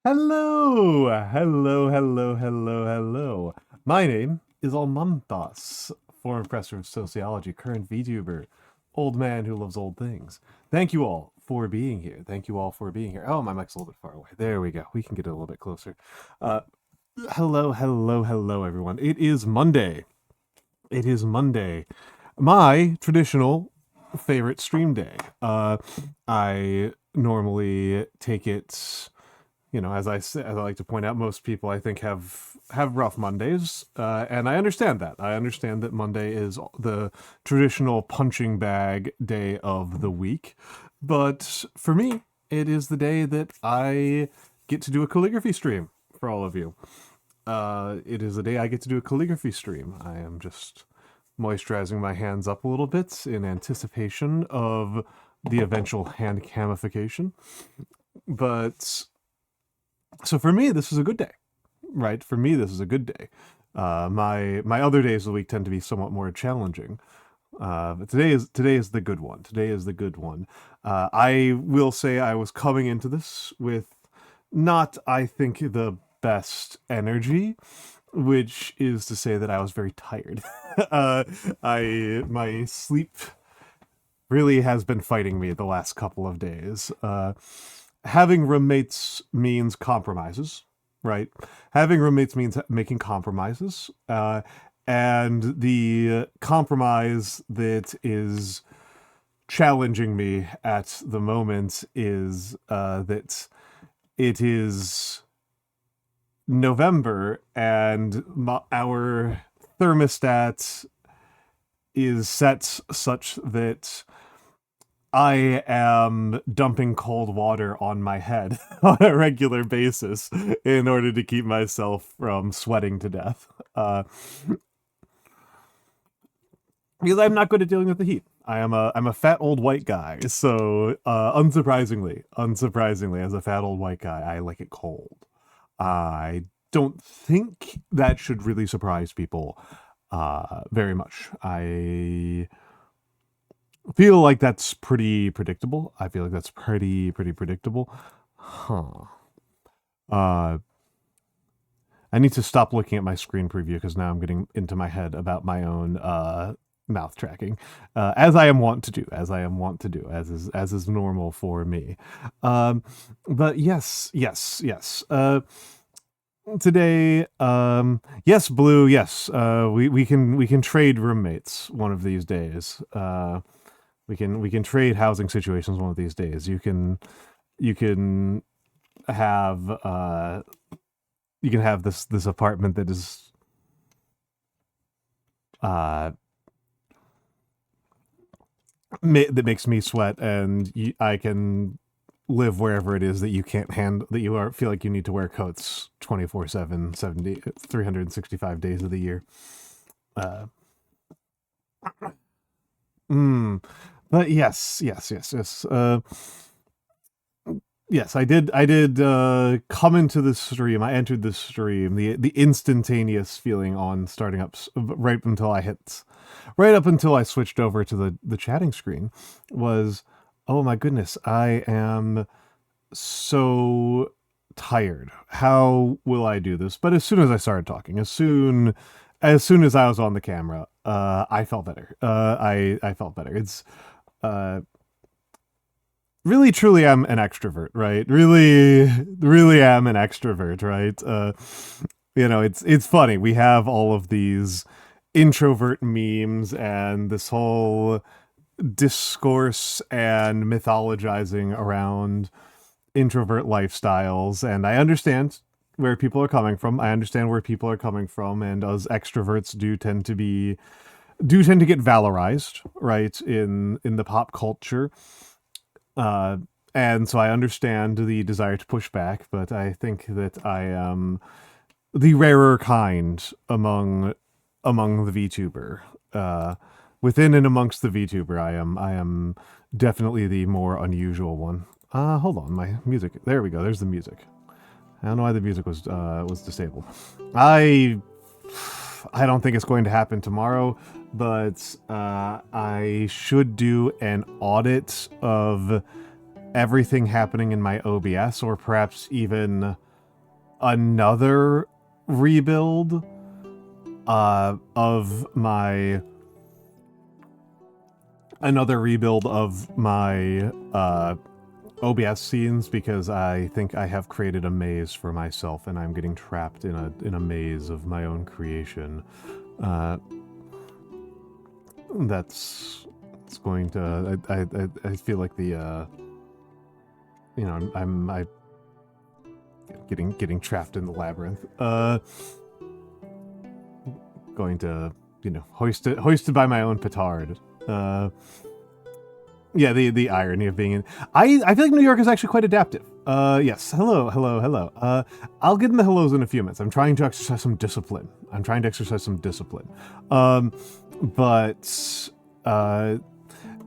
Hello! Hello. My name is Almantas, former professor of sociology, current VTuber, old man who loves old things. Thank you all for being here. Oh, my mic's a little bit far away. There we go. We can get it a little bit closer. Hello, everyone. It is Monday. My traditional favorite stream day. I normally take it... as I like to point out, most people I think have rough Mondays, and I understand that. I understand that Monday is the traditional punching bag day of the week, but for me, it is the day that I get to do a calligraphy stream for all of you. It is the day I get to do a calligraphy stream. I am just moisturizing my hands up a little bit in anticipation of the eventual hand camification, but... So for me, this is a good day, right? For me, this is a good day. My other days of the week tend to be somewhat more challenging. But today is the good one. I will say I was coming into this with not, I think, the best energy, which is to say that I was very tired. My sleep really has been fighting me the last couple of days. Having roommates means compromises, right? Having roommates means making compromises. And the compromise that is challenging me at the moment is that it is November and our thermostat is set such that I am dumping cold water on my head on a regular basis in order to keep myself from sweating to death. Because I'm not good at dealing with the heat. I'm a fat old white guy, so unsurprisingly, as a fat old white guy, I like it cold. I don't think that should really surprise people very much. I feel like that's pretty predictable. Huh. I need to stop looking at my screen preview because now I'm getting into my head about my own mouth tracking, as I am wont to do, as is normal for me. But yes. Today, yes, Blue, yes, we can trade roommates one of these days. We can trade housing situations one of these days. You can have this apartment that is that makes me sweat, and I can live wherever it is that you can't feel like you need to wear coats 24/7, 365 days of the year. But yes. Yes, I did come into this stream. I entered this stream. The instantaneous feeling on starting up right up until I switched over to the chatting screen was, oh my goodness, I am so tired. How will I do this? But as soon as I started talking, as soon as I was on the camera, I felt better. I felt better. It's really, truly, I'm an extrovert, right? Really am an extrovert, right? It's funny. We have all of these introvert memes and this whole discourse and mythologizing around introvert lifestyles, and I understand where people are coming from. And as extroverts do tend to get valorized, right, in the pop culture. And so I understand the desire to push back, but I think that I am the rarer kind among the VTuber. Within and amongst the VTuber, I am definitely the more unusual one. Hold on, my music. There we go. There's the music. I don't know why the music was disabled. I don't think it's going to happen tomorrow, but I should do an audit of everything happening in my OBS, or perhaps even another rebuild of my OBS scenes, because I think I have created a maze for myself and I'm getting trapped in a maze of my own creation. It's going to, I feel like the I'm getting trapped in the labyrinth. Going to, hoisted by my own petard. Yeah, the irony of being in... I feel like New York is actually quite adaptive. Yes, hello. I'll get in the hellos in a few minutes. I'm trying to exercise some discipline.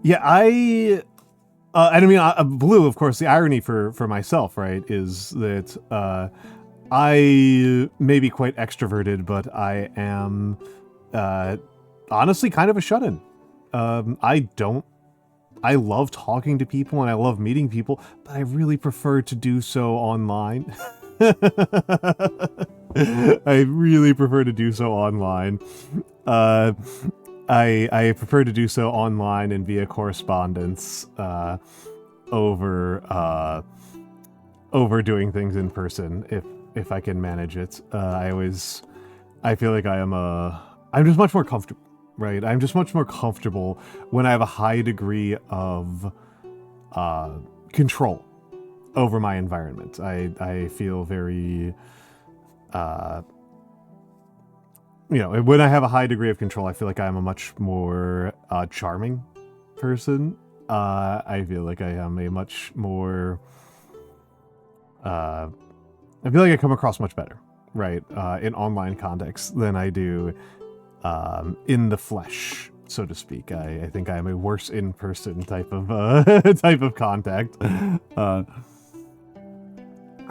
Yeah, Blue, of course, the irony for myself, right, is that I may be quite extroverted, but I am honestly kind of a shut-in. I love talking to people and I love meeting people, but I really prefer to do so online. I really prefer to do so online. I prefer to do so online and via correspondence over doing things in person if I can manage it. I feel like I'm just much more comfortable. Right, I'm just much more comfortable when I have a high degree of control over my environment. I feel very, when I have a high degree of control, I feel like I'm a much more charming person. I feel like I am a much more, I feel like I come across much better, right, in online context than I do in the flesh, so to speak. I think I am a worse in-person type of contact,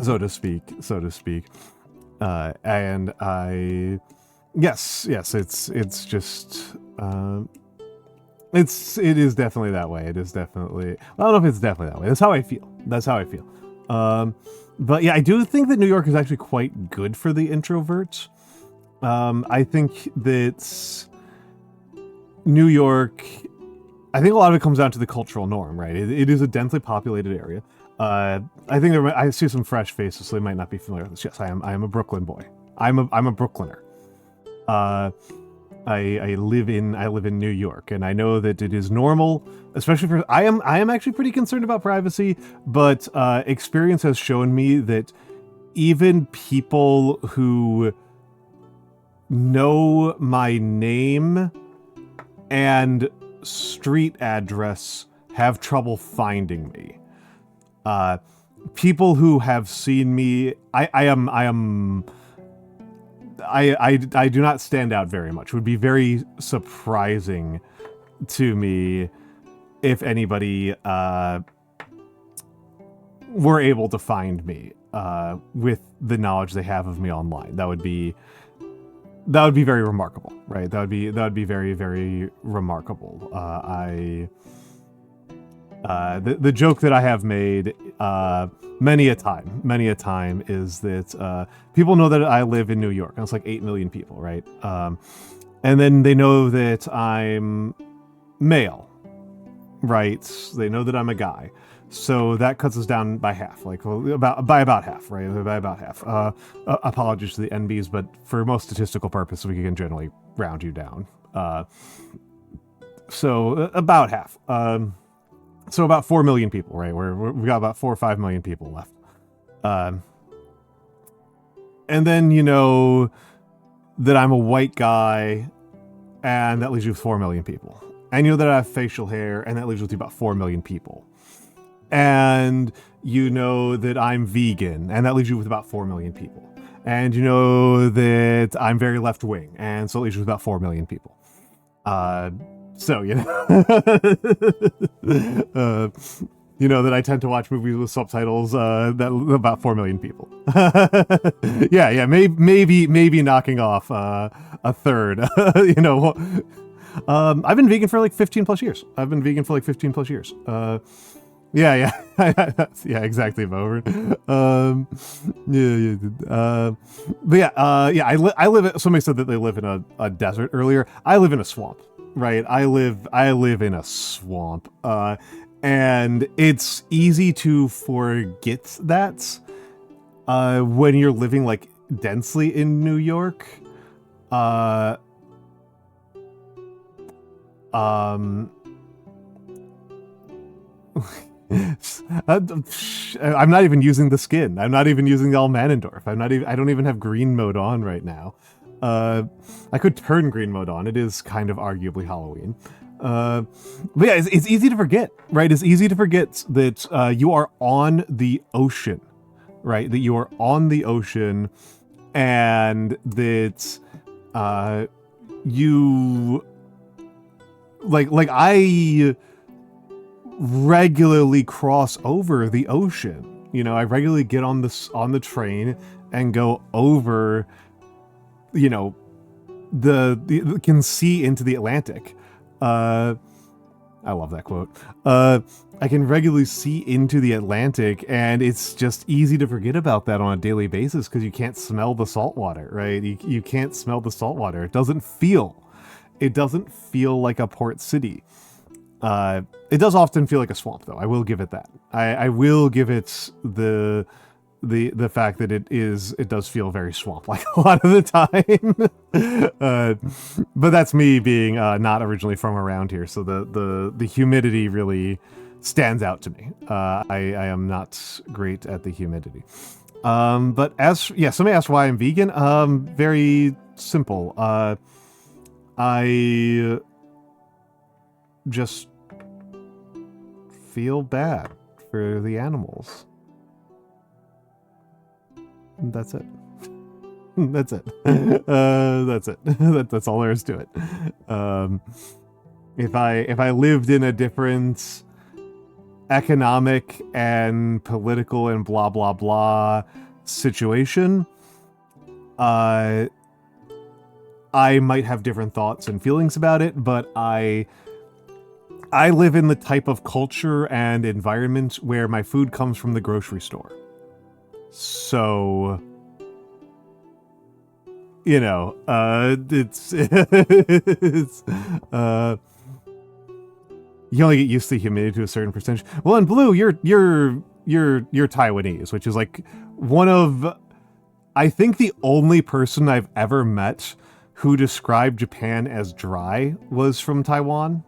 so to speak. And yes, it's just it is definitely that way. It is definitely, I don't know if it's definitely that way. That's how I feel. But yeah, I do think that New York is actually quite good for the introverts. I think that New York, I think a lot of it comes down to the cultural norm, right? It is a densely populated area. I think I see some fresh faces, so they might not be familiar with this. Yes, I am a Brooklyn boy. I'm a Brooklyner. I live in New York, and I know that it is normal, especially for I am actually pretty concerned about privacy, but experience has shown me that even people who know my name and street address have trouble finding me. People who have seen me, I do not stand out very much. It would be very surprising to me if anybody were able to find me with the knowledge they have of me online. That would be very remarkable, right? That would be very, very remarkable. The joke that I have made many a time is that people know that I live in New York, and it's like 8 million people, right? And then they know that I'm male, right? They know that I'm a guy. So that cuts us down by half, by about half, right? By about half. Apologies to the NBs, but for most statistical purposes, we can generally round you down. So about half. So about 4 million people, right? We've got about 4 or 5 million people left. And then you know that I'm a white guy, and that leaves you with 4 million people. And you know that I have facial hair, and that leaves you with about 4 million people. And you know that I'm vegan, and that leaves you with about 4 million people. And you know that I'm very left-wing, and so it leaves you with about 4 million people. So, you know that I tend to watch movies with subtitles, that about 4 million people. yeah, maybe knocking off a third. I've been vegan for like 15 plus years. Yeah, yeah, exactly, Bover. But yeah, I live. Somebody said that they live in a desert earlier. I live in a swamp, right? I live in a swamp, and it's easy to forget that when you're living like densely in New York. I'm not even using the skin. I'm not even using the Almanendorf. I don't even have green mode on right now. I could turn green mode on. It is kind of arguably Halloween. But yeah, it's easy to forget, right? It's easy to forget that you are on the ocean, right? That you are on the ocean, and that you like I regularly cross over the ocean. You know, I regularly get on the train and go over, you know, the can see into the Atlantic. I love that quote. I can regularly see into the Atlantic, and it's just easy to forget about that on a daily basis because you can't smell the salt water, right? You can't smell the salt water. It doesn't feel like a port city. It does often feel like a swamp, though. I will give it that. I will give it the fact that it does feel very swamp-like a lot of the time. But that's me being not originally from around here, so the humidity really stands out to me. I am not great at the humidity. But somebody asked why I'm vegan. Very simple. I just feel bad for the animals. That's it. That's it. That's it. That's all there is to it. If I lived in a different economic and political and blah blah blah situation, I might have different thoughts and feelings about it, but I live in the type of culture and environment where my food comes from the grocery store. So, you know, it's you only get used to humidity to a certain percentage. Well, in Blue, you're Taiwanese, which is like one of, I think, the only person I've ever met who described Japan as dry was from Taiwan,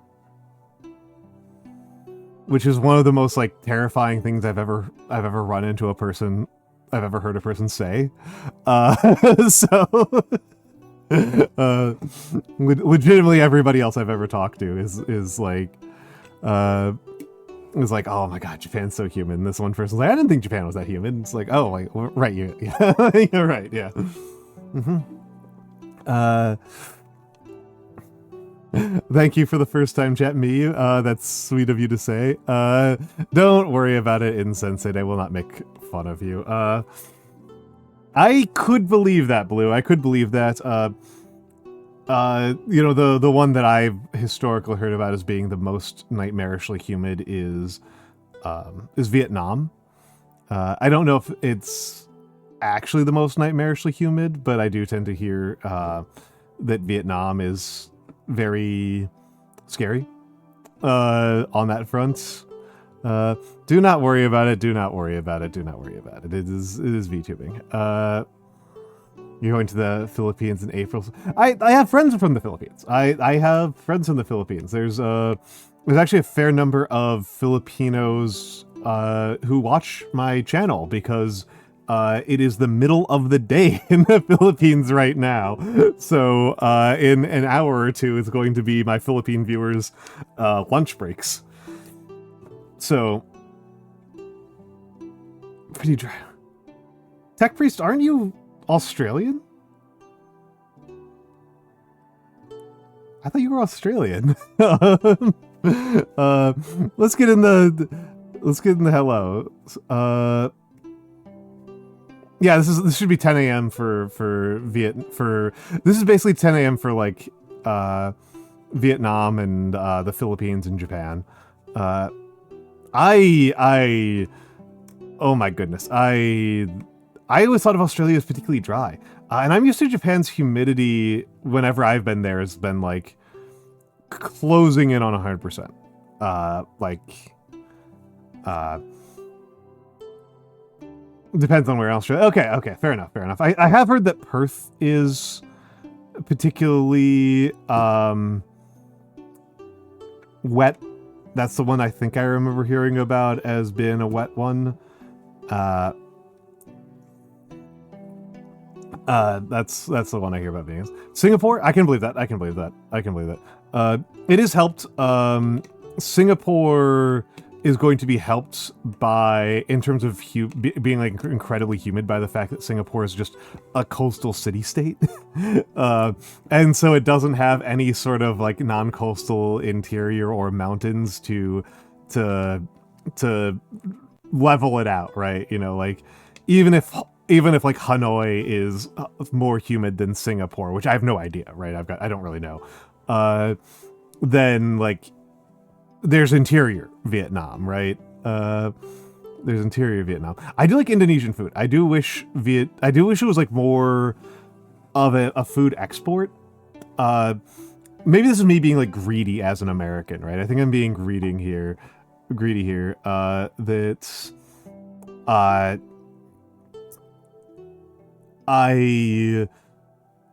which is one of the most like terrifying things I've ever run into I've ever heard a person say. Legitimately everybody else I've ever talked to is like, oh my god, Japan's so humid. And this one person's like, I didn't think Japan was that humid. It's like, oh, like, right, yeah, you're right, yeah. Thank you for the first time chat, me. That's sweet of you to say. Don't worry about it, Insensate. I will not make fun of you. I could believe that, Blue. I could believe that. You know, the one that I've historically heard about as being the most nightmarishly humid is Vietnam. I don't know if it's actually the most nightmarishly humid, but I do tend to hear that Vietnam is very scary on that front. Do not worry about it. Do not worry about it. Do not worry about it. It is VTubing. You're going to the Philippines in April. I have friends from the Philippines. I have friends in the Philippines. There's actually a fair number of Filipinos who watch my channel because it is the middle of the day in the Philippines right now. So in an hour or two, it's going to be my Philippine viewers' lunch breaks. So, pretty dry. Tech Priest, aren't you Australian? I thought you were Australian. Let's get in the hello. Yeah, this should be 10 a.m. for this is basically 10 a.m. for like Vietnam and the Philippines and Japan. Oh my goodness. I always thought of Australia as particularly dry. And I'm used to Japan's humidity whenever I've been there has been like closing in on 100%. Depends on where in Australia. Okay, fair enough. I have heard that Perth is particularly wet. That's the one I think I remember hearing about as being a wet one. That's the one I hear about being. Singapore, I can believe that. It is helped. Singapore is going to be helped by, in terms of being like incredibly humid, by the fact that Singapore is just a coastal city-state. And so it doesn't have any sort of like non-coastal interior or mountains to level it out, right? You know, like even if like Hanoi is more humid than Singapore, which I have no idea, right? I don't really know. Then like there's interior Vietnam, right? There's interior Vietnam. I do like Indonesian food. I do wish it was like more of a food export. Maybe this is me being like greedy as an American, right? I think I'm being greedy here.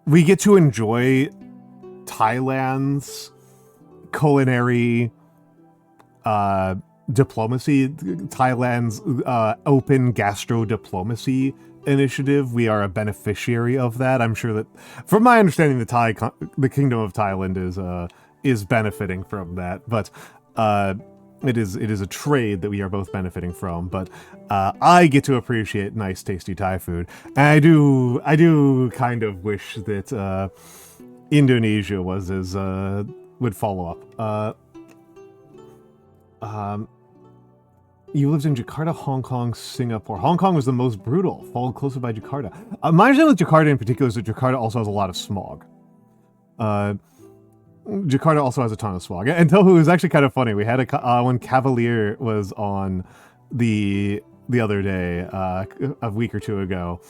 We get to enjoy Thailand's culinary diplomacy, Thailand's open gastro diplomacy initiative. We are a beneficiary of that. I'm sure that, from my understanding, the Kingdom of Thailand is benefiting from that. But it is a trade that we are both benefiting from. But I get to appreciate nice, tasty Thai food, and I do kind of wish that Indonesia would follow up. You lived in Jakarta, Hong Kong, Singapore. Hong Kong was the most brutal, followed closely by Jakarta. My understanding with Jakarta in particular is that Jakarta also has a lot of smog. Jakarta also has a ton of smog. And Tohu was actually kind of funny. We had when Cavalier was on the other day, a week or two ago,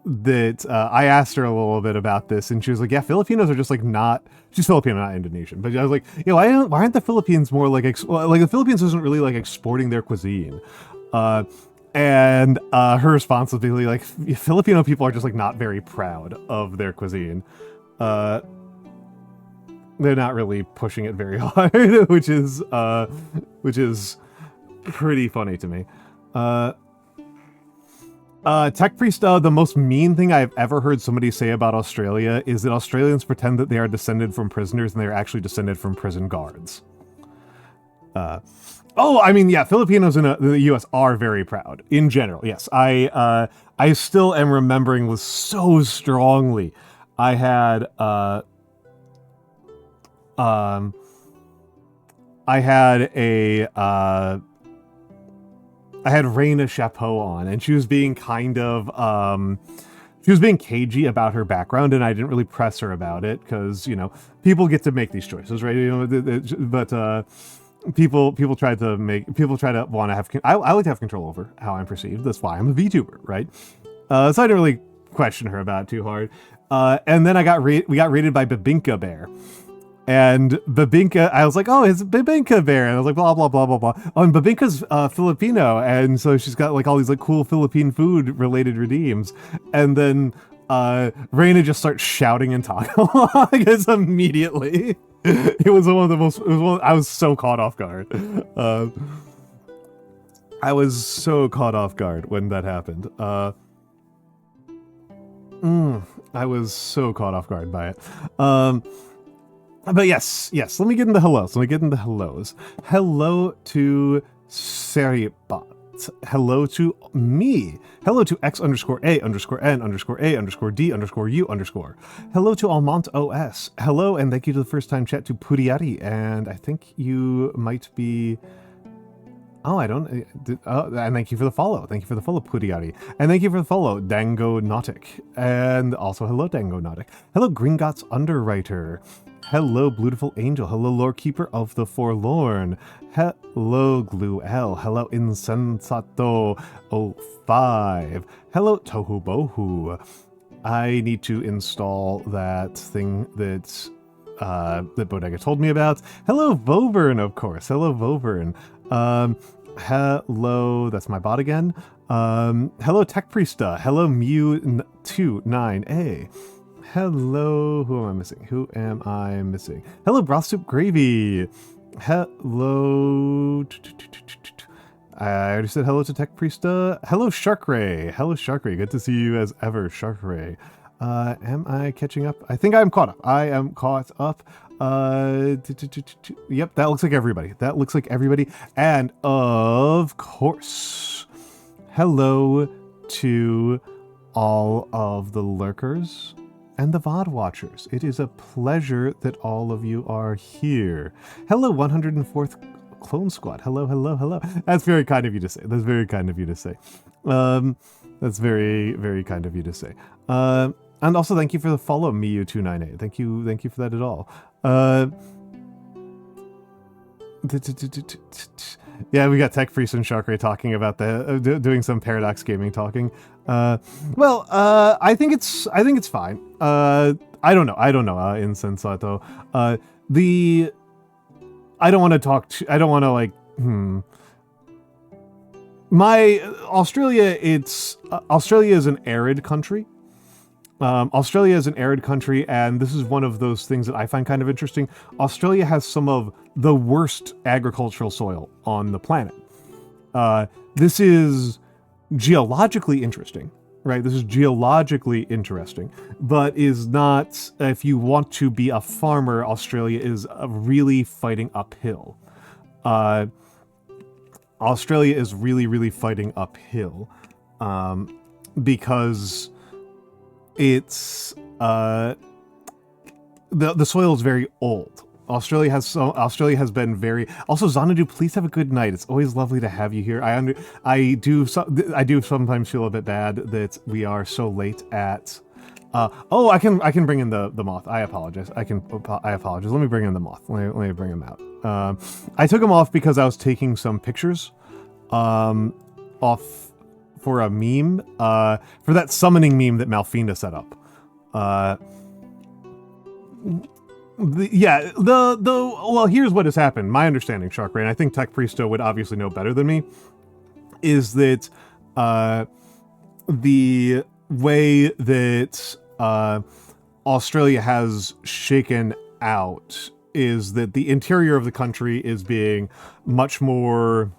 that I asked her a little bit about this, and she was like, yeah, Filipinos are just like not, she's Filipino, not Indonesian, but I was like, you know, why aren't the Philippines more like the Philippines isn't really like exporting their cuisine, and her response was basically like, Filipino people are just like not very proud of their cuisine. They're not really pushing it very hard, which is pretty funny to me. Tech Priest, the most mean thing I've ever heard somebody say about Australia is that Australians pretend that they are descended from prisoners and they're actually descended from prison guards. I mean, yeah, Filipinos in the US are very proud, in general, yes. I still am remembering this so strongly. I had Raina Chapeau on, and she was being kind of, she was being cagey about her background, and I didn't really press her about it, because, you know, people get to make these choices, right? You know, but people try to want to have, I like to have control over how I'm perceived. That's why I'm a VTuber, right? So I didn't really question her about it too hard. And then we got raided by Babinka Bear. And Babinka, I was like, oh, it's Babinka Bear. And I was like, blah, blah, blah, blah, blah. Oh, and Babinka's Filipino. And so she's got like all these like cool Philippine food related redeems. And then Reina just starts shouting in Tagalog immediately. It was one of the most, I was so caught off guard. I was so caught off guard when that happened. I was so caught off guard by it. But yes, let me get into hellos. Hello to Seriebot. Hello to me. Hello to X_A_N_A_A_D_U_. Hello to Almantas. Hello, and thank you to the first time chat to Puriari. And I think you might be Oh, I don't. And thank you for the follow. Thank you for the follow, Puriari. And thank you for the follow, Dango Nautic. And also, hello, Dango Nautic. Hello, Gringotts Underwriter. Hello, Beautiful Angel. Hello, Lore Keeper of the Forlorn. Hello, Glue L. Hello, Insensato 05. Hello, Tohu Bohu. I need to install that thing that Bodega told me about. Hello, Vovern, of course. Hello, Vovern. Hello, that's my bot again. Hello, Tech Priesta. Hello, Mew29A. Hello, who am I missing? Who am I missing? Hello, Broth Soup Gravy. Hello. I already said hello to Tech Priesta. Hello, Shark Ray. Hello, Shark Ray. Good to see you as ever, Shark Ray. Am I catching up? I think I'm caught up. I am caught up. Yep, that looks like everybody. That looks like everybody. And of course, hello to all of the lurkers and the VOD watchers. It is a pleasure that all of you are here. Hello, 104th Clone Squad. Hello, hello, hello. That's very kind of you to say. That's very kind of you to say. That's very, very kind of you to say. And also thank you for the follow, Miu298. Thank you for that at all. Yeah, we got Tech Priest and Shark Ray talking about the doing some Paradox Gaming talking. Well, I think it's fine. I don't know, Insensato. I don't want to talk I don't want to like Australia is an arid country. Australia is an arid country, and this is one of those things that I find kind of interesting. Australia has some of the worst agricultural soil on the planet. This is geologically interesting, right? This is geologically interesting, but is not, if you want to be a farmer, Australia is really fighting uphill. Australia is really, really fighting uphill, because it's the soil is very old. Australia has been very. Also, Xanadu, please have a good night. It's always lovely to have you here. I do sometimes feel a bit bad that we are so late at. Oh, I can bring in the moth. I apologize. I apologize. Let me bring in the moth. Let me bring him out. I took him off because I was taking some pictures, off. For a meme, for that summoning meme that Malfinda set up. Well, here's what has happened. My understanding, Shark Ray, and I think Tech Priesto would obviously know better than me, is that the way that Australia has shaken out is that the interior of the country is being much more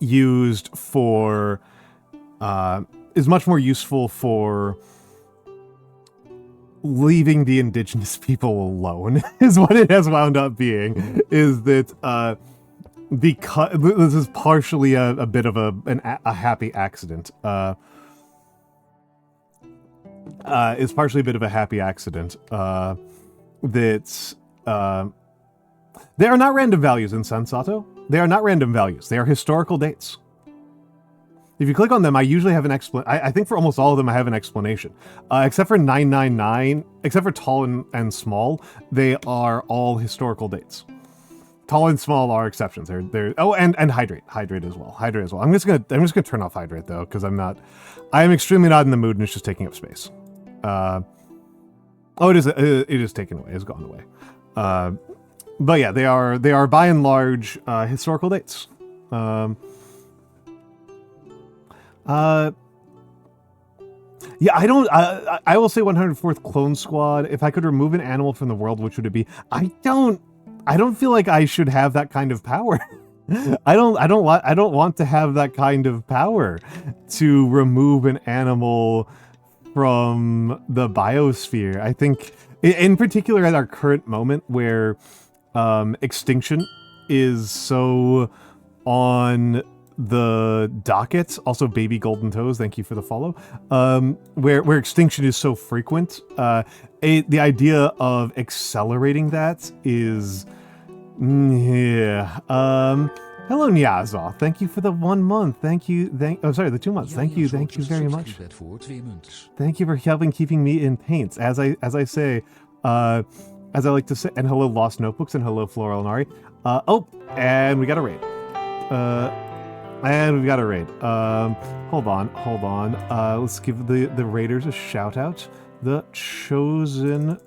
used for is much more useful for leaving the indigenous people alone, is what it has wound up being. Is that because this is partially a bit of a happy accident. It's partially a bit of a happy accident. That they are not random values in Sensato. They are not random values. They are historical dates. If you click on them, I usually have an explanation. I think for almost all of them, I have an explanation. Except for 999, except for tall and small, they are all historical dates. Tall and small are exceptions. They're oh, and hydrate as well. Hydrate as well. I'm just gonna turn off hydrate though, because I am extremely not in the mood and it's just taking up space. Oh, it is taken away. It's gone away. But yeah, they are by and large historical dates. Yeah, I will say 104th Clone Squad. If I could remove an animal from the world, which would it be? I don't feel like I should have that kind of power. I don't want to have that kind of power to remove an animal from the biosphere. I think, in particular, at our current moment where extinction is so on the docket. Also, Baby Golden Toes, thank you for the follow. Where extinction is so frequent, the idea of accelerating that is, yeah. Hello, Nyazov. Thank you for the 1 month. Thank you. Oh, sorry, the 2 months. Thank you very much. Thank you for keeping me in paints. As I say, as I like to say, and hello, Lost Notebooks, and hello, Floral and Ari. Oh, and we got a raid. And we've got a raid. Hold on. Let's give the raiders a shout out. The Chosen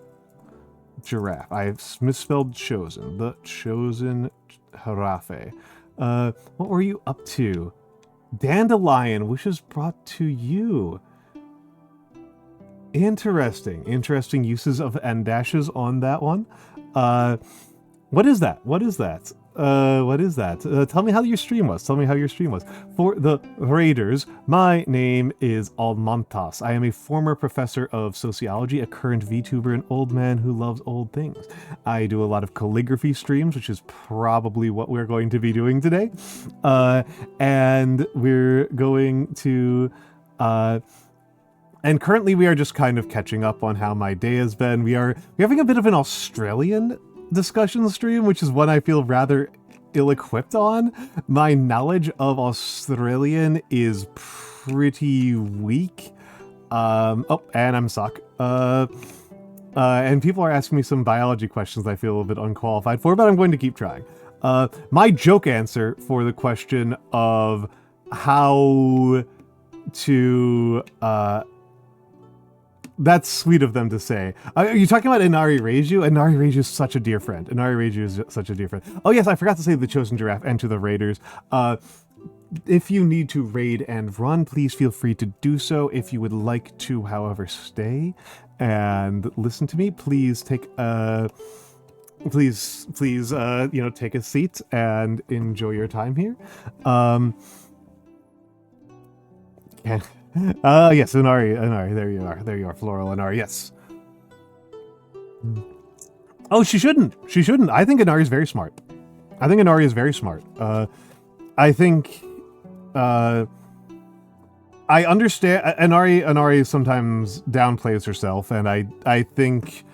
Giraffe. I've misspelled Chosen. The Chosen Harafe. What were you up to? Dandelion, wishes brought to you. Interesting uses of and dashes on that one. What is that? Tell me how your stream was. For the raiders, my name is Almantas. I am a former professor of sociology, a current VTuber, an old man who loves old things. I do a lot of calligraphy streams, which is probably what we're going to be doing today. And we're going to... and currently we are just kind of catching up on how my day has been. We're having a bit of an Australian discussion stream, which is one I feel rather ill-equipped on. My knowledge of Australian is pretty weak. Oh, and I'm suck. And people are asking me some biology questions I feel a little bit unqualified for, but I'm going to keep trying. My joke answer for the question of how to... That's sweet of them to say. Are you talking about Inari Reiju? Inari Reiju is such a dear friend. Oh yes, I forgot to say the Chosen Giraffe and to the raiders. If you need to raid and run, please feel free to do so. If you would like to, however, stay and listen to me, please take please take a seat and enjoy your time here. Yes, Inari, there you are, Floral Inari, yes. Oh, she shouldn't. I think Inari is very smart. I think I understand, Inari sometimes downplays herself, and I think,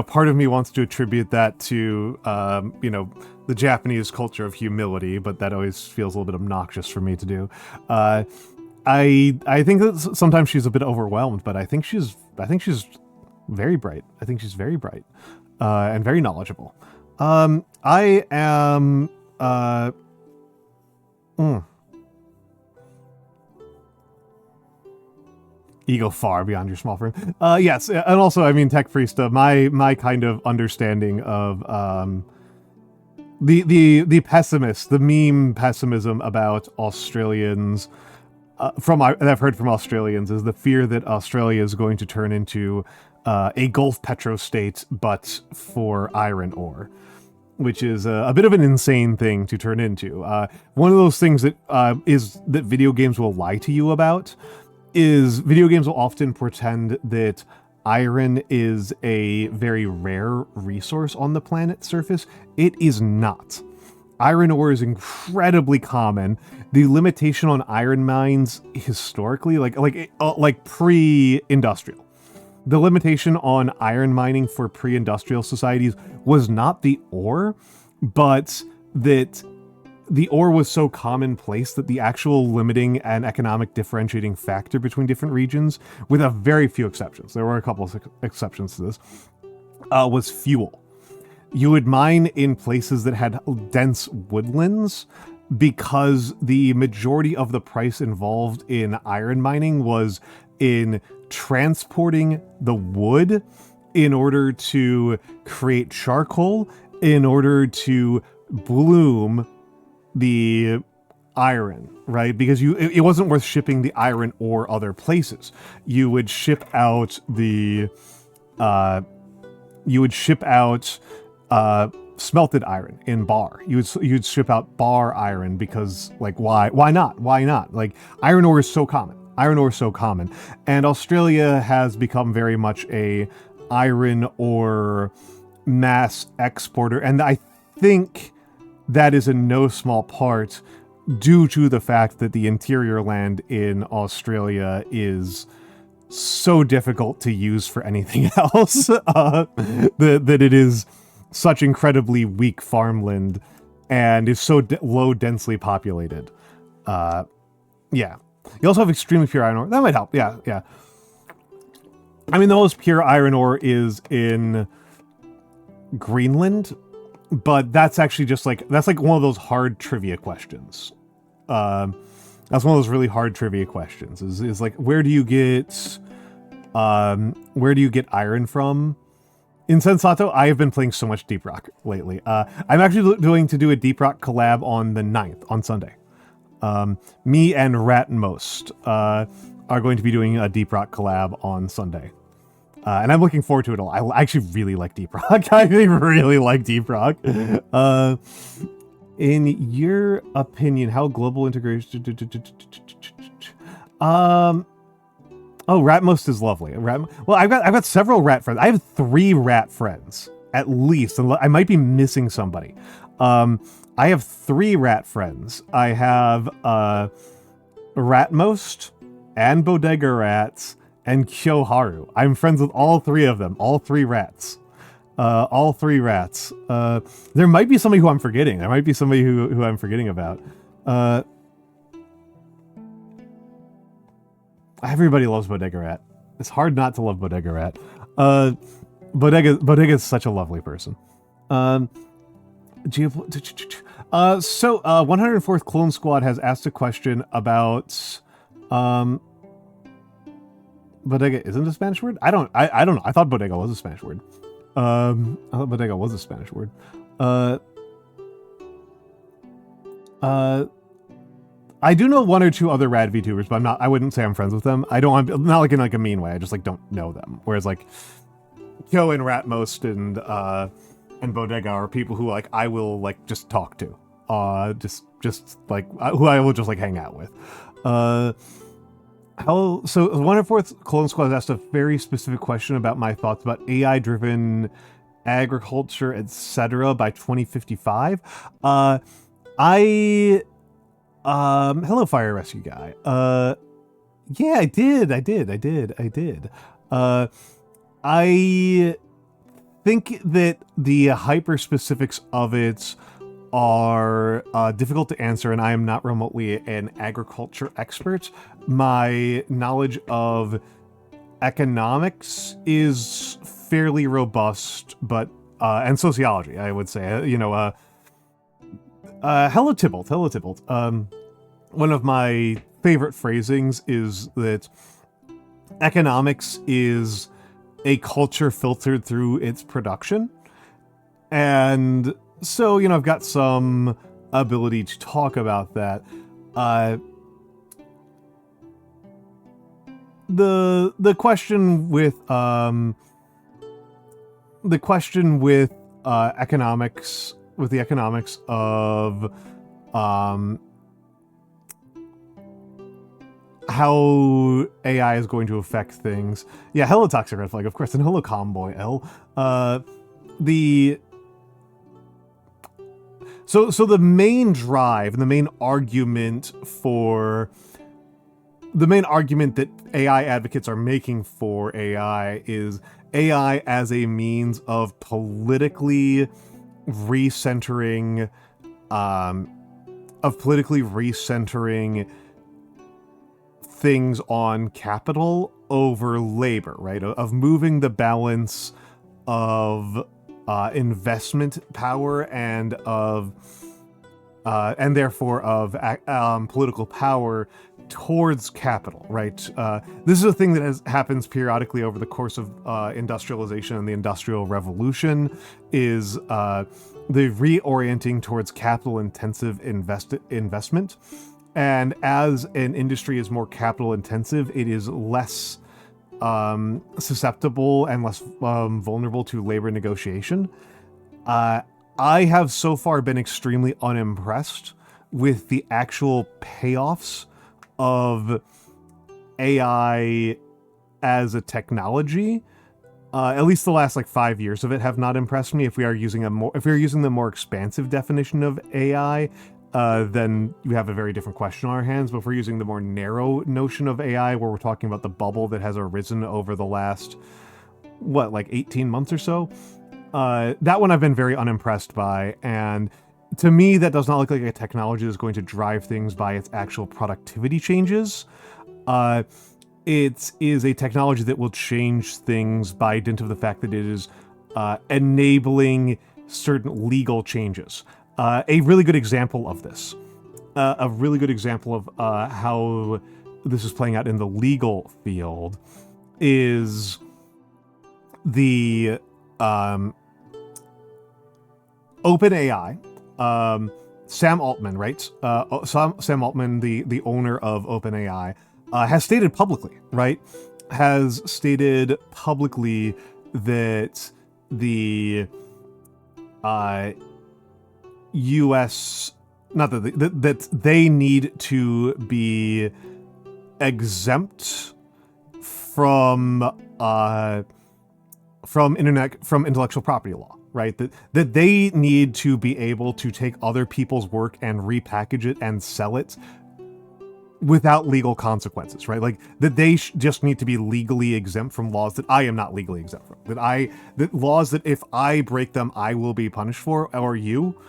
part of me wants to attribute that to, the Japanese culture of humility, but that always feels a little bit obnoxious for me to do. I think that sometimes she's a bit overwhelmed, but I think she's very bright. And very knowledgeable. I am You go far beyond your small frame. Yes, and also, I mean, Tech Priesta, my kind of understanding of the pessimist, the meme pessimism about Australians, that I've heard from Australians, is the fear that Australia is going to turn into a Gulf petrostate, but for iron ore, which is a bit of an insane thing to turn into. One of those things that that video games will lie to you about is video games will often pretend that iron is a very rare resource on the planet's surface. It is not. Iron ore is incredibly common. The limitation on iron mines historically, like pre-industrial, the limitation on iron mining for pre-industrial societies was not the ore, but that the ore was so commonplace that the actual limiting and economic differentiating factor between different regions, with a very few exceptions, there were a couple of exceptions to this, was fuel. You would mine in places that had dense woodlands because the majority of the price involved in iron mining was in transporting the wood in order to create charcoal, in order to bloom the iron, right? Because it wasn't worth shipping the iron ore other places. You would ship out smelted iron in bar. You'd ship out bar iron because, like, why not? Like, iron ore is so common. And Australia has become very much a iron ore mass exporter, and I think that is in no small part due to the fact that the interior land in Australia is so difficult to use for anything else, that it is such incredibly weak farmland, and is so low densely populated. Yeah. You also have extremely pure iron ore. That might help. Yeah, yeah. I mean, the most pure iron ore is in Greenland, but that's actually just like, that's like one of those hard trivia questions. That's one of those really hard trivia questions. Is like, where do you get iron from? In Sensato, I have been playing so much Deep Rock lately. I'm actually going to do a Deep Rock collab on the 9th, on Sunday. Me and Ratmost are going to be doing a Deep Rock collab on Sunday. And I'm looking forward to it all. I actually really like Deep Rock. I really like Deep Rock. In your opinion, how global integration... Oh, Ratmost is lovely. Well, I've got several rat friends. I have 3 rat friends, at least. I might be missing somebody. I have 3 rat friends. I have Ratmost and Bodega Rats and Kyoharu. I'm friends with all 3 of them. All 3 rats. All 3 rats. There might be somebody who I'm forgetting. There might be somebody who I'm forgetting about. Everybody loves Bodega Rat. It's hard not to love Bodega Rat. Bodega is such a lovely person. So 104th Clone Squad has asked a question about bodega isn't a Spanish word? I don't know. I thought bodega was a Spanish word. I thought bodega was a Spanish word. I do know 1 or 2 other rad VTubers, but I wouldn't say I'm friends with them. Not like in like a mean way. I just like don't know them. Whereas like Kyo and Ratmost and Bodega are people who like I will like just talk to. Just like who I will just like hang out with. So 104th Clone Squad asked a very specific question about my thoughts about AI-driven agriculture, etc. by 2055. Hello, Fire Rescue Guy. Yeah, I did. I think that the hyper-specifics of it are difficult to answer, and I am not remotely an agriculture expert. My knowledge of economics is fairly robust, but and sociology, I would say. Hello Tybalt. One of my favorite phrasings is that economics is a culture filtered through its production. And so, I've got some ability to talk about that. The question with economics, with the economics of how AI is going to affect things. Yeah, hello Toxic Red Flag, of course, and hello Comboy L. So the main drive and the main argument that AI advocates are making for AI is AI as a means of politically recentering things on capital over labor, right? Of moving the balance of investment power and therefore of political power towards capital, right? This is a thing that happens periodically over the course of industrialization and the Industrial Revolution, is the reorienting towards capital-intensive investment. And as an industry is more capital-intensive, it is less susceptible and less vulnerable to labor negotiation. I have so far been extremely unimpressed with the actual payoffs of AI as a technology. At least the last 5 years of it have not impressed me. If we are using the more expansive definition of AI, then we have a very different question on our hands. But if we're using the more narrow notion of AI, where we're talking about the bubble that has arisen over the last 18 months or so, that one I've been very unimpressed by. And to me, that does not look like a technology that's going to drive things by its actual productivity changes. It is a technology that will change things by dint of the fact that it is enabling certain legal changes. A really good example of this, a really good example of how this is playing out in the legal field, is the OpenAI. Sam Altman, right? Sam Altman, the owner of OpenAI, has stated publicly, right? Has stated publicly that the U.S. not that they need to be exempt from intellectual property law, right? That they need to be able to take other people's work and repackage it and sell it without legal consequences, right? Like that they just need to be legally exempt from laws that I am not legally exempt from. That laws that if I break them, I will be punished for, or you,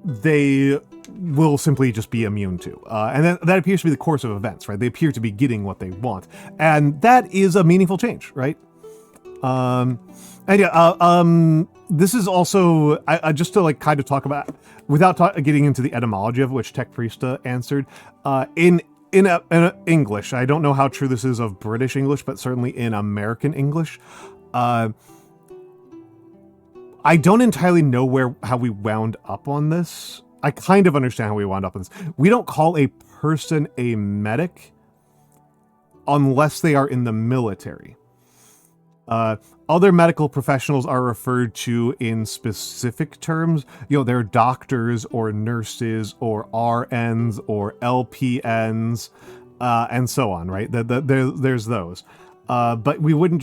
they will simply just be immune to. And that appears to be the course of events, right? They appear to be getting what they want. And that is a meaningful change, right? This is also, just to like kind of talk about, without getting into the etymology of it, which Tech Priesta answered, in English, I don't know how true this is of British English, but certainly in American English, I don't entirely know how we wound up on this. I kind of understand how we wound up on this. We don't call a person a medic unless they are in the military. Other medical professionals are referred to in specific terms. You know, they're doctors or nurses or RNs or LPNs, and so on, right? There's those. But we wouldn't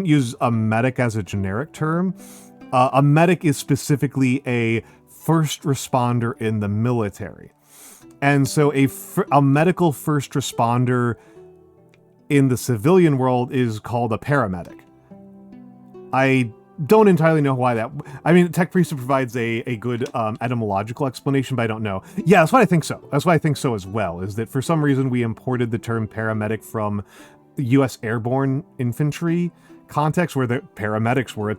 use a medic as a generic term. A medic is specifically a first responder in the military. And so a medical first responder in the civilian world is called a paramedic. I don't entirely know why that... I mean, Tech Priesta provides a good etymological explanation, but I don't know. Yeah, that's what I think so. That's what I think so as well, is that for some reason we imported the term paramedic from U.S. airborne infantry context, where the paramedics were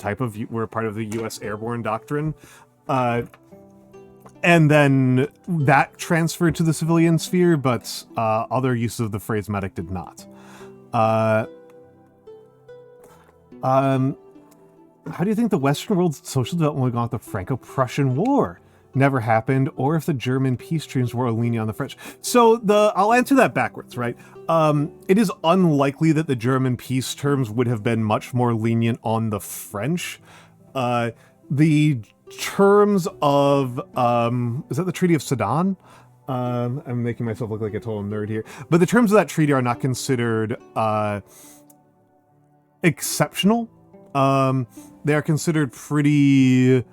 were part of the U.S. airborne doctrine. And then that transferred to the civilian sphere, but other uses of the phrase medic did not. How do you think the Western world's social development would have gone with the Franco-Prussian War? Never happened, or if the German peace treaties were lenient on the French. So I'll answer that backwards, right? It is unlikely that the German peace terms would have been much more lenient on the French. The terms of, is that the Treaty of Sedan? I'm making myself look like a total nerd here. But the terms of that treaty are not considered exceptional. They are considered pretty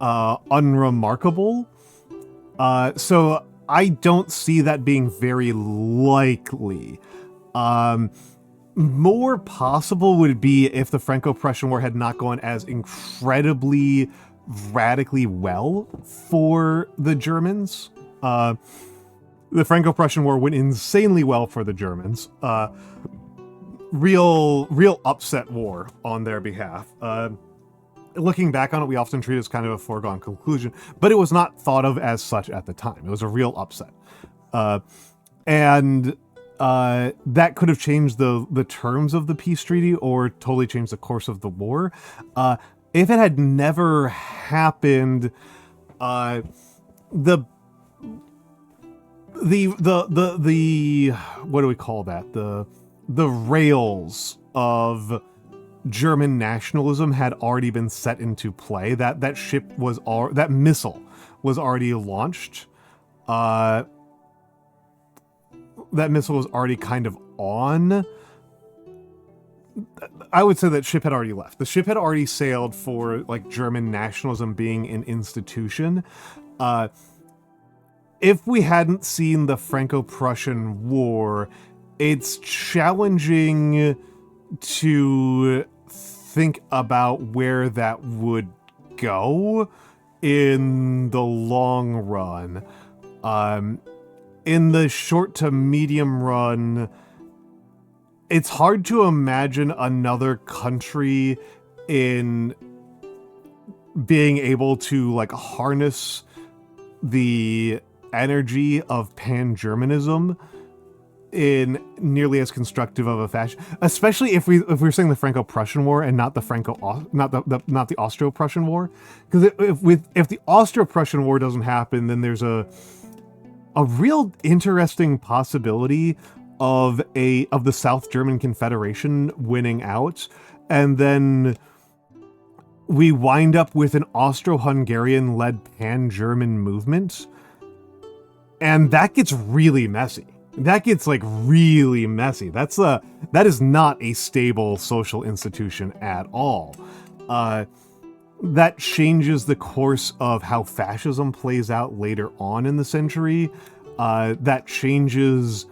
unremarkable. So I don't see that being very likely. More possible would be if the Franco-Prussian War had not gone as radically well for the Germans. The Franco-Prussian War went insanely well for the Germans. Real upset war on their behalf. Looking back on it, we often treat it as kind of a foregone conclusion, but it was not thought of as such at the time. It was a real upset. And that could have changed the terms of the peace treaty or totally changed the course of the war. If it had never happened, the what do we call that? The rails of German nationalism had already been set into play. That missile was already launched. That missile was already kind of on. I would say that ship had already left. The ship had already sailed for like German nationalism being an institution. If we hadn't seen the Franco-Prussian War, it's challenging to think about where that would go, in the long run. In the short to medium run, it's hard to imagine another country in being able to like harness the energy of pan-Germanism in nearly as constructive of a fashion, especially if we're saying the Franco-Prussian War and not the not the Austro-Prussian War, because if the Austro-Prussian War doesn't happen, then there's a real interesting possibility of the South German Confederation winning out, and then we wind up with an Austro-Hungarian led pan-German movement, and that gets really messy. That gets like really messy. That is not a stable social institution at all. That changes the course of how fascism plays out later on in the century. That changes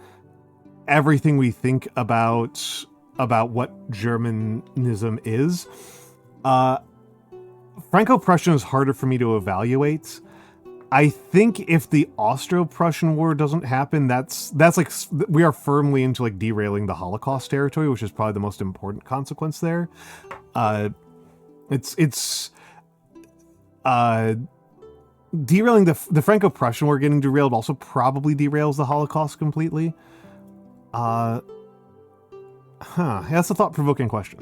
everything we think about what Germanism is. Franco-Prussian is harder for me to evaluate. I think if the Austro-Prussian War doesn't happen, that's like we are firmly into like derailing the Holocaust territory, which is probably the most important consequence there. It's derailing the Franco-Prussian War getting derailed also probably derails the Holocaust completely. Yeah, that's a thought-provoking question.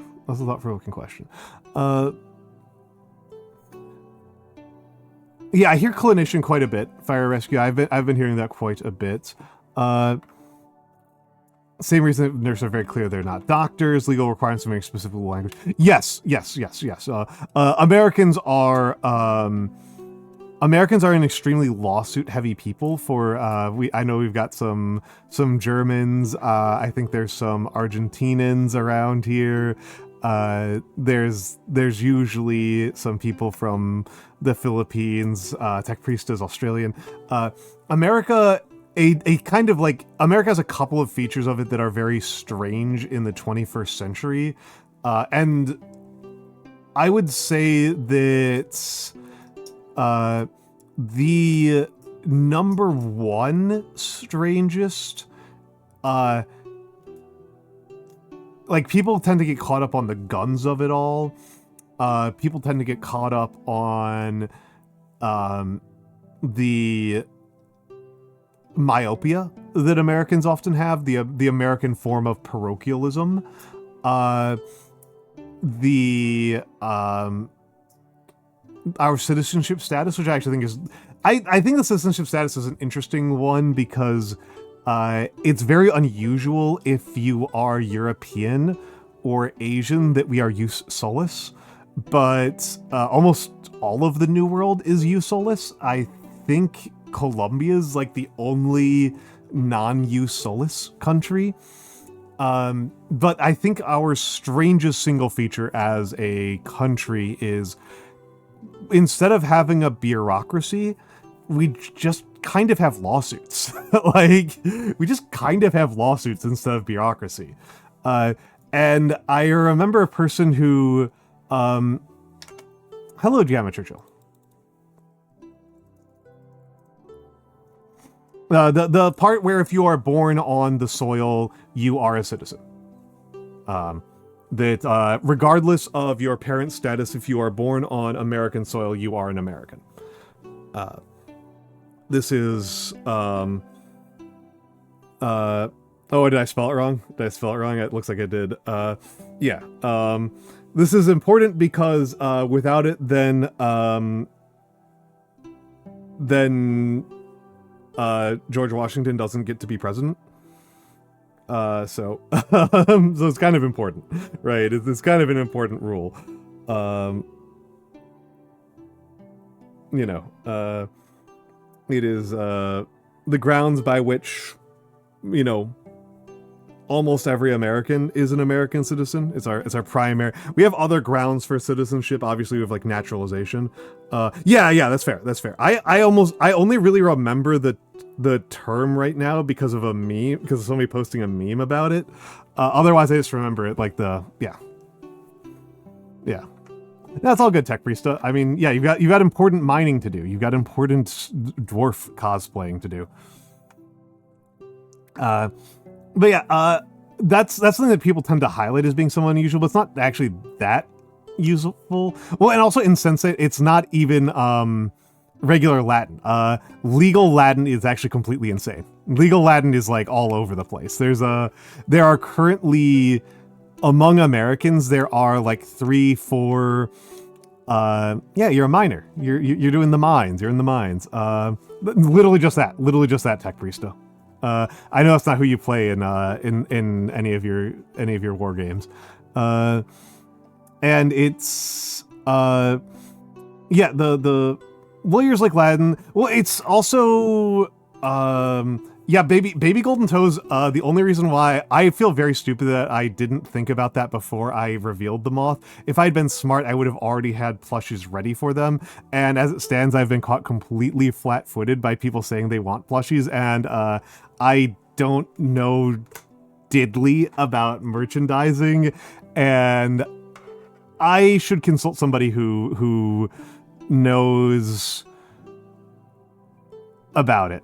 Yeah, I hear clinician quite a bit. Fire rescue, I've been hearing that quite a bit. Same reason nurses are very clear they're not doctors. Legal requirements of very specific language. Yes. Americans are an extremely lawsuit-heavy people. I know we've got some Germans. I think there's some Argentinians around here. There's usually some people from the Philippines. Tech Priest is Australian. America, America has a couple of features of it that are very strange in the 21st century. And I would say that the number one strangest, people tend to get caught up on the guns of it all. People tend to get caught up on the myopia that Americans often have, the American form of parochialism. Our citizenship status, which I actually think is... I think the citizenship status is an interesting one because it's very unusual if you are European or Asian that we are jus solis, but almost all of the New World is jus solis. I think Colombia is like the only non-jus solis country. But I think our strangest single feature as a country is instead of having a bureaucracy, we just kind of have lawsuits. We just kind of have lawsuits instead of bureaucracy. And I remember a person who... hello, Gianna Churchill. The part where if you are born on the soil, you are a citizen. That regardless of your parents' status, if you are born on American soil, you are an American. This is... oh, did I spell it wrong? It looks like I did. Yeah. This is important because without it, then George Washington doesn't get to be president. So it's kind of important, right? It's kind of an important rule. It is the grounds by which, almost every American is an American citizen. It's our primary. We have other grounds for citizenship. Obviously, we have like naturalization. Yeah, that's fair. I only really remember the term right now because of a meme, because of somebody posting a meme about it. Otherwise, I just remember it like yeah. That's all good, Tech Priesta. I mean, yeah, you've got important mining to do. You've got important dwarf cosplaying to do. But yeah, that's something that people tend to highlight as being somewhat unusual, but it's not actually that useful. Well, and also in Sensei, it's not even regular Latin. Legal Latin is actually completely insane. Legal Latin is like all over the place. There are currently, among Americans, there are like 3, 4. Yeah, you're a miner. You're doing the mines. You're in the mines. Literally just that. Literally just that, Tech Priesta. I know that's not who you play in any of your war games. And it's yeah, the lawyers like Latin. Well, it's also yeah, baby golden toes. The only reason why I feel very stupid that I didn't think about that before I revealed the moth. If I'd been smart, I would have already had plushies ready for them. And as it stands, I've been caught completely flat-footed by people saying they want plushies, and I don't know diddly about merchandising, and I should consult somebody who knows about it.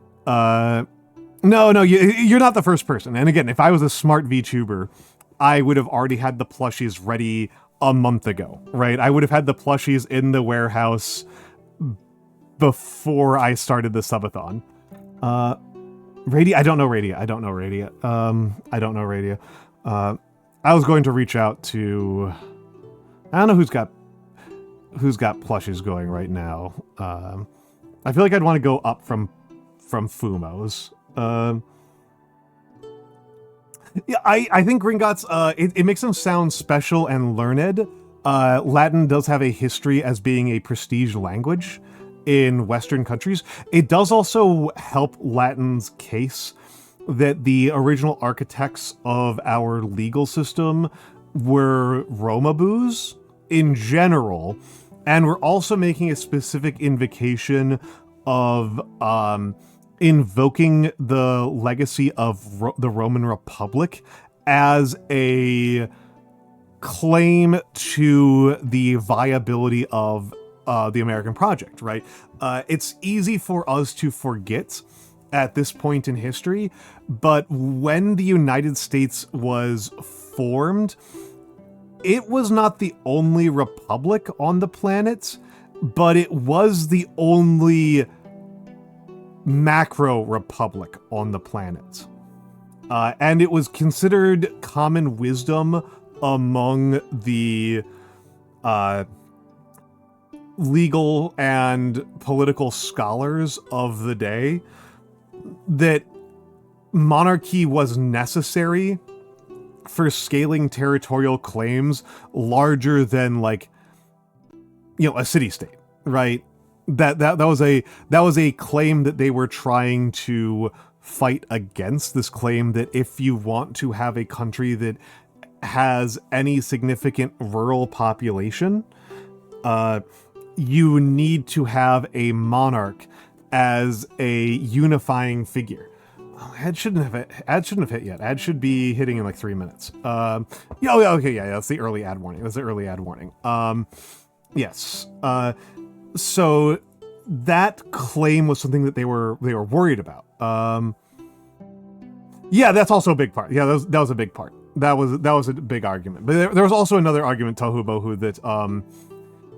No, you're not the first person. And again, if I was a smart VTuber, I would have already had the plushies ready a month ago, right? I would have had the plushies in the warehouse before I started the subathon. Radia? I don't know Radia. I don't know Radia. I was going to reach out to... I don't know who's got plushies going right now. I feel like I'd want to go up from Fumo's. Yeah, I think Gringotts, it makes them sound special and learned. Latin does have a history as being a prestige language in Western countries. It does also help Latin's case that the original architects of our legal system were Romaboos in general, and we're also making a specific invocation of invoking the legacy of the Roman Republic as a claim to the viability of the American project, right? It's easy for us to forget at this point in history, but when the United States was formed, it was not the only republic on the planet, but it was the only macro republic on the planet. And it was considered common wisdom among the legal and political scholars of the day that monarchy was necessary for scaling territorial claims larger than, like, you know, a city-state, right? That was a claim that they were trying to fight against. This claim that if you want to have a country that has any significant rural population, you need to have a monarch as a unifying figure. Ad shouldn't have hit yet. Ad should be hitting in like 3 minutes. Yeah, okay, yeah, that's the early ad warning. Yes. So that claim was something that they were worried about. Yeah, that's also a big part. Yeah, that was a big part. That was a big argument. But there was also another argument, Tohu Bohu, that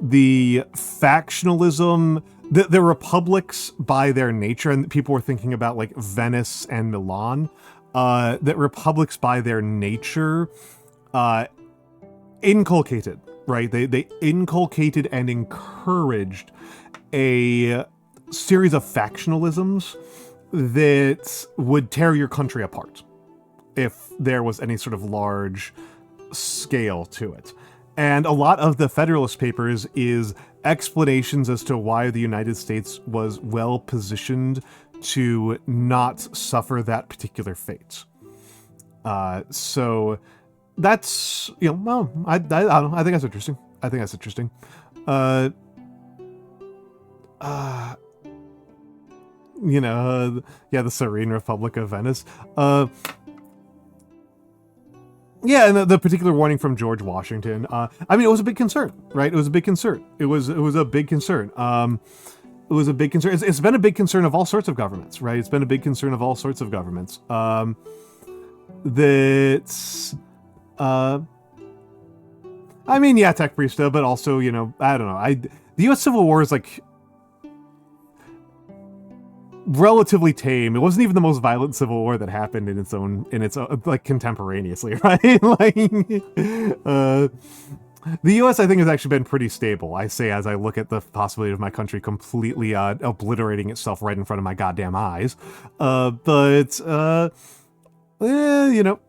the factionalism, the republics by their nature, and people were thinking about like Venice and Milan, that republics by their nature inculcated, right? They inculcated and encouraged a series of factionalisms that would tear your country apart if there was any sort of large scale to it. And a lot of the Federalist Papers is explanations as to why the United States was well positioned to not suffer that particular fate. So that's, you know, well, I don't know. I think that's interesting. You know, yeah, the Serene Republic of Venice. Yeah, and the particular warning from George Washington. I mean, it was a big concern, right? It was a big concern. It was a big concern. It was a big concern. It's been a big concern of all sorts of governments, right? It's been a big concern of all sorts of governments. That's, I mean, yeah, Tech Priesta, but also, you know, I don't know. The U.S. Civil War is like relatively tame. It wasn't even the most violent civil war that happened in its own like contemporaneously, right? Like, the U.S. I think has actually been pretty stable. I say as I look at the possibility of my country completely obliterating itself right in front of my goddamn eyes. You know,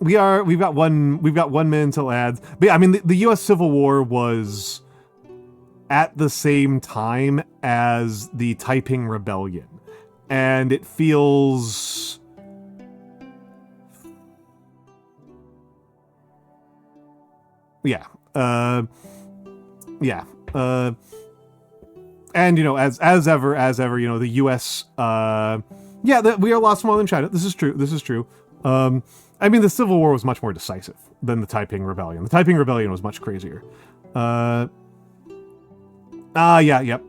we've got 1 minute until ads. But yeah, I mean, the U.S. Civil War was at the same time as the Taiping Rebellion, and it feels, yeah, yeah, and you know, as ever, you know, the U.S. Yeah, we are a lot smaller than China. This is true. I mean, the Civil War was much more decisive than the Taiping Rebellion. The Taiping Rebellion was much crazier. Yeah, yep.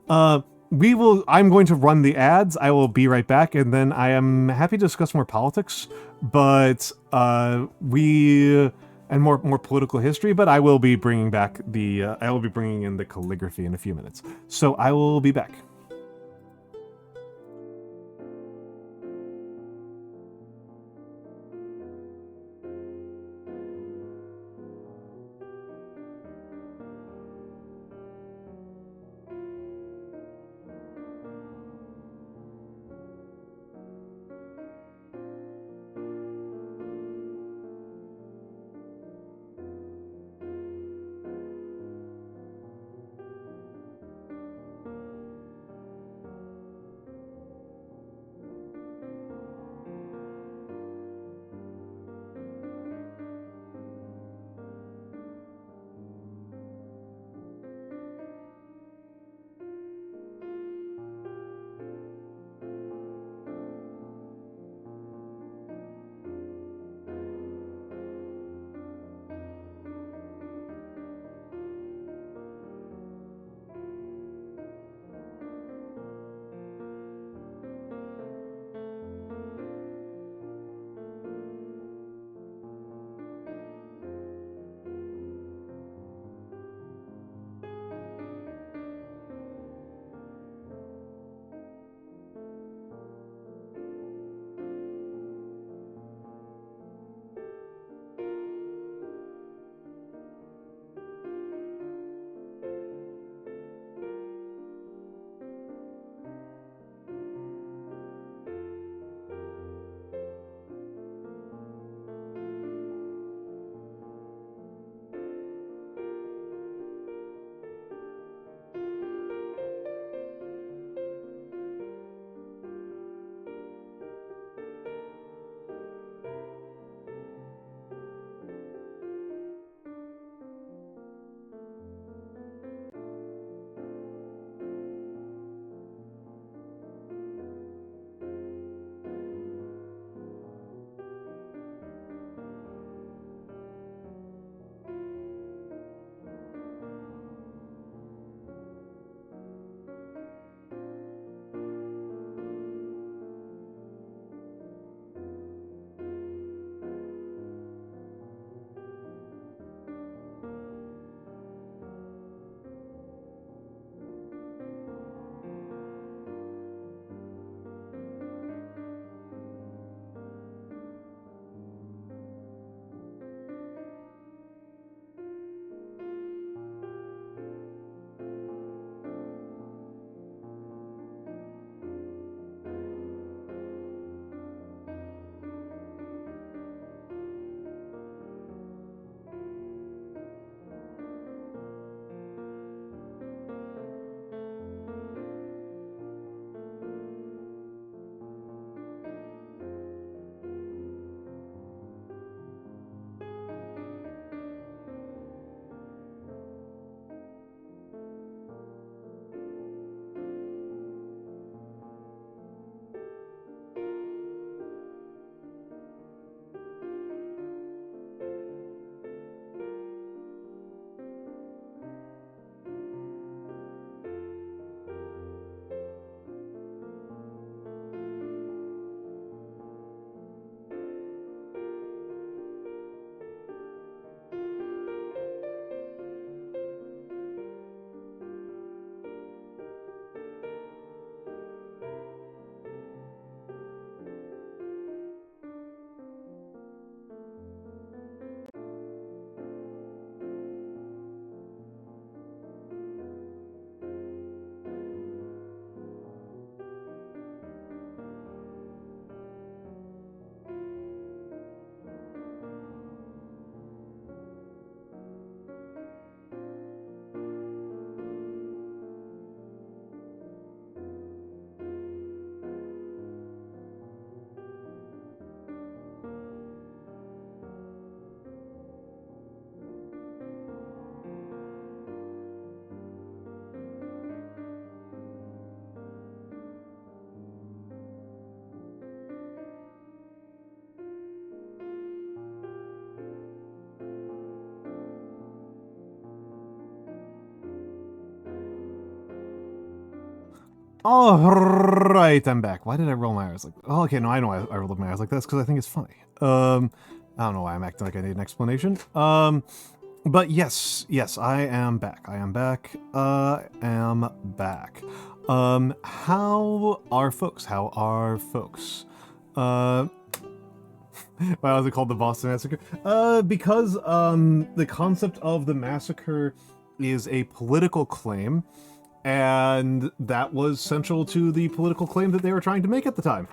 I'm going to run the ads. I will be right back, and then I am happy to discuss more politics, but and more political history. But I will be bringing back I will be bringing in the calligraphy in a few minutes. So I will be back. All right, I'm back. Why did I roll my eyes like? Oh, okay, no, I know I rolled my eyes like this because I think it's funny. I don't know why I'm acting like I need an explanation. But yes, I am back. I am back. How are folks? How are folks? Why was it called the Boston Massacre? Because the concept of the massacre is a political claim, and that was central to the political claim that they were trying to make at the time.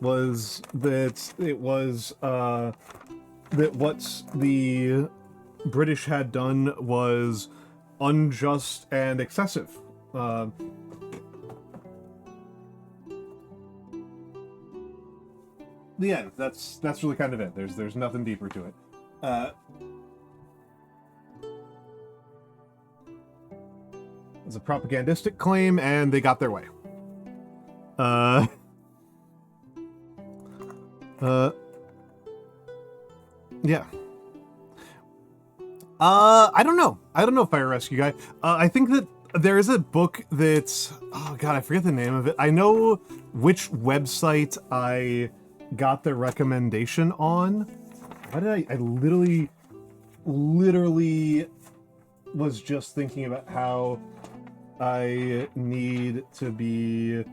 Was that it was that what the British had done was unjust and excessive. The end. That's really kind of it. There's nothing deeper to it. It's a propagandistic claim, and they got their way. Yeah. I don't know, Fire Rescue Guy. I think that there is a book that's... Oh, God, I forget the name of it. I know which website I got the recommendation on. Why did I literally was just thinking about how I need to be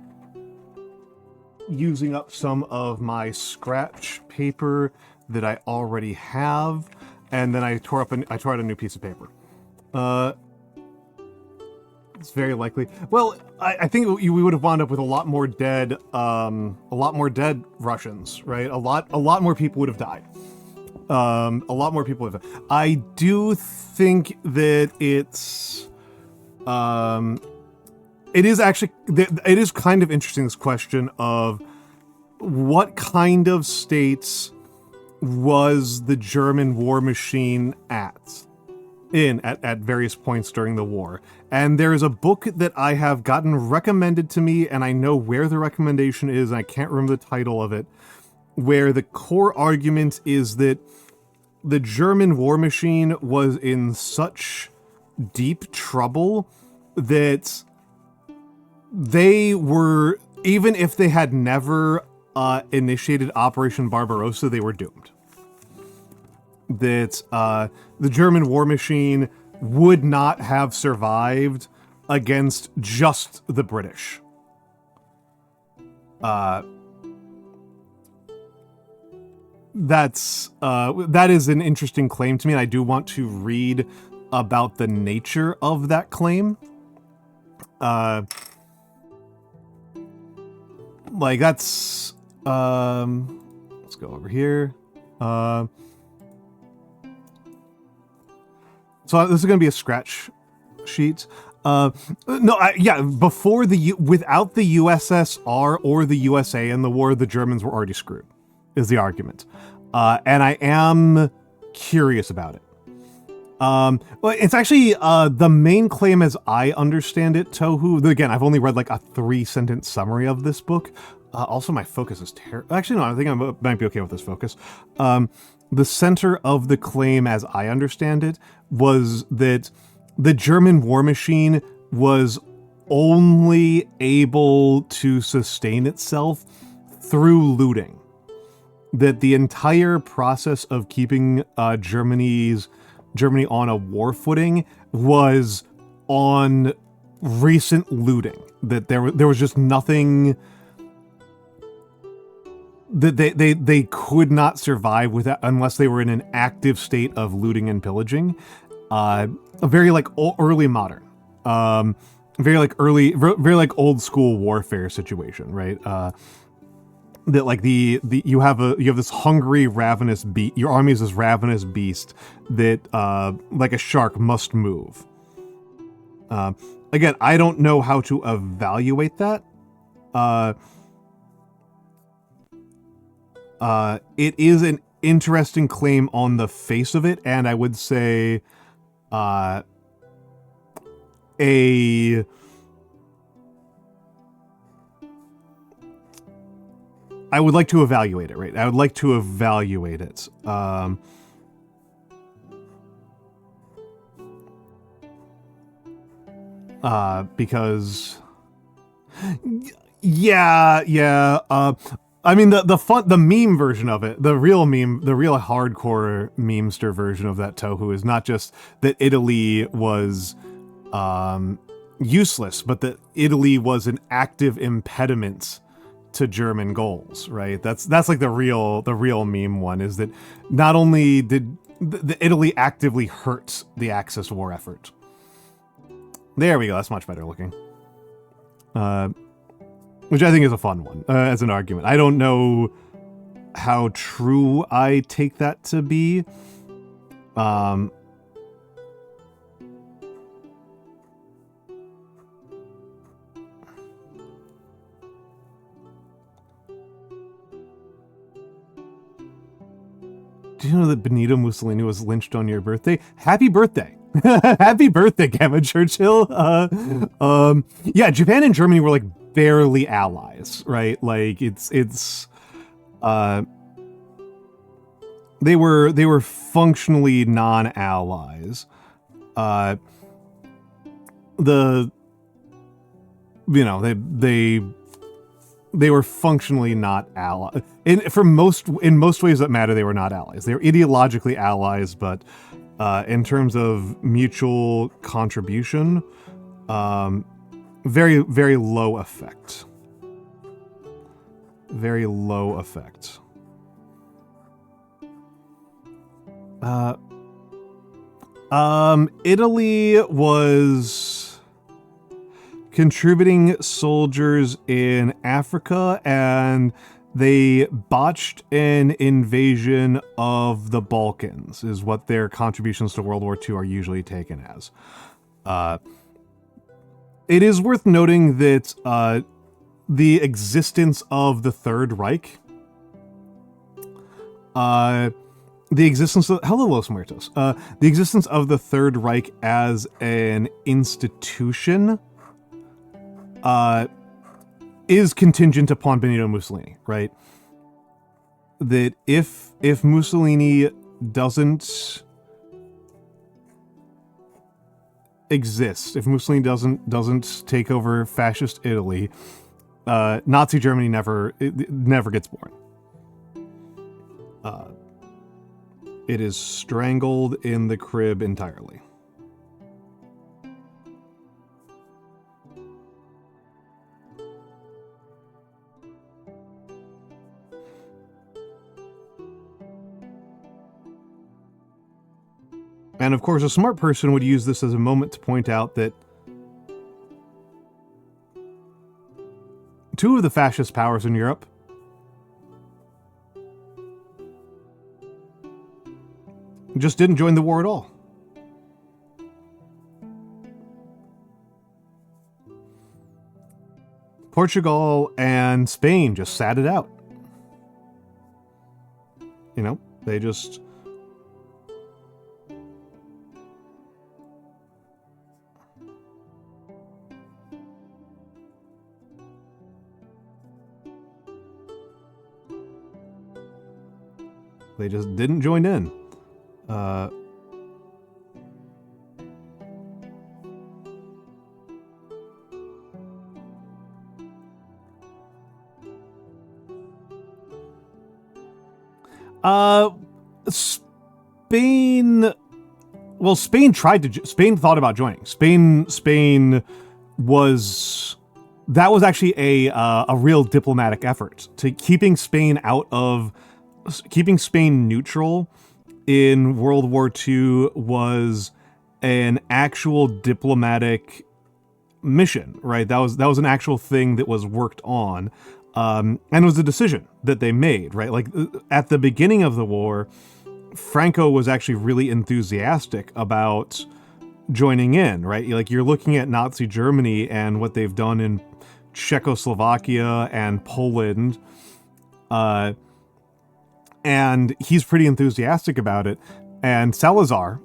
using up some of my scratch paper that I already have, and then I tore out a new piece of paper. It's very likely. Well, I think we would have wound up with a lot more dead Russians, right? A lot more people would have died. A lot more people would have died. I do think that it is kind of interesting, this question of what kind of states was the German war machine at various points during the war. And there is a book that I have gotten recommended to me, and I know where the recommendation is, and I can't remember the title of it, where the core argument is that the German war machine was in such deep trouble that they were, even if they had never initiated Operation Barbarossa, they were doomed. That the German war machine would not have survived against just the British. That is an interesting claim to me, and I do want to read about the nature of that claim. Like, that's... let's go over here. So this is going to be a scratch sheet. Without the USSR or the USA in the war, the Germans were already screwed, is the argument. And I am curious about it. Well, it's actually the main claim, as I understand it, Tohu. Again, I've only read like a 3-sentence summary of this book. Also, my focus is terrible. Actually, no, I think I might be okay with this focus. The center of the claim, as I understand it, was that the German war machine was only able to sustain itself through looting. That the entire process of keeping Germany on a war footing was on recent looting. That there was just nothing that they could not survive without, unless they were in an active state of looting and pillaging. Very like early modern, very like old school warfare situation, right? That like you have this hungry, ravenous beast. Your army is this ravenous beast that like a shark must move. Again, I don't know how to evaluate that. It is an interesting claim on the face of it, and I would say I would like to evaluate it, right? I would like to evaluate it. Because... Yeah. I mean the meme version of it, the real hardcore memester version of that tohu is not just that Italy was useless, but that Italy was an active impediment to German goals, right? That's like the real meme one, is that not only did the Italy actively hurt the Axis war effort. There we go. That's much better looking. Which I think is a fun one as an argument. I don't know how true I take that to be. Do you know that Benito Mussolini was lynched on your birthday? Happy birthday! Happy birthday, Gamma Churchill! Yeah, Japan and Germany were like barely allies, right? Like they were functionally non-allies. They were functionally not allies. In most ways that matter, they were not allies. They were ideologically allies, but in terms of mutual contribution, very, very low effect. Very low effect. Italy was contributing soldiers in Africa, and they botched an invasion of the Balkans, is what their contributions to World War II are usually taken as. It is worth noting that the existence of the Third Reich, the existence of, hello Los Muertos, the existence of the Third Reich as an institution is contingent upon Benito Mussolini, right? That if Mussolini doesn't exist, if Mussolini doesn't take over fascist Italy, Nazi Germany never gets born. It is strangled in the crib entirely. And of course, a smart person would use this as a moment to point out that two of the fascist powers in Europe just didn't join the war at all. Portugal and Spain just sat it out. You know, they just... They just didn't join in. Spain... Well, Spain thought about joining. Spain was... That was actually a real diplomatic effort to keeping Spain neutral in World War II was an actual diplomatic mission, right? That was an actual thing that was worked on, and it was a decision that they made, right? Like at the beginning of the war, Franco was actually really enthusiastic about joining in, right? Like you're looking at Nazi Germany and what they've done in Czechoslovakia and Poland, and he's pretty enthusiastic about it. And Salazar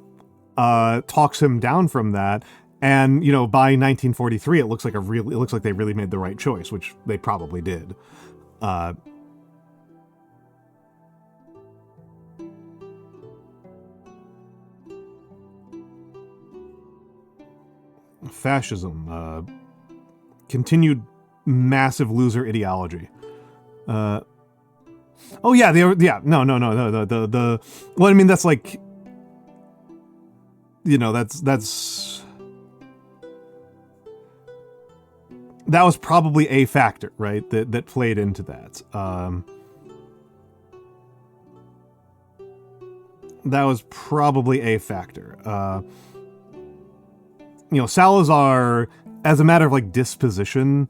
talks him down from that. And you know, by 1943, it looks like they really made the right choice, which they probably did. Fascism continued massive loser ideology. Oh yeah, no. Well, I mean, that's like, you know, that was probably a factor, right? That played into that. That was probably a factor. You know, Salazar, as a matter of like disposition,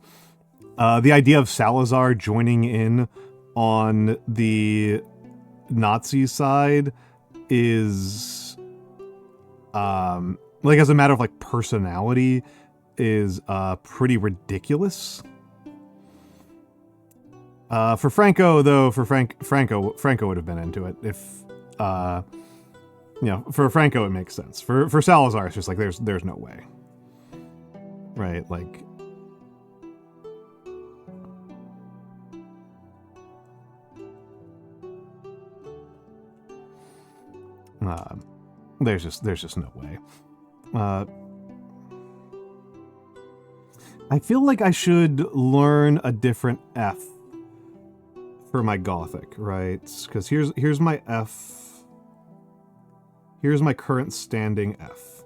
the idea of Salazar joining in on the Nazi side is, like, as a matter of like personality, is pretty ridiculous. For Franco, though, Franco would have been into it if, you know, for Franco it makes sense. For Salazar, it's just like there's no way, right? Like, there's just no way. I feel like I should learn a different F for my Gothic, right? Because here's my F. Here's my current standing F.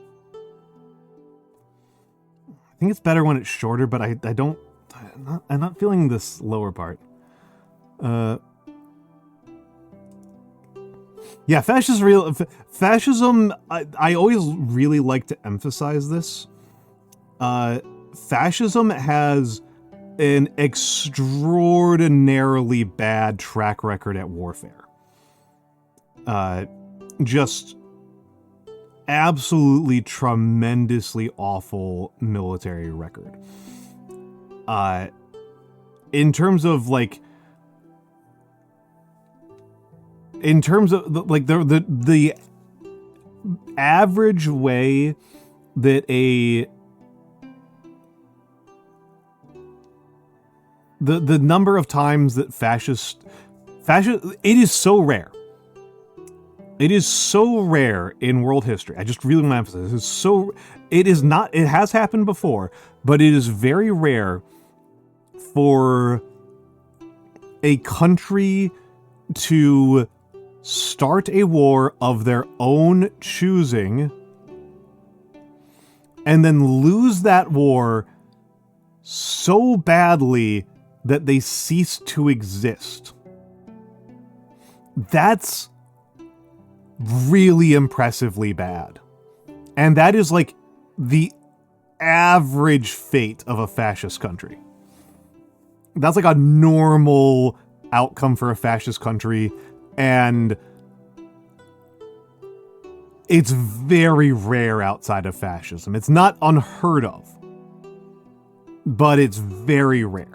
I think it's better when it's shorter, but I'm not feeling this lower part. Yeah, fascism, I always really like to emphasize this. Fascism has an extraordinarily bad track record at warfare. Just absolutely tremendously awful military record. In terms of like, the average way that the number of times that fascist, it is so rare. It is so rare in world history. I just really want to emphasize this. It has happened before, but it is very rare for a country to start a war of their own choosing and then lose that war so badly that they cease to exist. That's really impressively bad. And that is like the average fate of a fascist country. That's like a normal outcome for a fascist country, and it's very rare outside of fascism. It's not unheard of, but it's very rare.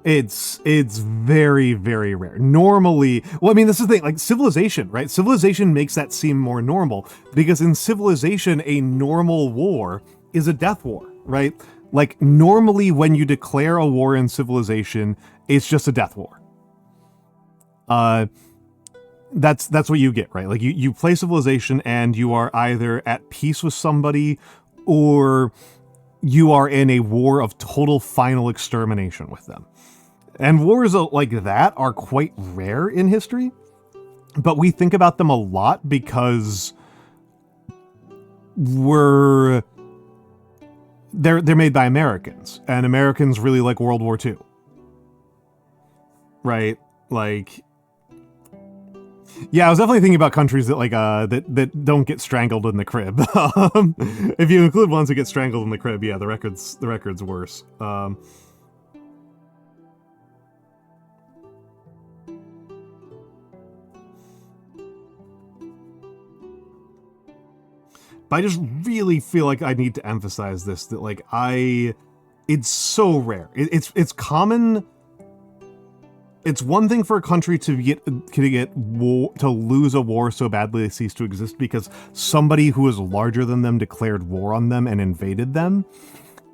It's very, very rare. Normally, well, I mean, this is the thing, like civilization, right? Civilization makes that seem more normal, because in civilization, a normal war is a death war, right? Like, normally when you declare a war in civilization, it's just a death war. That's what you get, right? Like, you play civilization and you are either at peace with somebody or you are in a war of total final extermination with them. And wars like that are quite rare in history, but we think about them a lot because they're made by Americans, and Americans really like World War II. Right? Like, yeah, I was definitely thinking about countries that like that don't get strangled in the crib. If you include ones that get strangled in the crib, yeah, the record's worse. But I just really feel like I need to emphasize this, that like it's so rare. It's common. It's one thing for a country to lose a war so badly they cease to exist because somebody who is larger than them declared war on them and invaded them.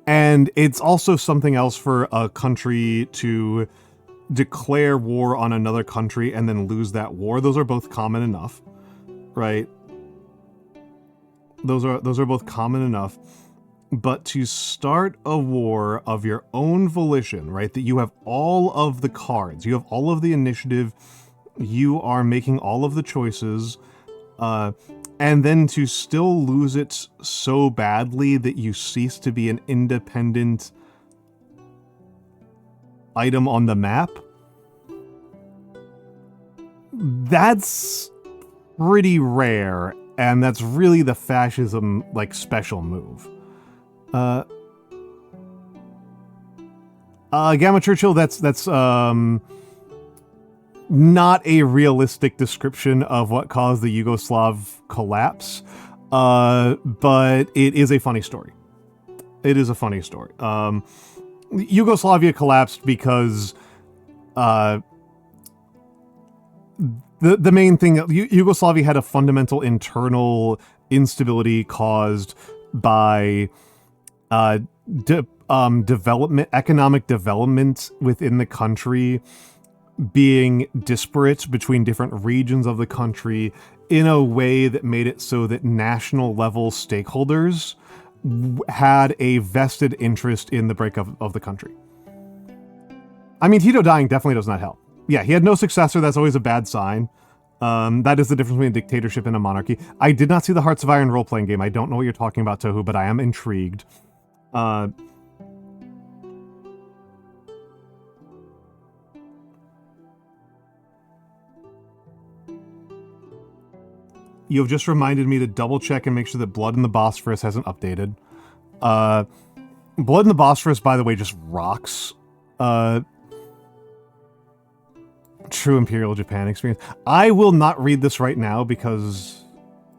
And it's also something else for a country to declare war on another country and then lose that war. Those are both common enough, right? Those are both common enough. But to start a war of your own volition, right, that you have all of the cards, you have all of the initiative, you are making all of the choices, and then to still lose it so badly that you cease to be an independent item on the map, that's pretty rare, and that's really the fascism, like, special move. Gamma Churchill, that's not a realistic description of what caused the Yugoslav collapse, but it is a funny story. It is a funny story. Yugoslavia collapsed because, the main thing, Yugoslavia had a fundamental internal instability caused by economic development within the country being disparate between different regions of the country in a way that made it so that national level stakeholders had a vested interest in the breakup of the country. I mean, Tito dying definitely does not help. Yeah, he had no successor. That's always a bad sign. That is the difference between a dictatorship and a monarchy. I did not see the Hearts of Iron role-playing game. I don't know what you're talking about, Tohu, but I am intrigued. You have just reminded me to double-check and make sure that Blood in the Bosphorus hasn't updated. Blood in the Bosphorus, by the way, just rocks. True Imperial Japan experience. I will not read this right now because,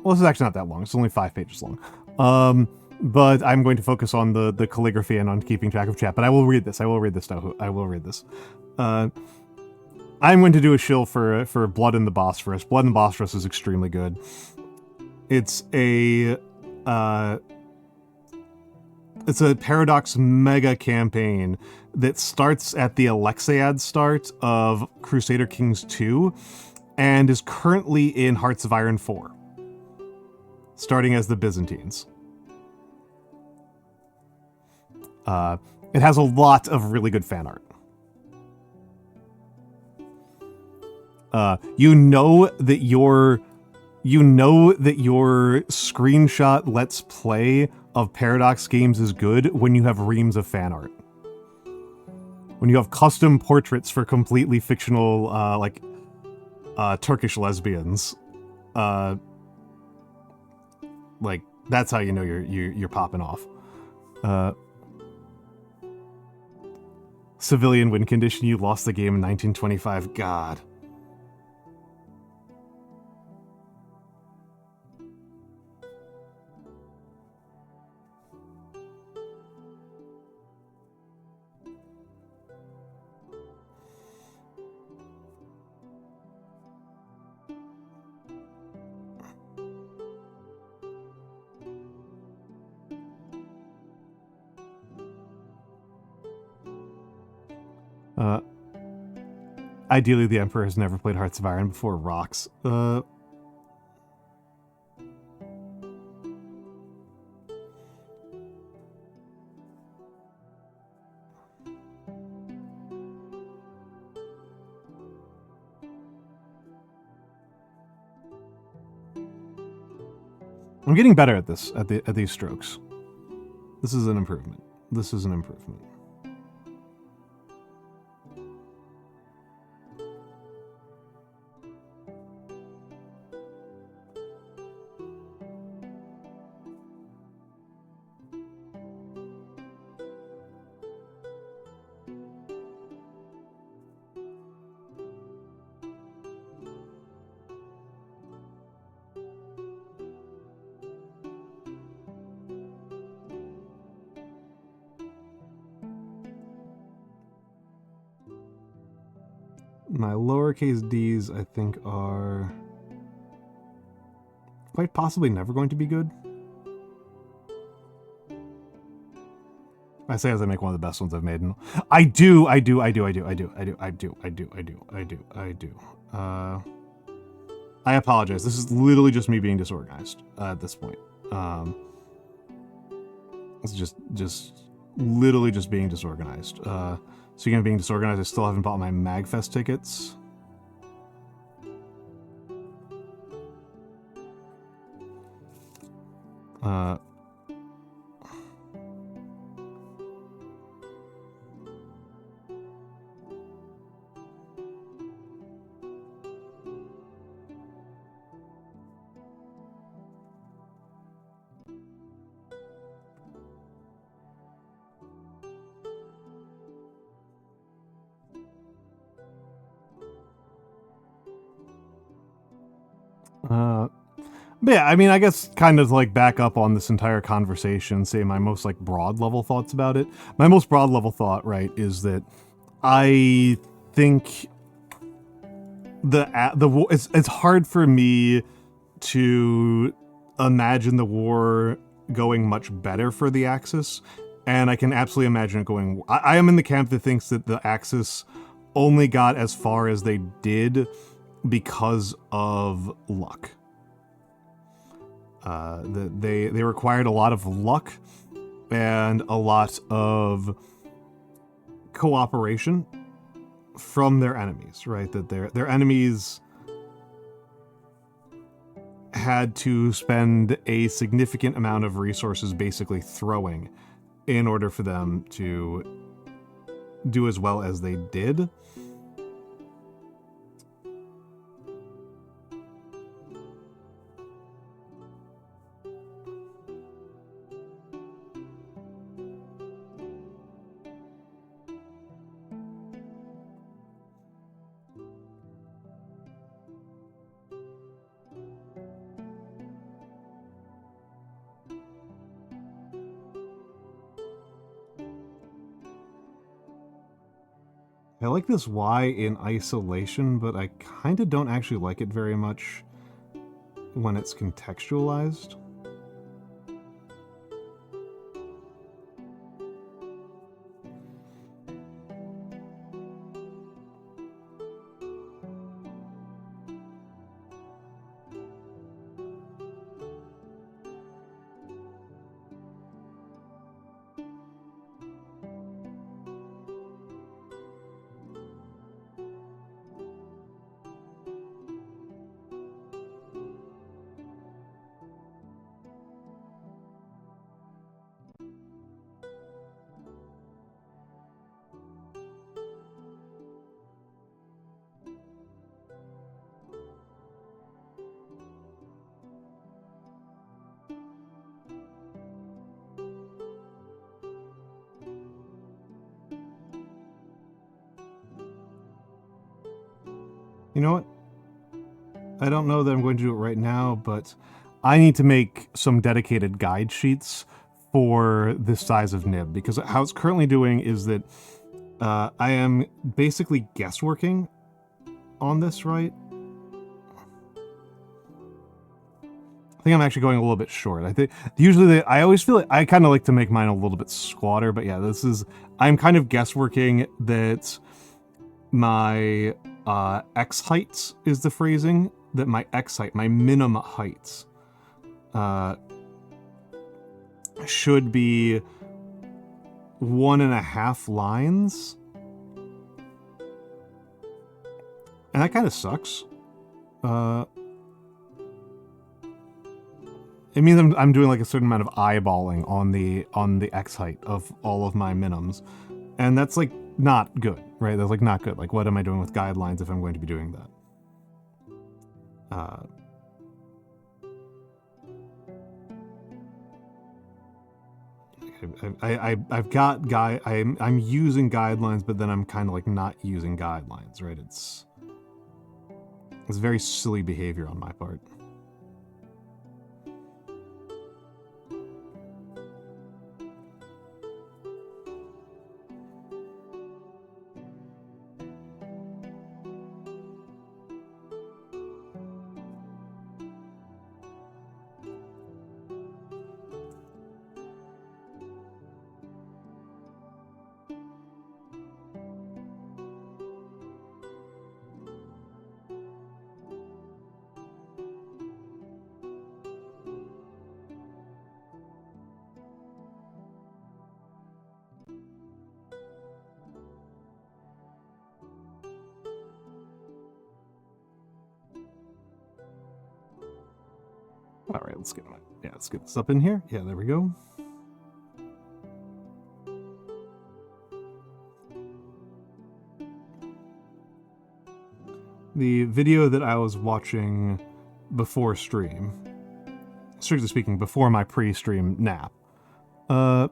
well, this is actually not that long. It's only 5 pages long. But I'm going to focus on the calligraphy and on keeping track of chat. But I will read this. I will read this, Tohu. I will read this. I'm going to do a shill for Blood in the Bosphorus. Blood in the Bosphorus is extremely good. It's a Paradox mega campaign that starts at the Alexiad start of Crusader Kings 2 and is currently in Hearts of Iron 4, starting as the Byzantines. It has a lot of really good fan art. You know that your screenshot let's play of Paradox games is good when you have reams of fan art. When you have custom portraits for completely fictional, Turkish lesbians. Like, that's how you know you're popping off. Civilian win condition, you lost the game in 1925. God. Ideally, the Emperor has never played Hearts of Iron before. Rocks. I'm getting better at this, at these strokes. This is an improvement. This is an improvement. My lowercase d's, I think, are quite possibly never going to be good. I say as I make one of the best ones I've made. I do. I apologize. This is literally just me being disorganized at this point. It's just literally just being disorganized. Speaking of being disorganized, I still haven't bought my MagFest tickets. But yeah, I mean, I guess kind of like back up on this entire conversation, say my most like broad level thoughts about it. My most broad level thought, right, is that I think it's hard for me to imagine the war going much better for the Axis, and I can absolutely imagine it going. I am in the camp that thinks that the Axis only got as far as they did because of luck. They required a lot of luck and a lot of cooperation from their enemies, right? That their enemies had to spend a significant amount of resources basically throwing in order for them to do as well as they did. I like this Y in isolation, but I kind of don't actually like it very much when it's contextualized. You know what? I don't know that I'm going to do it right now, but I need to make some dedicated guide sheets for this size of nib, because how it's currently doing is that I am basically guessworking on this, right? I think I'm actually going a little bit short. I think usually I always feel like I kind of like to make mine a little bit squatter, but yeah, I'm kind of guessworking that my X heights is the phrasing, that my X height, my minimum heights, should be 1.5 lines. And that kind of sucks. It means I'm doing like a certain amount of eyeballing on the X height of all of my minimums. And that's like not good, right? That's like not good. Like, what am I doing with guidelines if I'm going to be doing that? I'm using guidelines, but then I'm kind of like not using guidelines, right? It's very silly behavior on my part. All right, let's get this up in here. Yeah, there we go. The video that I was watching before stream, strictly speaking, before my pre-stream nap. I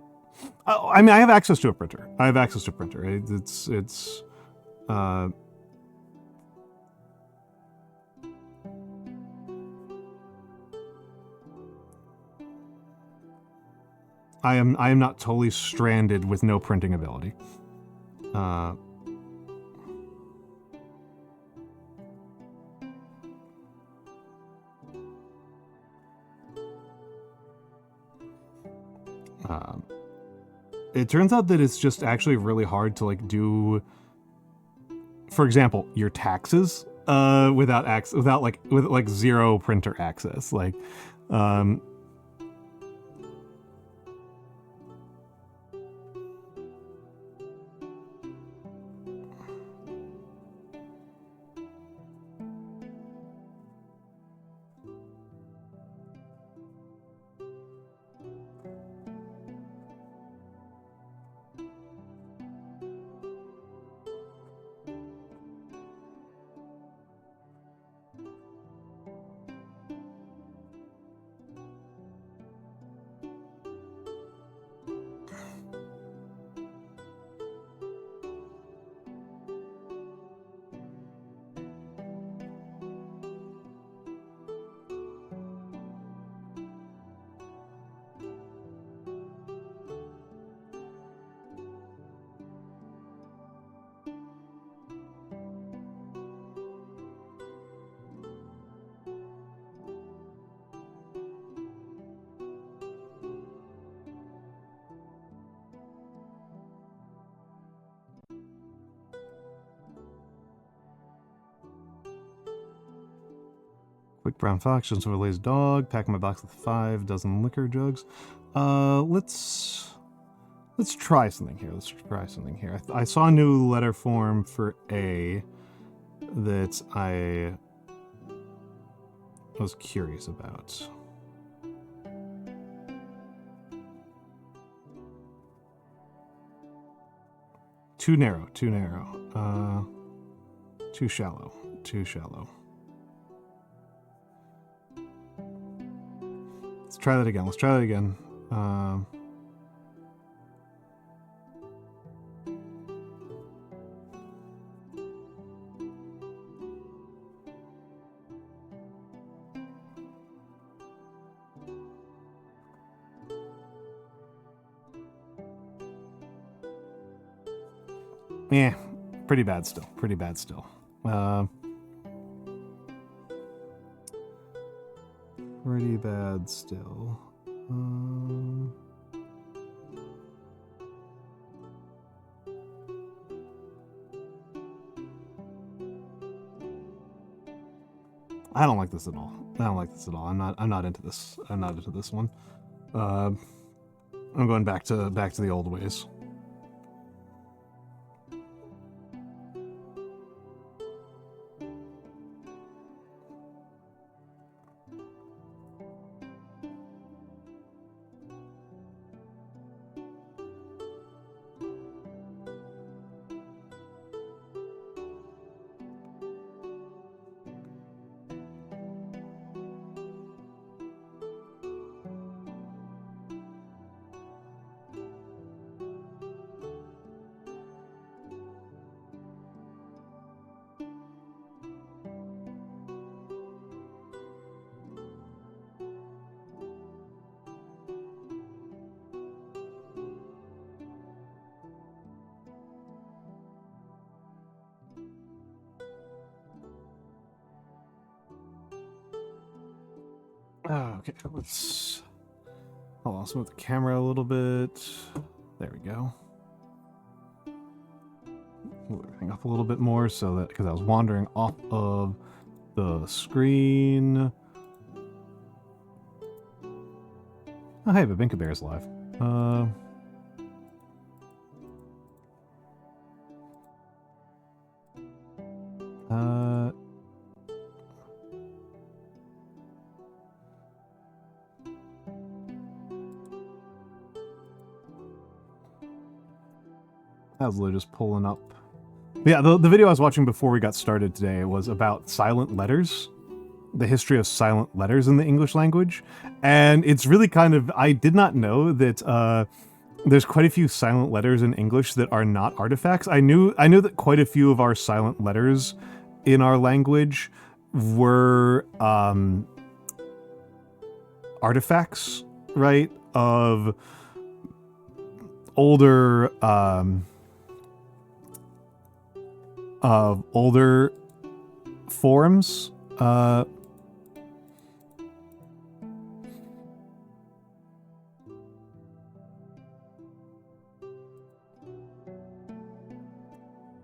mean, I have access to a printer. I am not totally stranded with no printing ability. It turns out that it's just actually really hard to like do, for example, your taxes with zero printer access. Like, quick brown fox, just over lazy dog, packing my box with 5 dozen liquor jugs. Let's try something here. I saw a new letter form for A that I was curious about. Too narrow. Too shallow. Let's try that again. Yeah, pretty bad still. Pretty bad still. I don't like this at all. I'm not into this. I'm not into this one. I'm going back to the old ways. Okay, let's move the camera a little bit. There we go. Move everything up a little bit more so that, because I was wandering off of the screen. Oh, hey, Babinka Bear's live. How's Lou just pulling up? Yeah, the video I was watching before we got started today was about silent letters, the history of silent letters in the English language, and it's really kind of, I did not know that there's quite a few silent letters in English that are not artifacts. I knew that quite a few of our silent letters in our language were artifacts, right, of older forms.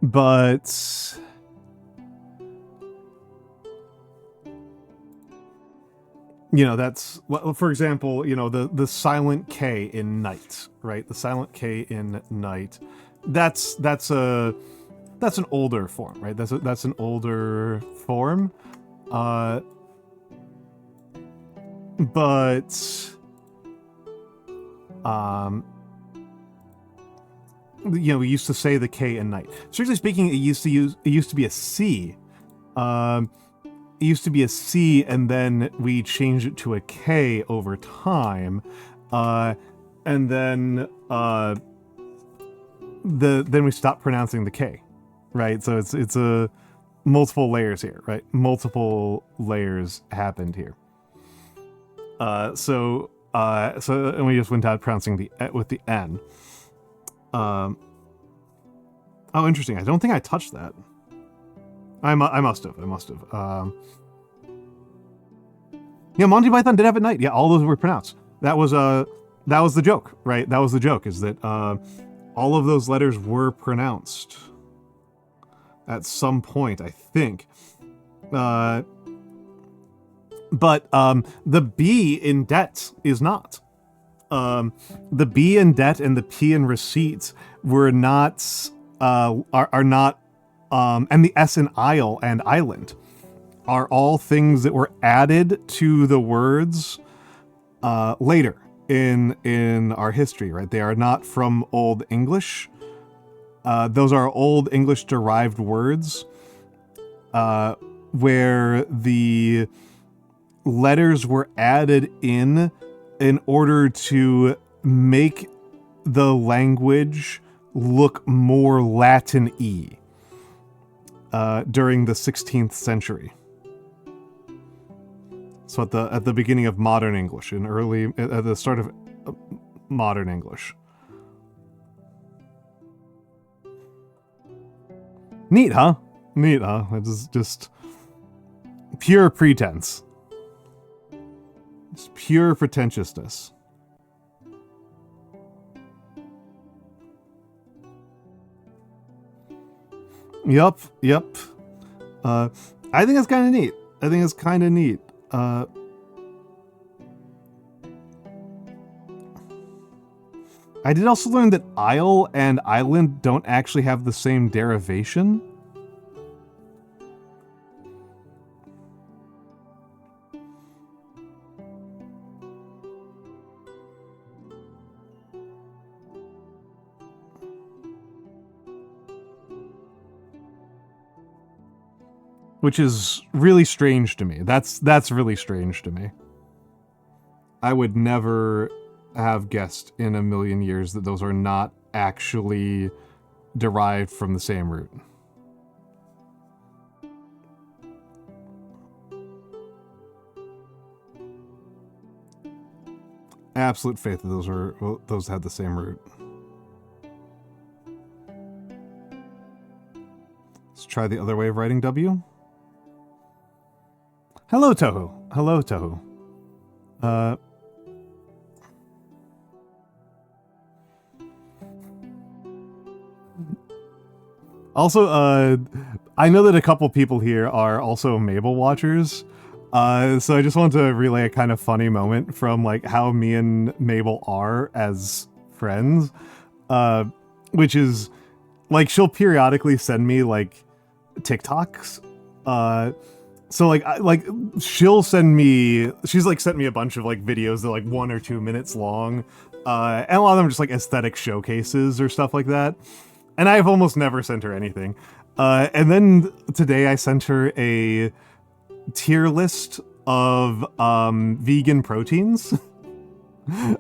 But you know, that's, well, for example, you know, the silent K in night, right? The silent K in night. That's an older form, right? That's an older form. But you know, we used to say the K in night. Strictly speaking, it used to be a C. It used to be a C, and then we changed it to a K over time, and then we stopped pronouncing the K, right? So it's a multiple layers here, right? Multiple layers happened here. So and we just went out pronouncing the with the N. Oh, interesting. I don't think I touched that. I must have. Yeah, Monty Python did have at night. Yeah, all those were pronounced. That was the joke, right? That was the joke, is that all of those letters were pronounced at some point, I think. But the B in debt is not. The B in debt and the P in receipts were not, are not, and the S in isle and island are all things that were added to the words later in our history, right? They are not from Old English. Those are Old English derived words where the letters were added in order to make the language look more Latin-y during the 16th century. So at the beginning of modern English, at the start of modern English. Neat, huh? Neat, huh? It's just pure pretense. It's pure pretentiousness. Yup. I think it's kind of neat. I did also learn that isle and island don't actually have the same derivation. Which is really strange to me. That's really strange to me. I would never have guessed in a million years that those are not actually derived from the same root. Absolute faith that those had the same root. Let's try the other way of writing W. Hello, Tohu. Hello, Tohu. Also, I know that a couple people here are also Mabel watchers. So I just want to relay a kind of funny moment from like how me and Mabel are as friends. Which is like she'll periodically send me like TikToks. So like she'll send me, she's like sent me a bunch of like videos that are like 1 or 2 minutes long. And a lot of them are just like aesthetic showcases or stuff like that. and I've almost never sent her anything. And then today I sent her a tier list of vegan proteins,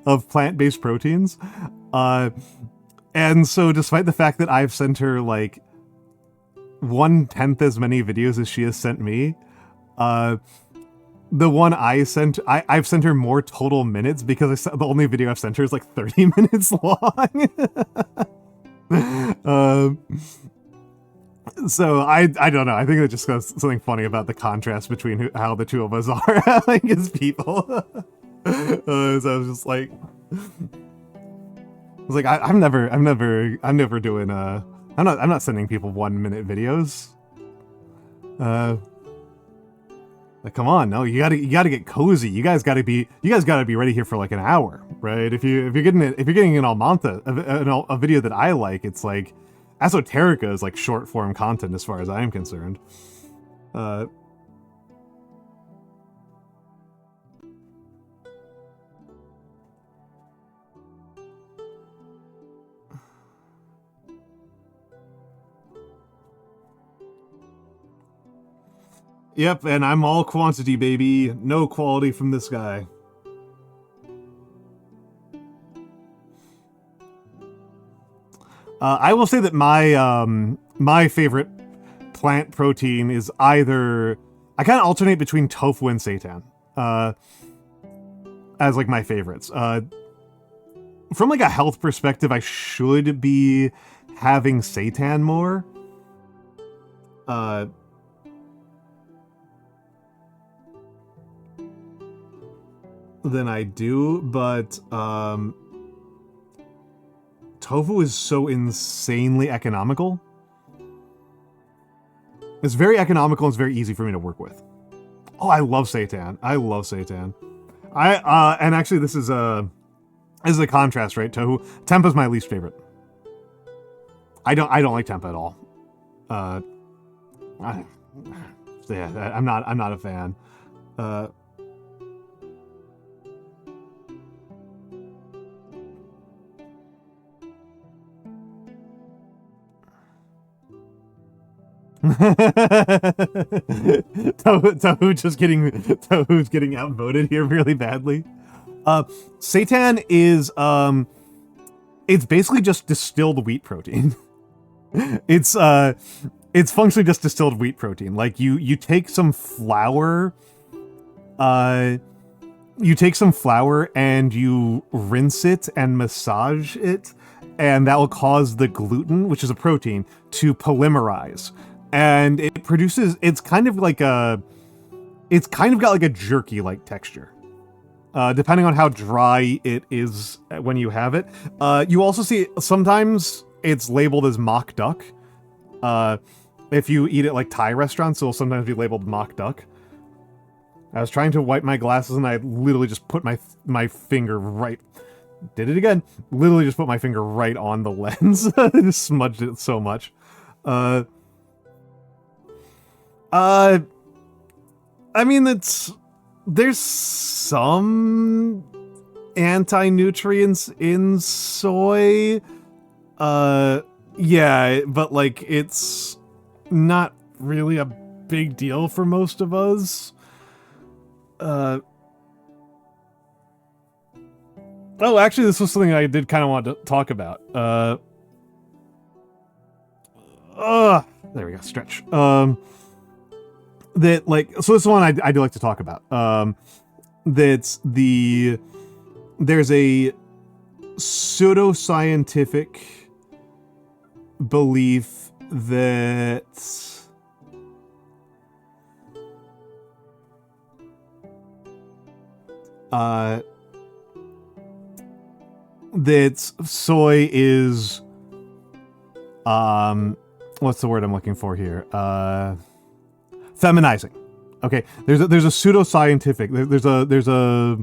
of plant-based proteins. And so despite the fact that I've sent her like 1/10 as many videos as she has sent me, the one I sent, I've sent her more total minutes because the only video I've sent her is like 30 minutes long. So I don't know. I think it just goes something funny about the contrast between how the two of us are like as people. So I was just like, I'm never doing I'm not sending people 1-minute videos. Like, come on, no, you gotta get cozy. You guys gotta be ready here for like an hour, right? If you're getting an Almantas, a video that I like, it's like Esoterica is like short form content as far as I am concerned. Yep, and I'm all quantity, baby. No quality from this guy. I will say that my favorite plant protein is either... I kind of alternate between tofu and seitan as like my favorites. From like a health perspective, I should be having seitan more. Than I do, but tofu is so insanely economical. It's very economical and it's very easy for me to work with. Oh, I love seitan. I love seitan. And actually this is a contrast, right? Tofu. Tempa's my least favorite. I don't like tempeh at all. Yeah, I'm not a fan. Tohu's getting outvoted here really badly. Seitan is it's basically just distilled wheat protein. It's functionally just distilled wheat protein. Like you take some flour, and you rinse it and massage it, and that will cause the gluten, which is a protein, to polymerize. And it produces, it's kind of got like a jerky-like texture. Depending on how dry it is when you have it. You also see, sometimes it's labeled as mock duck. If you eat it like Thai restaurants, it'll sometimes be labeled mock duck. I was trying to wipe my glasses and I literally just put my finger right... Did it again. Literally just put my finger right on the lens. Just smudged it so much. I mean, there's some anti-nutrients in soy. Yeah, but like, it's not really a big deal for most of us. Oh, actually, this was something I did kind of want to talk about. There we go, stretch. That, like, so this is one I do like to talk about. There's a pseudoscientific belief that that soy is what's the word I'm looking for here? Feminizing. Okay, there's a pseudoscientific. There's a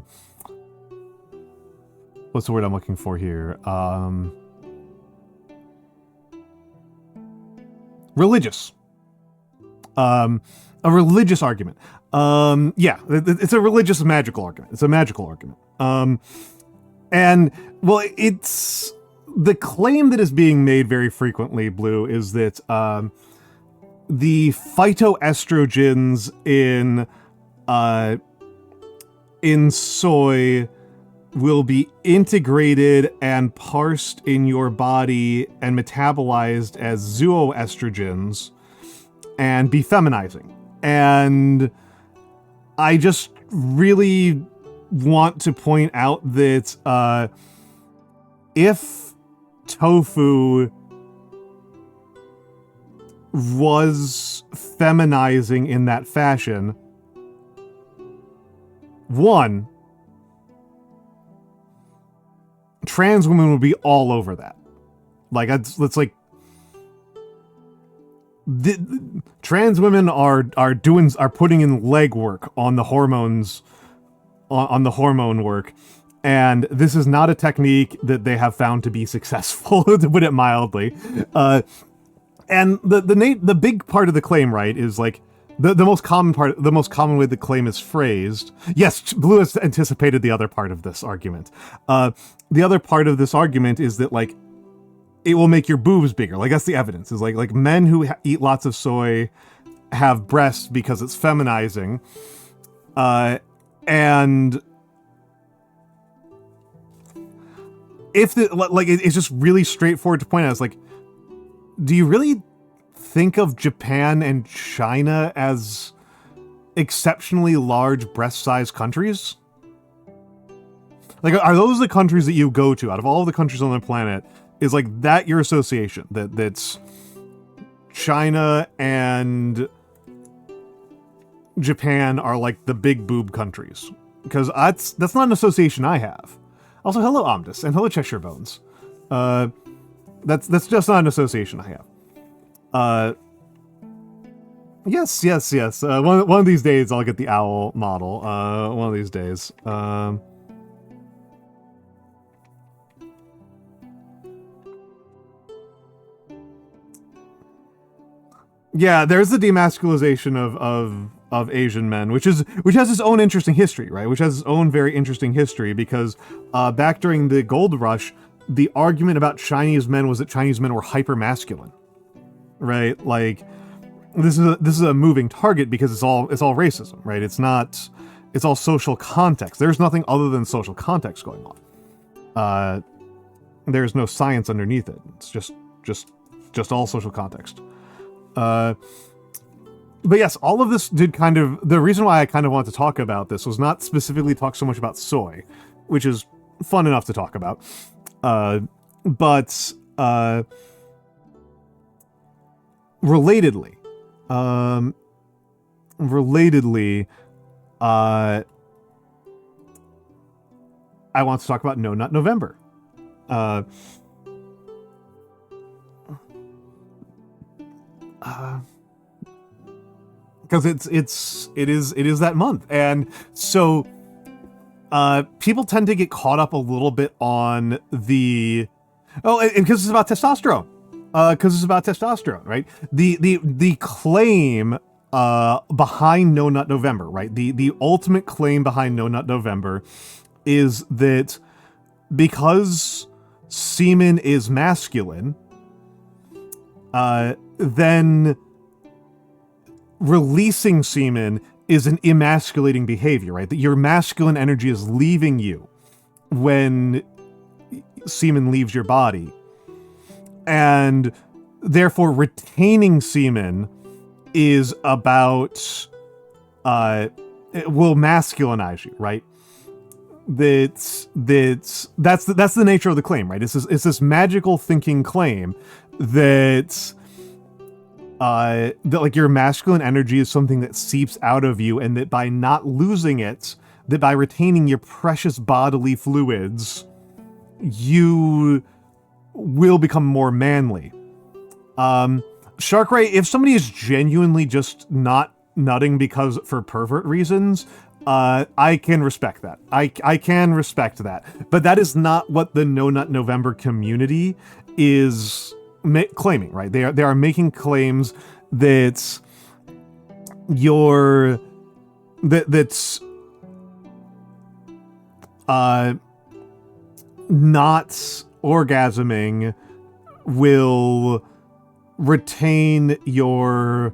what's the word I'm looking for here? Religious. A religious argument. Yeah, it's a religious magical argument. It's a magical argument. And well, it's the claim that is being made very frequently, Blue, is that the phytoestrogens in soy will be integrated and parsed in your body and metabolized as zooestrogens and be feminizing. And I just really want to point out that if tofu was feminizing in that fashion, one, trans women would be all over that. Like, it's like trans women are putting in legwork on the hormones, on the hormone work, and this is not a technique that they have found to be successful, to put it mildly. And the big part of the claim, right, is like the most common way the claim is phrased. Yes, Blue has anticipated the other part of this argument. The other part of this argument is that, like, it will make your boobs bigger. Like, that's the evidence. Is like men who eat lots of soy have breasts because it's feminizing. And if it's just really straightforward to point out. It's like, do you really think of Japan and China as exceptionally large breast-sized countries? Like, are those the countries that you go to out of all the countries on the planet? Is like that your association? That's China and Japan are like the big boob countries? Because that's not an association I have. Also, hello Omdus, and hello Cheshire Bones. That's just not an association I have. Yes. One of these days I'll get the owl model. One of these days. Yeah, there's the demasculization of Asian men, which has its own interesting history, right? Which has its own very interesting history because back during the gold rush, the argument about Chinese men was that Chinese men were hyper-masculine, right? Like, this is a moving target because it's all racism, right? It's all social context. There's nothing other than social context going on. There's no science underneath it. It's just all social context. But yes, all of this did kind of... The reason why I kind of wanted to talk about this was not specifically talk so much about soy, which is fun enough to talk about, but relatedly, I want to talk about No Nut November. Because it is that month, and so people tend to get caught up a little bit on the because it's about testosterone. Right? The claim behind No Nut November, right? The ultimate claim behind No Nut November is that because semen is masculine, then releasing semen is an emasculating behavior, right? That your masculine energy is leaving you when semen leaves your body. And therefore retaining semen is about, it will masculinize you, right? That's the nature of the claim, right? It's this magical thinking claim that like your masculine energy is something that seeps out of you, and that by not losing it, that by retaining your precious bodily fluids, you will become more manly. Sharkray, if somebody is genuinely just not nutting because for pervert reasons, I can respect that. I can respect that. But that is not what the No Nut November community is claiming, right? They are making claims that that's not orgasming will retain your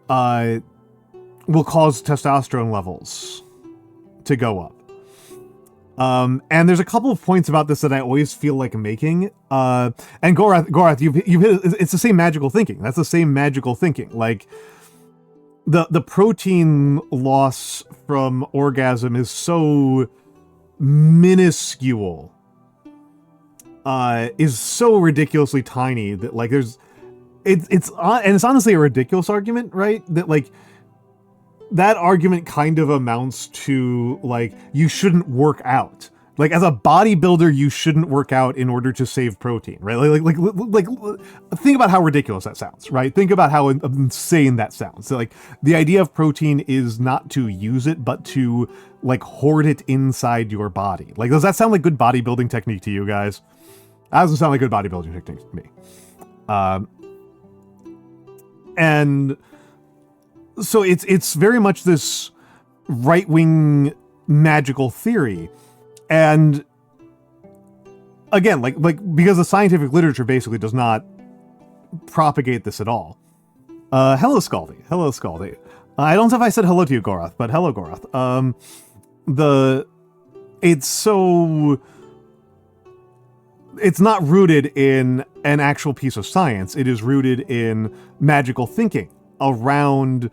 will cause testosterone levels to go up. And there's a couple of points about this that I always feel like making. And Gorath, you've hit it's the same magical thinking. That's the same magical thinking. Like the protein loss from orgasm is so minuscule, is so ridiculously tiny that like it's honestly a ridiculous argument, right? That like that argument kind of amounts to like you shouldn't work out. Like as a bodybuilder, you shouldn't work out in order to save protein, right? Like think about how ridiculous that sounds, right? Think about how insane that sounds. So like the idea of protein is not to use it, but to like hoard it inside your body. Like, does that sound like good bodybuilding technique to you guys? That doesn't sound like good bodybuilding technique to me. And so it's very much this right-wing magical theory. And again, like because the scientific literature basically does not propagate this at all. Hello, Scaldy. Hello, Scaldy. I don't know if I said hello to you, Gorath, but hello, Gorath. It's not rooted in an actual piece of science. It is rooted in magical thinking around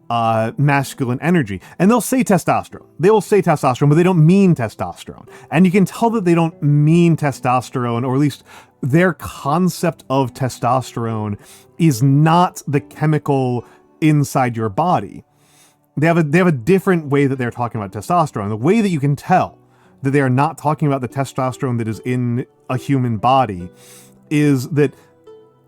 masculine energy. And they'll say testosterone. They will say testosterone, but they don't mean testosterone. And you can tell that they don't mean testosterone, or at least their concept of testosterone is not the chemical inside your body. They have a different way that they're talking about testosterone. The way that you can tell that they are not talking about the testosterone that is in a human body is that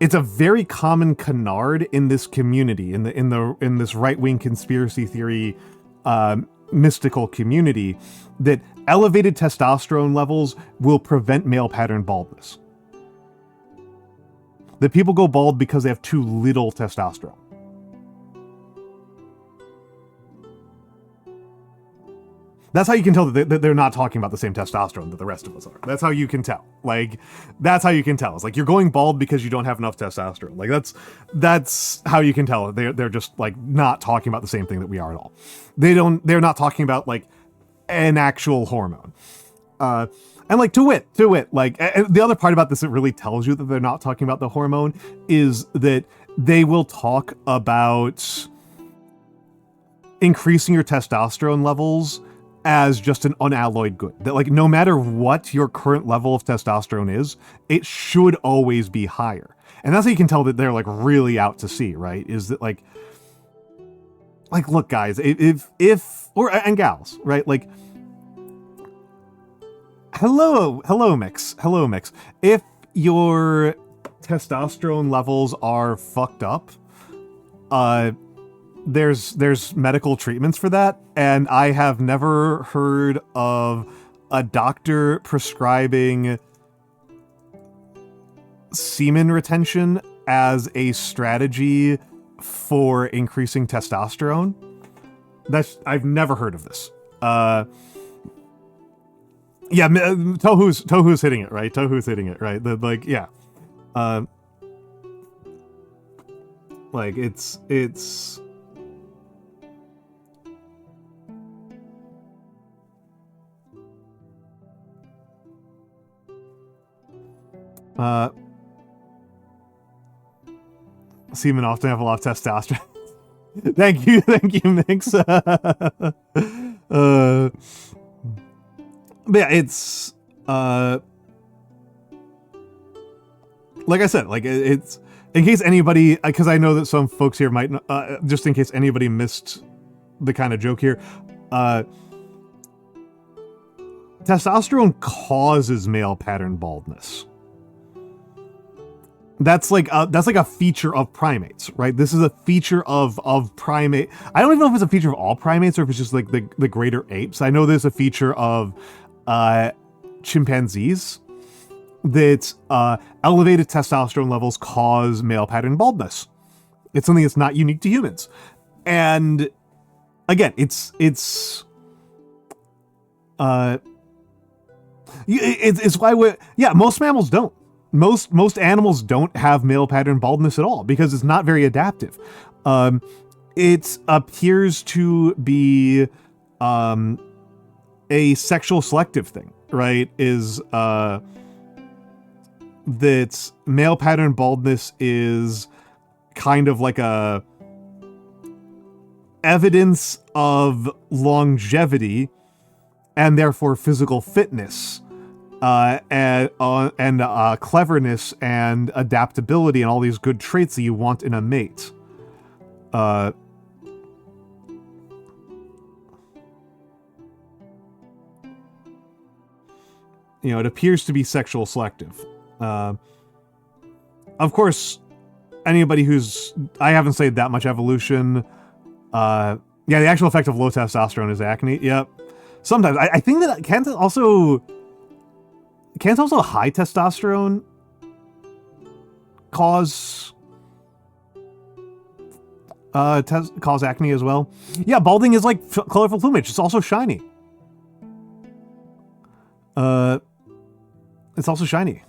it's a very common canard in this community, in this right-wing conspiracy theory mystical community, that elevated testosterone levels will prevent male pattern baldness. That people go bald because they have too little testosterone. That's how you can tell that they're not talking about the same testosterone that the rest of us are. That's how you can tell. Like, that's how you can tell. It's like you're going bald because you don't have enough testosterone. Like, that's how you can tell. They're just like not talking about the same thing that we are at all. They're not talking about like an actual hormone. And like to wit, like the other part about this that really tells you that they're not talking about the hormone is that they will talk about increasing your testosterone levels as just an unalloyed good. That like no matter what your current level of testosterone is, it should always be higher. And that's how you can tell that they're like really out to sea, right? Is that like look guys, if and gals, right? Like hello Mikks. If your testosterone levels are fucked up, there's medical treatments for that, and I have never heard of a doctor prescribing semen retention as a strategy for increasing testosterone. I've never heard of this. Yeah, Tohu's hitting it, right? Tohu's hitting it, right? Yeah. Like it's semen often have a lot of testosterone. Thank you, Mikks. But yeah, it's like I said, like it's in case anybody, because I know that some folks here might, just in case anybody missed the kind of joke here, testosterone causes male pattern baldness. That's like a feature of primates, right? This is a feature of primate. I don't even know if it's a feature of all primates or if it's just like the greater apes. I know there's a feature of chimpanzees that elevated testosterone levels cause male pattern baldness. It's something that's not unique to humans. And again, it's It's why most mammals don't. Most animals don't have male pattern baldness at all because it's not very adaptive. It appears to be a sexual selective thing, right? Is that male pattern baldness is kind of like a evidence of longevity and therefore physical fitness, and cleverness and adaptability and all these good traits that you want in a mate. It appears to be sexual selective. Of course, anybody I haven't studied that much evolution. The actual effect of low testosterone is acne. Yep. Sometimes I think that can't also high testosterone cause acne as well. Yeah, balding is like colorful plumage. It's also shiny. It's also shiny.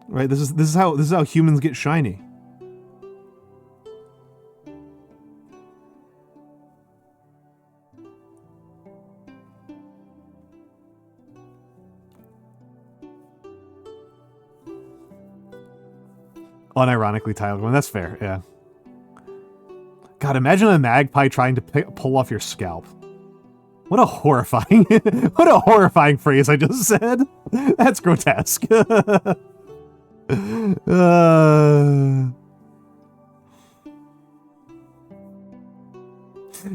Right? This is how humans get shiny. Unironically titled one. That's fair, yeah. God, imagine a magpie trying to pull off your scalp. What a horrifying phrase I just said. That's grotesque.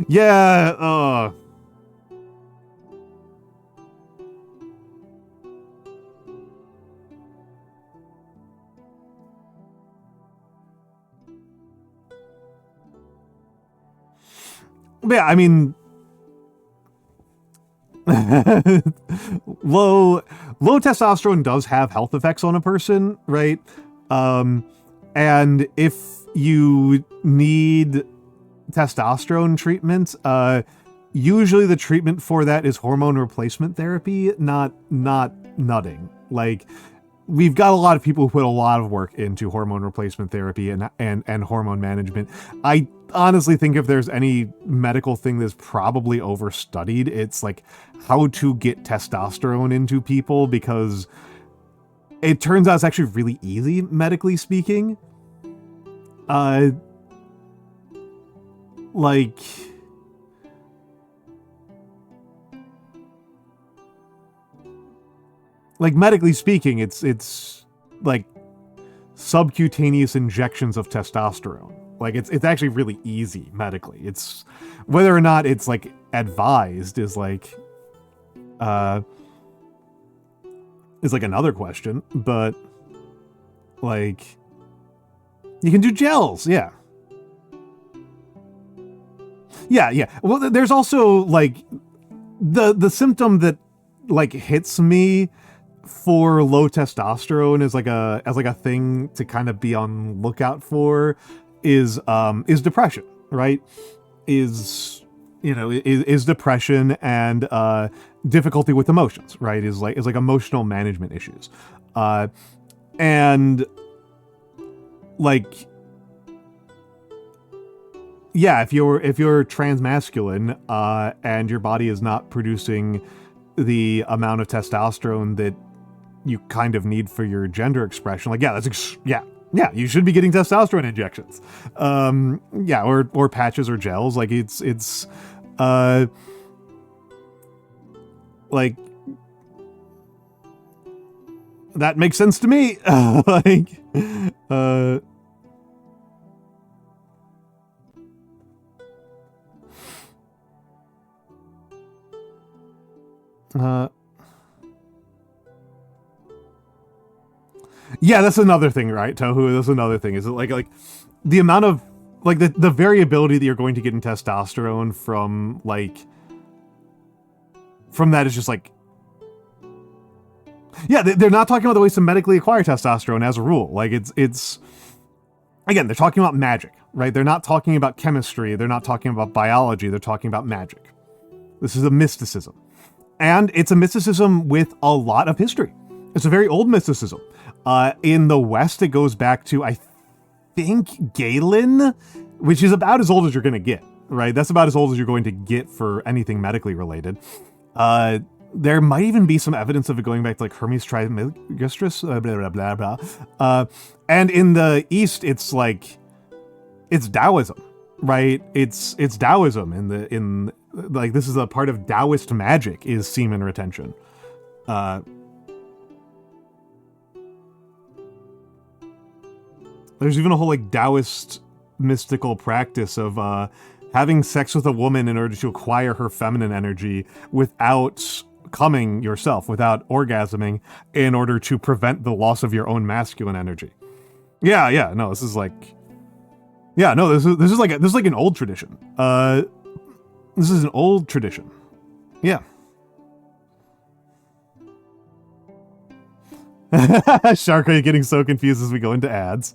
Yeah, yeah, I mean, low testosterone does have health effects on a person, right? And if you need testosterone treatment, usually the treatment for that is hormone replacement therapy, not nutting. Like, we've got a lot of people who put a lot of work into hormone replacement therapy and hormone management. I honestly think if there's any medical thing that's probably overstudied, it's like how to get testosterone into people, because it turns out it's actually really easy, medically speaking. Like medically speaking, it's like subcutaneous injections of testosterone. Like it's actually really easy medically. It's whether or not it's like advised is like another question, but like you can do gels, yeah. Yeah. Well, there's also like the symptom that like hits me for low testosterone is like a thing to kind of be on lookout for is depression, right? Is depression and difficulty with emotions, right? Is like emotional management issues. And like, yeah, if you're transmasculine and your body is not producing the amount of testosterone that you kind of need for your gender expression, like, yeah, yeah, you should be getting testosterone injections. Or patches or gels. Like it's like that makes sense to me. Yeah, that's another thing, right, Tohu? That's another thing. Is it like the amount of like the variability that you're going to get in testosterone from that is just like, yeah, they're not talking about the ways to medically acquire testosterone as a rule. Like it's again, they're talking about magic, right? They're not talking about chemistry. They're not talking about biology. They're talking about magic. This is a mysticism. And it's a mysticism with a lot of history. It's a very old mysticism. In the West, it goes back to, I think, Galen, which is about as old as you're going to get, right? That's about as old as you're going to get for anything medically related. There might even be some evidence of it going back to like Hermes Trismegistus, blah, blah, blah, blah. And in the East, it's like, it's Taoism, right? It's Taoism in like, this is a part of Taoist magic is semen retention. There's even a whole like Taoist mystical practice of having sex with a woman in order to acquire her feminine energy without coming yourself, without orgasming, in order to prevent the loss of your own masculine energy. Yeah, no, this is like, yeah, no, this is like an old tradition. This is an old tradition. Yeah. Shark, are you getting so confused as we go into ads?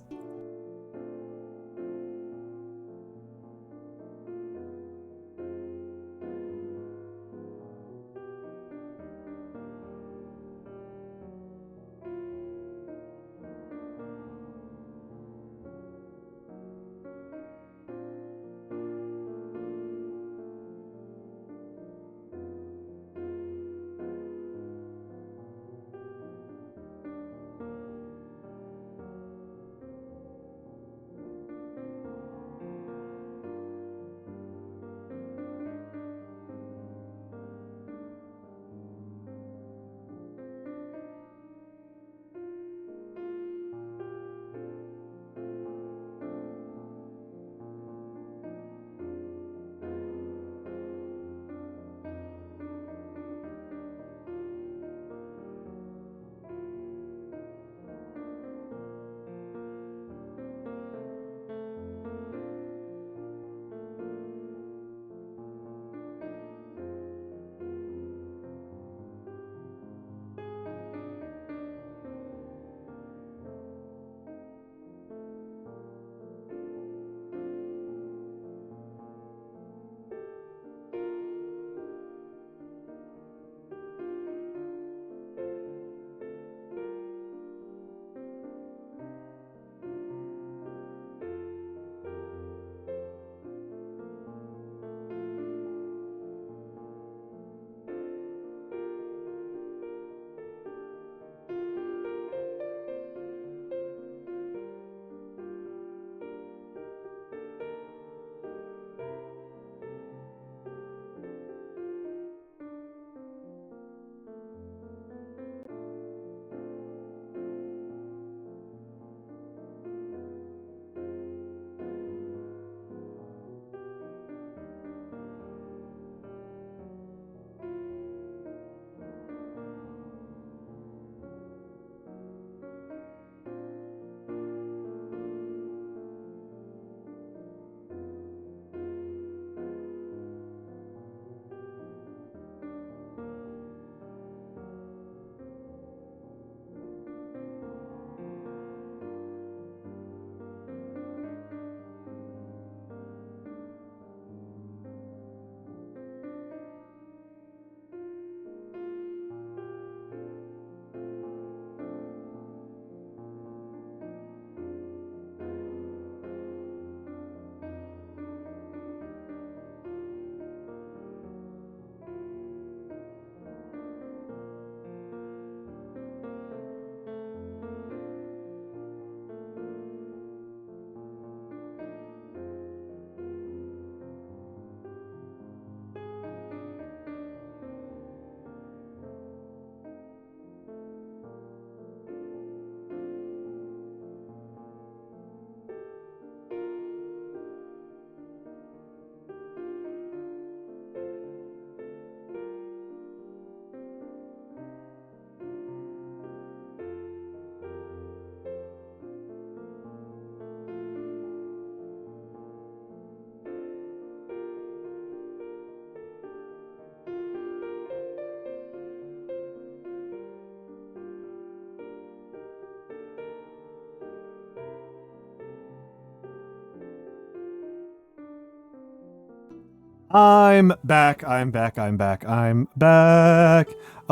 I'm back. Oh,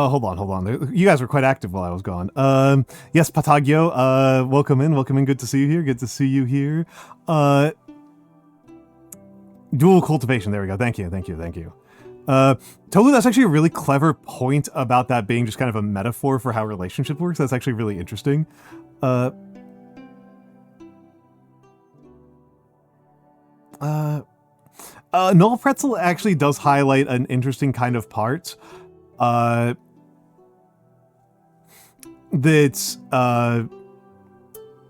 hold on. You guys were quite active while I was gone. Yes, Patagio, welcome in. Good to see you here. Dual cultivation. There we go. Thank you. Totally, that's actually a really clever point about that being just kind of a metaphor for how relationship works. That's actually really interesting. Null Pretzel actually does highlight an interesting kind of part. That's a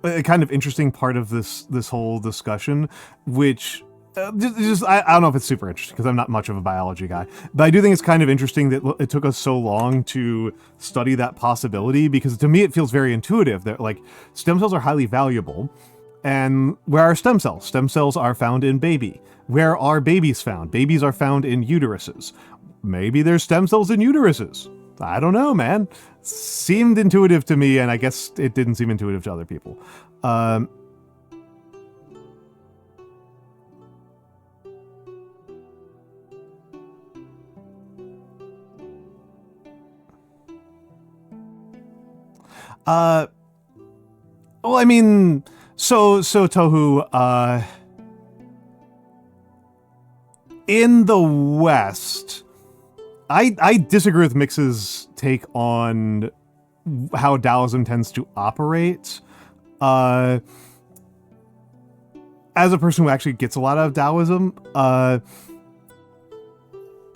kind of interesting part of this whole discussion, which I don't know if it's super interesting because I'm not much of a biology guy, but I do think it's kind of interesting that it took us so long to study that possibility, because to me it feels very intuitive that like stem cells are highly valuable. And where are stem cells? Stem cells are found in baby. Where are babies found? Babies are found in uteruses. Maybe there's stem cells in uteruses. I don't know, man. Seemed intuitive to me, and I guess it didn't seem intuitive to other people. Well, I mean, so Tohu, in the West, I disagree with Miks's take on how Taoism tends to operate. As a person who actually gets a lot out of Taoism,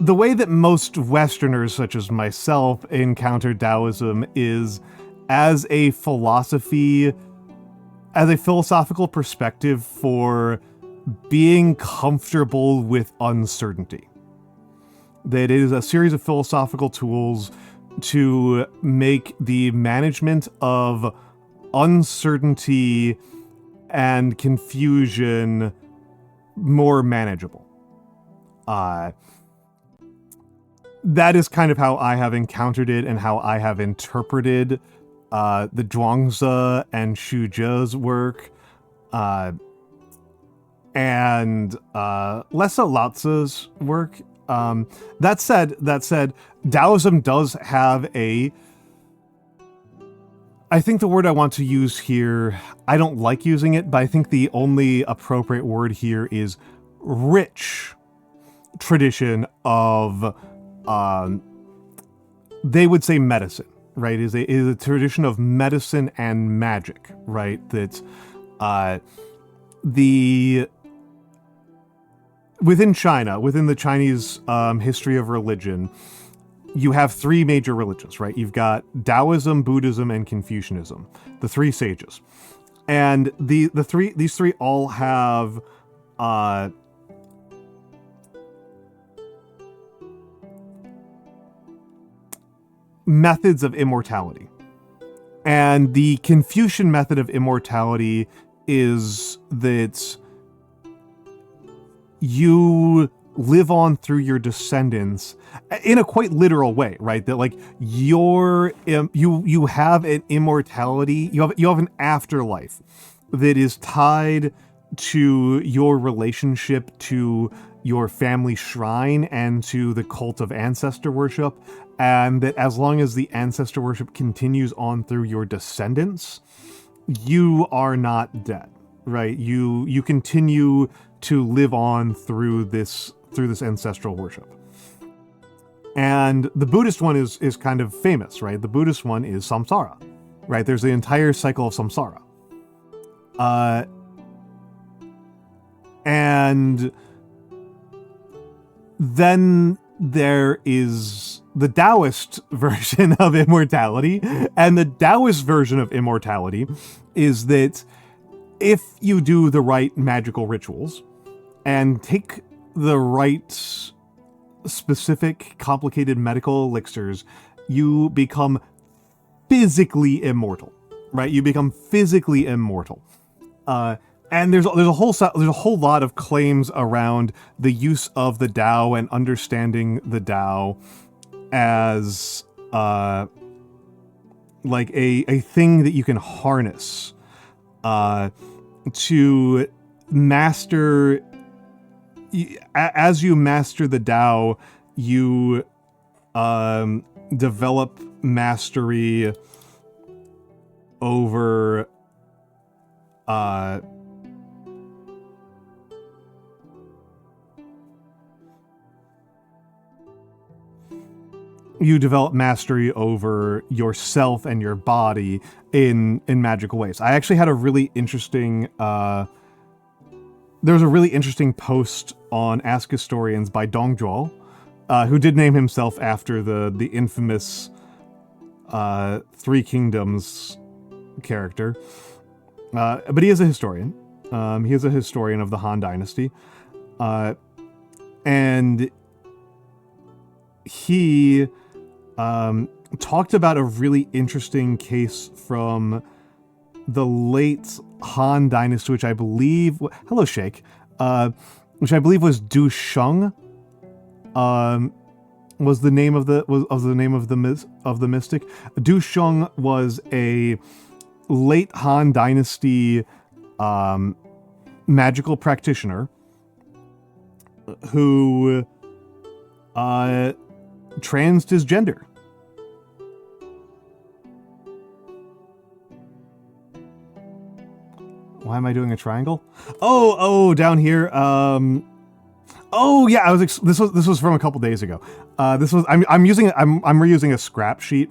the way that most Westerners, such as myself, encounter Taoism is as a philosophy, as a philosophical perspective for being comfortable with uncertainty. That it is a series of philosophical tools to make the management of uncertainty and confusion more manageable. That is kind of how I have encountered it and how I have interpreted the Zhuangzi and Xu Zhe's work, and Lessa Lao-tzu's work. That said, Taoism does have I think the word I want to use here, I don't like using it, but I think the only appropriate word here is rich tradition of, they would say medicine, right? Is a tradition of medicine and magic, right? That within China, within the Chinese history of religion, you have three major religions, right? You've got Taoism, Buddhism, and Confucianism, the three sages. And these three all have methods of immortality. And the Confucian method of immortality is that you live on through your descendants in a quite literal way, right? That like you have an immortality, you have an afterlife that is tied to your relationship to your family shrine and to the cult of ancestor worship, and that as long as the ancestor worship continues on through your descendants, you are not dead, right? You continue to live on through this ancestral worship. And the Buddhist one is kind of famous, right? The Buddhist one is samsara, right? There's the entire cycle of samsara. And then there is the Taoist version of immortality, and the Taoist version of immortality is that if you do the right magical rituals and take the right specific complicated medical elixirs, you become physically immortal, right? You become physically immortal. And there's a whole lot of claims around the use of the Tao and understanding the Tao as like a thing that you can harness to master as you master the Dao, you develop mastery over yourself and your body in magical ways. I actually had a really interesting there was a really interesting post on Ask Historians by Dongjuo, who did name himself after the infamous Three Kingdoms character. But he is a historian. He is a historian of the Han Dynasty. And he talked about a really interesting case from the late Han Dynasty, which I believe... Hello, Shake. Which I believe was Du Sheng. Was the name of the mystic. Du Sheng was a late Han Dynasty magical practitioner who transed his gender. Why am I doing a triangle? Oh, down here. Oh yeah, this was from a couple days ago. I'm reusing a scrap sheet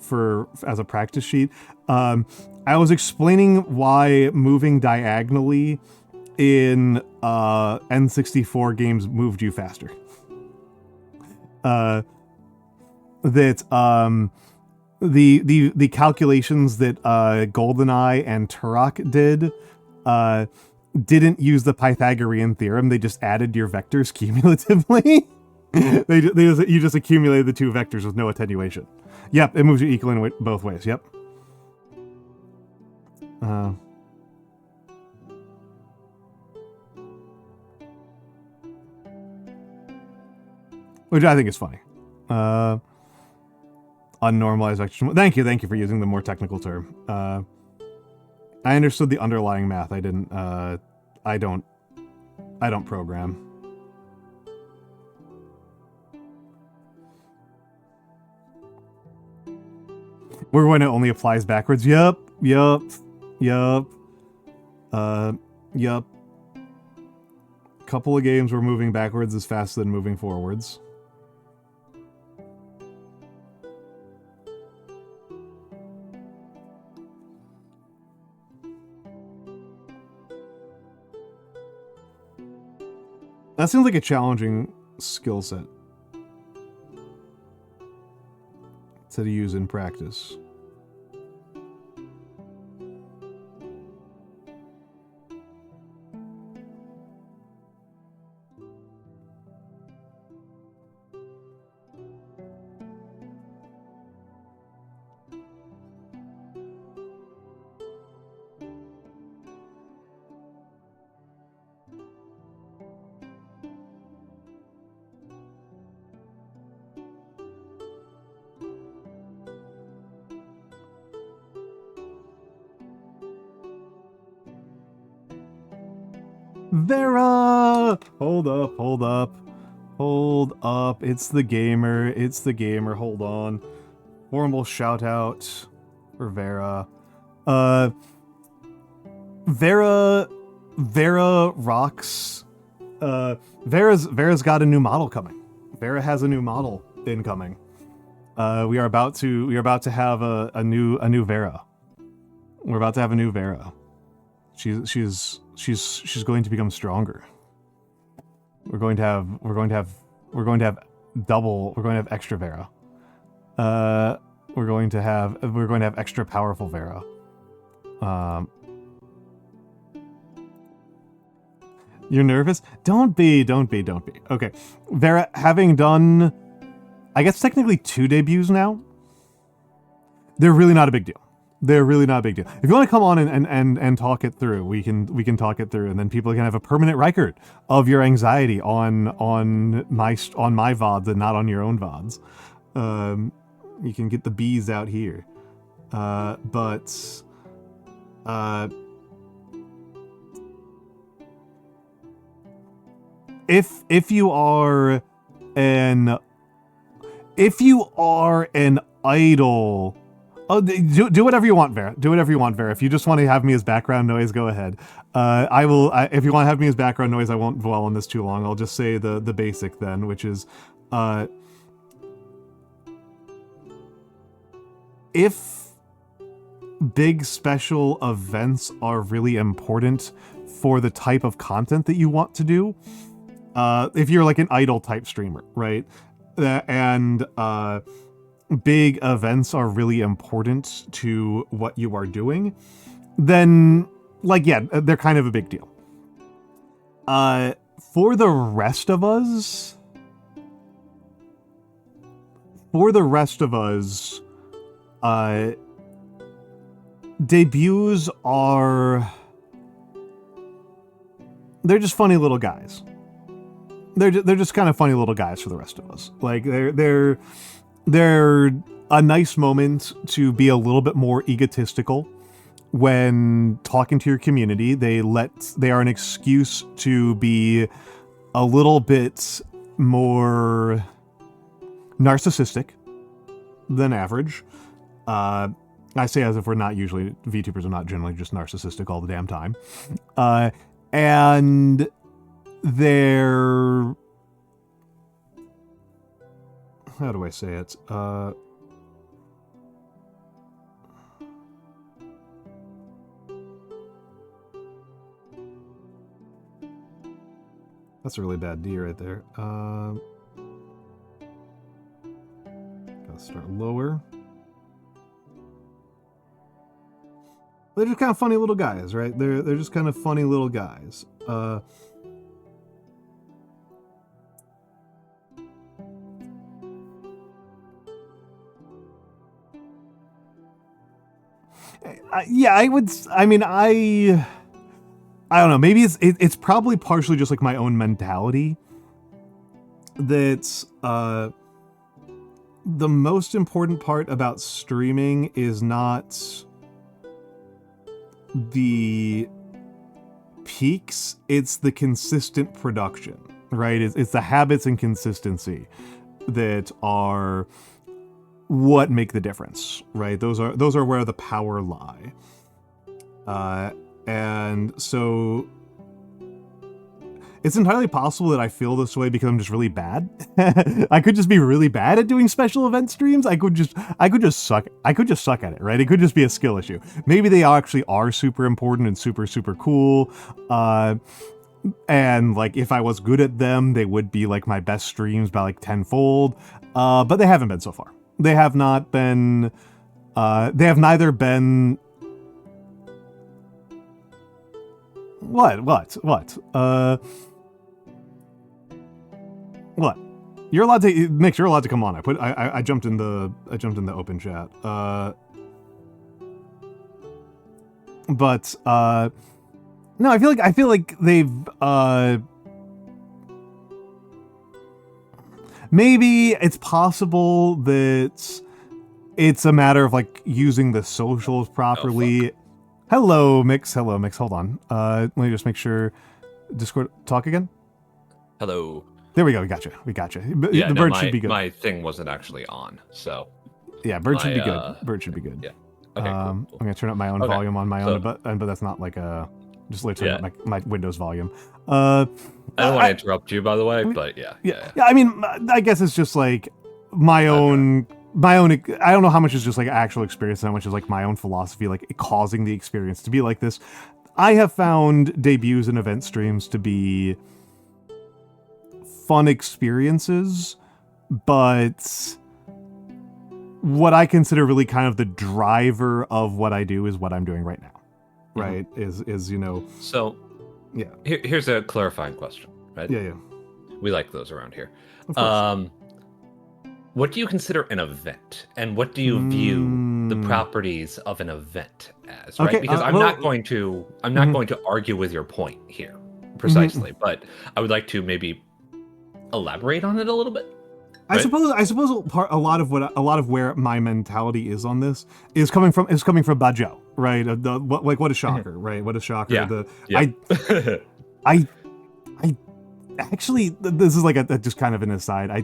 as a practice sheet. I was explaining why moving diagonally in N64 games moved you faster. The calculations that GoldenEye and Turok did didn't use the Pythagorean theorem. They just added your vectors cumulatively. You just accumulated the two vectors with no attenuation. Yep, it moves you equal in both ways. Yep. Which I think is funny. Unnormalized vector. Thank you for using the more technical term. I understood the underlying math. I didn't. I don't program. We're when it only applies backwards. Yup. Couple of games where moving backwards is faster than moving forwards. That seems like a challenging skill set to use in practice. Vera! Hold up. It's the gamer. Hold on. Formal shout out for Vera. Vera rocks. Vera's got a new model coming. Vera has a new model incoming. We are about to have a new Vera. We're about to have a new Vera. She's going to become stronger. We're going to have extra Vera. We're going to have extra powerful Vera. You're nervous? Don't be. Okay. Vera, having done, I guess technically 2 debuts now, they're really not a big deal. If you want to come on and talk it through, we can talk it through, and then people can have a permanent record of your anxiety on my VODs and not on your own VODs. You can get the bees out here. if you are an idol. Oh, do whatever you want, Vera. Do whatever you want, Vera. If you just want to have me as background noise, go ahead. I will. If you want to have me as background noise, I won't dwell on this too long. I'll just say the basic then, which is, if big special events are really important for the type of content that you want to do, if you're like an idol type streamer, right, and big events are really important to what you are doing, then, like, yeah, they're kind of a big deal. For the rest of us, debuts are... they're just funny little guys. They're just kind of funny little guys for the rest of us. Like, they're a nice moment to be a little bit more egotistical when talking to your community. They are an excuse to be a little bit more narcissistic than average. I say as if we're not usually, VTubers are not generally just narcissistic all the damn time. And they're... how do I say it? That's a really bad D right there. Gotta start lower. They're just kind of funny little guys, right? They're just kind of funny little guys. Yeah, I don't know. Maybe it's probably partially just like my own mentality. That's the most important part about streaming is not the peaks, it's the consistent production, right? It's the habits and consistency that are what make the difference, right? Those are where the power lie. And so it's entirely possible that I feel this way because I'm just really bad. I could just be really bad at doing special event streams. I could just suck at it, right? It could just be a skill issue. Maybe they actually are super important and super, super cool. And like if I was good at them, they would be like my best streams by like tenfold. But they haven't been so far. They have not been, they have neither been... What? What? You're allowed to, Mikks, you're allowed to come on. I jumped in the open chat. But no, I feel like they've maybe it's possible that it's a matter of like using the socials properly. Hello, Mikks. Hello, Mikks. Hold on. Let me just make sure. Discord, talk again? Hello. There we go. We got you. Yeah, the bird should be good. My thing wasn't actually on, so. Yeah, bird should be good. Bird should be good. Yeah. Okay, cool. I'm going to turn up my own volume on my own, but that's not like a... just literally turn up my Windows volume. I don't want to interrupt you, by the way, but yeah. I mean, I guess it's just like my own... I don't know how much is just like actual experience and how much is like my own philosophy, like causing the experience to be like this. I have found debuts and event streams to be fun experiences, but what I consider really kind of the driver of what I do is what I'm doing right now, right? Is you know. So, yeah. Here's a clarifying question, right? Yeah. We like those around here. Of course. What do you consider an event, and what do you view the properties of an event as? Right, because I'm not going to argue with your point here precisely, but I would like to maybe elaborate on it a little bit. Right? I suppose a lot of where my mentality is on this is coming from Bajo, right? What a shocker, right? What a shocker! Yeah. actually, this is like a just kind of an aside. I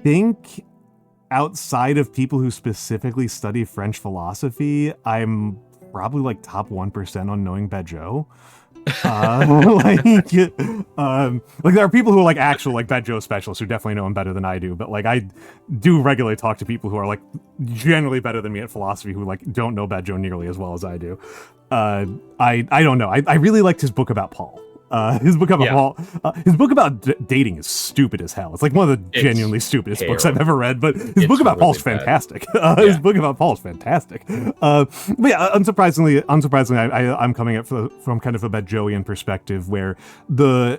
think outside of people who specifically study French philosophy, I'm probably like top 1% on knowing Badgeot. Like there are people who are like actual like Badgeot specialists who definitely know him better than I do, but like I do regularly talk to people who are like generally better than me at philosophy who like don't know Badgeot nearly as well as I do. I don't know. I really liked his book about Paul. His book about Paul, his book about dating is stupid as hell. It's like one of the genuinely stupidest books I've ever read. But his book about Paul's fantastic. His book about Paul's fantastic. But yeah, unsurprisingly, I'm coming at from kind of a Badgeotian perspective, where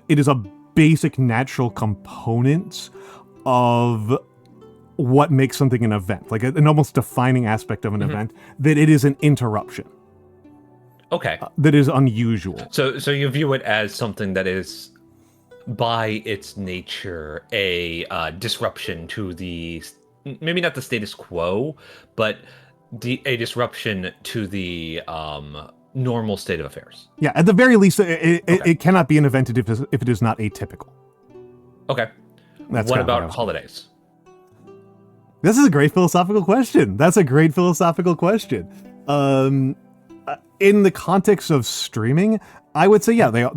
it is a basic natural component of what makes something an event, like an almost defining aspect of an event, that it is an interruption. Okay. That is unusual. So you view it as something that is, by its nature, a disruption to the, maybe not the status quo, but a disruption to the normal state of affairs. Yeah, at the very least, it cannot be an event if it is not atypical. Okay. What about holidays? This is a great philosophical question. That's a great philosophical question. In the context of streaming, I would say, yeah, they are.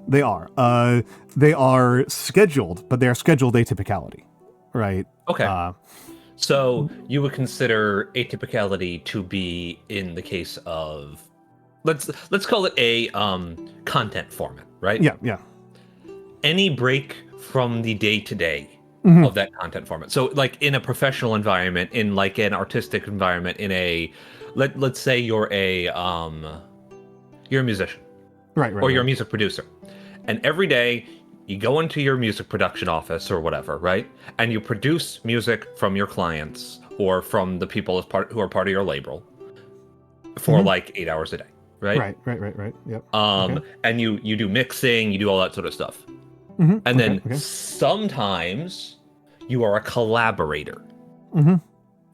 They are. They are scheduled, but they are scheduled atypicality, right? Okay. So you would consider atypicality to be in the case of, let's call it a content format, right? Yeah. Any break from the day-to-day of that content format. So like in a professional environment, in like an artistic environment, in a let's say you're a musician, right, or you're a music producer, and every day you go into your music production office or whatever, right, and you produce music from your clients or from the people who are part of your label for like 8 hours a day, right? Right. Yep. And you do mixing, you do all that sort of stuff, and then sometimes you are a collaborator.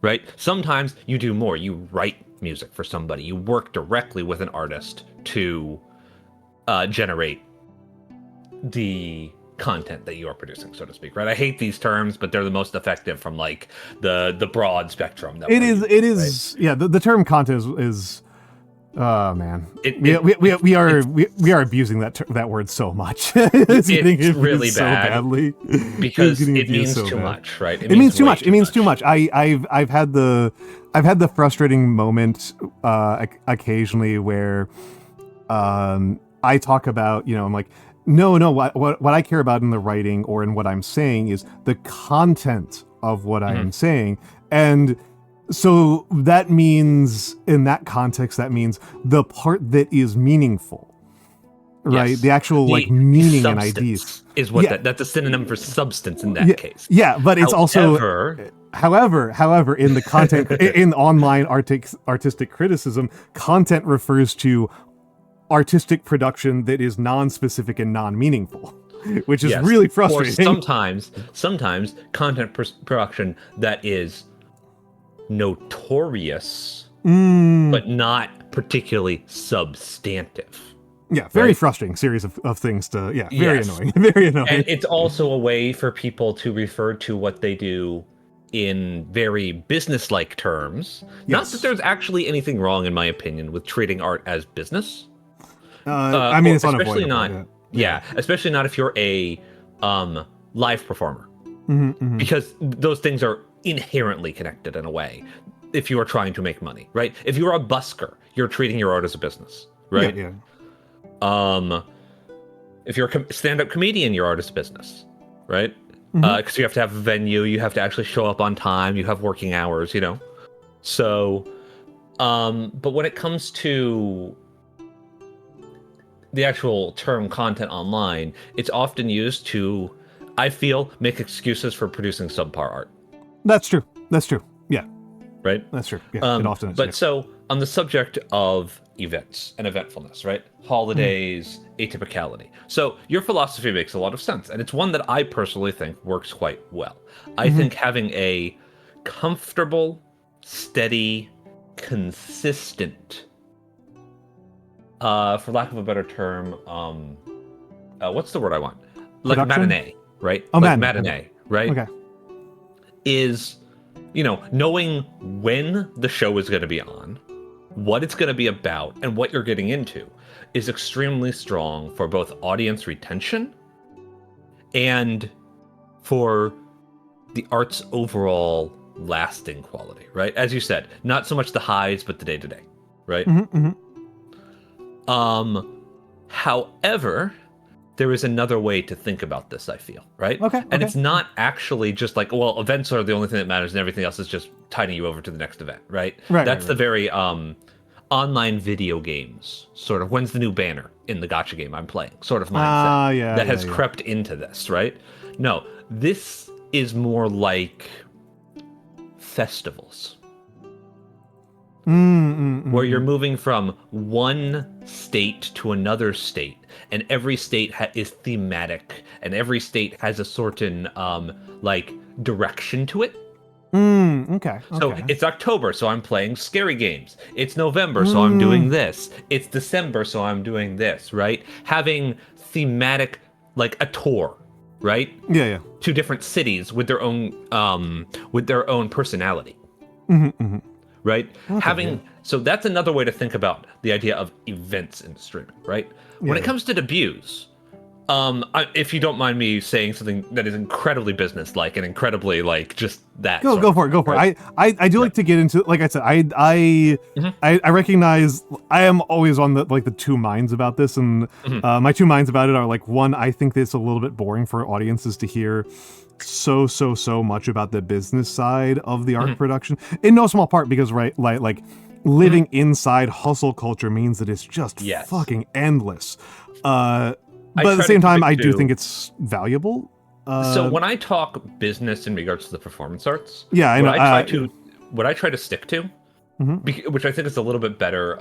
Right? Sometimes you do more. You write music for somebody. You work directly with an artist to generate the content that you are producing, so to speak, right? I hate these terms, but they're the most effective from like the broad spectrum. That it is. Right? Yeah, the term content is oh man, we are abusing that word so much. it's really so bad badly because it means too much, right? It means too much. It means too much. I've had the frustrating moment occasionally where I talk about, I'm like, no, what I care about in the writing or in what I'm saying is the content of what I am saying, and so that means, in that context, that means the part that is meaningful, right? Yes. The actual meaning and ideas is what that's a synonym for substance in that case. Yeah, but it's however, in the content in online artistic criticism, content refers to artistic production that is non-specific and non-meaningful, which is really frustrating. Or sometimes content production that is notorious but not particularly substantive. Yeah, very frustrating series of things to very annoying. Very annoying. And it's also a way for people to refer to what they do in very business-like terms. Not that there's actually anything wrong, in my opinion, with treating art as business. I mean, it's especially unavoidable. not especially not if you're a live performer. Because those things are inherently connected in a way if you are trying to make money, right? If you're a busker, you're treating your art as a business, right? If you're a stand-up comedian, your art is a business, right? Because you have to have a venue, you have to actually show up on time, you have working hours, so but when it comes to the actual term content online, it's often used to, I feel, make excuses for producing subpar art. That's true. Yeah. Right? That's true. Yeah, it often is. But so, on the subject of events and eventfulness, right? Holidays, atypicality. So, your philosophy makes a lot of sense, and it's one that I personally think works quite well. I think having a comfortable, steady, consistent, for lack of a better term, what's the word I want? Like Production? matinee, right? Oh, like matinee. matinee, right? Okay. Is, knowing when the show is going to be on, what it's going to be about, and what you're getting into is extremely strong for both audience retention and for the art's overall lasting quality, right? As you said, not so much the highs, but the day-to-day, right? Mm-hmm, However, there is another way to think about this, I feel, right? Okay. And it's not actually just like, well, events are the only thing that matters and everything else is just tiding you over to the next event, right? That's the very online video games sort of, when's the new banner in the gacha game I'm playing sort of mindset that has crept into this, right? No, this is more like festivals. Where you're moving from one state to another state, and every state is thematic, and every state has a certain direction to it. Okay. So it's October, so I'm playing scary games. It's November, so I'm doing this. It's December, so I'm doing this, right? Having thematic, like a tour, right? Yeah. To different cities with their own personality. Right? So that's another way to think about the idea of events in streaming, right? When it comes to debuts, if you don't mind me saying something that is incredibly business-like and incredibly just that. Go for it. Right? I do like to get into, like I said, I recognize I am always on the two minds about this, and my two minds about it are like, one, I think it's a little bit boring for audiences to hear so much about the business side of the art production, in no small part because like living inside hustle culture means that it's just fucking endless. But at the same time, I do think it's valuable. So when I talk business in regards to the performance arts, I know. What I try to stick to, which I think is a little bit better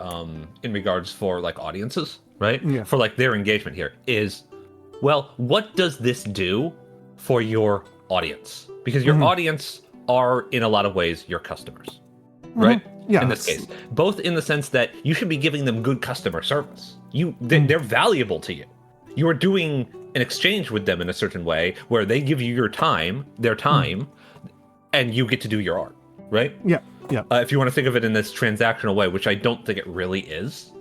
in regards for like audiences, right? Yeah. For like their engagement here is, well, what does this do for your audience? Because your audience are in a lot of ways your customers, right? Yeah. In this case, both in the sense that you should be giving them good customer service. They're valuable to you. You are doing an exchange with them in a certain way where they give you their time, and you get to do your art, right? Yeah. If you want to think of it in this transactional way, which I don't think it really is,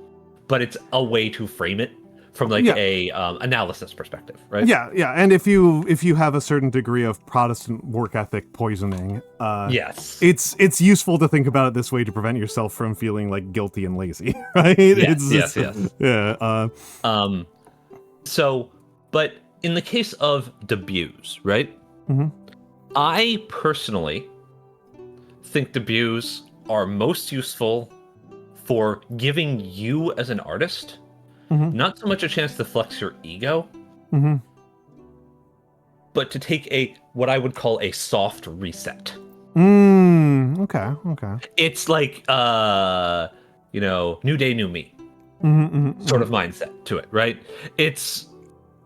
but it's a way to frame it from like a analysis perspective, right? Yeah. And if you have a certain degree of Protestant work ethic poisoning, it's useful to think about it this way to prevent yourself from feeling like guilty and lazy, right? Yes. Yeah. So, but in the case of debuts, right? I personally think debuts are most useful for giving you as an artist not so much a chance to flex your ego, but to take what I would call a soft reset. Okay. It's like new day, new me. Sort of mindset to it, right? It's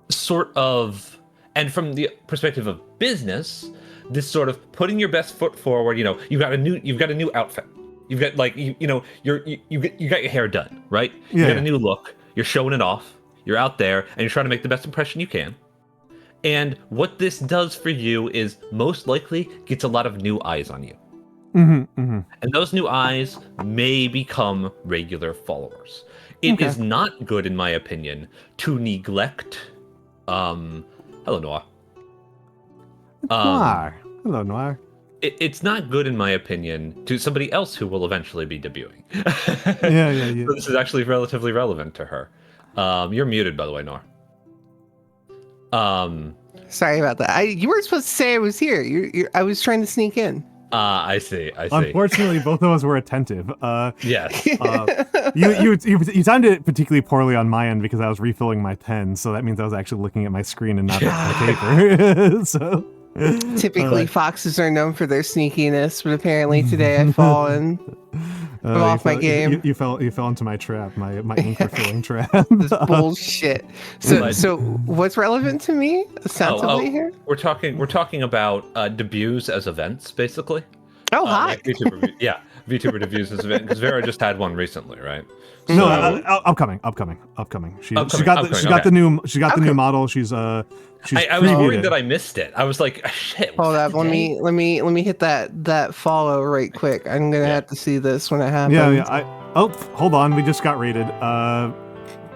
sort of, and from the perspective of business, this sort of putting your best foot forward. You've got a new outfit. You've got you got your hair done, right? You got a new look. You're showing it off. You're out there, and you're trying to make the best impression you can. And what this does for you is most likely gets a lot of new eyes on you. And those new eyes may become regular followers. It is not good, in my opinion, to neglect. Hello, Noir. Hello, Noir. It's not good, in my opinion, to somebody else who will eventually be debuting. Yeah. So this is actually relatively relevant to her. You're muted, by the way, Noir. Sorry about that. You weren't supposed to say I was here. I was trying to sneak in. I see. Unfortunately, both of us were attentive. Yes. You timed it particularly poorly on my end because I was refilling my pen, so that means I was actually looking at my screen and not at my paper. So typically, foxes are known for their sneakiness, but apparently today I've fallen off my game. You fell into my trap, my ink refilling trap. This bullshit. So what's relevant to me ostensibly here? We're talking about debuts as events, basically. Oh, hi. VTuber, yeah. VTuber to views this event because Vera just had one recently, right? No, upcoming. She got the new model. She's I was worried that I missed it. I was like, shit. Hold up, let me hit that follow right quick. I'm gonna have to see this when it happens. Yeah. Hold on, we just got raided.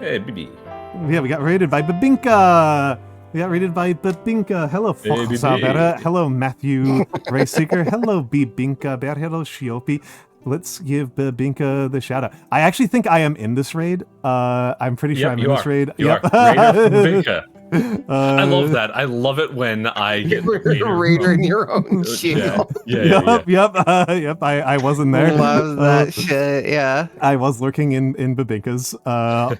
Hey, BB. Yeah, we got raided by Babinka. Hello, Foxabera. Hello, Matthew Rayseeker. Hello, Bibinka. Hello, Shiopi. Let's give Babinka the shout out. I actually think I am in this raid. I'm pretty sure I'm in this raid. You are. Raider Babinka. I love that. I love it when I get Raider in your own channel. Yep. I wasn't there. Love that shit. Yeah. I was lurking in Babinka's. I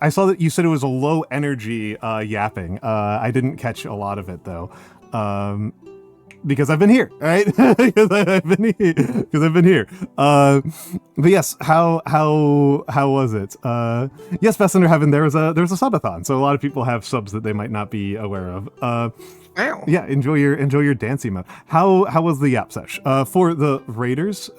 saw that you said it was a low energy yapping. I didn't catch a lot of it though. Because I've been here, right? Because I've been here. But yes, how was it? Yes, Best Under Heaven, there was a subathon, so a lot of people have subs that they might not be aware of. Wow. Yeah, enjoy your dancey mode. How was the Yap Sesh? For the Raiders,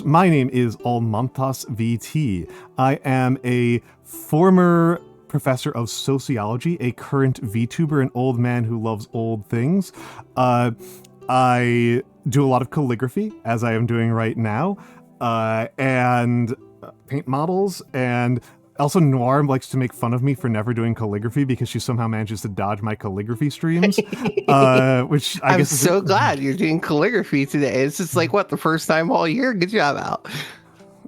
my name is Almantas VT. I am a former professor of sociology, a current VTuber, an old man who loves old things. I do a lot of calligraphy, as I am doing right now, and paint models, and also Noir likes to make fun of me for never doing calligraphy because she somehow manages to dodge my calligraphy streams, which I guess is so glad you're doing calligraphy today. It's just like, what, the first time all year? Good job, Al.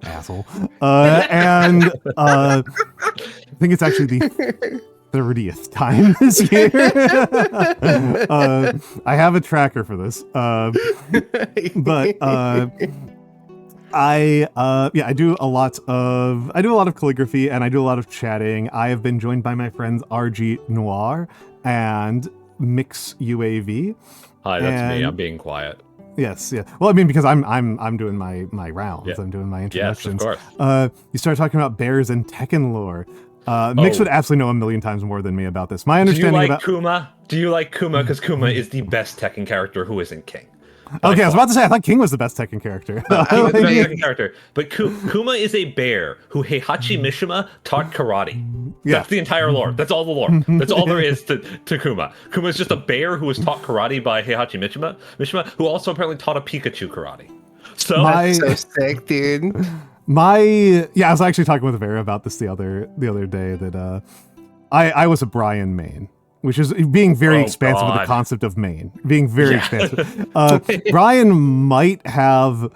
Asshole. And I think it's actually the 30th time this year. I have a tracker for this. But I do a lot of calligraphy and I do a lot of chatting. I have been joined by my friends RGNoire and Mikks UAV. Hi, that's me. I'm being quiet. Yes, yeah. Well, I mean, because I'm doing my rounds. Yeah. I'm doing my introductions. Yes, of course. You started talking about bears and Tekken lore. Mikks would absolutely know a million times more than me about this. My understanding about Kuma? Do you like Kuma? Because Kuma is the best Tekken character who isn't King. Okay, I was about to say I thought King was the best Tekken character. King is the best Tekken character, but Kuma is a bear who Heihachi Mishima taught karate. Yeah. That's the entire lore. That's all the lore. That's all there is to Kuma. Kuma is just a bear who was taught karate by Heihachi Mishima, who also apparently taught a Pikachu karate. So that's so sick, dude. I was actually talking with Vera about this the other day that I was a Brian main, which is being very expansive with the concept of main, being very expansive. Brian might have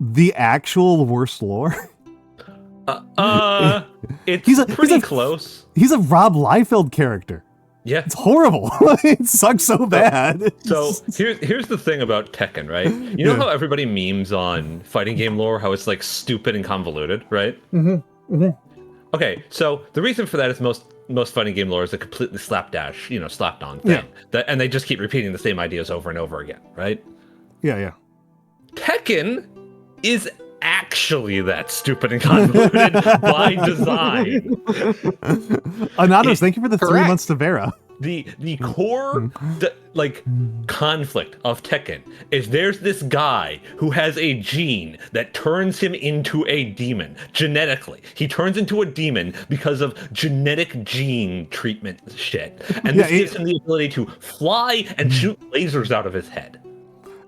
the actual worst lore. He's pretty close. He's a Rob Liefeld character. Yeah, it's horrible. It sucks so bad. So here's the thing about Tekken, right? You know how everybody memes on fighting game lore, how it's like stupid and convoluted, right? Mm-hmm. Okay, so the reason for that is most fighting game lore is a completely slapped on thing. Yeah. And they just keep repeating the same ideas over and over again, right? Yeah. Tekken is actually that stupid and convoluted by design. Anatos, thank you for the 3 months to Vera. The core conflict of Tekken is there's this guy who has a gene that turns him into a demon genetically. He turns into a demon because of genetic gene treatment shit, and this gives him the ability to fly and shoot lasers out of his head.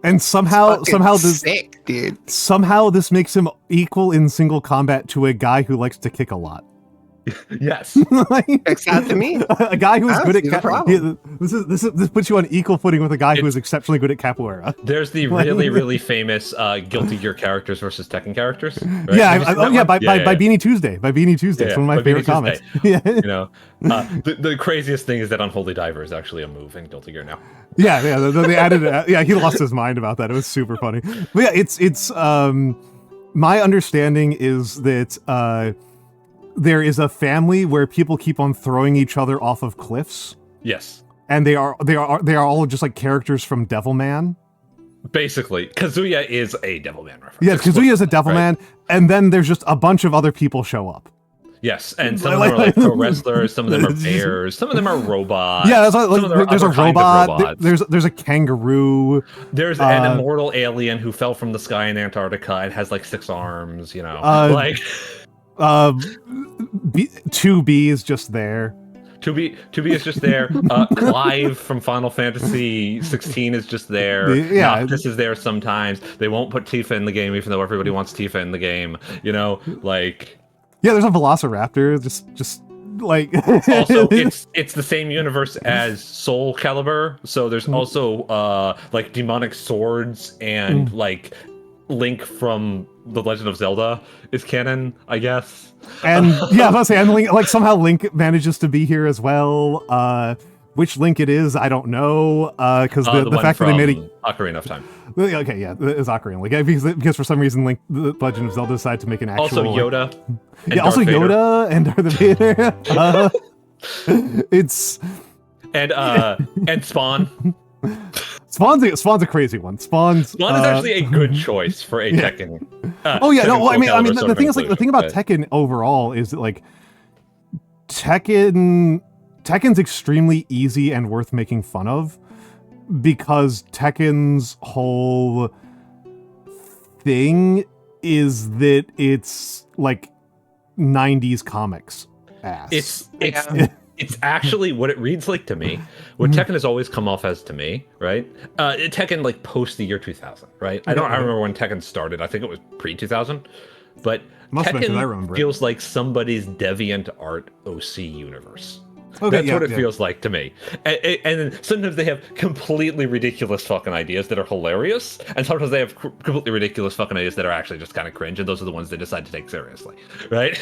And somehow this sick, dude. Somehow this makes him equal in single combat to a guy who likes to kick a lot. Yes. Checks out to me. A guy who's good at this puts you on equal footing with a guy who is exceptionally good at capoeira. There's the really famous Guilty Gear characters versus Tekken characters. Right? Yeah, by Beanie Tuesday. By Beanie Tuesday. It's one of my favorite comics. Yeah. You know, the craziest thing is that Unholy Diver is actually a move in Guilty Gear now. Yeah, they added it. Yeah, he lost his mind about that. It was super funny. But yeah, it's my understanding is that there is a family where people keep on throwing each other off of cliffs. Yes. And they are all just like characters from Devilman. Basically, Kazuya is a Devilman reference. Yeah, Kazuya is a Devilman, and then there's just a bunch of other people show up. Yes, and some of them are like pro wrestlers, some of them are bears, some of them are robots. Yeah, that's like, there's a robot. There's a kangaroo. There's an immortal alien who fell from the sky in Antarctica and has like 6 arms. You know, like 2B is just there. 2B is just there. Clive from Final Fantasy 16 is just there. Yeah, Noctis is there sometimes. They won't put Tifa in the game, even though everybody wants Tifa in the game. You know, like. Yeah, there's a Velociraptor, just like also it's the same universe as Soul Calibur, so there's also like demonic swords and like Link from The Legend of Zelda is canon, I guess. And yeah, I was saying, and Link, like somehow Link manages to be here as well. Which Link it is, I don't know, because the fact that they made it Ocarina of Time. Okay, yeah, it's Ocarina. Like because for some reason, Link, the Legend of Zelda decided to make an actual. Also Yoda. Yeah, also Vader. Yoda and Darth Vader. It's and Spawn. Spawn's a crazy one. Spawn is actually a good choice for a Tekken. Oh yeah, no, well, I mean, the thing is, like, the thing about but... Tekken overall is that like Tekken's extremely easy and worth making fun of because Tekken's whole thing is that it's like 90s comics ass. It's actually what it reads like to me. What Tekken has always come off as to me, right? Tekken like post the year 2000, right? I remember when Tekken started. I think it was pre-2000, but Tekken feels like somebody's DeviantArt OC universe. Okay, That's what it feels like to me. And then sometimes they have completely ridiculous fucking ideas that are hilarious, and sometimes they have completely ridiculous fucking ideas that are actually just kind of cringe, and those are the ones they decide to take seriously, right?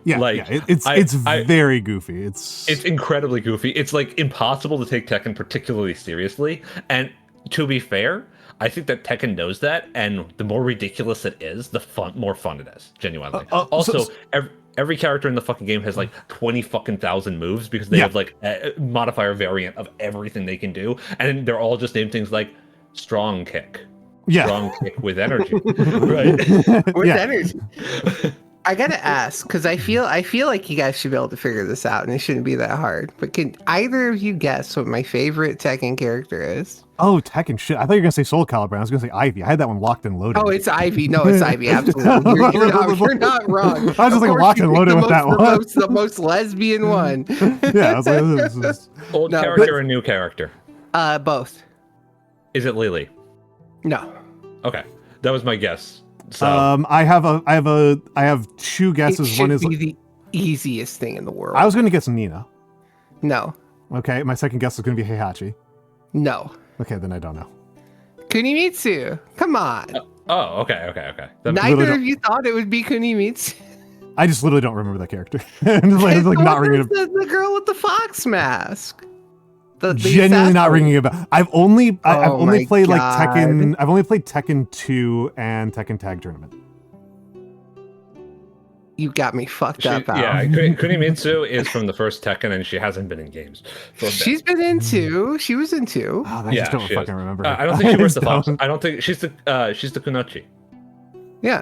Yeah, like, it's very goofy. It's incredibly goofy. It's like impossible to take Tekken particularly seriously. And to be fair, I think that Tekken knows that, and the more ridiculous it is, the more fun it is. Genuinely. Every character in the fucking game has like 20,000 moves because they have like a modifier variant of everything they can do, and they're all just named things like strong kick, strong kick with energy, right? With energy. I gotta ask, because I feel like you guys should be able to figure this out, and it shouldn't be that hard. But can either of you guess what my favorite Tekken character is? Oh, Tekken shit! I thought you were gonna say Soul Calibur. I was gonna say Ivy. I had that one locked and loaded. Oh, it's Ivy. No, it's Ivy. Absolutely, you're not wrong. I was just like locked and loaded with that one. The most lesbian one. Yeah, I was like, this is... Old character or new character? Both. Is it Lily? No. Okay, that was my guess. So. I have 2 guesses. It one is be the easiest thing in the world. I was going to guess Nina. No. Okay, my second guess is going to be Heihachi. No. Okay, then I don't know. Kunimitsu. Come on. Okay. Neither of you thought it would be Kunimitsu. I just literally don't remember that character. It's like not ringing a... the girl with the fox mask. Genuinely not ringing a bell. I've only played like Tekken. I've only played Tekken 2 and Tekken Tag Tournament. You got me fucked up. Yeah, Kunimitsu is from the first Tekken, and she hasn't been in games. She's been in 2. She was in 2. Oh, I just don't fucking remember. I don't think she wears the fox. I don't think she's the Kunoichi. Yeah,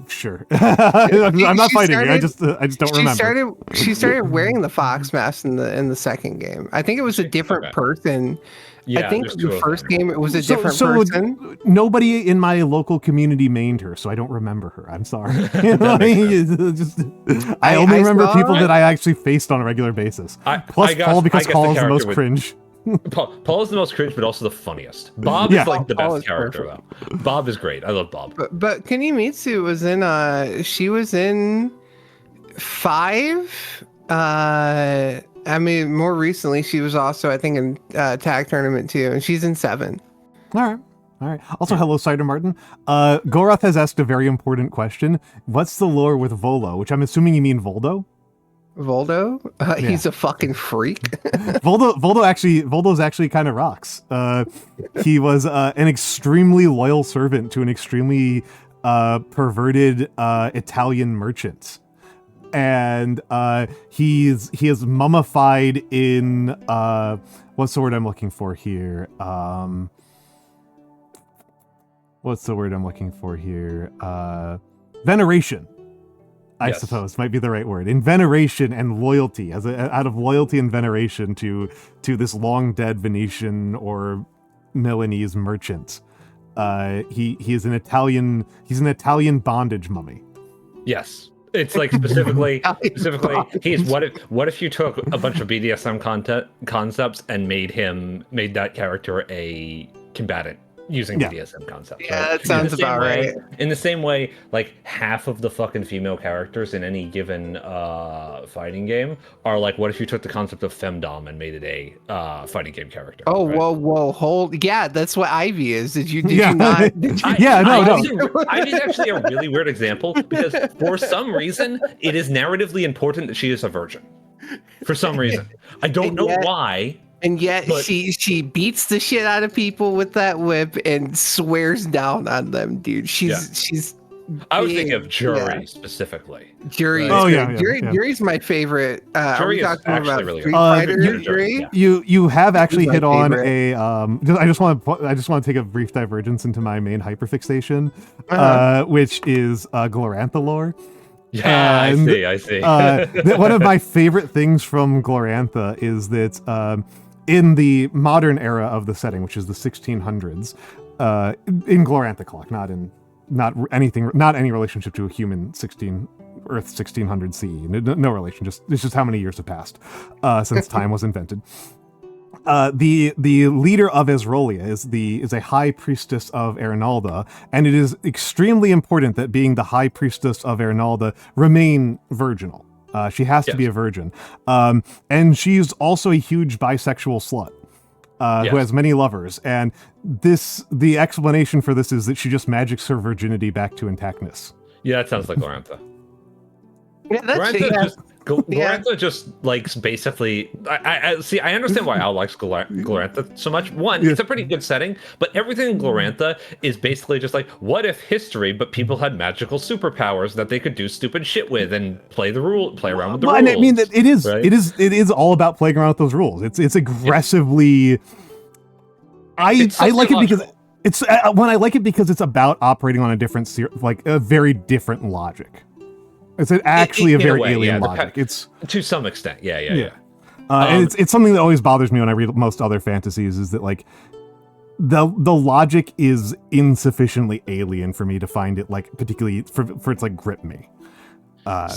sure. I'm not fighting you. I just don't remember. She started wearing the fox mask in the second game. I think it was a different person. Yeah, I think the first game it was a different person. Nobody in my local community mained her, so I don't remember her. I'm sorry. I only remember people that I actually faced on a regular basis. Plus Paul, because Paul is the most cringe. Paul is the most cringe, but also the funniest. Bob is like the best character, though. Bob is great. I love Bob. But Kunimitsu was in she was in 5. I mean, more recently, she was also, I think, in Tag Tournament too, and she's in 7. All right. Also, hello, Cider Martin. Gorath has asked a very important question. What's the lore with Volo? Which I'm assuming you mean Voldo? Voldo? He's a fucking freak. Voldo's actually kind of rocks. He was an extremely loyal servant to an extremely perverted Italian merchant. And he is mummified in what's the word I'm looking for here? Veneration. I suppose might be the right word, in veneration and loyalty, out of loyalty and veneration to this long dead Venetian or Milanese merchant. He is an Italian. He's an Italian bondage mummy. Yes, it's like specifically. He's what if you took a bunch of BDSM concepts and made that character a combatant using BDSM concepts. Yeah, right? that sounds about right. In the same way, like half of the fucking female characters in any given fighting game are like, what if you took the concept of femdom and made it a fighting game character? Oh, right? whoa, hold. Yeah, that's what Ivy is. Did you not? No. Ivy's actually a really weird example because for some reason it is narratively important that she is a virgin. For some reason, I don't know why. And yet she beats the shit out of people with that whip and swears down on them, dude. She's. I was thinking of Jury specifically. Jury. Right? Jury's my favorite. Jury is actually really good. Street Fighter Jury? You have actually hit on a. I just want to take a brief divergence into my main hyperfixation, which is Glorantha lore. Yeah, and, I see. One of my favorite things from Glorantha is that in the modern era of the setting, which is the 1600s, in Glorantha clock, not any relationship to a human Earth 1600 CE. No relation. It's just how many years have passed since time was invented. The leader of Esrolia is a high priestess of Ernalda, and it is extremely important that being the high priestess of Ernalda remain virginal. She has to be a virgin, and she's also a huge bisexual slut who has many lovers. And the explanation for this is that she just magics her virginity back to intactness. Yeah, that sounds like Glorantha. Yeah, Glorantha just likes basically. I see. I understand why Al likes Glorantha so much. One, it's a pretty good setting, but everything in Glorantha is basically just like, what if history, but people had magical superpowers that they could do stupid shit with and play around with the rules. And I mean that it is. Right? It is all about playing around with those rules. It's aggressively. I like it because it's when I like it because it's about operating on a different a very different logic. It's actually a very alien logic. It's to some extent, yeah. And it's something that always bothers me when I read most other fantasies is that like the logic is insufficiently alien for me to find it like particularly for it's like grip me. I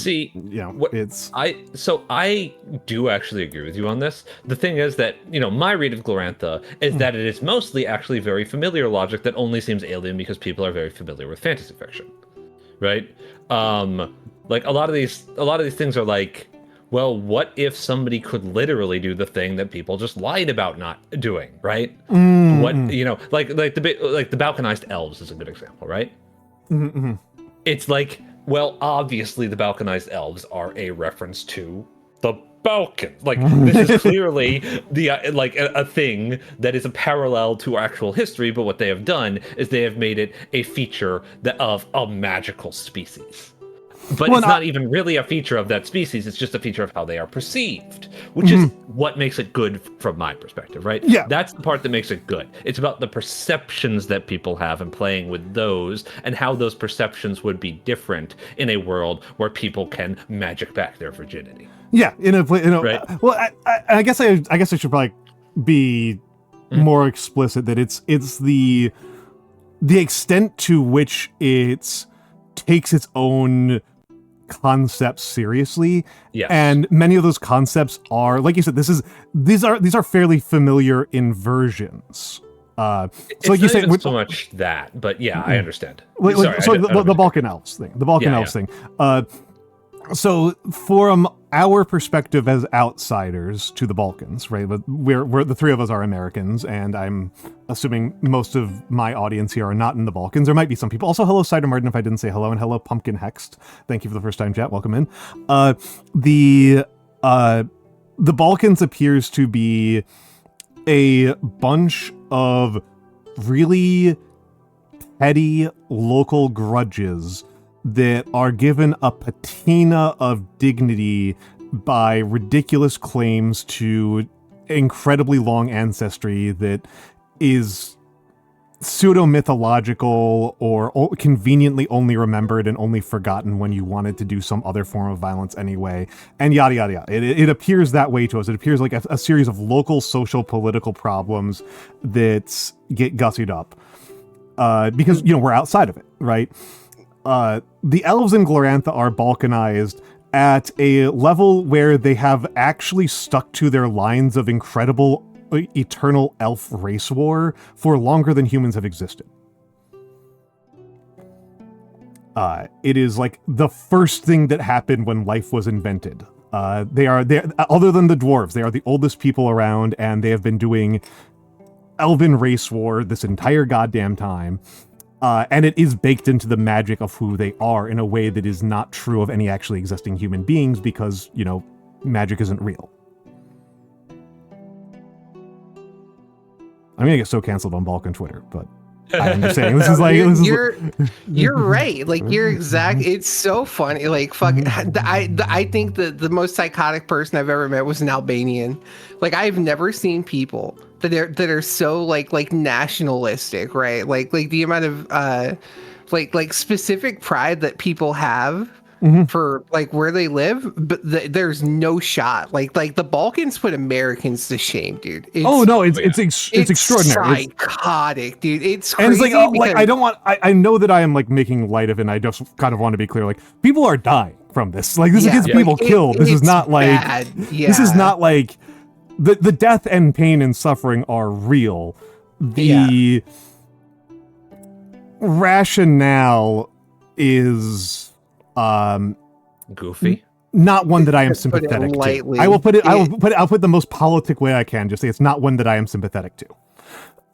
do actually agree with you on this. The thing is that my read of Glorantha is that it is mostly actually very familiar logic that only seems alien because people are very familiar with fantasy fiction, right? Like a lot of these things are like, well, what if somebody could literally do the thing that people just lied about not doing, right? What like the balkanized elves is a good example, right? Mm-hmm. It's like, well, obviously the balkanized elves are a reference to the Balkans. Like this is clearly a thing that is a parallel to actual history, but what they have done is they have made it a feature of a magical species. But it's not even really a feature of that species. It's just a feature of how they are perceived, which is what makes it good from my perspective, right? Yeah. That's the part that makes it good. It's about the perceptions that people have and playing with those and how those perceptions would be different in a world where people can magic back their virginity. Yeah, right? Well, I guess I should probably be more explicit that it's the extent to which it takes its own concepts seriously, and many of those concepts are, like you said, these are fairly familiar inversions. So like you said, so much that, but yeah, I understand. The Balkan Elves thing. So from our perspective as outsiders to the Balkans, right? We're the three of us are Americans, and I'm assuming most of my audience here are not in the Balkans. There might be some people. Also, hello, Cider Martin, if I didn't say hello, and hello, Pumpkin Hext. Thank you for the first time chat. Welcome in. The Balkans appears to be a bunch of really petty local grudges that are given a patina of dignity by ridiculous claims to incredibly long ancestry that is pseudo-mythological or conveniently only remembered and only forgotten when you wanted to do some other form of violence anyway, and yada yada yada. It appears that way to us. It appears like a series of local social political problems that get gussied up because we're outside of it, right? The elves in Glorantha are balkanized at a level where they have actually stuck to their lines of incredible eternal elf race war for longer than humans have existed. It is like the first thing that happened when life was invented. They are other than the dwarves, they are the oldest people around, and they have been doing elven race war this entire goddamn time. And it is baked into the magic of who they are in a way that is not true of any actually existing human beings because, magic isn't real. I'm gonna get so canceled on Balkan Twitter, but I'm just saying you're right. Like you're exact. It's so funny. Like fucking, I think the most psychotic person I've ever met was an Albanian. Like I've never seen people that are so like nationalistic, right? Like the amount of like specific pride that people have. Mm-hmm. For like where they live, but there's no shot. Like the Balkans put Americans to shame, dude. It's extraordinary. Psychotic, dude. It's crazy. And it's like I don't want. I know that I am like making light of it. And I just kind of want to be clear. Like people are dying from this. Like this gets people killed. This is not like this is not like the death and pain and suffering are real. The rationale is. Goofy. Not one that I am sympathetic to. I'll put the most politic way I can. Just say it's not one that I am sympathetic to.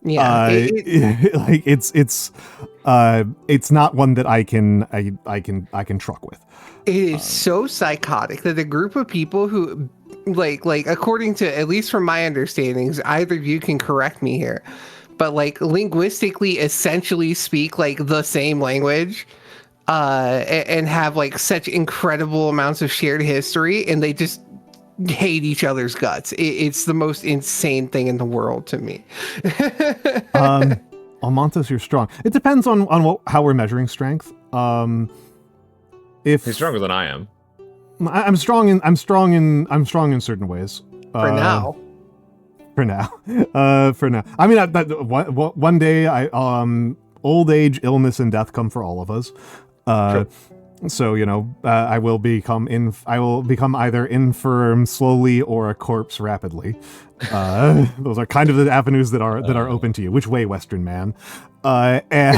Yeah, it's not one that I can truck with. It is so psychotic that a group of people who like according to, at least from my understandings, either of you can correct me here, but like linguistically essentially speak like the same language. And have like such incredible amounts of shared history, and they just hate each other's guts. It's the most insane thing in the world to me. Almantas, you're strong. It depends on how we're measuring strength. If he's stronger than I am, I'm strong in certain ways. For now. I mean, one day, old age, illness, and death come for all of us. Sure. So I will become either infirm slowly or a corpse rapidly. Those are kind of the avenues that are open to you. Which way, Western man? And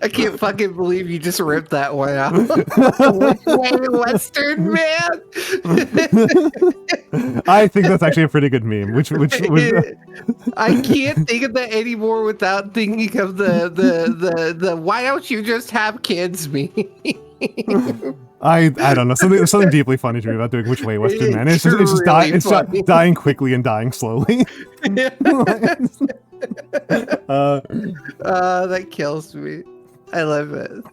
I can't fucking believe you just ripped that one out. Which way, Western man? I think that's actually a pretty good meme. Which I can't think of that anymore without thinking of the why don't you just have kids meme. I don't know, something deeply funny to me about doing which way, Western man. It's just dying quickly and dying slowly. That kills me. I love it.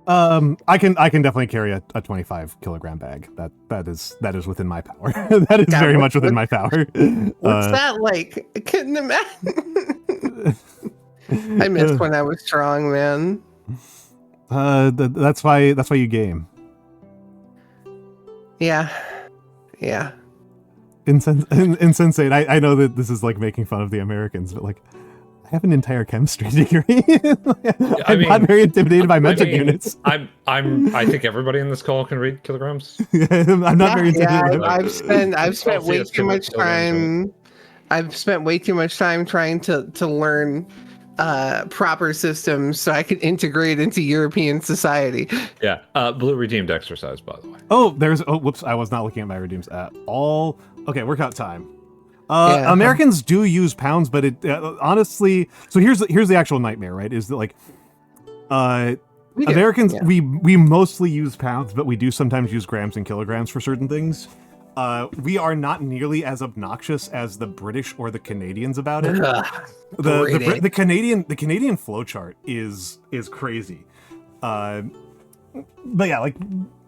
I can definitely carry a 25 kilogram bag. That is within my power. That is very much within my power. What's that like? I couldn't imagine. I missed when I was strong, man. That's why you game. Yeah. Insensate. I know that this is like making fun of the Americans, but like I have an entire chemistry degree. I'm not very intimidated by metric units. I think everybody in this call can read kilograms. I'm not very intimidated. I've spent way too much time. I've spent way too much time trying to learn proper systems so I could integrate into European society. Yeah, Blue redeemed exercise, by the way. Whoops, I was not looking at my redeems at all. Okay, workout time. Americans do use pounds, but it honestly. So here's the actual nightmare, right? Is that like, Americans we mostly use pounds, but we do sometimes use grams and kilograms for certain things. We are not nearly as obnoxious as the British or the Canadians about it. The Canadian flowchart is crazy. But yeah, like.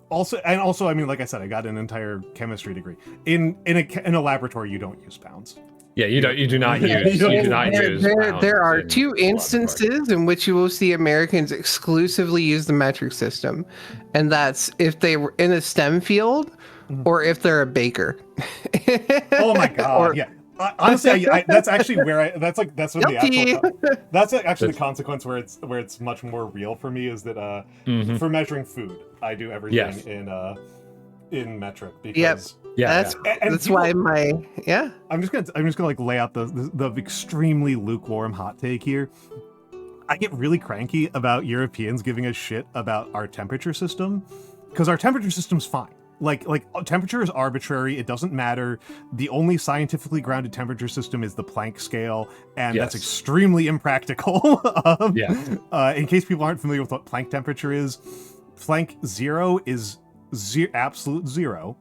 Also, I mean, like I said, I got an entire chemistry degree. In a laboratory, you don't use pounds. Yeah, you do not use. There are in two a lot of instances in which you will see Americans exclusively use the metric system, and that's if they were in a STEM field or if they're a baker. Oh my god! Yeah. Honestly, that's actually where that's when the actual that's actually the consequence where it's much more real for me is that for measuring food, I do everything in metric because that's people, why I'm just gonna like lay out the extremely lukewarm hot take here. I get really cranky about Europeans giving a shit about our temperature system because our temperature system's fine. Like temperature is arbitrary. It doesn't matter. The only scientifically grounded temperature system is the Planck scale, and that's extremely impractical. In case people aren't familiar with what Planck temperature is, Planck 0 is absolute 0.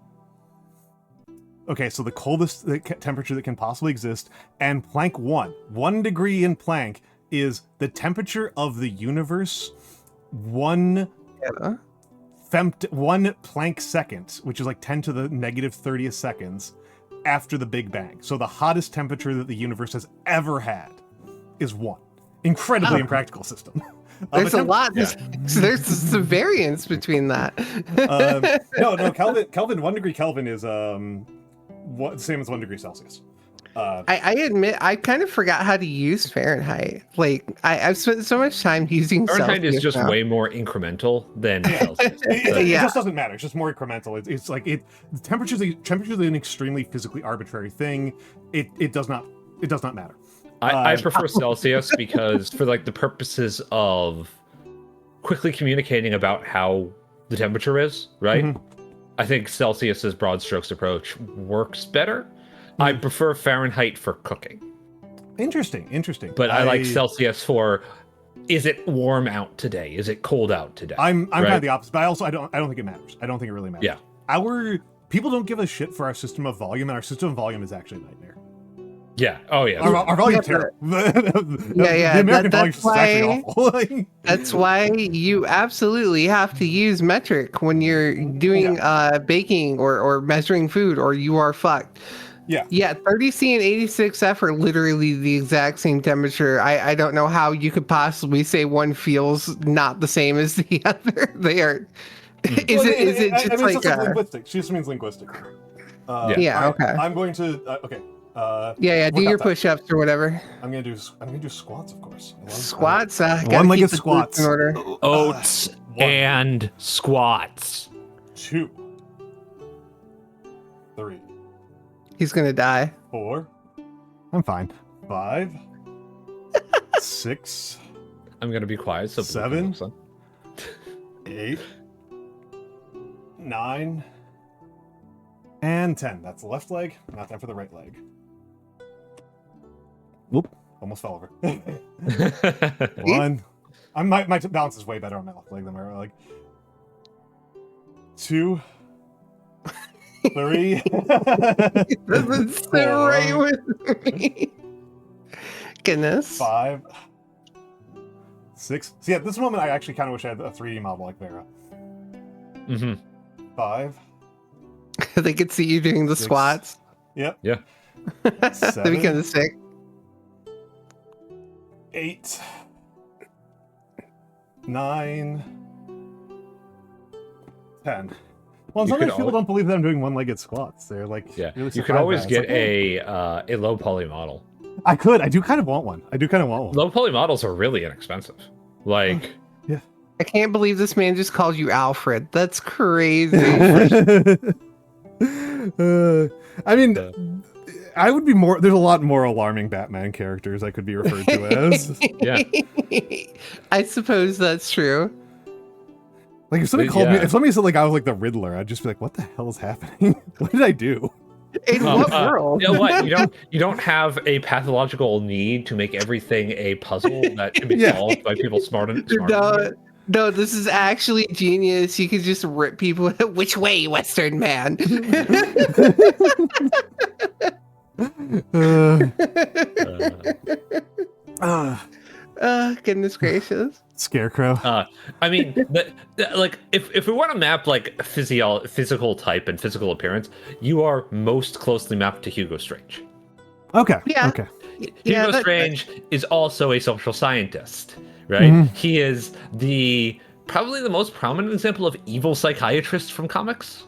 Okay, so the coldest temperature that can possibly exist, and Planck 1 degree in Planck is the temperature of the universe 1 Planck second, which is like 10 to the negative 30th seconds after the Big Bang. So the hottest temperature that the universe has ever had is 1. Incredibly impractical system. There's a lot. There's some variance between that. No, Kelvin 1 degree Kelvin is same as 1 degree Celsius. I admit I kind of forgot how to use Fahrenheit. Like I've spent so much time using Fahrenheit Celsius is just way more incremental than Celsius. It just doesn't matter. It's just more incremental. It's like temperature is an extremely physically arbitrary thing. It does not matter. I prefer Celsius because for like the purposes of quickly communicating about how the temperature is, right? Mm-hmm. I think Celsius's broad strokes approach works better. I prefer Fahrenheit for cooking. Interesting. But I like Celsius for, is it warm out today? Is it cold out today? I'm kind of the opposite, but I don't think it matters. I don't think it really matters. Yeah. Our people don't give a shit for our system of volume, and our system of volume is actually a nightmare. Yeah. Oh yeah. Our volume's terrible. The American volume is actually awful. That's why you absolutely have to use metric when you're doing baking or measuring food, or you are fucked. Yeah, 30C and 86F are literally the exact same temperature. I don't know how you could possibly say one feels not the same as the other. They are. Is it just like linguistic? She just means linguistic. Okay. I'm going to okay. Do your push-ups or whatever. I'm gonna do squats, of course. Squats. One-legged squats. In order. Oats and squats. 2, 3. He's gonna die. 4. I'm fine. 5. 6. I'm gonna be quiet. So 7. 8. 9. And 10. That's the left leg. Not time for the right leg. Whoop! Almost fell over. 1. My balance is way better on my left leg than my right leg. 2. 3. It doesn't sit right with me. Goodness. 5. 6. See, at this moment, I actually kind of wish I had a 3D model like Vera. 5. They could see you doing the 6. Squats. Yep. Yeah. 7. That'd be kind of sick. 8. 9. 10. Well, sometimes people don't believe that I'm doing one-legged squats. They're like, really you could always get a low poly model. I could. I do kind of want one. Low poly models are really inexpensive. Like, yeah. I can't believe this man just called you Alfred. That's crazy. I mean, I would be more. There's a lot more alarming Batman characters I could be referred to as. Yeah. I suppose that's true. Like if somebody said like I was like the Riddler, I'd just be like, what the hell is happening? What did I do? In what world? You know what? You don't have a pathological need to make everything a puzzle that can be solved by people smarter than you. No, this is actually genius. You could just rip people. Which way, Western man? Goodness gracious. Scarecrow. I mean, like if we want to map like physical type and physical appearance, you are most closely mapped to Hugo Strange. Okay. Yeah. Okay. Hugo Strange is also a social scientist, right? He is probably the most prominent example of evil psychiatrist from comics.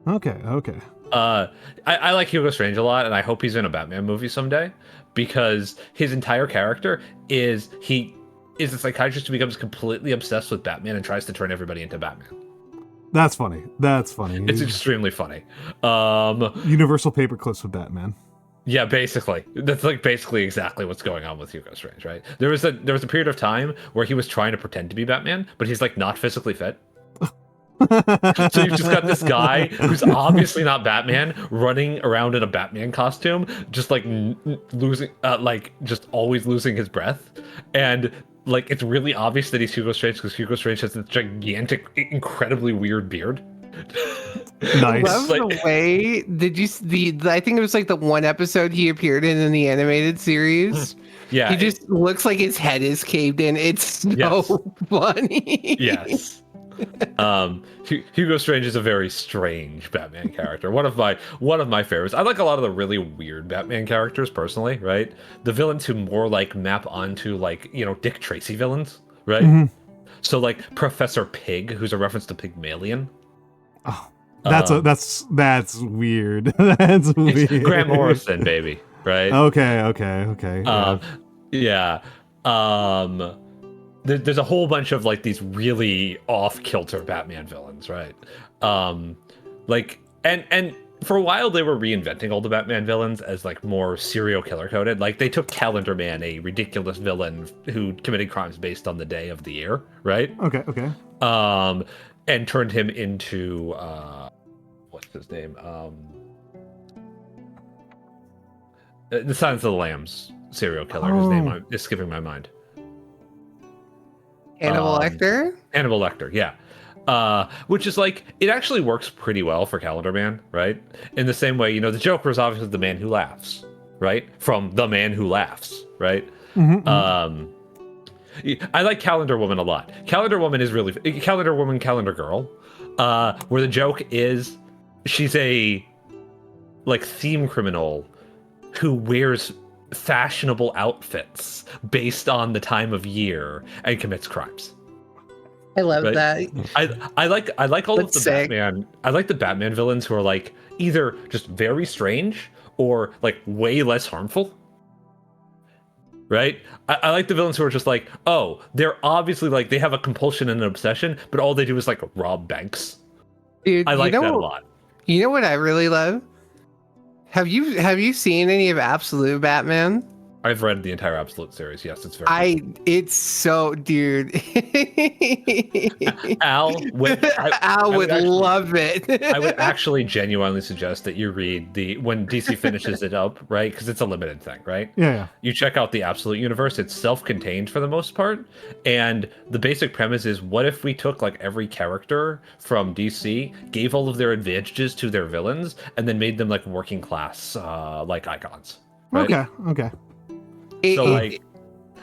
Okay. Okay. I like Hugo Strange a lot, and I hope he's in a Batman movie someday, because his entire character is he is a psychiatrist who becomes completely obsessed with Batman and tries to turn everybody into Batman. That's funny. That's funny. It's extremely funny. Universal paperclips with Batman. Yeah, basically. That's like basically exactly what's going on with Hugo Strange, right? There was a period of time where he was trying to pretend to be Batman, but he's like not physically fit. So you've just got this guy who's obviously not Batman running around in a Batman costume, just like losing, like just always losing his breath, and like it's really obvious that he's Hugo Strange because Hugo Strange has this gigantic, incredibly weird beard. Nice. Love the way. Did you see I think it was like the one episode he appeared in the animated series. Yeah, he just looks like his head is caved in. It's so funny. Yes. Hugo Strange is a very strange Batman character. One of my favorites. I like a lot of the really weird Batman characters personally, right? The villains who more like map onto like, you know, Dick Tracy villains, right? So like Professor Pig, who's a reference to Pygmalion. Oh, that's weird. That's weird. Grant Morrison, baby, right? Okay. Yeah. There's a whole bunch of like these really off-kilter Batman villains, right? Like and for a while they were reinventing all the Batman villains as like more serial killer coded. Like they took Calendar Man, a ridiculous villain who committed crimes based on the day of the year, right? Okay. And turned him into what's his name? The Silence of the Lambs serial killer. His name is skipping my mind. Hannibal Lecter? Hannibal Lecter, yeah. Which is like, it actually works pretty well for Calendar Man, right? In the same way, you know, the Joker is obviously the man who laughs, right? From The Man Who Laughs, right? I like Calendar Woman a lot. Calendar Woman is really Calendar Woman, Calendar Girl, where the joke is she's a like theme criminal who wears fashionable outfits based on the time of year and commits crimes. I love that. I like all of the Batman. I like the Batman villains who are like either just very strange or like way less harmful. Right? I like the villains who are just like, oh, they're obviously like they have a compulsion and an obsession, but all they do is like rob banks. Dude, I like that a lot. You know what I really love? Have you seen any of Absolute Batman? I've read the entire Absolute series. Yes, it's very. It's so, dude. Al would love it. I would actually genuinely suggest that you read when DC finishes it up, right? Because it's a limited thing, right? Yeah. You check out the Absolute Universe. It's self-contained for the most part, and the basic premise is: what if we took like every character from DC, gave all of their advantages to their villains, and then made them like working class, like icons? Right? Okay.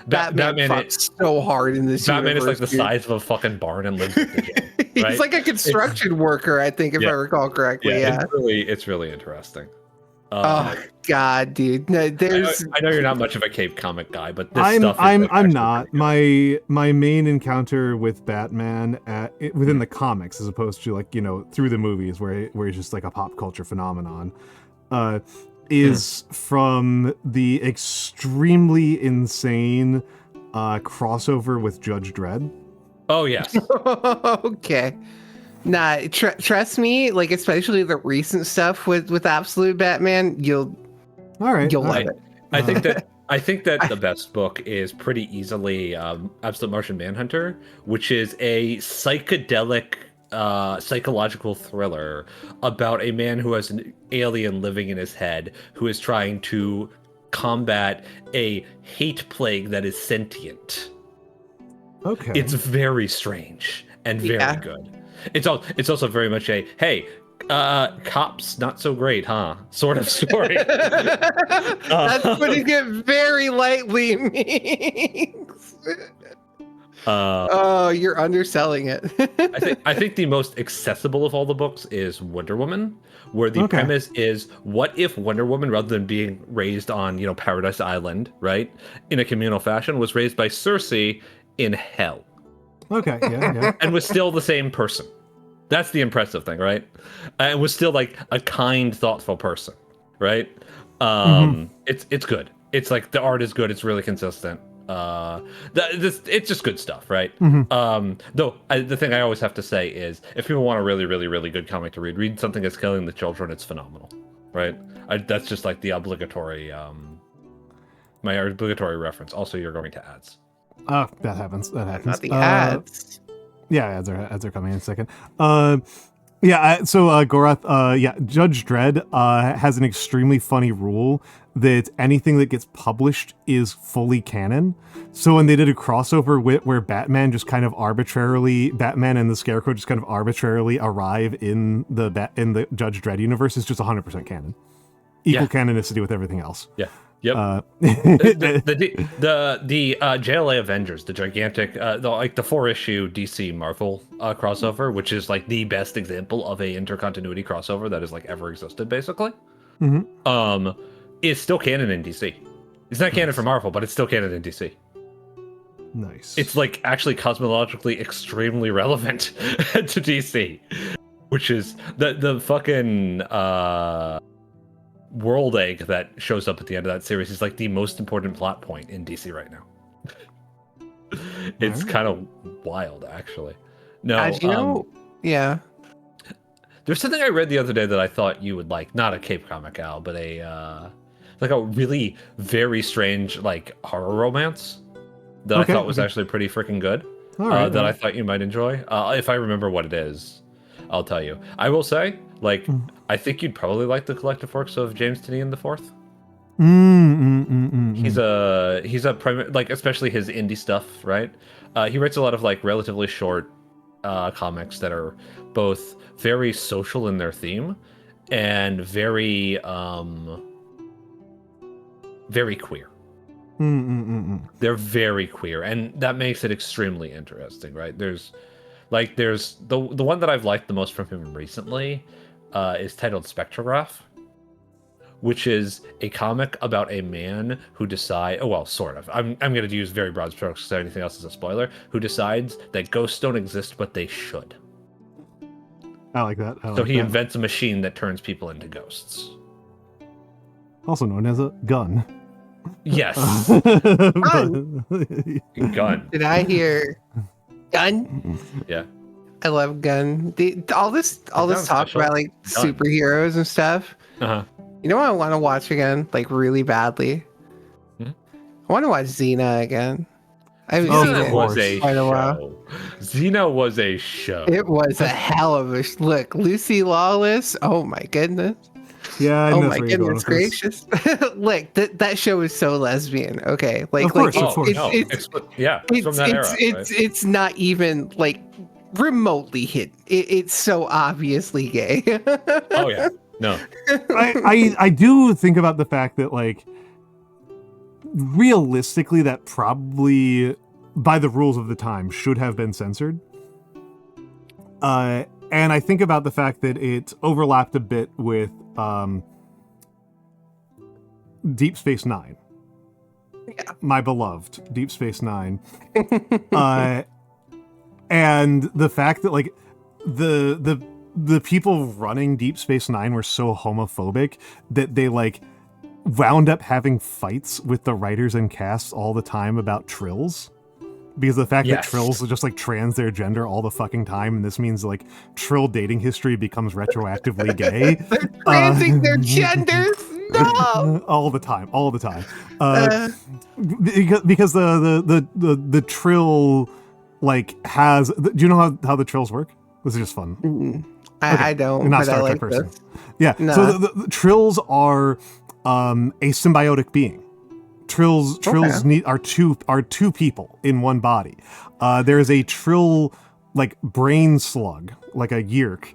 Batman fucks so hard in this Batman universe, is like the size of a fucking barn and lives in the gym, right? He's like a construction worker, I think, if I recall correctly. Yeah. It's really interesting. Oh God, dude! No, I know you're not much of a Cape comic guy, but this I'm not. My main encounter with Batman within the comics, as opposed to like, you know, through the movies where he's just like a pop culture phenomenon, is from the extremely insane crossover with Judge Dredd. Oh yes. Okay. Nah, trust me, like especially the recent stuff with Absolute Batman, you'll love it. I think that the best book is pretty easily Absolute Martian Manhunter, which is a psychedelic psychological thriller about a man who has an alien living in his head who is trying to combat a hate plague that is sentient. Okay. It's very strange and very good. It's also very much a hey, cops not so great, huh? Sort of story. That's putting it very lightly, Mikks. Oh, you're underselling it. I think the most accessible of all the books is Wonder Woman, where the premise is, what if Wonder Woman, rather than being raised on, Paradise Island, right, in a communal fashion, was raised by Cersei in hell? Okay, yeah. And was still the same person. That's the impressive thing, right? And was still like a kind, thoughtful person, right? It's good. It's like the art is good. It's really consistent. It's just good stuff, right? Though the thing I always have to say is, if people want a really, really, really good comic to read something that's killing the children. It's phenomenal, right? That's just like the obligatory, my obligatory reference. Also, you're going to ads. Oh, that happens. Not the ads. Yeah, ads are coming in a second. Gorath, Judge Dredd has an extremely funny rule that anything that gets published is fully canon. So when they did a crossover where Batman and the Scarecrow just kind of arbitrarily arrive in the Judge Dredd universe, is just 100% canon. Equal canonicity with everything else. Yeah. Yep. The JLA Avengers, the gigantic, the 4-issue DC Marvel crossover, which is like the best example of a intercontinuity crossover that has like ever existed, basically. Is still canon in DC. It's not canon for Marvel, but it's still canon in DC. Nice. It's like actually cosmologically extremely relevant to DC, which is the fucking world egg that shows up at the end of that series is like the most important plot point in DC right now. It's kind of wild, actually. No, yeah. There's something I read the other day that I thought you would like, not a Cape Comic Al, but a really very strange like horror romance that I thought was actually pretty freaking good. I thought you might enjoy. If I remember what it is, I'll tell you. I will say, I think you'd probably like the collective works of James Tynion IV. He's a especially his indie stuff, right? He writes a lot of like relatively short comics that are both very social in their theme and very queer. They're very queer, and that makes it extremely interesting, right? There's the one that I've liked the most from him recently is titled Spectrograph, which is a comic about a man who sort of. I'm going to use very broad strokes because anything else is a spoiler. Who decides that ghosts don't exist, but they should. I like that. So he invents a machine that turns people into ghosts. Also known as a gun. Yes. Gun. Did I hear gun? Yeah. I love gun. All this talk about like superheroes and stuff. You know what I want to watch again, like really badly? I want to watch Xena again. I haven't seen it in quite a while. Xena was a show. It was a hell of a look. Lucy Lawless. Oh my goodness. Yeah. Oh my goodness gracious. Look, that show is so lesbian. Okay, like of course, it's from that era. It's not even like remotely hidden. It's so obviously gay. Oh yeah. No. I do think about the fact that like realistically that probably by the rules of the time should have been censored. And I think about the fact that it overlapped a bit with Deep Space Nine. Yeah. My beloved Deep Space Nine. And the fact that like the people running Deep Space Nine were so homophobic that they like wound up having fights with the writers and casts all the time about trills. Because the fact that trills are just like trans their gender all the fucking time, and this means like trill dating history becomes retroactively gay. They're transing their genders. No, all the time. Because the trill like has. Do you know how the trills work? This is just fun. I don't. You're not but Star I Trek like person. this. Yeah. No. So the trills are a symbiotic being. Trills are two people in one body. There is a trill like brain slug, like a yeerk.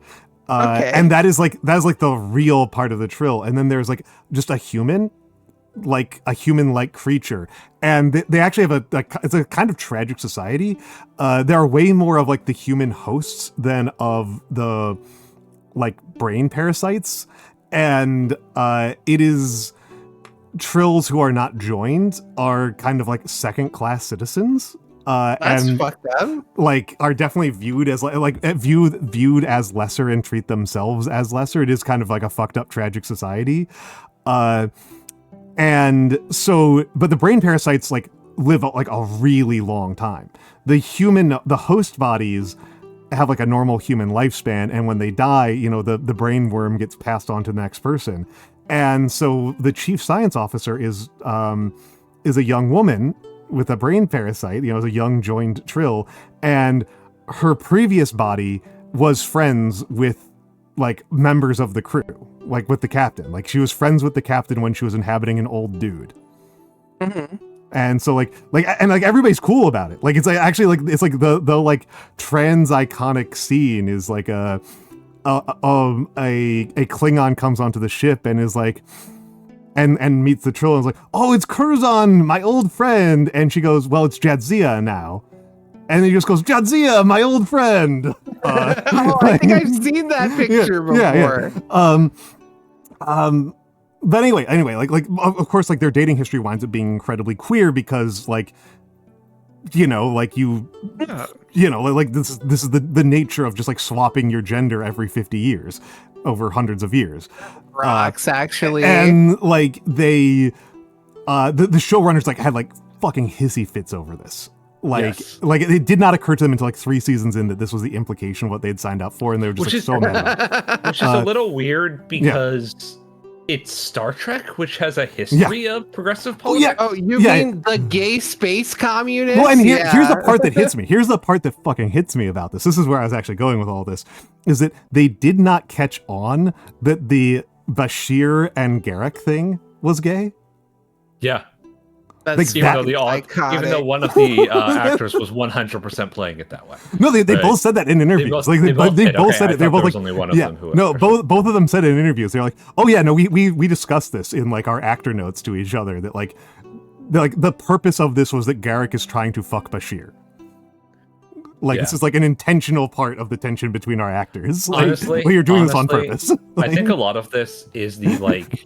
And that is like the real part of the trill. And then there's like just a human like a human-like creature, and they actually have it's a kind of tragic society. There are way more of like the human hosts than of the like brain parasites, and it is trills who are not joined are kind of like second-class citizens. That's and fucked up. like are definitely viewed as viewed as lesser and treat themselves as lesser. It is kind of like a fucked up tragic society. And so, but the brain parasites like live like a really long time. The host bodies have like a normal human lifespan, and when they die, the brain worm gets passed on to the next person. And so the chief science officer is a young woman with a brain parasite, is a young joined trill, and her previous body was friends with like members of the crew, like with the captain. Like she was friends with the captain when she was inhabiting an old dude. Mm-hmm. And so like everybody's cool about it. Like it's like actually like it's like the like trans iconic scene is like a Klingon comes onto the ship and is like and meets the trill and is like, oh, it's Curzon, my old friend. And she goes, well, it's Jadzia now. And he just goes, Jadzia, my old friend. I think I've seen that picture before. Yeah. But anyway, like of course, like their dating history winds up being incredibly queer because like, like like this is the nature of just like swapping your gender every 50 years over hundreds of years. Rocks, actually. And like they, the showrunners like had like fucking hissy fits over this. Like it did not occur to them until like 3 seasons in that this was the implication of what they'd signed up for, and they were just so mad. Which is a little weird because it's Star Trek, which has a history of progressive politics. Oh, you mean the gay space communists? Well, and here's the part that hits me. Here's the part that fucking hits me about this. This is where I was actually going with all this, is that they did not catch on that the Bashir and Garrick thing was gay. Yeah. That's even though one of the actors was 100% playing it that way. No, they both said that in interviews. They both said it. They both like only one of them who both of them said it in interviews. They're like, oh yeah, no, we discussed this in like our actor notes to each other that like the purpose of this was that Garrick is trying to fuck Bashir. Like this is like an intentional part of the tension between our actors. Like, honestly, you're doing this on purpose. I think a lot of this is the like.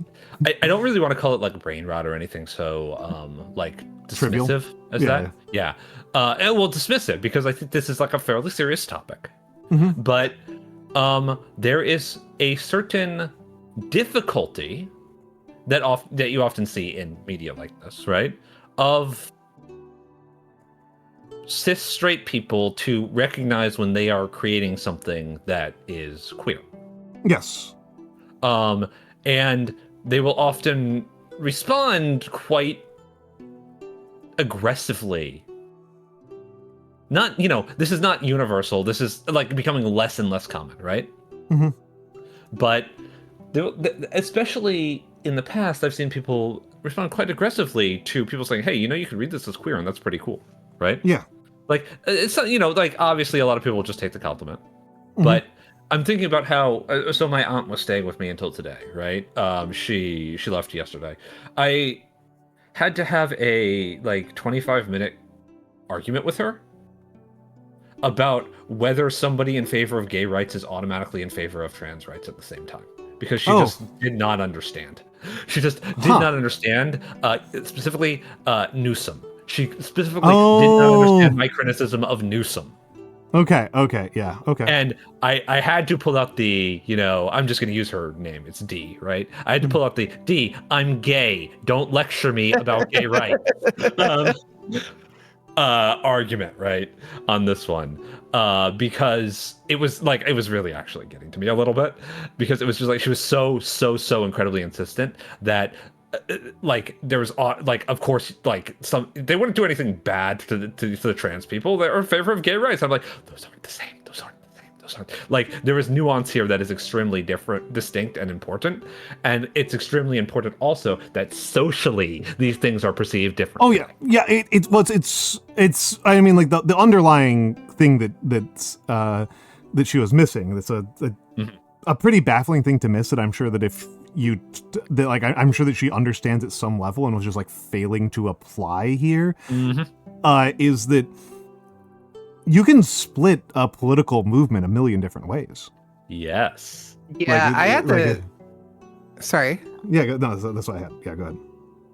I don't really want to call it like brain rot or anything so like dismissive as that. Yeah. And we'll dismiss it because I think this is like a fairly serious topic. Mm-hmm. But there is a certain difficulty that you often see in media like this, right? Of cis straight people to recognize when they are creating something that is queer. Yes. And they will often respond quite aggressively. Not, this is not universal. This is like becoming less and less common, right? Mm-hmm. But especially in the past, I've seen people respond quite aggressively to people saying, hey, you can read this as queer and that's pretty cool, right? Yeah. Like, it's like obviously a lot of people will just take the compliment. Mm-hmm. But I'm thinking about how, so my aunt was staying with me until today, right? She left yesterday. I had to have a 25-minute argument with her about whether somebody in favor of gay rights is automatically in favor of trans rights at the same time. Because she just did not understand. She just did not understand, specifically Newsom. She specifically did not understand my criticism of Newsom. Okay, yeah, okay. And I had to pull out the, I'm just going to use her name. It's D, right? I had to pull out the D, I'm gay. Don't lecture me about gay rights. Argument, right? On this one. Because it was really actually getting to me a little bit. Because it was just like, she was so incredibly insistent that there was of course they wouldn't do anything bad to the trans people that are in favor of gay rights. I'm like, those aren't the same. There is nuance here that is extremely distinct and important, and it's extremely important also that socially these things are perceived differently. Oh yeah. It's I mean, like the underlying thing that she was missing. That's a pretty baffling thing to miss. That I'm sure that if I'm sure that she understands at some level and was just like failing to apply here, is that you can split a political movement a million different ways. Yes. Yeah, I had to. Sorry. Yeah, no, that's what I had. Yeah, go ahead.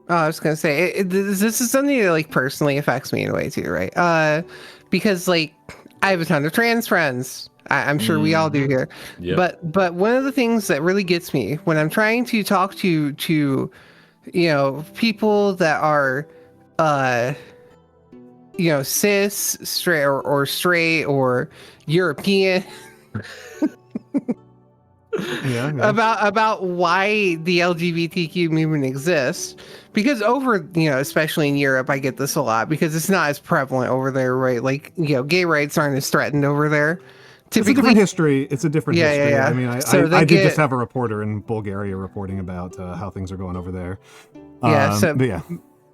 Oh, I was gonna say this is something that like personally affects me in a way too, right? Because like I have a ton of trans friends. I'm sure we all do here. Yep. But one of the things that really gets me when I'm trying to talk to people that are cis, straight or straight or European. Yeah. About why the LGBTQ movement exists, because especially in Europe, I get this a lot because it's not as prevalent over there, right? Like, gay rights aren't as threatened over there. Typically, it's a different history. It's a different history. Yeah. I mean, I did just have a reporter in Bulgaria reporting about how things are going over there.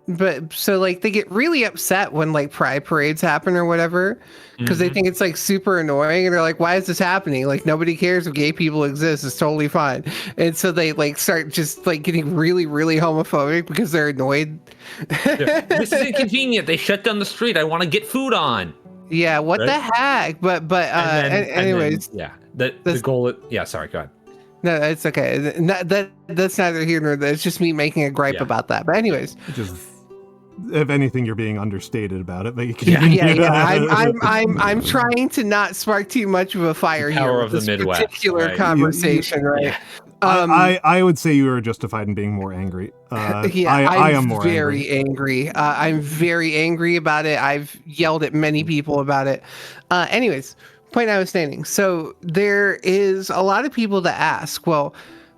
But so like they get really upset when like pride parades happen or whatever, because they think it's like super annoying and they're like, why is this happening? Like nobody cares if gay people exist. It's totally fine. And so they like start just like getting really, really homophobic because they're annoyed. This is inconvenient. They shut down the street. I want to get food on. Yeah. What the heck? But anyways. The goal. Sorry. Go ahead. No, it's okay. That's neither here nor there. It's just me making a gripe about that. But anyways. If anything, you're being understated about it, but you can. I'm trying to not spark too much of a fire here with this particular conversation, right? Yeah. I would say you are justified in being more angry. I am more very angry. I'm very angry about it. I've yelled at many people about it. Anyways, point I was stating. So there is a lot of people that ask, well,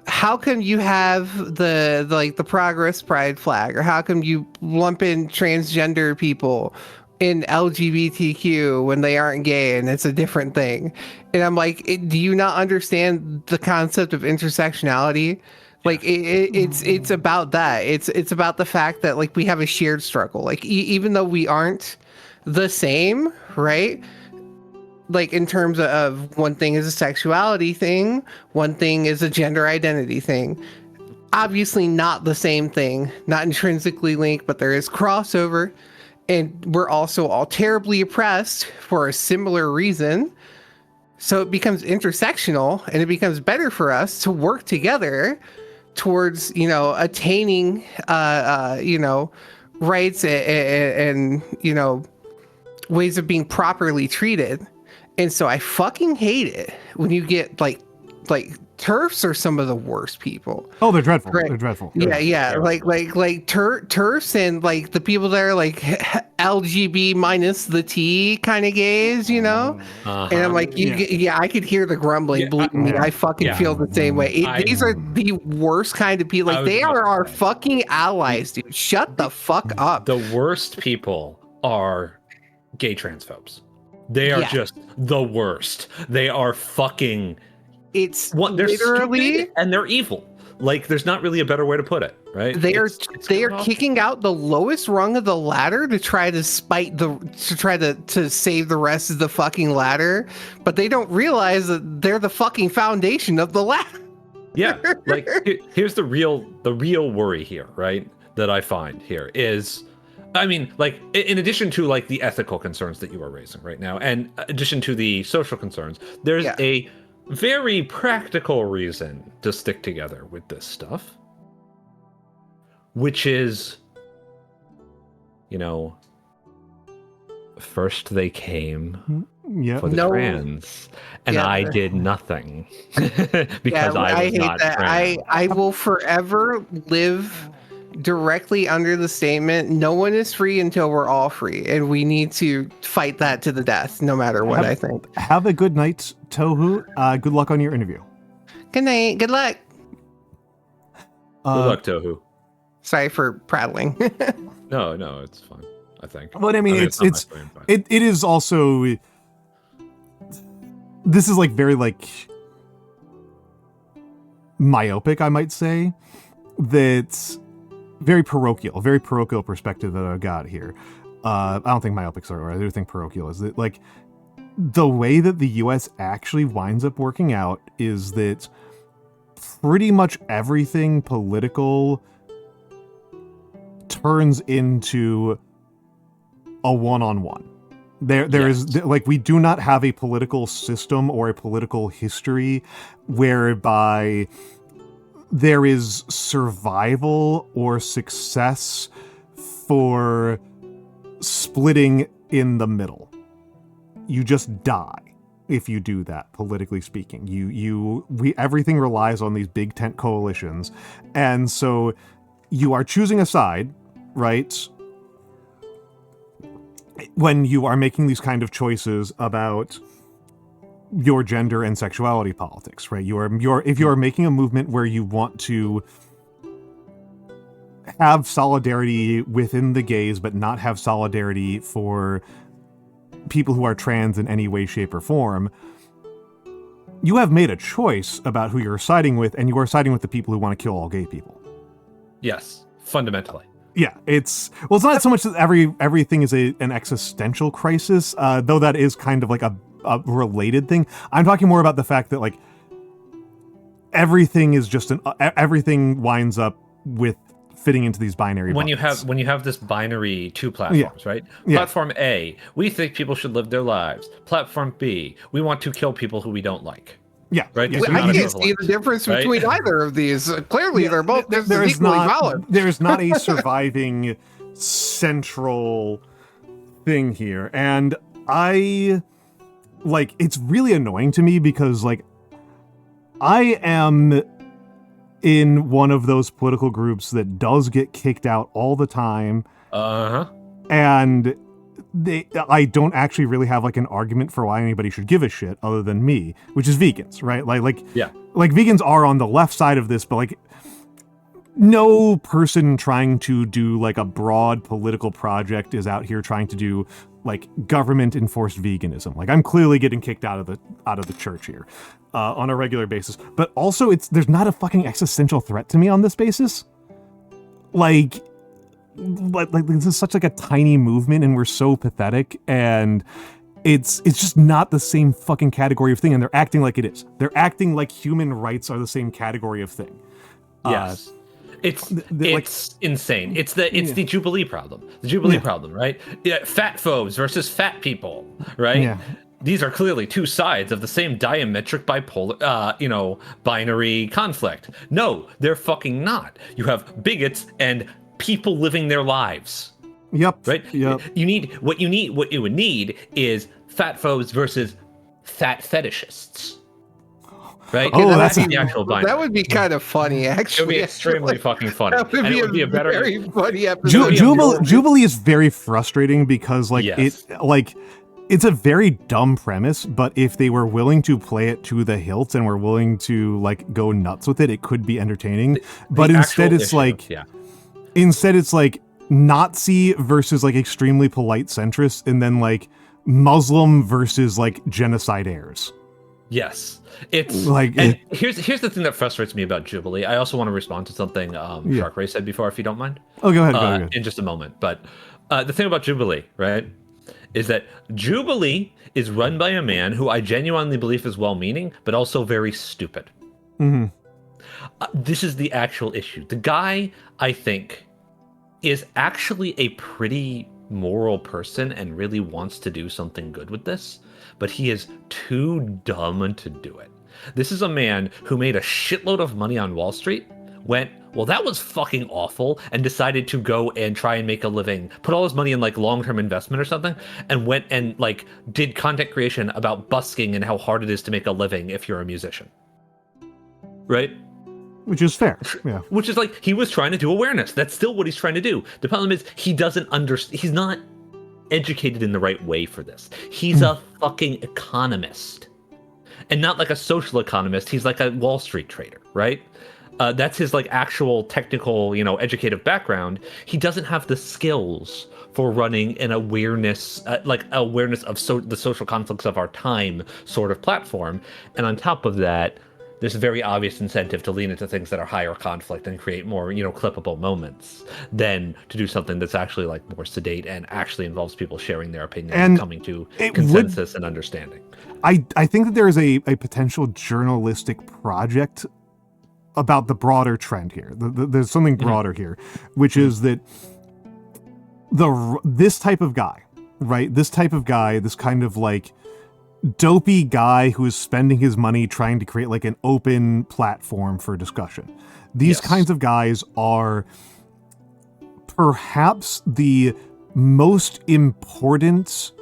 how come you have the progress pride flag, or how come you lump in transgender people in LGBTQ when they aren't gay and it's a different thing? And I'm like, do you not understand the concept of intersectionality? Like it's about that. It's about the fact that like we have a shared struggle. Like even though we aren't the same, right? Like in terms of one thing is a sexuality thing, one thing is a gender identity thing. Obviously not the same thing, not intrinsically linked, but there is crossover. And we're also all terribly oppressed for a similar reason. So it becomes intersectional, and it becomes better for us to work together towards, attaining, rights and ways of being properly treated. And so I fucking hate it when you get like TERFs are some of the worst people. Oh, they're dreadful. Right. They're dreadful. Yeah. Like TERFs and like the people that are like LGB minus the T kind of gays, And I'm like, I could hear the grumbling. Believe me, I fucking feel the same way. These are the worst kind of people. Like they are our fucking allies, dude. Shut the fuck up. The worst people are gay transphobes. They are just the worst. They are fucking. They're literally stupid and they're evil. Like there's not really a better way to put it, right? They are kicking out the lowest rung of the ladder to try to to save the rest of the fucking ladder, but they don't realize that they're the fucking foundation of the ladder. Yeah, like here's the real worry here, right? That I find here is. I mean, like, in addition to, like, the ethical concerns that you are raising right now, and in addition to the social concerns, there's a very practical reason to stick together with this stuff, which is, first they came for the trans, and I did nothing because I was not trans. I will forever live directly under the statement, no one is free until we're all free, and we need to fight that to the death, no matter what. I think. Have a good night, Tohu. Good luck on your interview. Good night. Good luck. Good luck, Tohu. Sorry for prattling. No, it's fine. I think. But I mean, it is also. This is like very like myopic, I might say. That's very parochial perspective that I've got here. I don't think myopics are, I do think parochial is that, like, the way that the US actually winds up working out is that pretty much everything political turns into a one-on-one. There is like, we do not have a political system or a political history whereby there is survival or success for splitting in the middle. You just die if you do that, politically speaking. Everything relies on these big tent coalitions, and so you are choosing a side, right? When you are making these kind of choices about your gender and sexuality politics, right? If you are making a movement where you want to have solidarity within the gays, but not have solidarity for people who are trans in any way, shape, or form, you have made a choice about who you're siding with, and you are siding with the people who want to kill all gay people. Yes, fundamentally. Yeah, it's not so much that everything is an existential crisis, though that is kind of like a related thing. I'm talking more about the fact that like everything is just everything winds up with fitting into these binary buckets. When you have this binary two platforms, right? Yeah. Platform A, we think people should live their lives. Platform B, we want to kill people who we don't like. Yeah, right. Yeah. I can't see the difference between either of these. Clearly, they're both equally valid. There's not a surviving central thing here, and it's really annoying to me because like I am in one of those political groups that does get kicked out all the time. And I don't actually really have like an argument for why anybody should give a shit other than me, which is vegans, right? Like vegans are on the left side of this, but like no person trying to do like a broad political project is out here trying to do like government enforced veganism. Like I'm clearly getting kicked out of the church here on a regular basis, but also there's not a fucking existential threat to me on this basis. Like this is such like a tiny movement, and we're so pathetic, and it's just not the same fucking category of thing, and they're acting like it is. They're acting like human rights are the same category of thing. Yes. It's insane. It's the Jubilee problem. The Jubilee problem, right? Yeah, fat phobes versus fat people, right? Yeah. These are clearly two sides of the same diametric bipolar, binary conflict. No, they're fucking not. You have bigots and people living their lives. Yep. Right? Yep. What you would need is fat phobes versus fat fetishists. Right? That's the actual binary. That would be kind of funny, actually. It would be extremely fucking funny. That would be a very funny episode. Jubilee is very frustrating because it's a very dumb premise, but if they were willing to play it to the hilt and were willing to like go nuts with it, it could be entertaining. But instead it's like Nazi versus like extremely polite centrists, and then like Muslim versus like genocide heirs. Yes. It's like, and here's the thing that frustrates me about Jubilee. I also want to respond to something Shark Ray said before, if you don't mind. Oh, go ahead. In just a moment. But the thing about Jubilee, right, is that Jubilee is run by a man who I genuinely believe is well-meaning, but also very stupid. Mm-hmm. This is the actual issue. The guy, I think, is actually a pretty moral person and really wants to do something good with this, but he is too dumb to do it. This is a man who made a shitload of money on Wall Street, went, well, that was fucking awful, and decided to go and try and make a living, put all his money in like long-term investment or something, and went and like did content creation about busking and how hard it is to make a living if you're a musician. Right? Which is fair. Yeah. Which is like, he was trying to do awareness. That's still what he's trying to do. The problem is he doesn't understand. He's not educated in the right way for this. He's a fucking economist. And not like a social economist. He's like a Wall Street trader, right? That's his like actual technical, educative background. He doesn't have the skills for running an awareness, of the social conflicts of our time sort of platform. And on top of that, there's a very obvious incentive to lean into things that are higher conflict and create more, clippable moments than to do something that's actually like more sedate and actually involves people sharing their opinions and coming to consensus and understanding. I think that there is a potential journalistic project about the broader trend here. There's something broader here, which is that this type of guy, right? This type of guy, this kind of like dopey guy who is spending his money trying to create like an open platform for discussion. These kinds of guys are perhaps the most important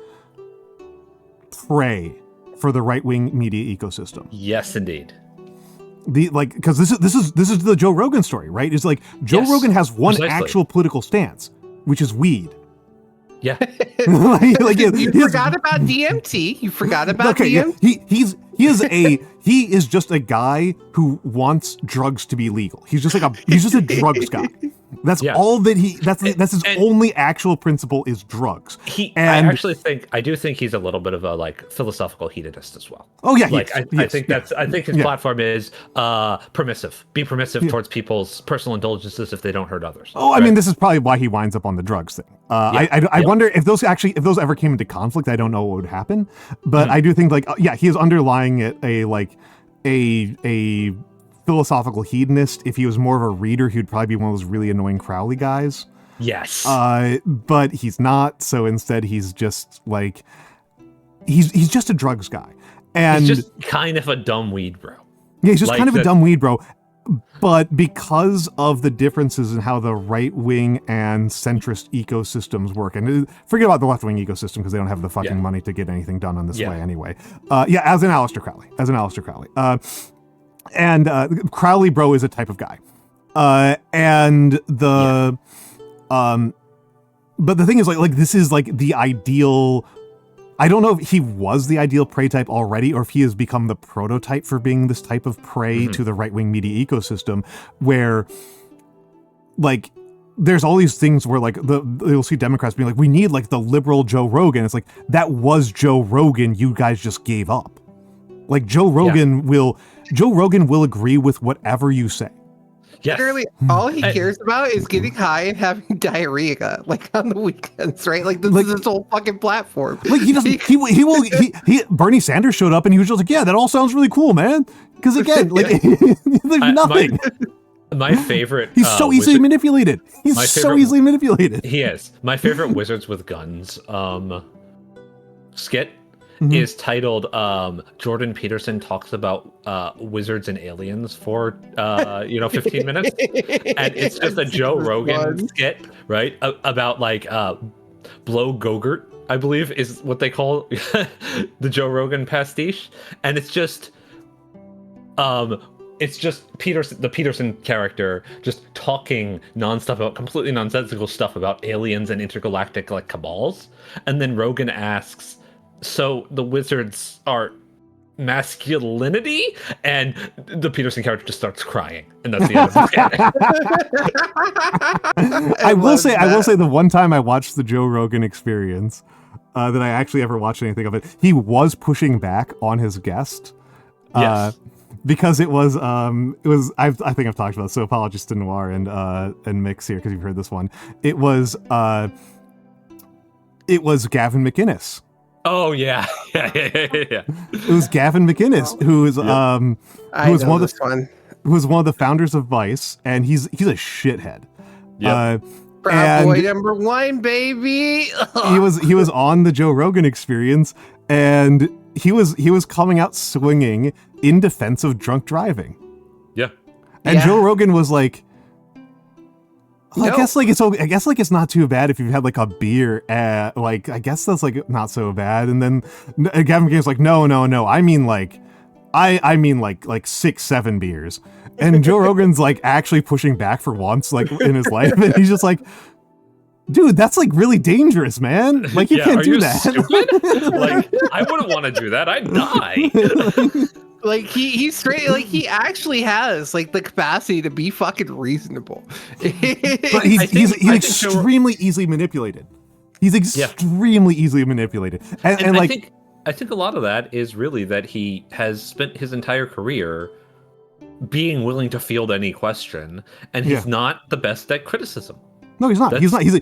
prey for the right-wing media ecosystem. Yes, indeed. Because this is the Joe Rogan story, right? It's like Joe Rogan has one actual political stance, which is weed. Yeah. You forgot about DMT. You forgot about DMT. Yeah. He is just a guy who wants drugs to be legal. He's just a drugs guy. That's all that that's his only actual principle is drugs. I do think he's a little bit of a like philosophical hedonist as well. Oh yeah, I think his platform is permissive. Be permissive towards people's personal indulgences if they don't hurt others. Oh, I mean, this is probably why he winds up on the drugs thing. I wonder if those ever came into conflict. I don't know what would happen, but I do think he is underlying it a philosophical hedonist. If he was more of a reader, he would probably be one of those really annoying Crowley guys. Yes. But he's not. So instead, he's just like he's just a drugs guy, and he's just kind of a dumb weed bro. Yeah, he's just kind of a dumb weed bro. But because of the differences in how the right-wing and centrist ecosystems work, and forget about the left-wing ecosystem because they don't have the fucking money to get anything done on this way anyway. As an Aleister Crowley. And Crowley bro is a type of guy. But the thing is like this is like the ideal. I don't know if he was the ideal prey type already or if he has become the prototype for being this type of prey to the right-wing media ecosystem where like there's all these things where like you'll see Democrats being like, we need like the liberal Joe Rogan. It's like, that was Joe Rogan. You guys just gave up. Like Joe Rogan will agree with whatever you say. Yes. Literally, all he cares about is getting high and having diarrhea, like on the weekends, right? Like this is his whole fucking platform. Like he doesn't. He Bernie Sanders showed up and he was just like, yeah, that all sounds really cool, man. Because again, like there's nothing. My favorite. He's so easily manipulated. He's so easily manipulated. He is. My favorite Wizards with Guns skit is titled Jordan Peterson talks about wizards and aliens for 15 minutes, and it's just a Joe Rogan skit, right? About like Blow Gogurt, I believe is what they call the Joe Rogan pastiche, and it's just Peterson, the Peterson character, just talking nonstop about completely nonsensical stuff about aliens and intergalactic like cabals, and then Rogan asks, so the wizards are masculinity? And the Peterson character just starts crying, and that's the end of the I will say the one time I watched the Joe Rogan Experience, that I actually ever watched anything of it, he was pushing back on his guest. Yes. Because it was I think I've talked about it, so apologies to Noir and Mikks here because you've heard this one. It was Gavin McInnes. Oh yeah. It was Gavin McInnes who was one of the founders of Vice, and he's a shithead. Yep. Proud boy number one, baby. he was on the Joe Rogan Experience, and he was coming out swinging in defense of drunk driving. Yeah. And Joe Rogan was like, I guess it's not too bad if you've had like a beer. Like I guess that's like not so bad. And then Gavin McInnes was like, no. I mean like 6-7 beers. And Joe Rogan's like actually pushing back for once, like in his life, and he's just like, dude, that's like really dangerous, man. Like you can't do that. Stupid? Like I wouldn't want to do that. I'd die. Like he's straight. Like he actually has like the capacity to be fucking reasonable. But he's extremely easily manipulated. He's extremely easily manipulated, and like I think a lot of that is really that he has spent his entire career being willing to field any question, and he's not the best at criticism. No, he's not. He's not. He's a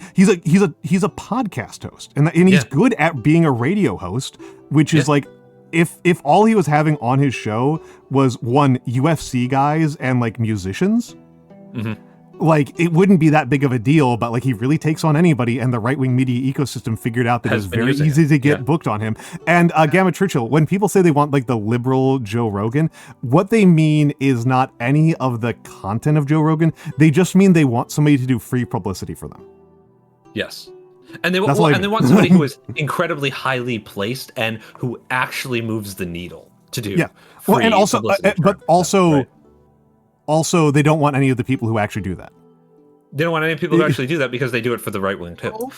podcast host, and he's good at being a radio host, which is like if all he was having on his show was one UFC guys and like musicians, like it wouldn't be that big of a deal. But like he really takes on anybody, and the right-wing media ecosystem figured out that it's very easy to get booked on him. And Gamma Churchill, when people say they want like the liberal Joe Rogan, what they mean is not any of the content of Joe Rogan. They just mean they want somebody to do free publicity for them. Yes. And they want somebody who is incredibly highly placed and who actually moves the needle to do. Yeah. Well, and also, also they don't want any of the people who actually do that. They don't want any people who actually do that because they do it for the right wing too. So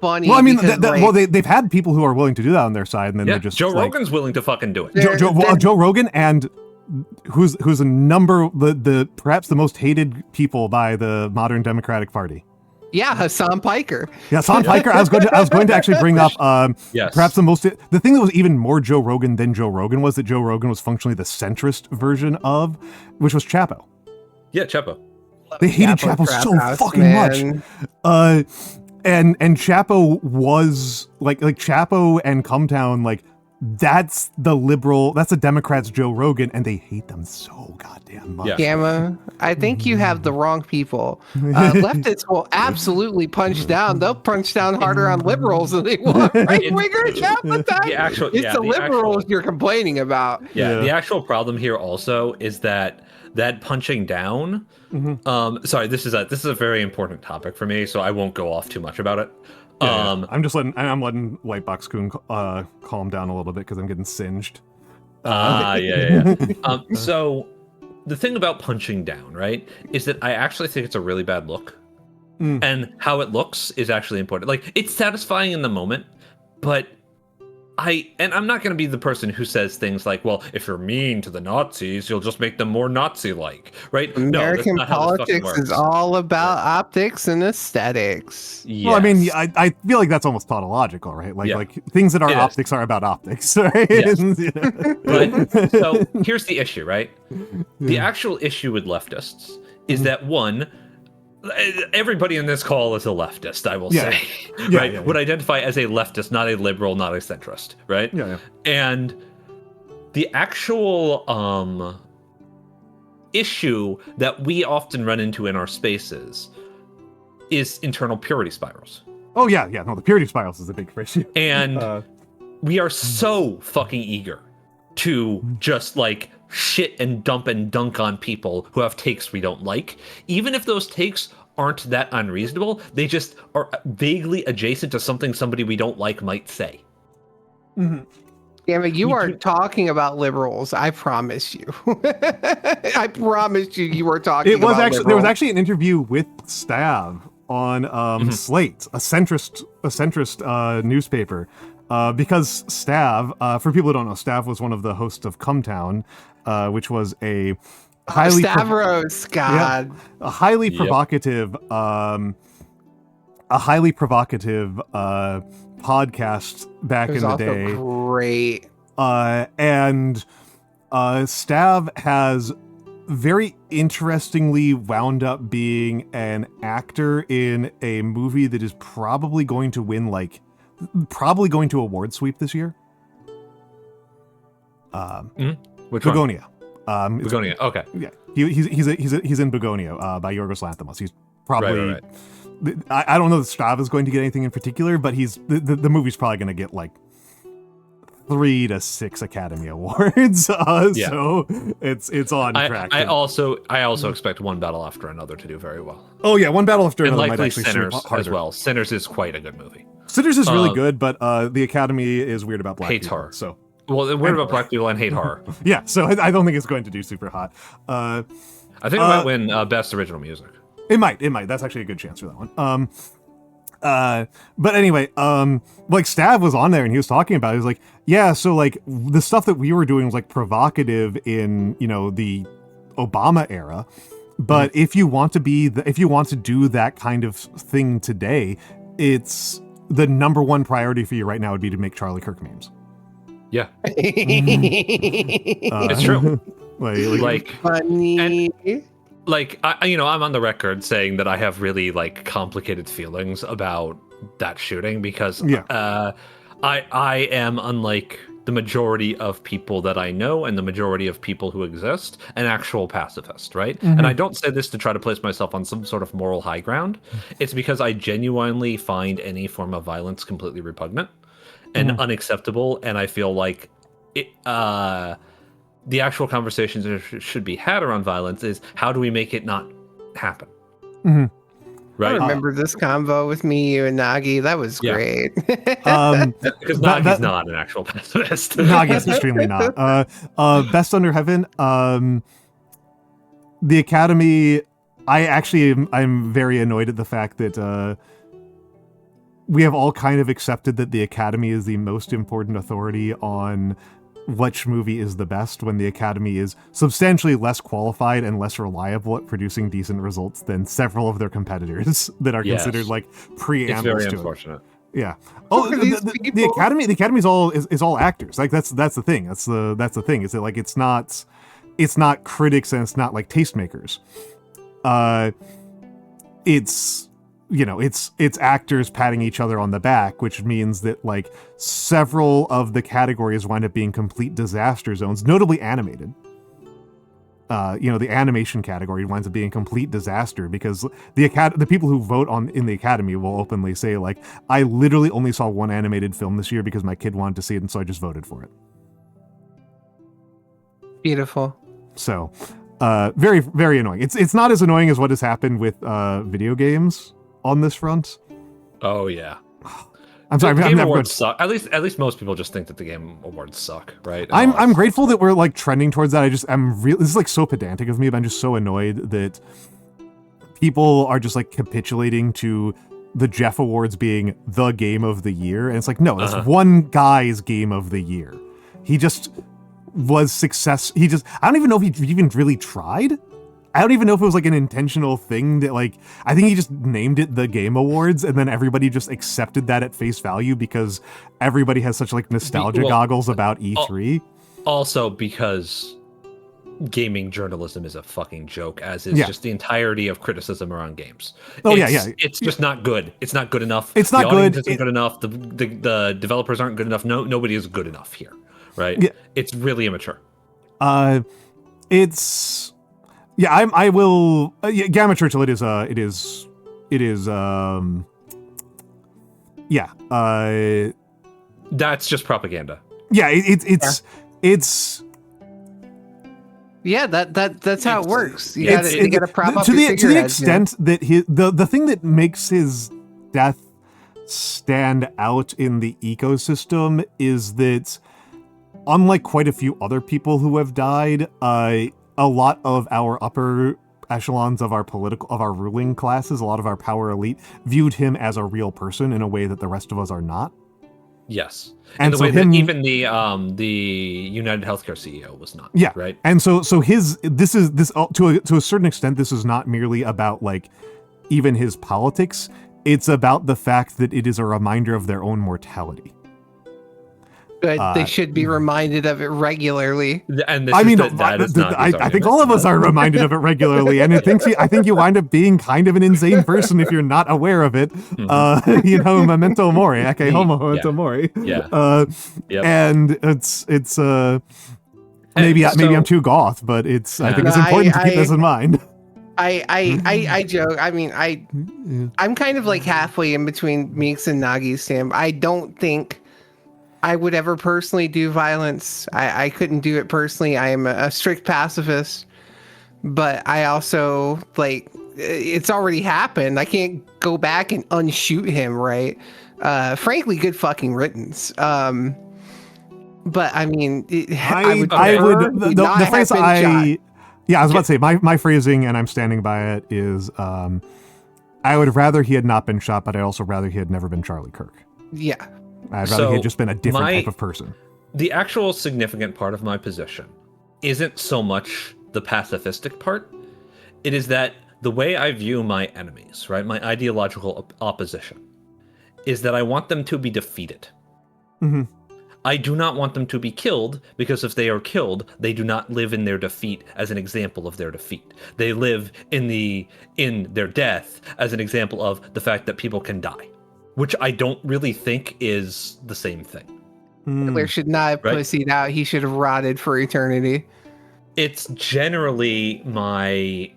funny. Well, I mean, they've had people who are willing to do that on their side, and then they're just Joe Rogan's willing to fucking do it. Joe Rogan, and who's a number the perhaps the most hated people by the modern Democratic Party. Yeah, Hassan Piker. Yeah, Hassan Piker. I was going to actually bring up perhaps the thing that was even more Joe Rogan than Joe Rogan was that Joe Rogan was functionally the centrist version of, which was Chapo. Yeah, Chapo. They hated Chapo so fucking much. And Chapo was like Chapo and Cumtown, like that's the Democrats' Joe Rogan, and they hate them so goddamn much. Yeah. Gamma, I think you have the wrong people. Leftists will absolutely punch down. They'll punch down harder on liberals than they want right-wingers half the time. It's the liberals you're complaining about. Yeah, the actual problem here also is that punching down. Sorry, this is a very important topic for me, so I won't go off too much about it. I'm letting Lightbox Coon calm down a little bit because I'm getting singed. So the thing about punching down, right, is that I actually think it's a really bad look, and how it looks is actually important. Like it's satisfying in the moment, but I'm not going to be the person who says things like, well, if you're mean to the Nazis, you'll just make them more Nazi-like, right? American politics is all about optics and aesthetics. Yes. Well, I mean, I feel like that's almost tautological, right? Like things that are optics are about optics, right? Yes. But, so here's the issue, right? The actual issue with leftists is that one, everybody in this call is a leftist, I will say. Would identify as a leftist, not a liberal, not a centrist, right? And the actual issue that we often run into in our spaces is internal purity spirals. Oh yeah, no, the purity spirals is a big issue. And we are so fucking eager to just like shit and dump and dunk on people who have takes we don't like, even if those takes aren't that unreasonable. They just are vaguely adjacent to something somebody we don't like might say. Damn it, you are talking about liberals. I promise you. I promise you were talking about liberals. There was actually an interview with Stav on Slate, a centrist newspaper. Because Stav, for people who don't know, Stav was one of the hosts of Cumtown, which was a highly Stavros, God, a highly provocative, podcast back in the day. Great. And Stav has very interestingly wound up being an actor in a movie that is probably going to win award sweep this year. Which Begonia. Begonia. Okay. Yeah, he's in Begonia by Yorgos Lanthimos. He's probably. Right. I don't know that Stav is going to get anything in particular, but the movie's probably going to get like 3 to 6 Academy Awards. So it's on track. I also expect One Battle After Another to do very well. Oh yeah, One Battle After Another and might likely actually Sinners as well. Sinners is quite a good movie. Sinners is really good, but the Academy is weird about black hates people. horror. So they're weird about black people and hate horror. Yeah, so I don't think it's going to do super hot. I think it might win Best Original Music. It might. That's actually a good chance for that one. But anyway, like Stav was on there and he was talking about it. He was like, yeah, so like the stuff that we were doing was like provocative in, the Obama era. But if you want to do that kind of thing today, it's the number one priority for you right now would be to make Charlie Kirk memes. Yeah. It's true. Like funny. I'm on the record saying that I have really like complicated feelings about that shooting because I am, unlike the majority of people that I know and the majority of people who exist, an actual pacifist, right? And I don't say this to try to place myself on some sort of moral high ground. It's because I genuinely find any form of violence completely repugnant and unacceptable, and I feel like the actual conversations that should be had around violence is how do we make it not happen? Right? I remember this convo with me, you, and Nagi. That was great. Because Nagi's not an actual pacifist. Nagi's extremely not. Best under heaven. The Academy. I'm very annoyed at the fact that we have all kind of accepted that the Academy is the most important authority on which movie is the best, when the Academy is substantially less qualified and less reliable at producing decent results than several of their competitors that are considered like preambles to it. It's very unfortunate. Yeah. Oh, the Academy. The Academy is all actors. Like that's the thing. That's the thing. Is that like it's not critics and it's not like tastemakers. It's it's actors patting each other on the back, which means that like several of the categories wind up being complete disaster zones, notably animated. The animation category winds up being a complete disaster because the people who vote in the Academy will openly say like, I literally only saw one animated film this year because my kid wanted to see it and so I just voted for it. Beautiful. So, very, very annoying. It's not as annoying as what has happened with video games on this front. Oh yeah. I'm sorry. The Game Awards suck. At least most people just think that the Game Awards suck, right? I'm grateful that we're like trending towards that. This is like so pedantic of me, but I'm just so annoyed that people are just like capitulating to the Jeff Awards being the game of the year, and it's like no, that's one guy's game of the year. He just was success. I don't even know if he even really tried. I don't even know if it was like an intentional thing that like, I think he just named it the Game Awards and then everybody just accepted that at face value because everybody has such like nostalgia goggles about E3. Also because gaming journalism is a fucking joke, as is just the entirety of criticism around games. It's just not good. It's not good enough. It's not good. Isn't good enough. The developers aren't good enough. Nobody is good enough here, right? Yeah. It's really immature. I will. Gamma Churchill. It is. That's just propaganda. Yeah. It's. Yeah, that's how it works. You gotta prop up to the extent that the thing that makes his death stand out in the ecosystem is that, unlike quite a few other people who have died, a lot of our upper echelons of our ruling classes, a lot of our power elite, viewed him as a real person in a way that the rest of us are not. Yes, and the way that even the United Healthcare CEO was not. Yeah, right. And so this to a certain extent, this is not merely about like even his politics. It's about the fact that it is a reminder of their own mortality. But they should be reminded of it regularly. And I think all of us are reminded of it regularly, and I think you wind up being kind of an insane person if you're not aware of it. Memento mori, aka homo memento mori. Yeah. And it's maybe I'm too goth, but I think it's important to keep this in mind. I joke. I mean, I'm kind of like halfway in between Mikks and Nagi's Sam. I don't think I would ever personally do violence. I couldn't do it personally. I am a strict pacifist, but I also like it's already happened. I can't go back and unshoot him, right? Frankly, good fucking riddance. But I mean, I was about to say my phrasing, and I'm standing by it, is I would rather he had not been shot, but I'd also rather he had never been Charlie Kirk. Yeah. I'd rather he had just been a different type of person. The actual significant part of my position isn't so much the pacifistic part. It is that the way I view my enemies, right, my ideological opposition, is that I want them to be defeated. Mm-hmm. I do not want them to be killed, because if they are killed, they do not live in their defeat as an example of their defeat. They live in their death as an example of the fact that people can die. Which I don't really think is the same thing. Hitler should not have pussied out. He should have rotted for eternity. It's generally my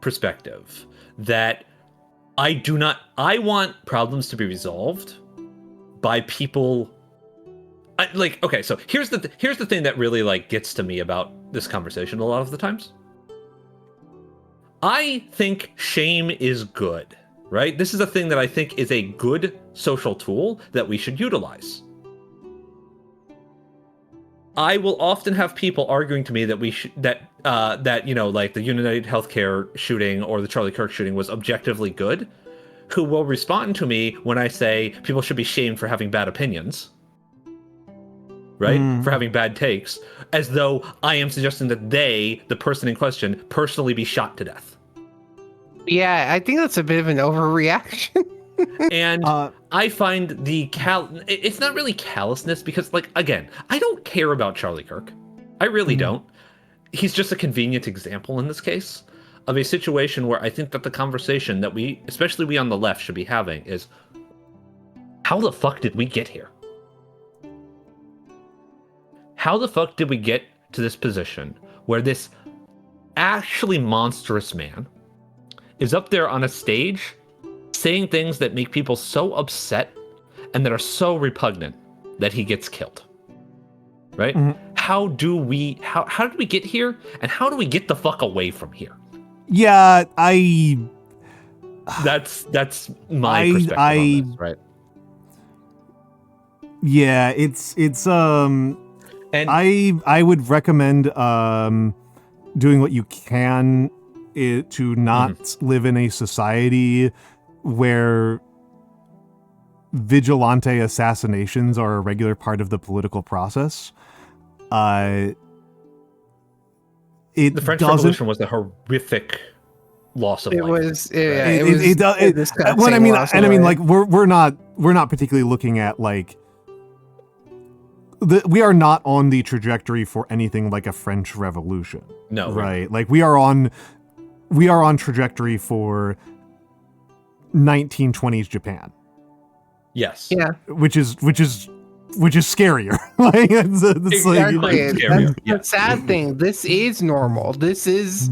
perspective that I want problems to be resolved by people. So here's the thing that really like gets to me about this conversation a lot of the times. I think shame is good, right? This is a thing that I think is a good social tool that we should utilize. I will often have people arguing to me that that the United Healthcare shooting or the Charlie Kirk shooting was objectively good, who will respond to me when I say people should be shamed for having bad opinions, right? For having bad takes, as though I am suggesting that they, the person in question, personally be shot to death. Yeah, I think that's a bit of an overreaction. And I find it's not really callousness because, like, again, I don't care about Charlie Kirk. I really don't. He's just a convenient example in this case of a situation where I think that the conversation that especially we on the left, should be having is, how the fuck did we get here? How the fuck did we get to this position where this actually monstrous man is up there on a stage saying things that make people so upset and that are so repugnant that he gets killed, right? How did we get here, and how do we get the fuck away from here? Yeah, that's my perspective on this, right? Yeah, it's and I would recommend doing what you can to not live in a society where vigilante assassinations are a regular part of the political process. The French Revolution was a horrific loss of life. We're not particularly looking at like we are not on the trajectory for anything like a French Revolution. No, right? Like we are on trajectory for 1920s Japan. Yes. Yeah. Which is scarier. Like it's exactly. Scarier. The sad thing. This is normal. This is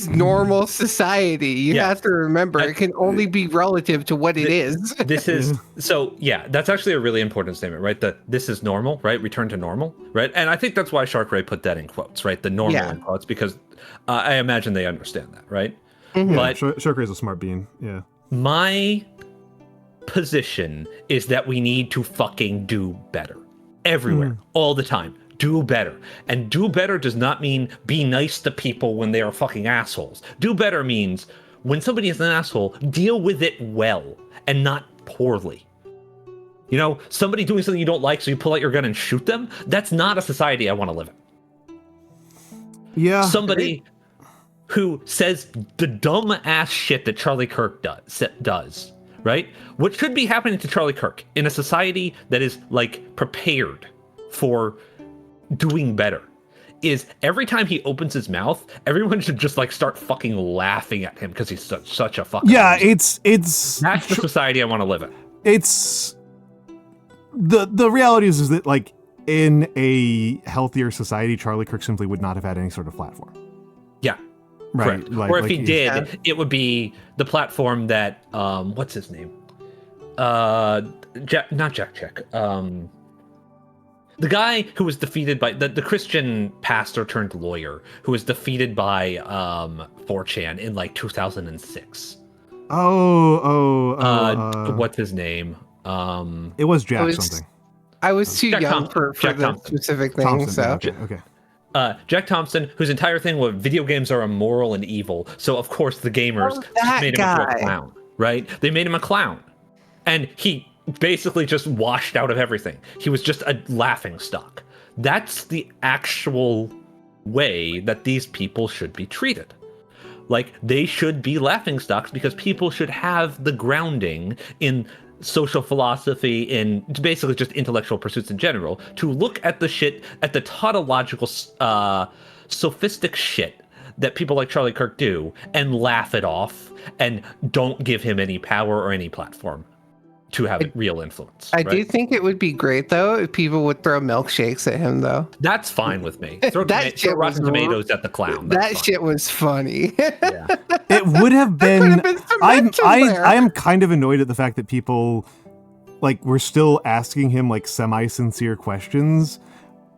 normal society. You have to remember, it can only be relative to what it is. This is that's actually a really important statement, right? This is normal, right? Return to normal, right? And I think that's why Shark Ray put that in quotes, right? The normal in quotes, because I imagine they understand that, right? But Shark Ray's a smart bean. Yeah. My position is that we need to fucking do better everywhere, all the time. Do better. And do better does not mean be nice to people when they are fucking assholes. Do better means when somebody is an asshole, deal with it well and not poorly. You know, somebody doing something you don't like, so you pull out your gun and shoot them. That's not a society I want to live in. Yeah. Somebody who says the dumb ass shit that Charlie Kirk does, right? What should be happening to Charlie Kirk in a society that is like prepared for doing better is every time he opens his mouth, everyone should just like start fucking laughing at him because he's such a fucking it's that's the society I want to live in. It's the reality is that like in a healthier society, Charlie Kirk simply would not have had any sort of platform. Yeah. Right. Or if he did, it would be the platform that what's his name? Not Jack Check. The guy who was defeated by the Christian pastor turned lawyer who was defeated by 4chan in like 2006. What's his name? It was Jack something. I was too young for the specific thing. Thompson, so okay. Jack Thompson, whose entire thing was video games are immoral and evil. So of course the gamers made him into a clown, right? They made him a clown, and he basically just washed out of everything. He was just a laughing stock. That's the actual way that these people should be treated. Like they should be laughing stocks because people should have the grounding in social philosophy, in basically just intellectual pursuits in general, to look at the shit, at the tautological, sophistic shit that people like Charlie Kirk do and laugh it off and don't give him any power or any platform. to have real influence. I do think it would be great though if people would throw milkshakes at him though. That's fine with me. Throw rotten tomatoes at the clown. That shit was funny. Yeah. It would have been. I am kind of annoyed at the fact that people like were still asking him like semi-sincere questions.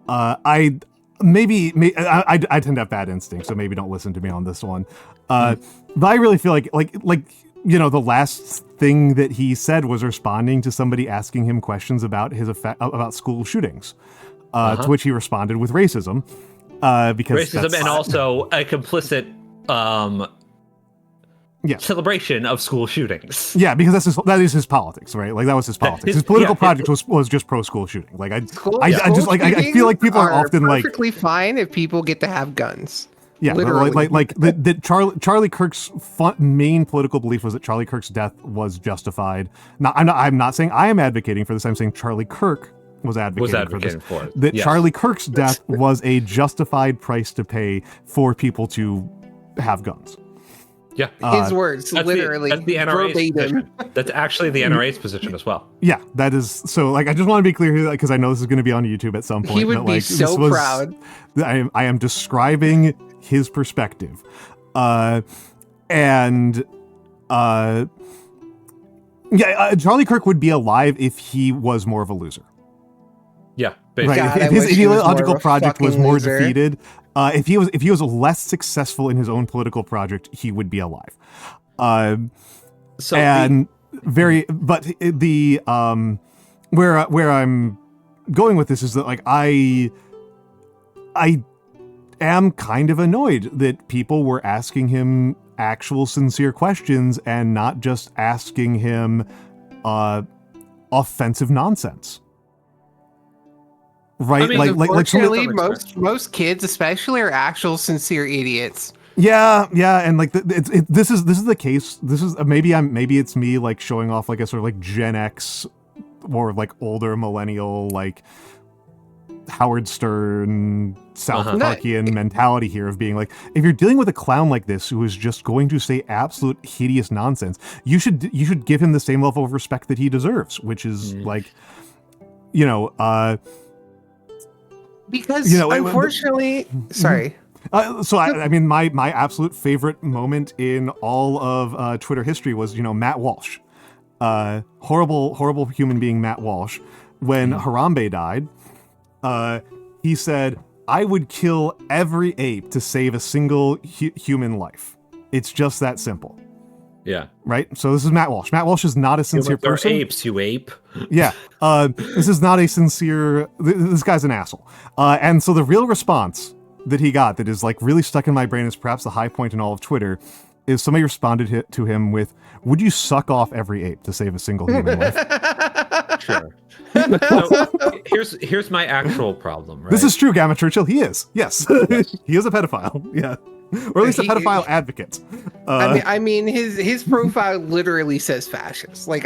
I tend to have bad instincts, so maybe don't listen to me on this one. But I really feel like the last thing that he said was responding to somebody asking him questions about his about school shootings, to which he responded with racism, because racism and also a complicit celebration of school shootings. Yeah, because that is his politics, right? Like that was his politics. His political project was just pro school shooting. Like I feel like people are often perfectly fine if people get to have guns. Yeah, literally. that Charlie Kirk's main political belief was that Charlie Kirk's death was justified. I'm not saying I am advocating for this. I'm saying Charlie Kirk was advocating for this. That Charlie Kirk's death was a justified price to pay for people to have guns. Yeah, his words, literally. That's the NRA's position. That's actually the NRA's position as well. Yeah, that is so. Like, I just want to be cclear here, because I know this is going to be on YouTube at some point. He would be so proud. I am describing his perspective, Charlie Kirk would be alive if he was more of a loser. Yeah, basically. Right. If his ideological project was more defeated. If he was less successful in his own political project, he would be alive. Where I'm going with this is that like I am kind of annoyed that people were asking him actual sincere questions and not just asking him offensive nonsense. Right, I mean, unfortunately, most kids, especially, are actual sincere idiots. Yeah, and like this is the case. This is maybe it's me like showing off like a sort of like Gen X or like older millennial like Howard Stern South Parkian mentality here of being like, if you're dealing with a clown like this who is just going to say absolute hideous nonsense, you should give him the same level of respect that he deserves, which is like, because unfortunately, sorry. So I mean, my absolute favorite moment in all of Twitter history was Matt Walsh, horrible human being Matt Walsh. When Harambe died, he said, "I would kill every ape to save a single human life. It's just that simple." Yeah. Right? So this is Matt Walsh. Matt Walsh is not a sincere person. Apes, you ape. Yeah. This is not a sincere... This guy's an asshole. And so the real response that he got that is like really stuck in my brain is perhaps the high point in all of Twitter is somebody responded to him with, "Would you suck off every ape to save a single human life?" Sure. So here's my actual problem, right? This is true, Gamma Churchill. He is. Yes. He is a pedophile. Yeah. Or at least a pedophile advocate. I mean, his profile literally says fascist. Like,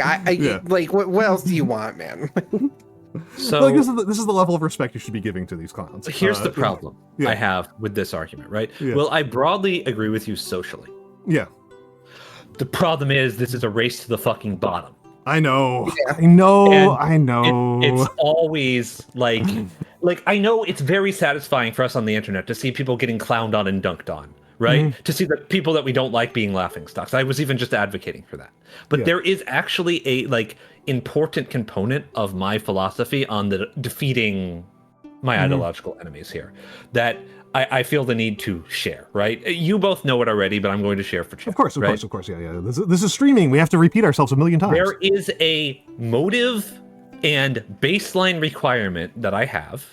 like, what else do you want, man? So like, this is the level of respect you should be giving to these clowns. Here's the problem I have with this argument, right? Yeah. Well, I broadly agree with you socially. Yeah. The problem is this is a race to the fucking bottom. I know. Yeah. I know. It's always like I know it's very satisfying for us on the internet to see people getting clowned on and dunked on, right? Mm-hmm. To see the people that we don't like being laughingstocks. I was even just advocating for that. But there is actually a important component of my philosophy on the defeating my ideological enemies here that I feel the need to share, right? You both know it already, but I'm going to share for chat. Of course. Yeah. This is streaming. We have to repeat ourselves a million times. There is a motive and baseline requirement that I have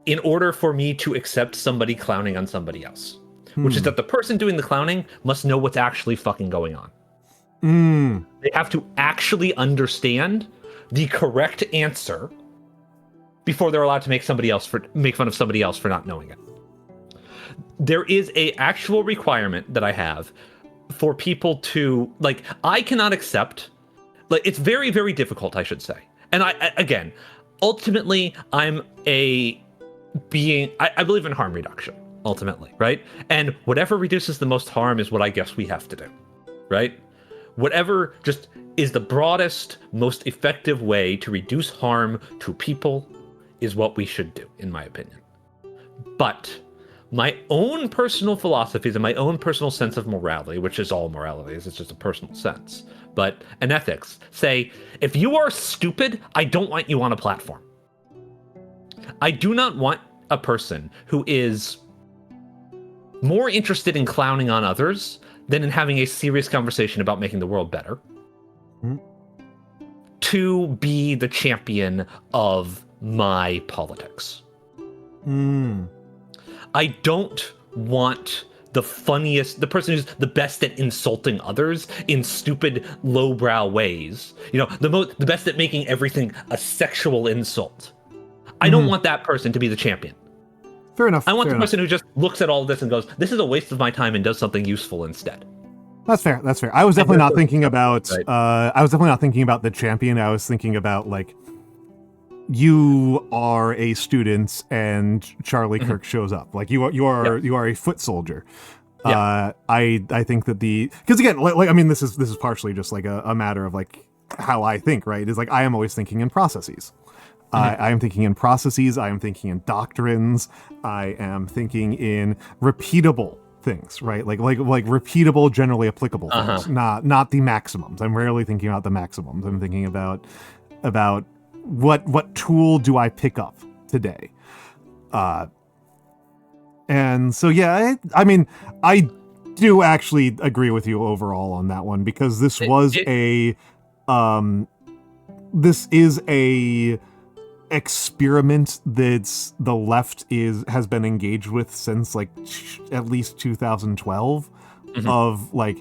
in order for me to accept somebody clowning on somebody else, which is that the person doing the clowning must know what's actually fucking going on. They have to actually understand the correct answer before they're allowed to make fun of somebody else for not knowing it. There is a actual requirement that I have for people to I cannot accept, it's very, very difficult, I should say. And I ultimately I'm a being, I believe in harm reduction, ultimately, right? And whatever reduces the most harm is what I guess we have to do, right? Whatever just is the broadest, most effective way to reduce harm to people is what we should do, in my opinion. But my own personal philosophies and my own personal sense of morality, which is all morality, it's just a personal sense, and ethics, say, if you are stupid, I don't want you on a platform. I do not want a person who is more interested in clowning on others than in having a serious conversation about making the world better to be the champion of my politics. I don't want the person who's the best at insulting others in stupid, lowbrow ways. The best at making everything a sexual insult. I don't want that person to be the champion. Fair enough. I want the person who just looks at all of this and goes, this is a waste of my time, and does something useful instead. That's fair. I was definitely not thinking about the champion. I was thinking about, like, you are a student and Charlie Kirk shows up. Like, you are a foot soldier. I think that because again, like I mean, this is partially just like a matter of like how I think, right? Is like I am always thinking in processes. I am thinking in processes. I am thinking in doctrines. I am thinking in repeatable things, right? Like repeatable, generally applicable things, not the maximums. I'm rarely thinking about the maximums. I'm thinking about what tool do I pick up today? And so, yeah, I mean, I do actually agree with you overall on that one, because this is a experiment that the left has been engaged with since like at least 2012 of like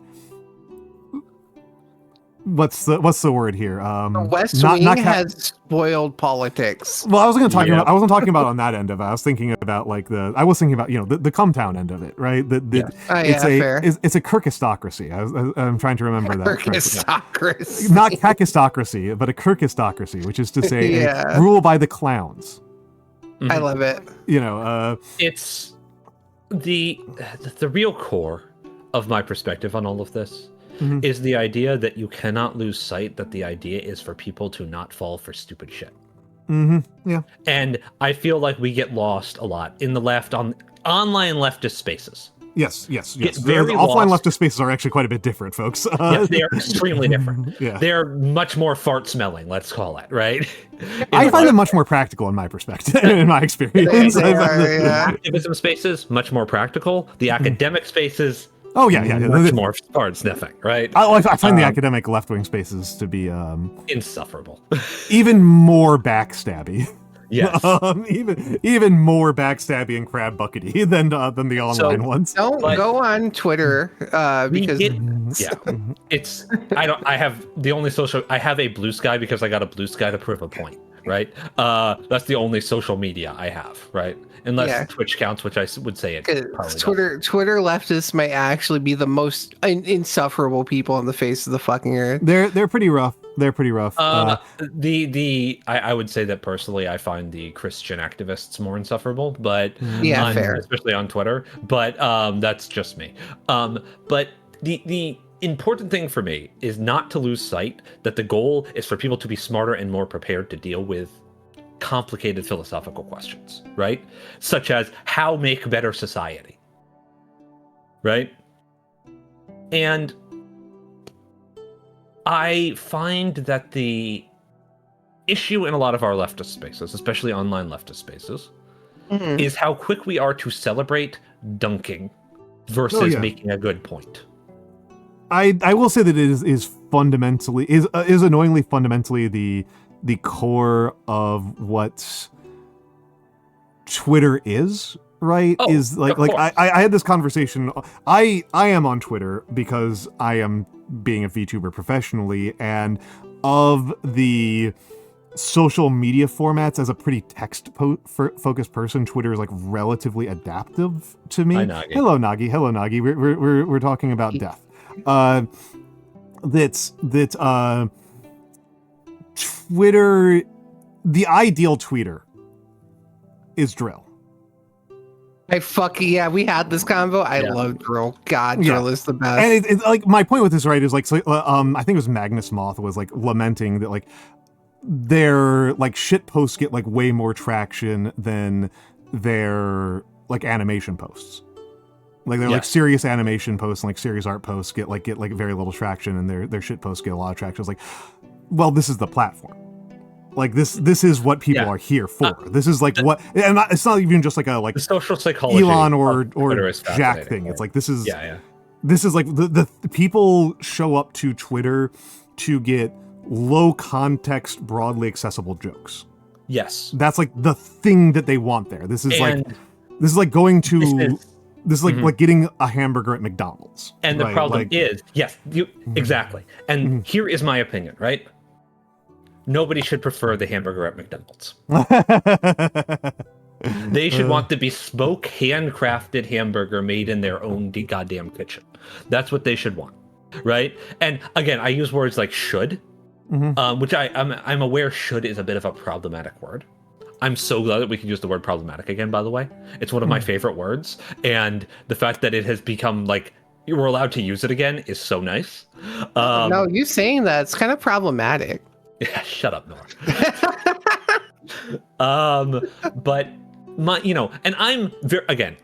what's the word here? The West Wing has spoiled politics. Well, I wasn't talking about on that end of it. I was thinking about like the Cumtown end of it, right? It's a Kirkistocracy. I'm trying to remember that. Kirkistocracy. Not kakistocracy, but a Kirkistocracy, which is to say rule by the clowns. I love it. It's the real core of my perspective on all of this. Is the idea that you cannot lose sight that the idea is for people to not fall for stupid shit. Yeah. And I feel like we get lost a lot in the left on online leftist spaces. Yes. Offline leftist spaces are actually quite a bit different, folks. Yes, they are extremely different. Yeah. They're much more fart smelling, let's call it, right? I find them much more practical in my perspective, in my experience. Activism spaces, much more practical. The academic spaces, much more fart sniffing, right? I find the academic left-wing spaces to be insufferable. Even more backstabby. Yes. Even more backstabby and crab buckety than the online ones. Don't go on Twitter because I have a Blue Sky because I got a Blue Sky to prove a point, right? That's the only social media I have, right? Unless Twitch counts, which I would say it probably Twitter leftists might actually be the most insufferable people on the face of the fucking earth. They're pretty rough. I would say that personally, I find the Christian activists more insufferable, but fair, especially on Twitter. But that's just me. But the important thing for me is not to lose sight that the goal is for people to be smarter and more prepared to deal with complicated philosophical questions, right? Such as how make better society, right? And I find that the issue in a lot of our leftist spaces, especially online leftist spaces, is how quick we are to celebrate dunking versus making a good point. I will say that it is fundamentally is annoyingly fundamentally the core of what Twitter is, right? Is like I had this conversation. I am on Twitter because I am being a VTuber professionally, and of the social media formats as a pretty text-focused person, Twitter is like relatively adaptive to me. Hello, Nagi. We're talking about death. Twitter, the ideal tweeter is Drill. We had this convo. I love Drill. God, Drill is the best. And it's like my point with this, right, is like, so, I think it was Magnus Moth was like lamenting that like their like shit posts get like way more traction than their like animation posts. Like they're like serious animation posts and like serious art posts get very little traction, and their shit posts get a lot of traction. It's like, well, this is the platform. Like this is what people are here for. This is like what, and it's not even just like a like the social psychology Elon or Jack thing. It's like this is like the people show up to Twitter to get low context, broadly accessible jokes. Yes, that's like the thing that they want there. This is like going to. This is like getting a hamburger at McDonald's. And the problem is, exactly. And here is my opinion, right? Nobody should prefer the hamburger at McDonald's. They should want the bespoke, handcrafted hamburger made in their own goddamn kitchen. That's what they should want, right? And again, I use words like should, which I'm aware should is a bit of a problematic word. I'm so glad that we can use the word problematic again, by the way. It's one of my favorite words. And the fact that it has become like, we're allowed to use it again is so nice. No, you saying that, it's kind of problematic. Yeah, shut up, Noru. But and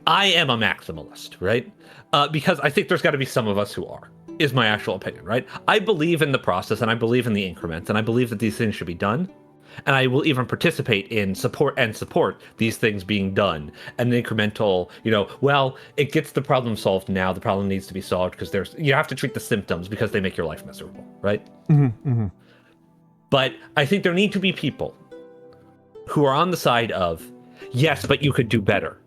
I am a maximalist, right? Because I think there's got to be some of us who are, is my actual opinion, right? I believe in the process, and I believe in the increments, and I believe that these things should be done. And I will even participate in support these things being done. And the incremental, it gets the problem solved now. The problem needs to be solved because you have to treat the symptoms because they make your life miserable, right? But I think there need to be people who are on the side of, yes, but you could do better.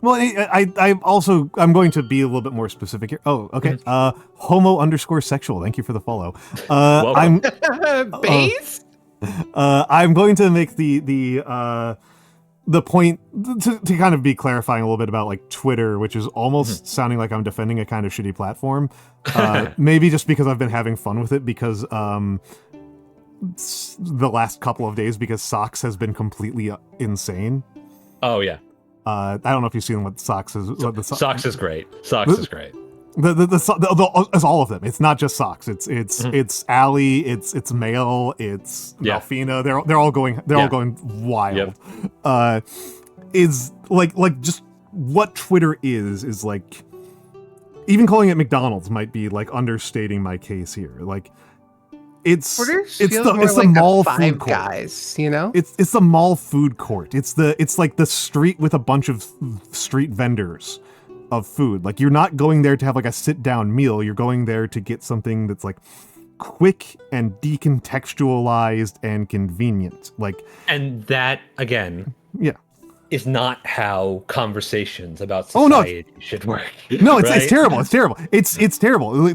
Well, I'm going to be a little bit more specific here. Oh, okay. Homo_sexual. Thank you for the follow. I'm base. I'm going to make the point to kind of be clarifying a little bit about like Twitter, which is almost sounding like I'm defending a kind of shitty platform. Maybe just because I've been having fun with it because the last couple of days because Socks has been completely insane. Oh yeah. I don't know if you've seen what Socks is. Socks is great. Socks is great. It's all of them. It's not just Socks. It's Ali. It's Male. It's Malfina. They're all going wild. Yep. Is like just what Twitter is like. Even calling it McDonald's might be like understating my case here. Like it's the mall food court. Guys, it's the mall food court. It's like the street with a bunch of street vendors of food. Like you're not going there to have like a sit down meal. You're going there to get something that's like quick and decontextualized and convenient. And that again, is not how conversations about society should work. No, it's terrible. It's terrible. It's terrible.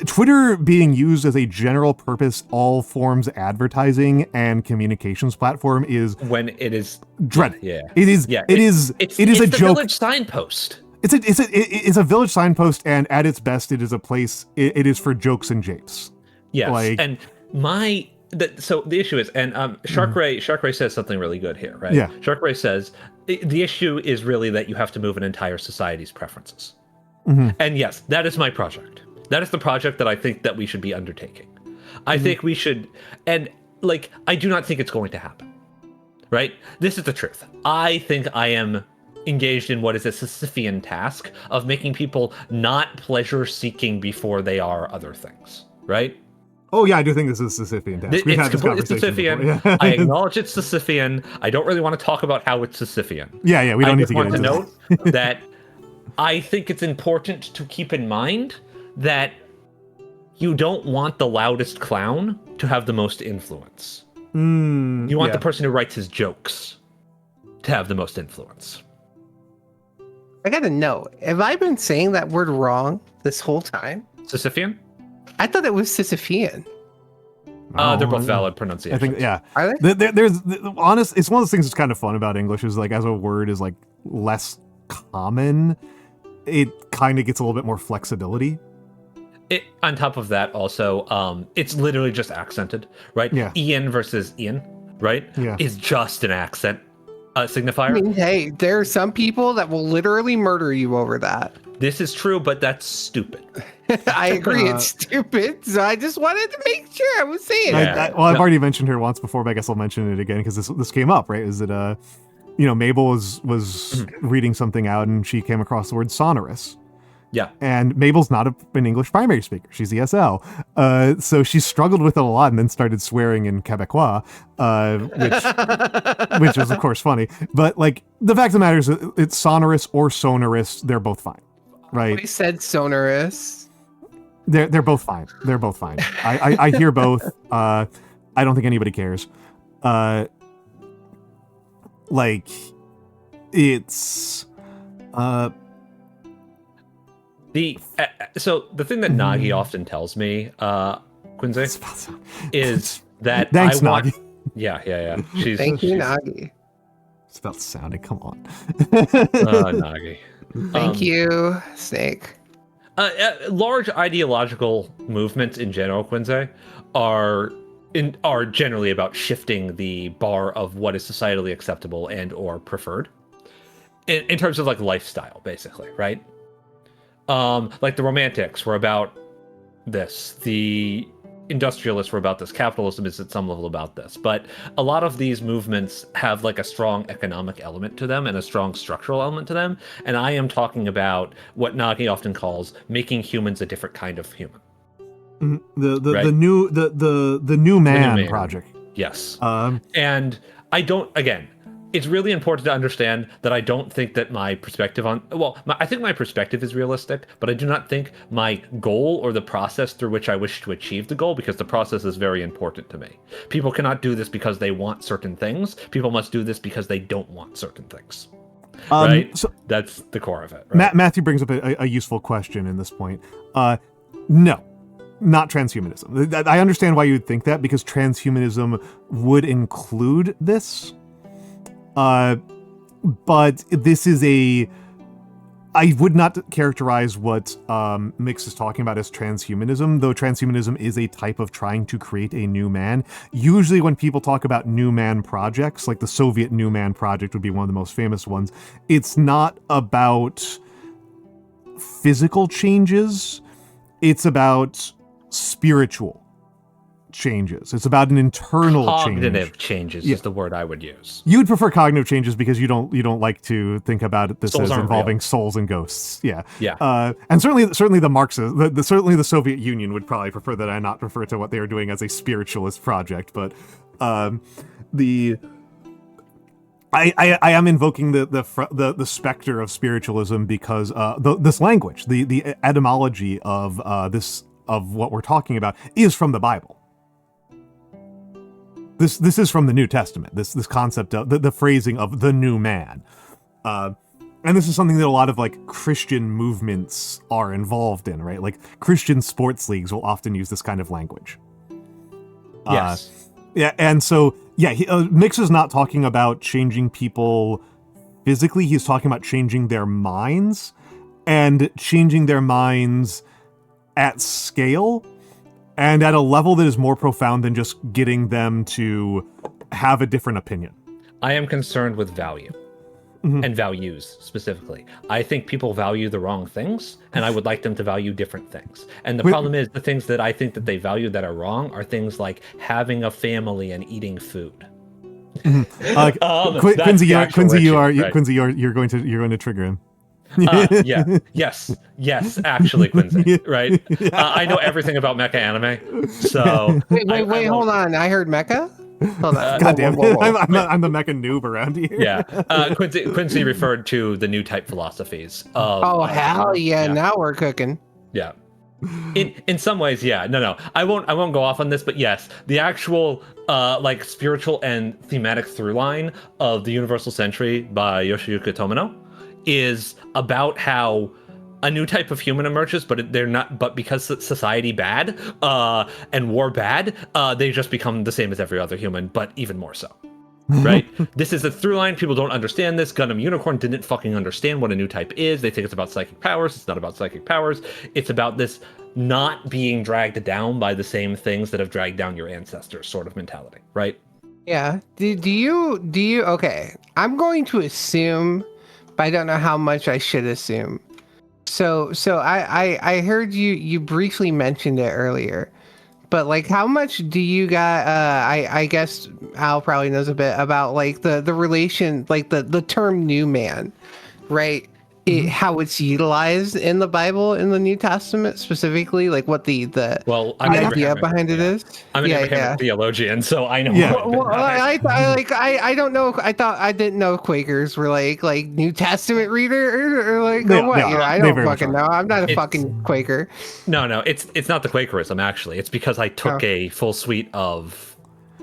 Twitter being used as a general purpose, all forms advertising and communications platform is when it is dread. Yeah, it is. Yeah, it is a joke. Village signpost. It's a village signpost, and at its best, it is a place. It is for jokes and japes. Yes, so the issue is, and Shark Ray says something really good here, right? Yeah. Shark Ray says the issue is really that you have to move an entire society's preferences. And yes, that is my project. That is the project that I think that we should be undertaking. I think we should, and I do not think it's going to happen, right? This is the truth. I think I am engaged in what is a Sisyphean task of making people not pleasure-seeking before they are other things, right? Oh yeah, I do think this is a Sisyphean task. We've had this conversation Sisyphean. Yeah. I acknowledge it's Sisyphean. I don't really want to talk about how it's Sisyphean. Yeah, we don't need to get into that. I just want to note that I think it's important to keep in mind that you don't want the loudest clown to have the most influence. You want the person who writes his jokes to have the most influence. I gotta know, have I been saying that word wrong this whole time? Sisyphean? I thought it was Sisyphean. They're both valid pronunciations. I think, yeah. Are they? There's honest. It's one of those things that's kind of fun about English is like as a word is like less common, it kind of gets a little bit more flexibility. On top of that, also, it's literally just accented, right? Yeah. Ian versus Ian, right? Yeah. Is just an accent, Signifier? I mean, hey, there are some people that will literally murder you over that. This is true, but that's stupid. I agree, it's stupid. So I just wanted to make sure I was saying it. I've already mentioned her once before, but I guess I'll mention it again because this came up, right? Is that Mabel was reading something out and she came across the word sonorous. Yeah. And Mabel's not an English primary speaker. She's ESL. So she struggled with it a lot and then started swearing in Quebecois, which is, of course, funny. But, like, the fact of the matter is it's sonorous or sonorous. They're both fine, right? I said sonorous. They're both fine. They're both fine. I hear both. I don't think anybody cares. It's... So the thing that Nagi often tells me, Quincy, is that thanks, I want. Nagi. Yeah. Thank you, Nagi. It's about sounding. Come on, Nagi. Thank you, Snake. Large ideological movements in general, Quincy, are generally about shifting the bar of what is societally acceptable and or preferred, in terms of like lifestyle, basically, right? Like the Romantics were about this, the industrialists were about this, capitalism is at some level about this, but a lot of these movements have like a strong economic element to them and a strong structural element to them, and I am talking about what Nagi often calls making humans a different kind of human. The new man project. Yes. And I don't, again, it's really important to understand that I don't think that my perspective on, I think my perspective is realistic, but I do not think my goal or the process through which I wish to achieve the goal, because the process is very important to me. People cannot do this because they want certain things. People must do this because they don't want certain things. Right? So that's the core of it. Right? Matthew brings up a useful question in this point. No. Not transhumanism. I understand why you would think that, because transhumanism would include this. But this is I would not characterize what Mikks is talking about as transhumanism, though transhumanism is a type of trying to create a new man. Usually when people talk about new man projects, like the Soviet new man project would be one of the most famous ones, it's not about physical changes, it's about spiritual changes. It's about an internal cognitive changes is the word I would use. You would prefer cognitive changes because you don't like to think about this Souls as involving real. Souls and ghosts. Yeah. And certainly the Marxists, certainly the Soviet Union would probably prefer that I not refer to what they are doing as a spiritualist project. But I am invoking the specter of spiritualism because this language, the etymology of what we're talking about is from the Bible. This is from the New Testament. This concept of the phrasing of the new man, and this is something that a lot of like Christian movements are involved in, right? Like Christian sports leagues will often use this kind of language. Yes. And so Mikks is not talking about changing people physically. He's talking about changing their minds, and changing their minds at scale. And at a level that is more profound than just getting them to have a different opinion. I am concerned with value. And values specifically. I think people value the wrong things, and I would like them to value different things. And the problem is the things that I think that they value that are wrong are things like having a family and eating food. Quincy, you're going to trigger him. Yes, actually, Quincy, right? I know everything about mecha anime, so... Wait, hold on. I heard mecha? Hold on. God damn it. I'm the mecha noob around here. Yeah. Quincy referred to the new type philosophies of... hell yeah, now we're cooking. Yeah. In some ways, yeah. No. I won't go off on this, but yes, the actual like spiritual and thematic through line of the Universal Century by Yoshiyuki Tomino is about how a new type of human emerges, but they're not. But because society bad and war bad, they just become the same as every other human, but even more so. Right? This is a through line. People don't understand this. Gundam Unicorn didn't fucking understand what a new type is. They think it's about psychic powers. It's not about psychic powers. It's about this not being dragged down by the same things that have dragged down your ancestors sort of mentality, right? Yeah. Do you? Okay. I'm going to assume, but I don't know how much I should assume. So I heard you briefly mentioned it earlier, but like how much do you got? I guess Al probably knows a bit about like the relation, like the term new man, right? How it's utilized in the Bible in the New Testament specifically, like what the I'm an idea Abrahamic, behind it is. I'm an Abrahamic theologian, so I know. Yeah. Well, I don't know. I didn't know Quakers were like New Testament reader or like They- or what. they are. You know, I They don't very much fucking are. know. I'm not a It's- fucking Quaker. No, it's not the Quakerism actually. It's because I took a full suite of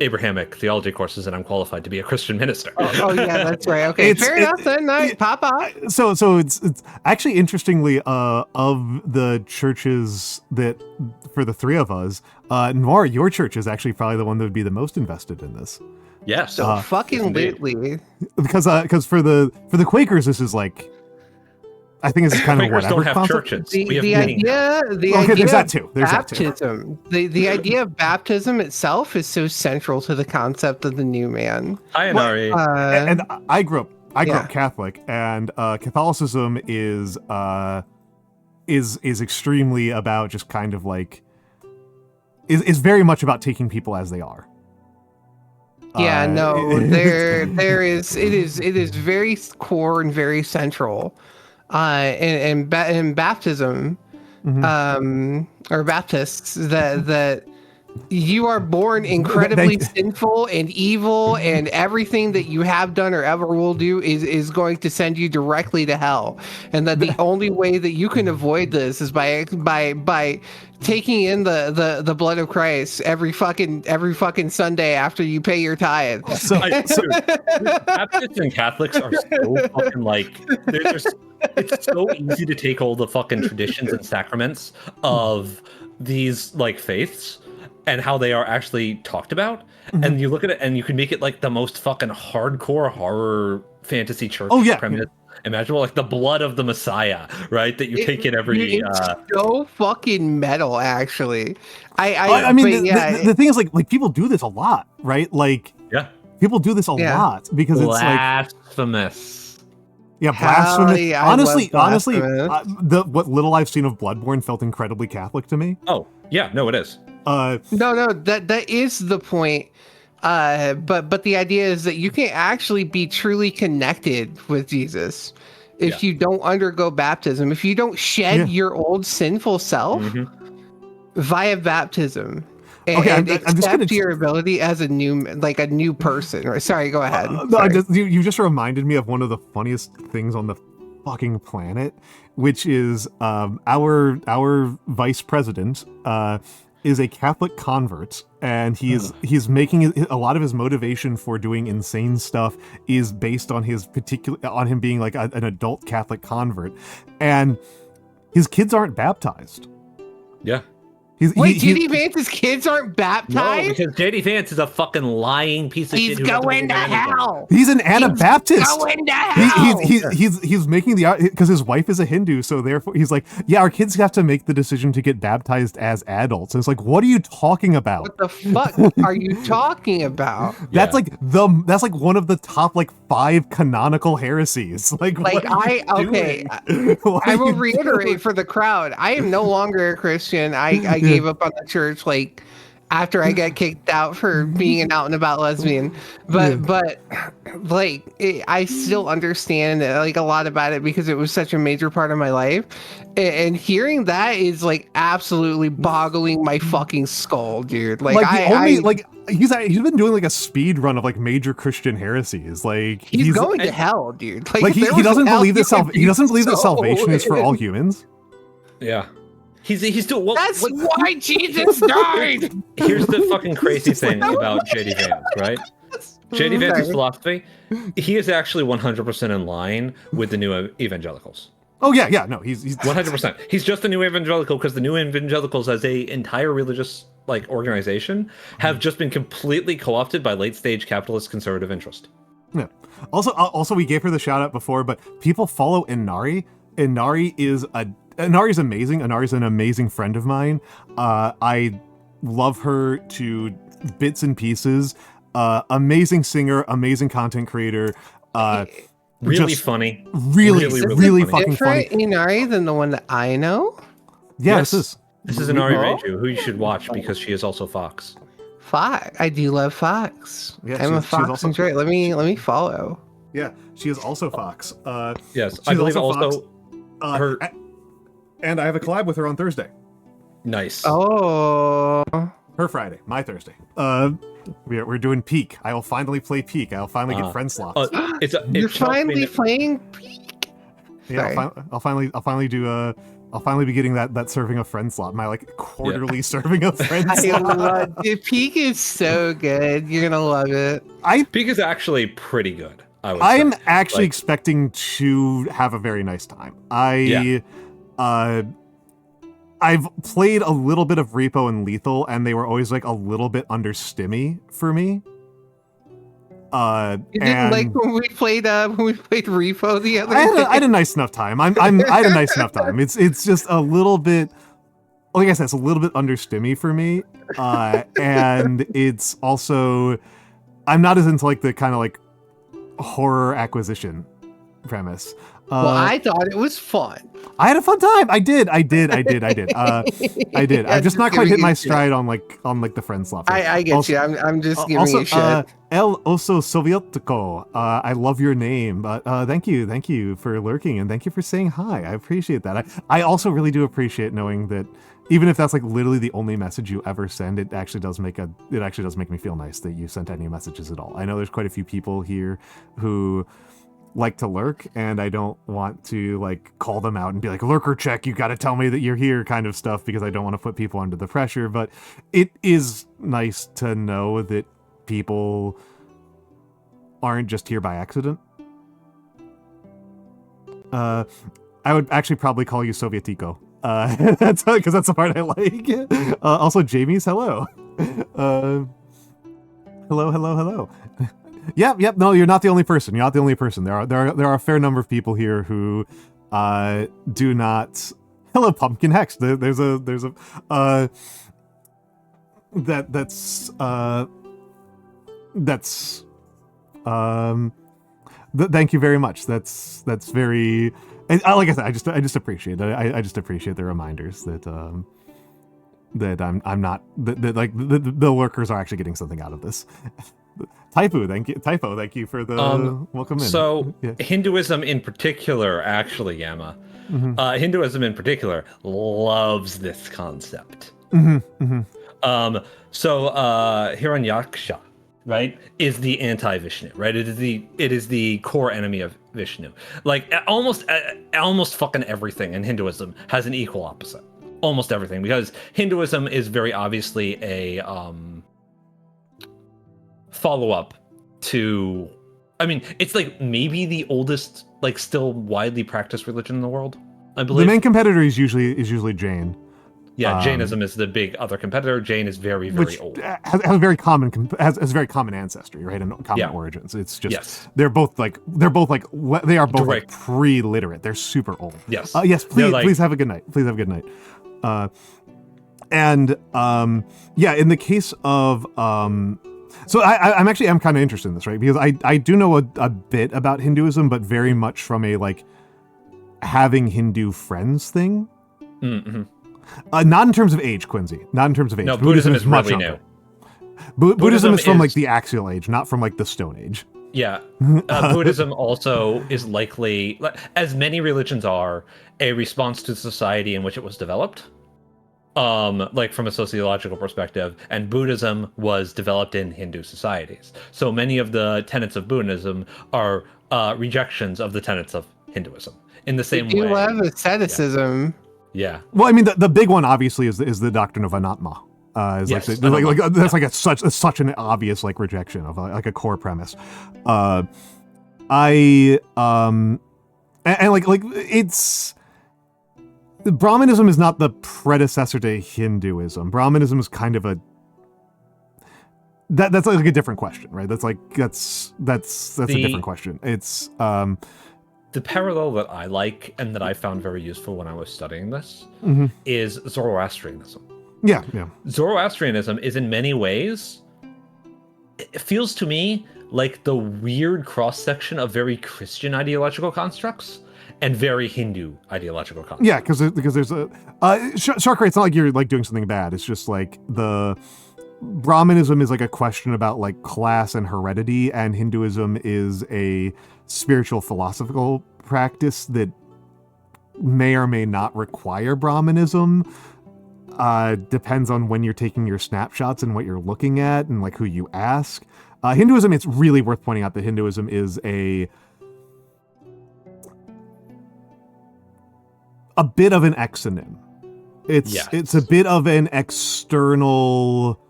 Abrahamic theology courses, and I'm qualified to be a Christian minister. Oh yeah, that's right. Okay, fair enough then. Nice, pop off. So it's actually interestingly of the churches that for the three of us, Noir, your church is actually probably the one that would be the most invested in this. Yes. So fucking indeed. lately. Because for the Quakers this is like, I think this is kind of a Quakers whatever don't have concept. churches. The, we have the meaning. idea, the Okay, idea there's that of too. There's that too. baptism, the idea of baptism itself is so central to the concept of the new man. Hi, Anari. And I grew up Yeah. Catholic, and Catholicism is extremely about just kind of like is very much about taking people as they are. Yeah, no, there is it is very core and very central, in baptism, or Baptists that you are born incredibly sinful and evil, and everything that you have done or ever will do is going to send you directly to hell, and that the only way that you can avoid this is by taking in the blood of Christ every fucking Sunday after you pay your tithe. Baptists and Catholics are so fucking like it's so easy to take all the fucking traditions and sacraments of these like faiths and how they are actually talked about, and you look at it and you can make it like the most fucking hardcore horror fantasy church premise imaginable, like the blood of the Messiah, right? That you take in every. It's so fucking metal, actually. I mean, the thing is, like people do this a lot, right? Like, people do this a lot because it's like blasphemous. Yeah, blasphemous. Yeah, honestly, blasphemous. What little I've seen of Bloodborne felt incredibly Catholic to me. Oh yeah, no, it is. No, that is the point. But the idea is that you can actually be truly connected with Jesus if you don't undergo baptism, if you don't shed your old sinful self via baptism. And accept your ability as a new person. Right? Sorry, go ahead. You just reminded me of one of the funniest things on the fucking planet, which is our vice president is a Catholic convert, and he's making a lot of his motivation for doing insane stuff is based on on him being like an adult Catholic convert, and his kids aren't baptized. Yeah. JD Vance's kids aren't baptized? No, because JD Vance is a fucking lying piece of shit. He's going to hell. He's an Anabaptist. He's going to hell. He's making the because his wife is a Hindu, so therefore he's like, yeah, our kids have to make the decision to get baptized as adults. And it's like, what are you talking about? What the fuck are you talking about? That's like one of the top like 5 canonical heresies. I will reiterate for the crowd. I am no longer a Christian. I gave up on the church like after I got kicked out for being an out and about lesbian, but I still understand like a lot about it because it was such a major part of my life, and hearing that is like absolutely boggling my fucking skull, dude. He's been doing like a speed run of like major Christian heresies. Like he's going to hell, dude. He doesn't believe that salvation is for all humans. Yeah. He's doing well. That's why Jesus died. Here's the fucking crazy thing about JD Vance, right? JD Vance's philosophy, he is actually 100% in line with the new evangelicals. Oh yeah, no, he's 100%. He's just a new evangelical because the new evangelicals, as a entire religious like organization, have just been completely co-opted by late stage capitalist conservative interest. Yeah. Also, we gave her the shout out before, but people follow Inari. Inari is amazing. Inari's an amazing friend of mine. I love her to bits and pieces. amazing singer, amazing content creator. Really funny. Really fucking funny. Different Inari than the one that I know? Yeah, Yes. This is Inari Oh. Reiju, who you should watch because she is also Fox. Fox. I do love Fox. Yeah, I'm a she's Fox also- enjoyer. Let me follow. Yeah, she is also Fox. Yes, she's I believe also Fox. her. And I have a collab with her on Thursday. Nice. Oh. Her Friday, my Thursday. We're doing Peak. I will finally play Peak. I'll finally get friend slots. You're finally playing Peak. Yeah, I'll finally do I'll finally be getting that serving of friend slot. My like quarterly serving of friend slot. Dude, Peak is so good. You're gonna love it. Peak is actually pretty good. I'm actually expecting to have a very nice time. I've played a little bit of Repo and Lethal, and they were always like a little bit understimmy for me. You didn't like when we played Repo the other day? I had a nice enough time. I had a nice enough time. It's just a little bit, like I said, it's a little bit understimmy for me. And it's also, I'm not as into like the kind of like horror acquisition premise. Well, I thought it was fun. I had a fun time. I did. I did. I've just not quite hit my stride on the friend slot. I get also, you. I'm just giving you shit. El Oso Sovietico. I love your name, but thank you for lurking, and thank you for saying hi. I appreciate that. I also really do appreciate knowing that even if that's like literally the only message you ever send, it actually does make me feel nice that you sent any messages at all. I know there's quite a few people here who like to lurk, and I don't want to like call them out and be like, lurker check, you got to tell me that you're here kind of stuff, because I don't want to put people under the pressure. But it is nice to know that people aren't just here by accident. I would actually probably call you Sovietico. That's because that's the part I like. Also, Jamie's hello. Hello. Yep. No, you're not the only person. You're not the only person. There are a fair number of people here who do not. Hello, Pumpkin Hex. There's a thank you very much. That's very. And like I said, I just appreciate it. I just appreciate the reminders that I'm not that like the lurkers are actually getting something out of this. Typo, thank you for the welcome in. So yeah. Hinduism in particular, actually, Yama, Hinduism in particular loves this concept. So Hiranyaksha, right, is the anti-Vishnu, right? It is the core enemy of Vishnu. Like almost fucking everything in Hinduism has an equal opposite. Almost everything, because Hinduism is very obviously a follow-up to, I mean, it's like maybe the oldest, like still widely practiced religion in the world, I believe. The main competitor is usually Jain. Yeah, Jainism is the big other competitor. Jain is very old. Has very common ancestry, right, and common origins. It's just they are both like pre-literate. They're super old. Yes. Yes. Please have a good night. Please have a good night. In the case of so I'm kind of interested in this, right? Because I do know a bit about Hinduism, but very much from a like having Hindu friends thing. Mm-hmm. Not in terms of age, Quincy. Not in terms of age. No, Buddhism is much really new. Buddhism is from like the Axial Age, not from like the Stone Age. Yeah. Buddhism also is likely, as many religions are, a response to the society in which it was developed. Like from a sociological perspective, and Buddhism was developed in Hindu societies. So many of the tenets of Buddhism are rejections of the tenets of Hinduism. In the same way, you love asceticism. Yeah. Well, I mean, the big one obviously is the doctrine of Anatma. That's like such an obvious like rejection of like a core premise. And it's. Brahmanism is not the predecessor to Hinduism. Brahmanism is kind of a that's like a different question, right? That's a different question. It's the parallel that I like and that I found very useful when I was studying this is Zoroastrianism. Yeah. Zoroastrianism is in many ways it feels to me like the weird cross-section of very Christian ideological constructs and very Hindu ideological constructs. Yeah, because there's a Sharkray. It's not like you're like doing something bad. It's just like the Brahmanism is like a question about like class and heredity, and Hinduism is a spiritual philosophical practice that may or may not require Brahmanism. Depends on when you're taking your snapshots and what you're looking at and like who you ask. Hinduism, it's really worth pointing out that Hinduism is a bit of an exonym. It's a bit of an external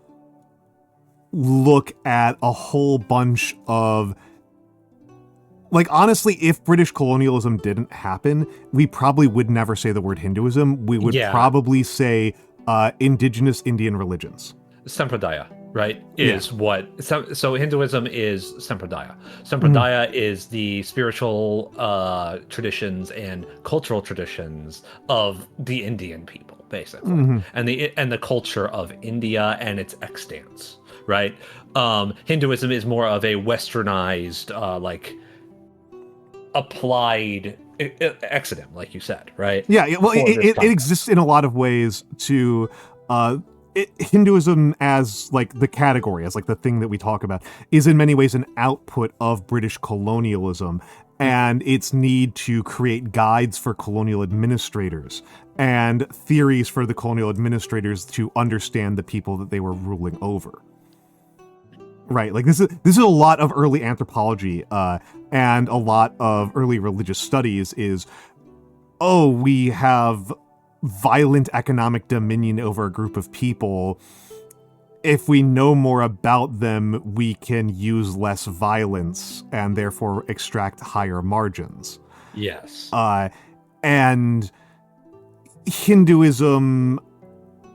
look at a whole bunch of, like, honestly, if British colonialism didn't happen, we probably would never say the word Hinduism. We would probably say indigenous Indian religions. Sampradaya, right, is what... So Hinduism is Sampradaya. Sampradaya is the spiritual traditions and cultural traditions of the Indian people, basically. And the culture of India and its extants, right? Hinduism is more of a westernized, like, applied exodum, like you said, right? Yeah, well, it exists in a lot of ways to... Hinduism as like the category, as like the thing that we talk about, is in many ways an output of British colonialism and its need to create guides for colonial administrators and theories for the colonial administrators to understand the people that they were ruling over. Right, like this is a lot of early anthropology and a lot of early religious studies is, oh, we have violent economic dominion over a group of people. If we know more about them, we can use less violence and therefore extract higher margins. Yes. And Hinduism,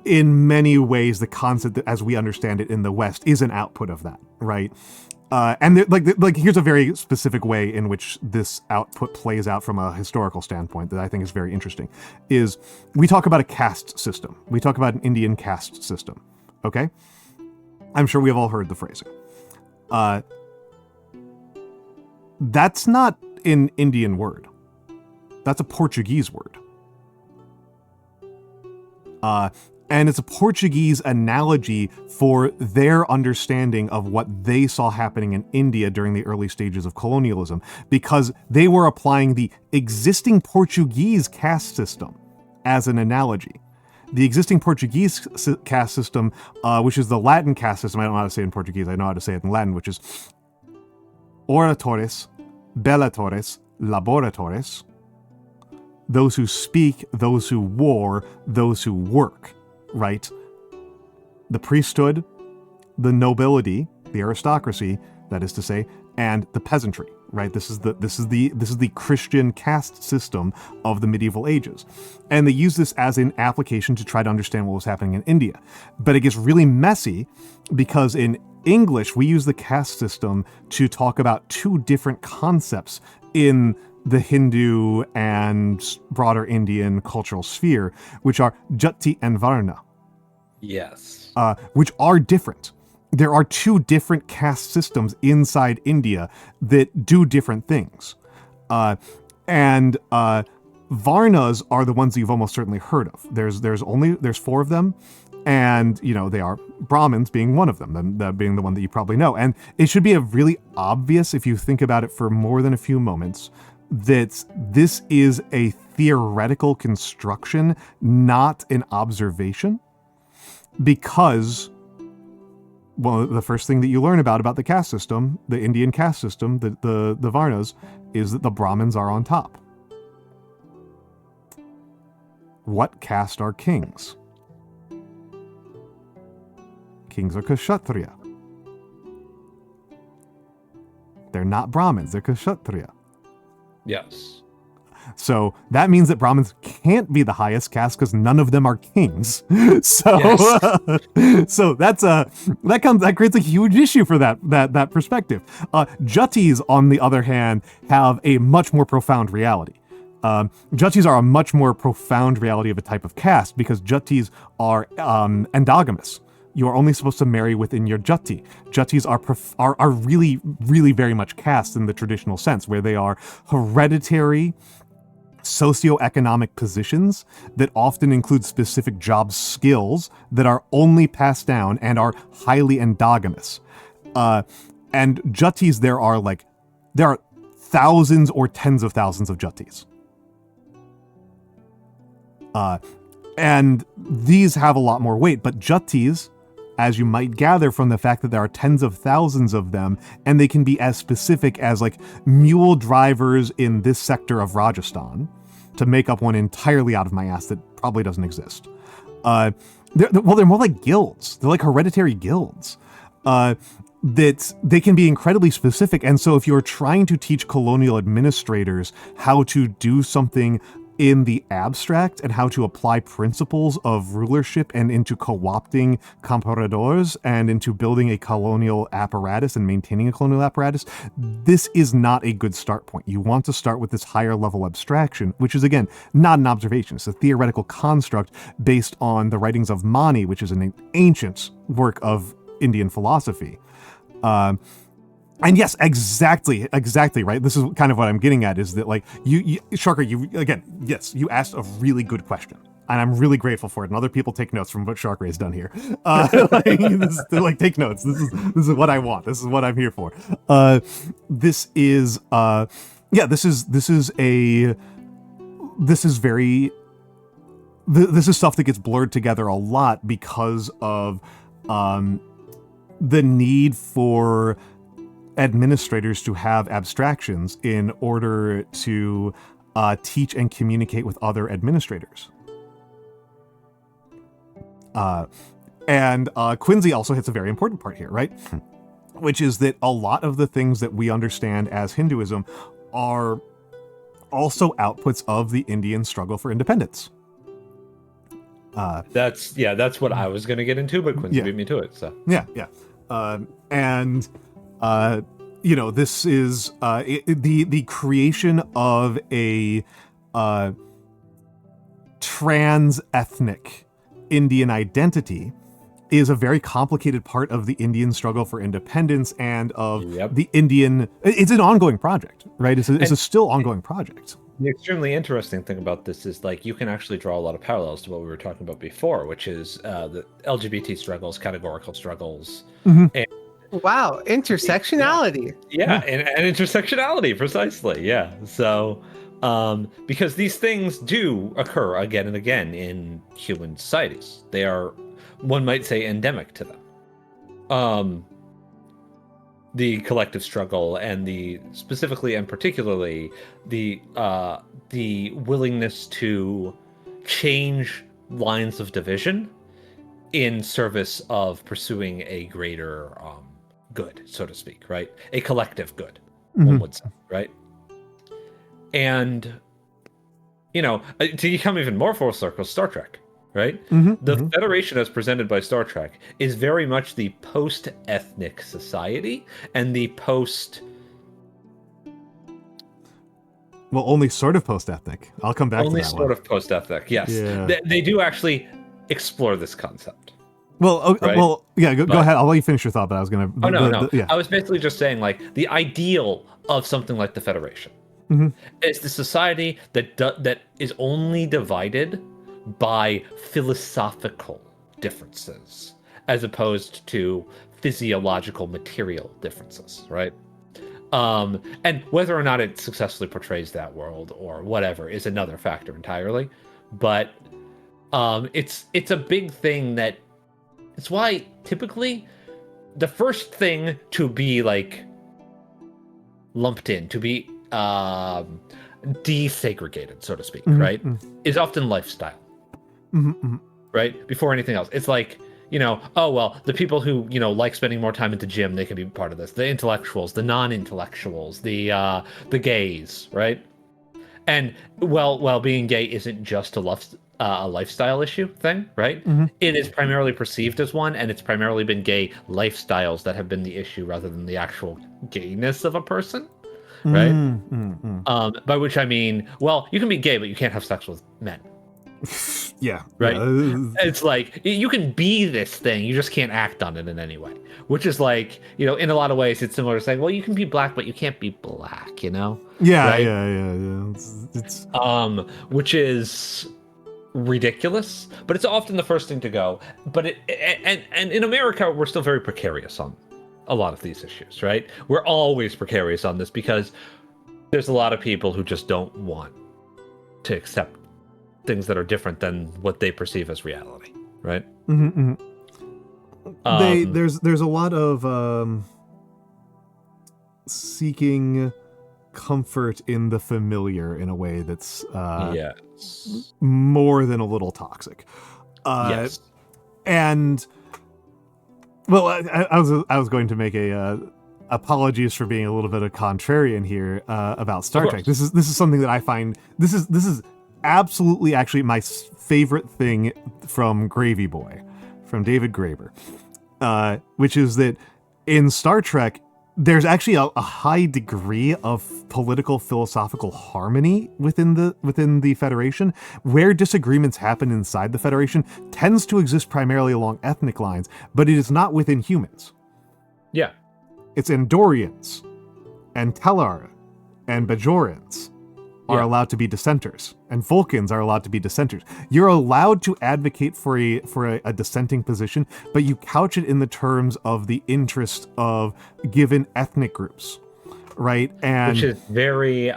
in many ways, the concept that, as we understand it in the West, is an output of that, right? And here's a very specific way in which this output plays out from a historical standpoint that I think is very interesting, is we talk about a caste system. We talk about an Indian caste system, okay? I'm sure we've all heard the phrasing. That's not an Indian word. That's a Portuguese word. And it's a Portuguese analogy for their understanding of what they saw happening in India during the early stages of colonialism, because they were applying the existing Portuguese caste system as an analogy. The existing Portuguese caste system, which is the Latin caste system, I don't know how to say it in Portuguese, I know how to say it in Latin, which is oratores, bellatores, laboratores, those who speak, those who war, those who work. Right? The priesthood, the nobility, the aristocracy, that is to say, and the peasantry, right? This is the Christian caste system of the medieval ages. And they use this as an application to try to understand what was happening in India. But it gets really messy because in English, we use the caste system to talk about two different concepts in the Hindu and broader Indian cultural sphere, which are Jati and Varna. Yes. Which are different. There are two different caste systems inside India that do different things. And Varnas are the ones that you've almost certainly heard of. There's four of them, and they are Brahmins being one of them, that being the one that you probably know. And it should be really obvious if you think about it for more than a few moments that this is a theoretical construction, not an observation, because, well, the first thing that you learn about the caste system, the Indian caste system, the Varnas, is that the Brahmins are on top. What caste are kings? Kings are Kshatriya. They're not Brahmins, they're Kshatriya. Yes. So that means that Brahmins can't be the highest caste because none of them are kings. So, so that creates a huge issue for that perspective. Jatis, on the other hand, have a much more profound reality. Jatis are a much more profound reality of a type of caste because Jatis are endogamous. You are only supposed to marry within your jati. Jatis are really, really very much caste in the traditional sense, where they are hereditary socioeconomic positions that often include specific job skills that are only passed down and are highly endogamous. And jatis, there are thousands or tens of thousands of jatis. And these have a lot more weight, but jatis, as you might gather from the fact that there are tens of thousands of them, and they can be as specific as like mule drivers in this sector of Rajasthan, to make up one entirely out of my ass that probably doesn't exist. They're more like guilds. They're like hereditary guilds. That they can be incredibly specific. And so if you're trying to teach colonial administrators how to do something in the abstract and how to apply principles of rulership and into co-opting comparadores and into building a colonial apparatus and maintaining a colonial apparatus, this is not a good start point. You want to start with this higher level abstraction, which is, again, not an observation. It's a theoretical construct based on the writings of Mani, which is an ancient work of Indian philosophy. And yes, exactly, right? This is kind of what I'm getting at, is that, like, you Sharker, yes, you asked a really good question, and I'm really grateful for it. And other people take notes from what Sharker has done here. Take notes. This is what I want. This is what I'm here for. This is stuff that gets blurred together a lot because of the need for administrators to have abstractions in order to teach and communicate with other administrators. And Quincy also hits a very important part here, right? Which is that a lot of the things that we understand as Hinduism are also outputs of the Indian struggle for independence. That's what I was going to get into, but Quincy beat me to it. So this is the creation of a trans-ethnic Indian identity is a very complicated part of the Indian struggle for independence and of the Indian. It's an ongoing project, right? It's a still ongoing project. The extremely interesting thing about this is, like, you can actually draw a lot of parallels to what we were talking about before, which is the LGBT struggles, categorical struggles. Mm-hmm. And wow, intersectionality. And intersectionality, precisely. Yeah. So, because these things do occur again and again in human societies, they are, one might say, endemic to them. The collective struggle and the specifically and particularly the willingness to change lines of division in service of pursuing a greater good, so to speak, right? A collective good, one would say, right? And, to become even more full circle, Star Trek, right? The Federation as presented by Star Trek is very much the post-ethnic society and the well, only sort of post-ethnic. I'll come back to that one. Only sort of post-ethnic, yes. Yeah. They do actually explore this concept. Well, right? Go ahead. I'll let you finish your thought, but I was going to... No. I was basically just saying, like, the ideal of something like the Federation is the society that is only divided by philosophical differences as opposed to physiological material differences, right? And whether or not it successfully portrays that world or whatever is another factor entirely. But it's a big thing that it's why typically the first thing to be like lumped in, to be desegregated, so to speak, right, is often lifestyle. Right? Before anything else. It's like, the people who, like spending more time at the gym, they can be part of this. The intellectuals, the non-intellectuals, the gays, right? And well, being gay isn't just a lifestyle issue thing, right? It is primarily perceived as one, and it's primarily been gay lifestyles that have been the issue rather than the actual gayness of a person, right? By which I mean, well, you can be gay, but you can't have sex with men. Yeah. Right. Yeah. It's like you can be this thing, you just can't act on it in any way. Which is like, in a lot of ways, it's similar to saying, well, you can be black, but you can't be black. Yeah. Right? Yeah. It's which is ridiculous, but it's often the first thing to go. But and in America, we're still very precarious on a lot of these issues, right? We're always precarious on this because there's a lot of people who just don't want to accept things that are different than what they perceive as reality, right? Mm-hmm. There's a lot of seeking comfort in the familiar in a way that's yes. more than a little toxic. Yes. And well, I was going to make a apologies for being a little bit of contrarian here about Star Trek. This is something that I find this is absolutely actually my favorite thing from Gravy Boy, from David Graeber, which is that in Star Trek there's actually a high degree of political philosophical harmony within the Federation. Where disagreements happen inside the Federation tends to exist primarily along ethnic lines, but it is not within humans. Yeah. It's Andorians and Tellar and Bajorans are allowed to be dissenters, and Vulcans are allowed to be dissenters. You're allowed to advocate for a dissenting position, but you couch it in the terms of the interest of given ethnic groups, right? And which is very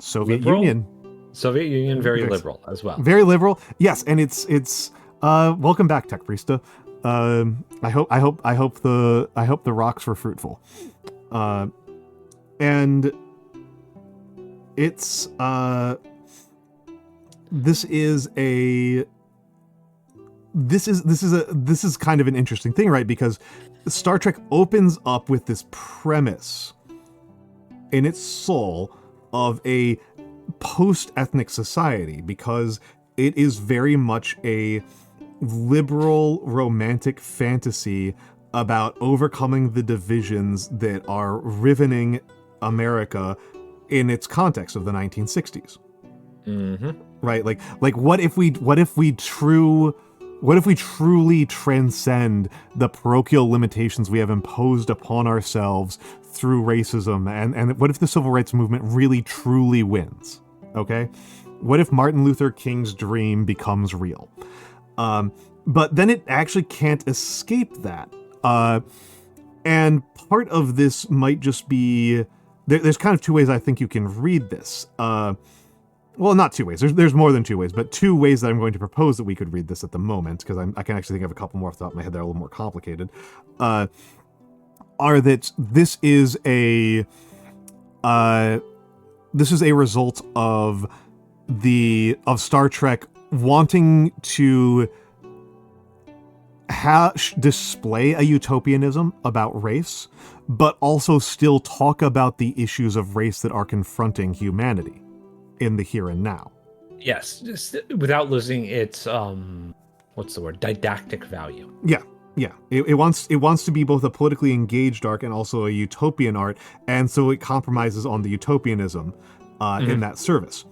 Soviet liberal? Union. Soviet Union, very liberal as well. Very liberal, yes, and it's welcome back, Tech Priesta. I hope the rocks were fruitful, and it's this is kind of an interesting thing, right? Because Star Trek opens up with this premise in its soul of a post-ethnic society, because it is very much a liberal romantic fantasy about overcoming the divisions that are riveting America in its context of the 1960s. Mm-hmm. Right? Like what if we truly transcend the parochial limitations we have imposed upon ourselves through racism, and what if the civil rights movement really truly wins? Okay? What if Martin Luther King's dream becomes real? But then it actually can't escape that. And part of this might just be... There's kind of two ways I think you can read this. Well, not two ways. There's more than two ways, but two ways that I'm going to propose that we could read this at the moment, because I can actually think of a couple more off the top of my head that are a little more complicated, are that this is a result of Star Trek wanting to display a utopianism about race, but also still talk about the issues of race that are confronting humanity in the here and now. Yes, just without losing its didactic value. Yeah. It wants to be both a politically engaged arc and also a utopian art, and so it compromises on the utopianism in that service,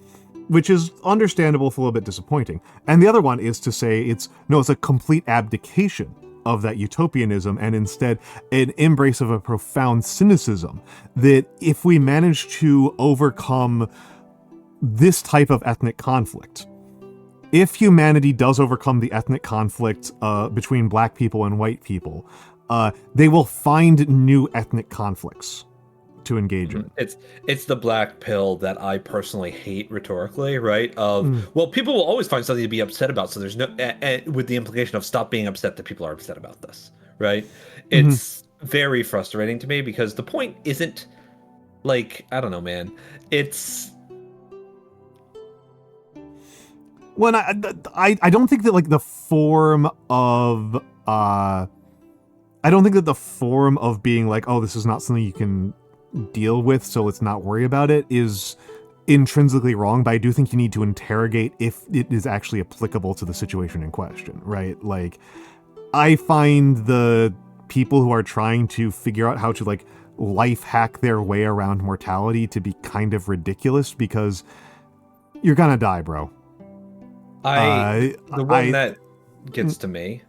which is understandable, for a little bit disappointing. And the other one is to say it's a complete abdication of that utopianism, and instead an embrace of a profound cynicism that if we manage to overcome this type of ethnic conflict, if humanity does overcome the ethnic conflict between black people and white people, they will find new ethnic conflicts to engage in. It's the black pill that I personally hate rhetorically, right? Well, people will always find something to be upset about, so there's no with the implication of stop being upset that people are upset about this, right? It's very frustrating to me, because the point isn't like, I don't know, man. It's well, I don't think that like the form of I don't think that the form of being like, oh, this is not something you can deal with, so let's not worry about it, is intrinsically wrong, but I do think you need to interrogate if it is actually applicable to the situation in question, right? Like, I find the people who are trying to figure out how to like life hack their way around mortality to be kind of ridiculous, because you're gonna die, bro. The one that gets to me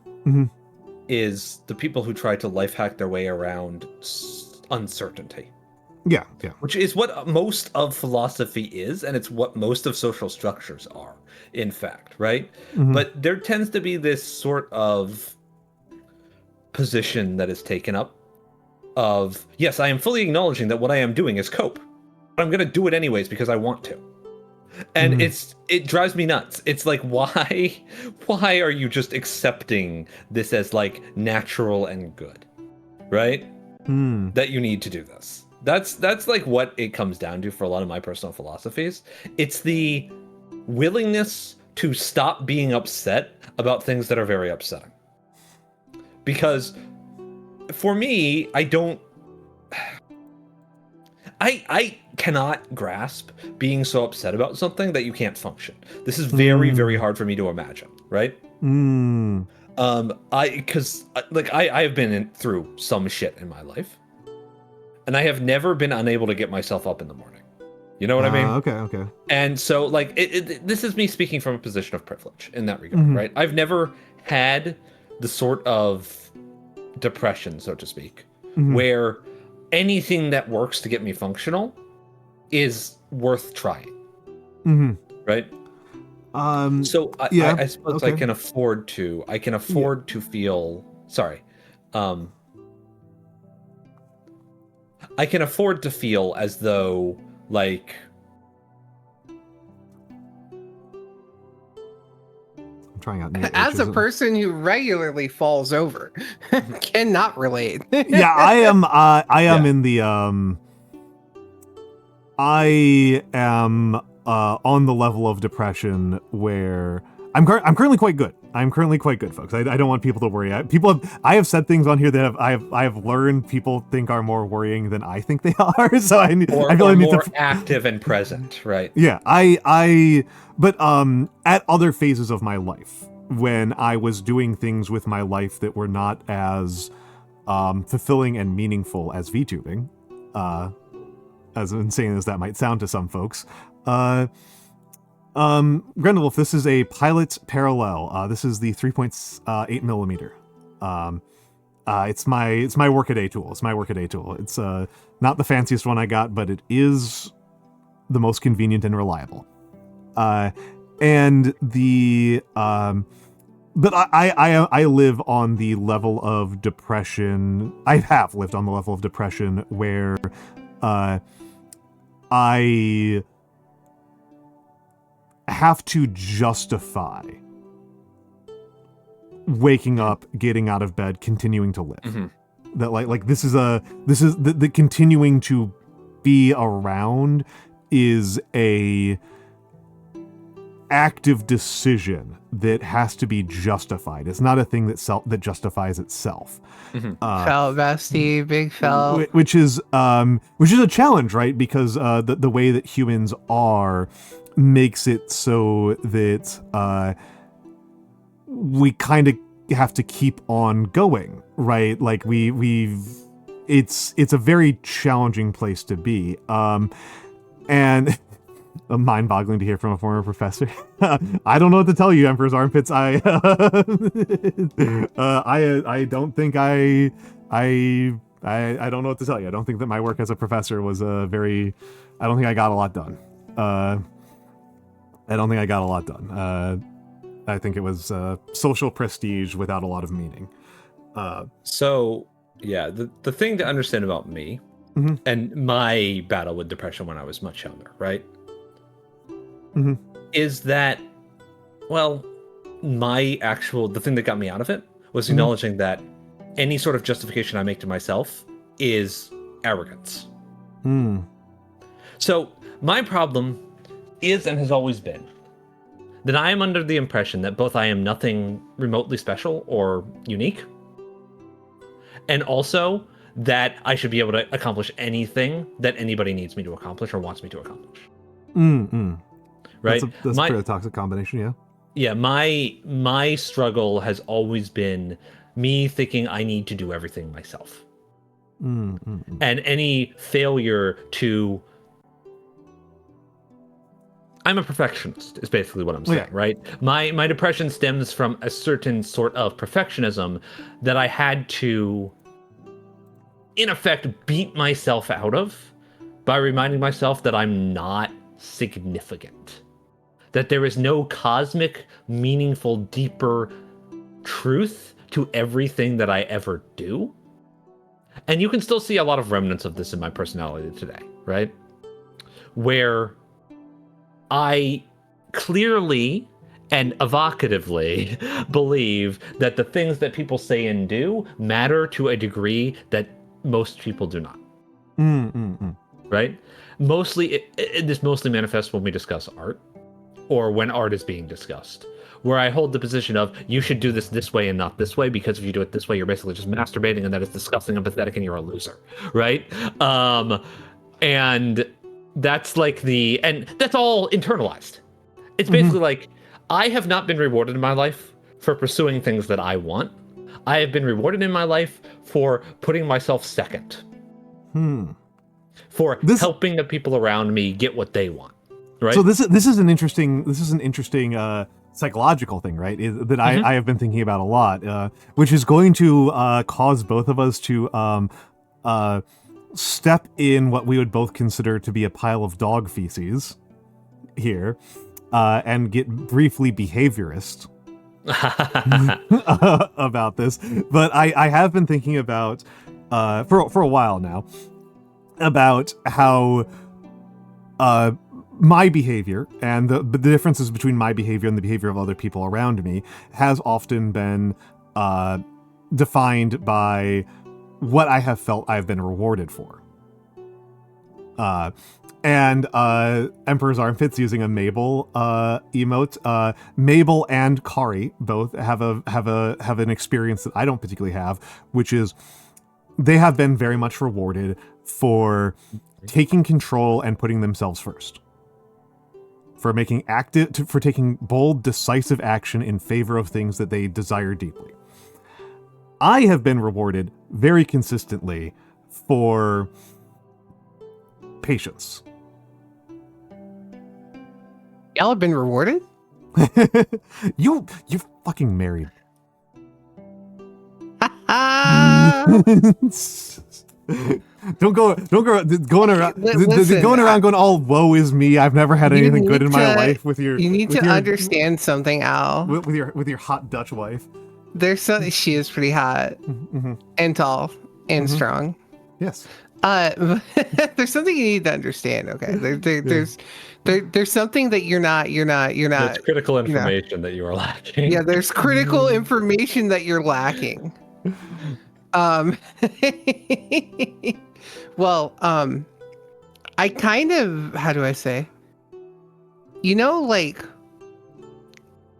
is the people who try to life hack their way around uncertainty. Yeah. Which is what most of philosophy is, and it's what most of social structures are, in fact, right? But there tends to be this sort of position that is taken up of, yes, I am fully acknowledging that what I am doing is cope, but I'm going to do it anyways because I want to. And it drives me nuts. It's like, why are you just accepting this as like natural and good, right? That you need to do this. That's like what it comes down to for a lot of my personal philosophies. It's the willingness to stop being upset about things that are very upsetting. Because for me, I cannot grasp being so upset about something that you can't function. This is very, very hard for me to imagine, right? Because I have been through some shit in my life, and I have never been unable to get myself up in the morning. You know what I mean? Okay. And so, like, this is me speaking from a position of privilege in that regard, right? I've never had the sort of depression, so to speak, where anything that works to get me functional is worth trying, right? So I suppose I can afford to feel sorry. I can afford to feel as though, like, I'm trying out new as a person who regularly falls over, cannot relate. Yeah, I am in the I am on the level of depression where I'm currently quite good. I'm currently quite good, folks. I don't want people to worry. I have said things on here that I have learned people think are more worrying than I think they are. So I feel I need more to active and present, right? Yeah, but at other phases of my life, when I was doing things with my life that were not as fulfilling and meaningful as VTubing, as insane as that might sound to some folks, Grendelwolf, this is a Pilot Parallel. This is the 3.8 millimeter. It's my workaday tool. It's my workaday tool. It's not the fanciest one I got, but it is the most convenient and reliable. And the but I live on the level of depression. I have lived on the level of depression where I have to justify waking up, getting out of bed, continuing to live. That like this is the continuing to be around is a active decision that has to be justified. It's not a thing that justifies itself. Felt bestie, big felt. Which is a challenge, right? Because the way that humans are makes it so that we kind of have to keep on going, right? Like it's a very challenging place to be. And mind-boggling to hear from a former professor. I don't know what to tell you, Emperor's Armpits. I don't think I don't know what to tell you. I don't think that my work as a professor was I don't think I got a lot done. I think it was social prestige without a lot of meaning. So yeah, the thing to understand about me and my battle with depression when I was much younger, right? Is that, well, the thing that got me out of it was acknowledging that any sort of justification I make to myself is arrogance. So my problem is and has always been that I am under the impression that both I am nothing remotely special or unique, and also that I should be able to accomplish anything that anybody needs me to accomplish or wants me to accomplish. Right? That's a pretty toxic combination, yeah. Yeah, my struggle has always been me thinking I need to do everything myself. And any failure to I'm a perfectionist, is basically what I'm saying, right? My depression stems from a certain sort of perfectionism that I had to, in effect, beat myself out of by reminding myself that I'm not significant. That there is no cosmic, meaningful, deeper truth to everything that I ever do. And you can still see a lot of remnants of this in my personality today, right? Where I clearly and evocatively believe that the things that people say and do matter to a degree that most people do not. Right? Mostly, this mostly manifests when we discuss art, or when art is being discussed, where I hold the position of you should do this way and not this way, because if you do it this way, you're basically just masturbating, and that is disgusting and pathetic, and you're a loser, right? And that's like and that's all internalized. It's basically like, I have not been rewarded in my life for pursuing things that I want. I have been rewarded in my life for putting myself second. For helping the people around me get what they want. Right? So this is an interesting psychological thing, right? That I have been thinking about a lot, which is going to cause both of us to step in what we would both consider to be a pile of dog feces here, and get briefly behaviorist about this. But I have been thinking about for a while now about how my behavior and the differences between my behavior and the behavior of other people around me has often been defined by what I have felt I've been rewarded for. And Emperor's Armpits using a Mabel emote. Mabel and Kari both have an experience that I don't particularly have, which is they have been very much rewarded for taking control and putting themselves first. For taking bold, decisive action in favor of things that they desire deeply. I have been rewarded very consistently for patience. Y'all have been rewarded? You're fucking married. Don't go going around going all woe is me. I've never had anything good in my life with your. You need to understand something, Al. With your hot Dutch wife. There's something. She is pretty hot and tall and strong. Yes. There's something you need to understand. Okay. There's something that you're not. There's critical information that you are lacking. Yeah. There's critical information that you're lacking. Well, I kind of, how do I say? Like,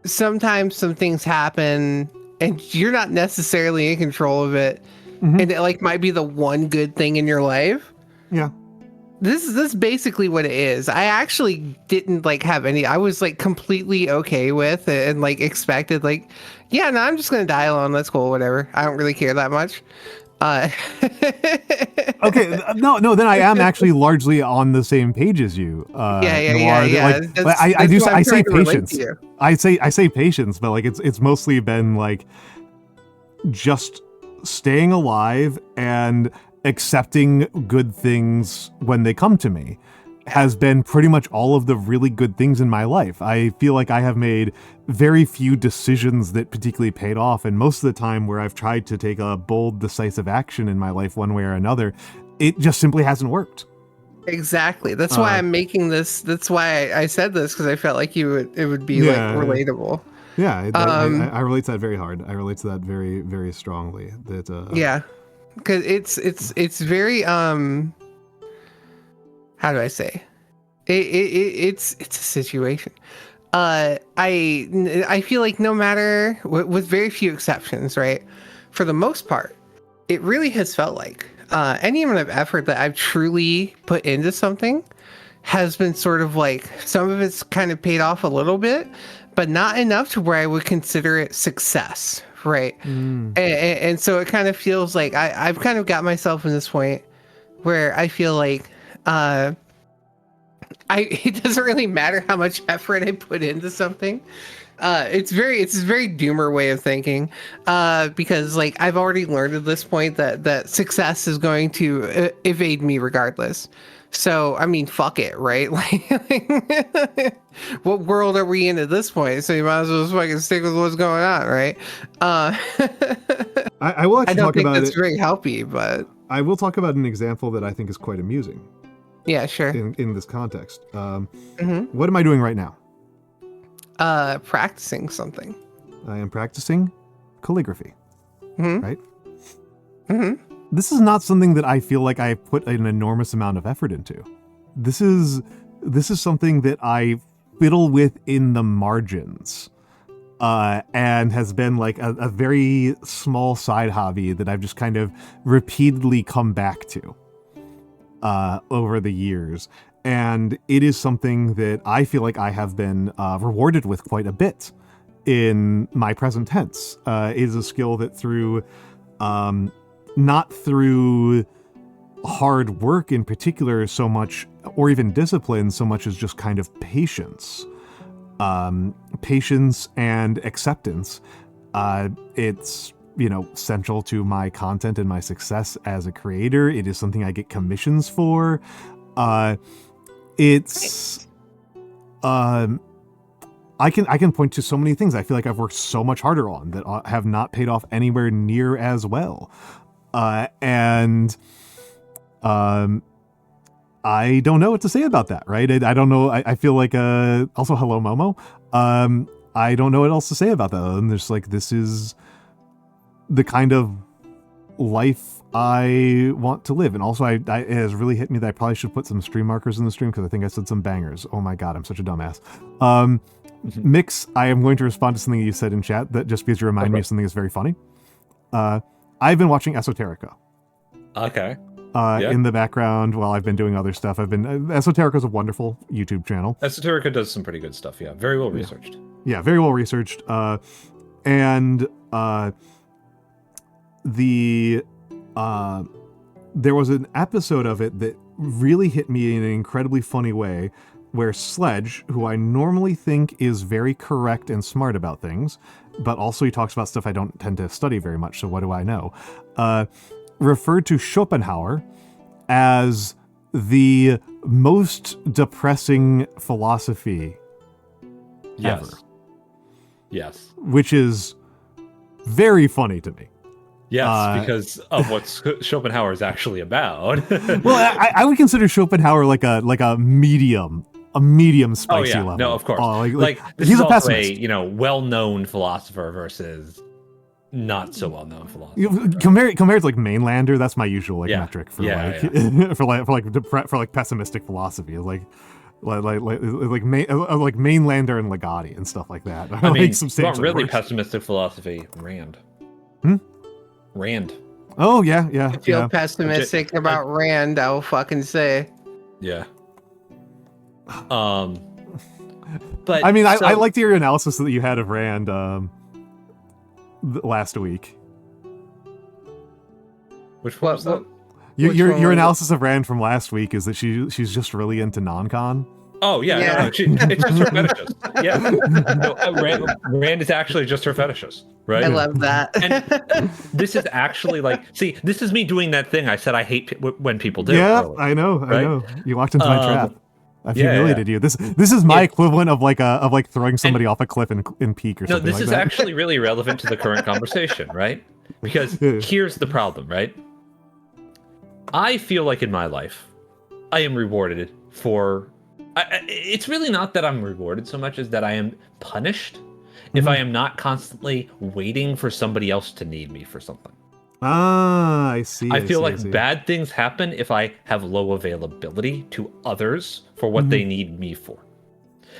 sometimes some things happen and you're not necessarily in control of it. And it like might be the one good thing in your life. Yeah. This is basically what it is. I actually didn't like have any, I was like completely okay with it and like expected like, yeah, no, I'm just going to die alone. That's cool. Whatever. I don't really care that much. Okay. No, then I am actually largely on the same page as you. Yeah. Like, I say patience. I say patience, but like it's mostly been like just staying alive and accepting good things when they come to me has been pretty much all of the really good things in my life. I feel like I have made very few decisions that particularly paid off, and most of the time where I've tried to take a bold, decisive action in my life one way or another, it just simply hasn't worked. Exactly. That's why I'm making this. That's why I said this, because I felt like it would be like relatable. Yeah, I relate to that very hard. I relate to that very, very strongly. Yeah, because it's very how do I say? It's a situation. I feel like no matter, with very few exceptions, right? For the most part, it really has felt like any amount of effort that I've truly put into something has been sort of like, some of it's kind of paid off a little bit, but not enough to where I would consider it success, right? And so it kind of feels like I've kind of got myself in this point where I feel like it doesn't really matter how much effort I put into something. It's a very doomer way of thinking, because like I've already learned at this point that success is going to evade me regardless. So I mean, fuck it, right? Like, what world are we in at this point? So you might as well just fucking stick with what's going on, right? I will actually talk about it. I don't think that's very healthy, but I will talk about an example that I think is quite amusing. Yeah, sure. In this context, what am I doing right now? Practicing something. I am practicing calligraphy. Right? Mm-hmm. This is not something that I feel like I put an enormous amount of effort into. This is something that I fiddle with in the margins, and has been like a very small side hobby that I've just kind of repeatedly come back to over the years. And it is something that I feel like I have been rewarded with quite a bit in my present tense. It is a skill that through, not through hard work in particular so much, or even discipline so much as just kind of patience. Patience and acceptance. It's, central to my content and my success as a creator. It is something I get commissions for. It's I can point to so many things I feel like I've worked so much harder on that have not paid off anywhere near as well. And I don't know what to say about that, right? I don't know. I feel like also hello Momo. I don't know what else to say about that. And there's like, this is the kind of life I want to live. And also it has really hit me that I probably should put some stream markers in the stream because I think I said some bangers. Oh my God, I'm such a dumbass. Mikks, I am going to respond to something you said in chat that just because you remind me of something that's very funny. I've been watching Esoterica. Okay. In the background while I've been doing other stuff. Esoterica is a wonderful YouTube channel. Esoterica does some pretty good stuff. Yeah. Very well researched. Yeah, very well researched. And there was an episode of it that really hit me in an incredibly funny way, where Sledge, who I normally think is very correct and smart about things, but also he talks about stuff I don't tend to study very much, so what do I know, referred to Schopenhauer as the most depressing philosophy ever. Yes. Which is very funny to me. Yes, because of what Schopenhauer is actually about. Well, I would consider Schopenhauer like a medium spicy level. No, of course. This he's is a also pessimist. a well-known philosopher versus not so well-known philosopher. Compared to like Mainlander, that's my usual metric for for pessimistic philosophy. Like Mainlander and Legati and stuff like that. I mean, not really pessimistic philosophy. Rand. Rand. Oh yeah. I feel pessimistic about Rand. I'll fucking say. Yeah. But I mean, I liked your analysis that you had of Rand last week. Which one was that? Your analysis of Rand from last week is that she's just really into non-con. Oh yeah. No, it's just her fetishes. Yeah, no, Rand is actually just her fetishes, right? I love that. And this is actually this is me doing that thing I said I hate when people do. Yeah, earlier, I know. right? I know. You walked into my trap. I've humiliated you. This is my equivalent of like throwing somebody off a cliff in Peak or something. No, this is actually really relevant to the current conversation, right? Because here's the problem, right? I feel like in my life, I am rewarded for. It's really not that I'm rewarded so much as that I am punished if I am not constantly waiting for somebody else to need me for something. Ah, I see. I feel like bad things happen if I have low availability to others for what they need me for.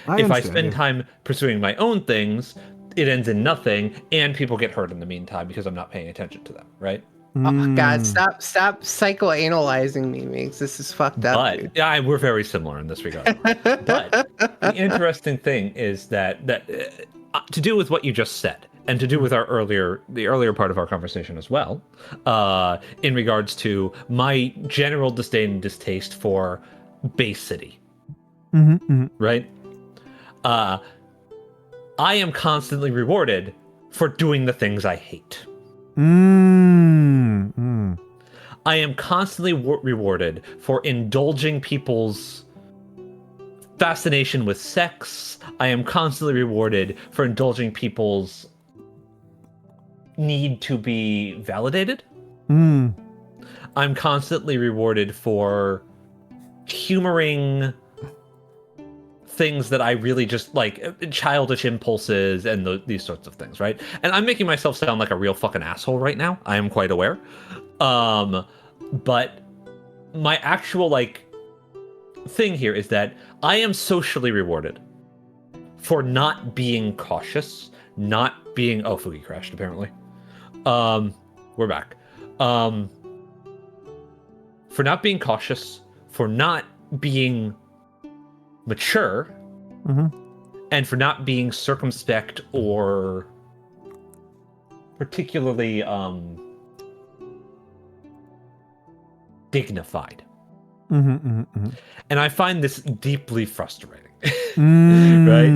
If I spend time pursuing my own things, it ends in nothing, and people get hurt in the meantime because I'm not paying attention to them, right? Oh God, stop psychoanalyzing me, Mikks. This is fucked up. But yeah, we're very similar in this regard. But the interesting thing is that to do with what you just said, and to do with the earlier part of our conversation as well, in regards to my general disdain and distaste for Bay City, right? I am constantly rewarded for doing the things I hate. I am constantly rewarded for indulging people's fascination with sex. I am constantly rewarded for indulging people's need to be validated. I'm constantly rewarded for humoring things that I really just like, childish impulses and these sorts of things, right? And I'm making myself sound like a real fucking asshole right now. I am quite aware. But my actual thing here is that I am socially rewarded for not being cautious, not being Fugi crashed apparently. We're back. For not being cautious, for not being mature, and for not being circumspect or particularly dignified. And I find this deeply frustrating. Right?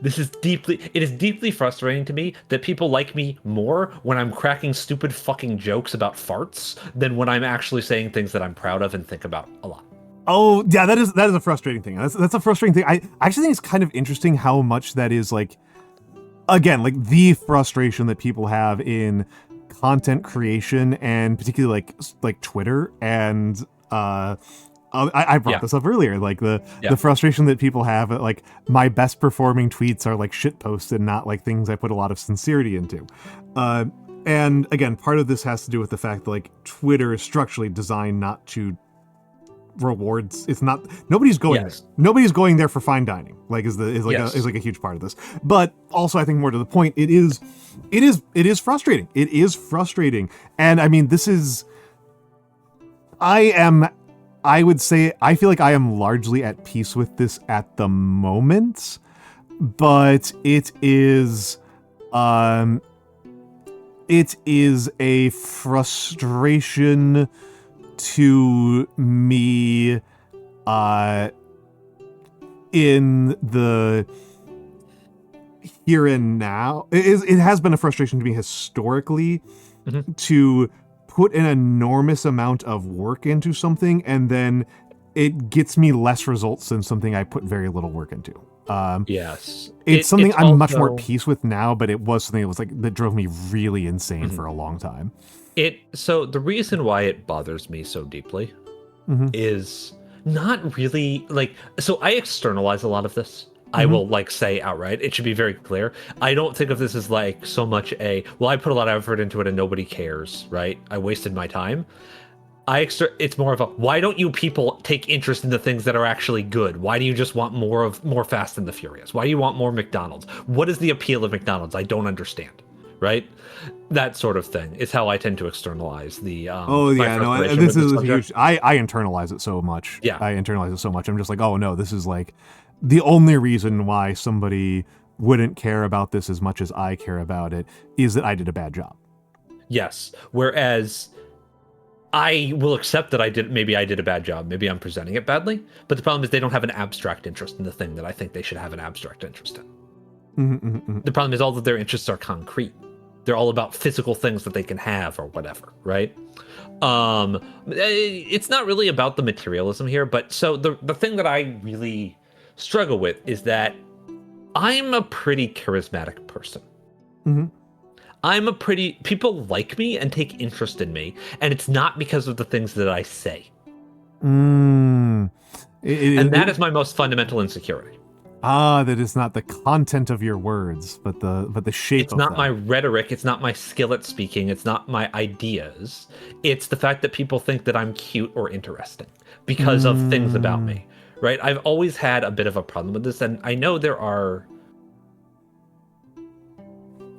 It is deeply frustrating to me that people like me more when I'm cracking stupid fucking jokes about farts than when I'm actually saying things that I'm proud of and think about a lot. Oh, yeah, that is a frustrating thing. That's a frustrating thing. I actually think it's kind of interesting how much that is again, the frustration that people have in content creation and particularly like Twitter and I brought this up earlier, the frustration that people have at my best performing tweets are shit posts and not things I put a lot of sincerity into. And again, part of this has to do with the fact that Twitter is structurally designed not to rewards. It's not, nobody's going there. Nobody's going there for fine dining. Is a huge part of this. But also I think more to the point, it is frustrating. It is frustrating. And I mean, I would say I feel like I am largely at peace with this at the moment, but it is a frustration to me in the here and now. It has been a frustration to me historically to put an enormous amount of work into something and then it gets me less results than something I put very little work into. It's something I'm much more at peace with now, but it was something that was that drove me really insane for a long time. So the reason why it bothers me so deeply is not really so I externalize a lot of this. I will say outright, it should be very clear. I don't think of this as so much I put a lot of effort into it and nobody cares, right? I wasted my time. It's more of why don't you people take interest in the things that are actually good? Why do you just want more Fast and the Furious? Why do you want more McDonald's? What is the appeal of McDonald's? I don't understand, right? That sort of thing is how I tend to externalize the this is huge. I internalize it so much. I internalize it so much. I'm just oh no, this is the only reason why somebody wouldn't care about this as much as I care about it is that I did a bad job. Yes. Whereas I will accept that maybe I did a bad job. Maybe I'm presenting it badly. But the problem is they don't have an abstract interest in the thing that I think they should have an abstract interest in. The problem is all of their interests are concrete. They're all about physical things that they can have or whatever, right? It's not really about the materialism here. But so the thing that I really struggle with is that I'm a pretty charismatic person. People like me and take interest in me, and it's not because of the things that I say. And that is my most fundamental insecurity. That is not the content of your words, but the shape. It's not my rhetoric. It's not my skill at speaking. It's not my ideas. It's the fact that people think that I'm cute or interesting because of things about me. Right? I've always had a bit of a problem with this, and I know there are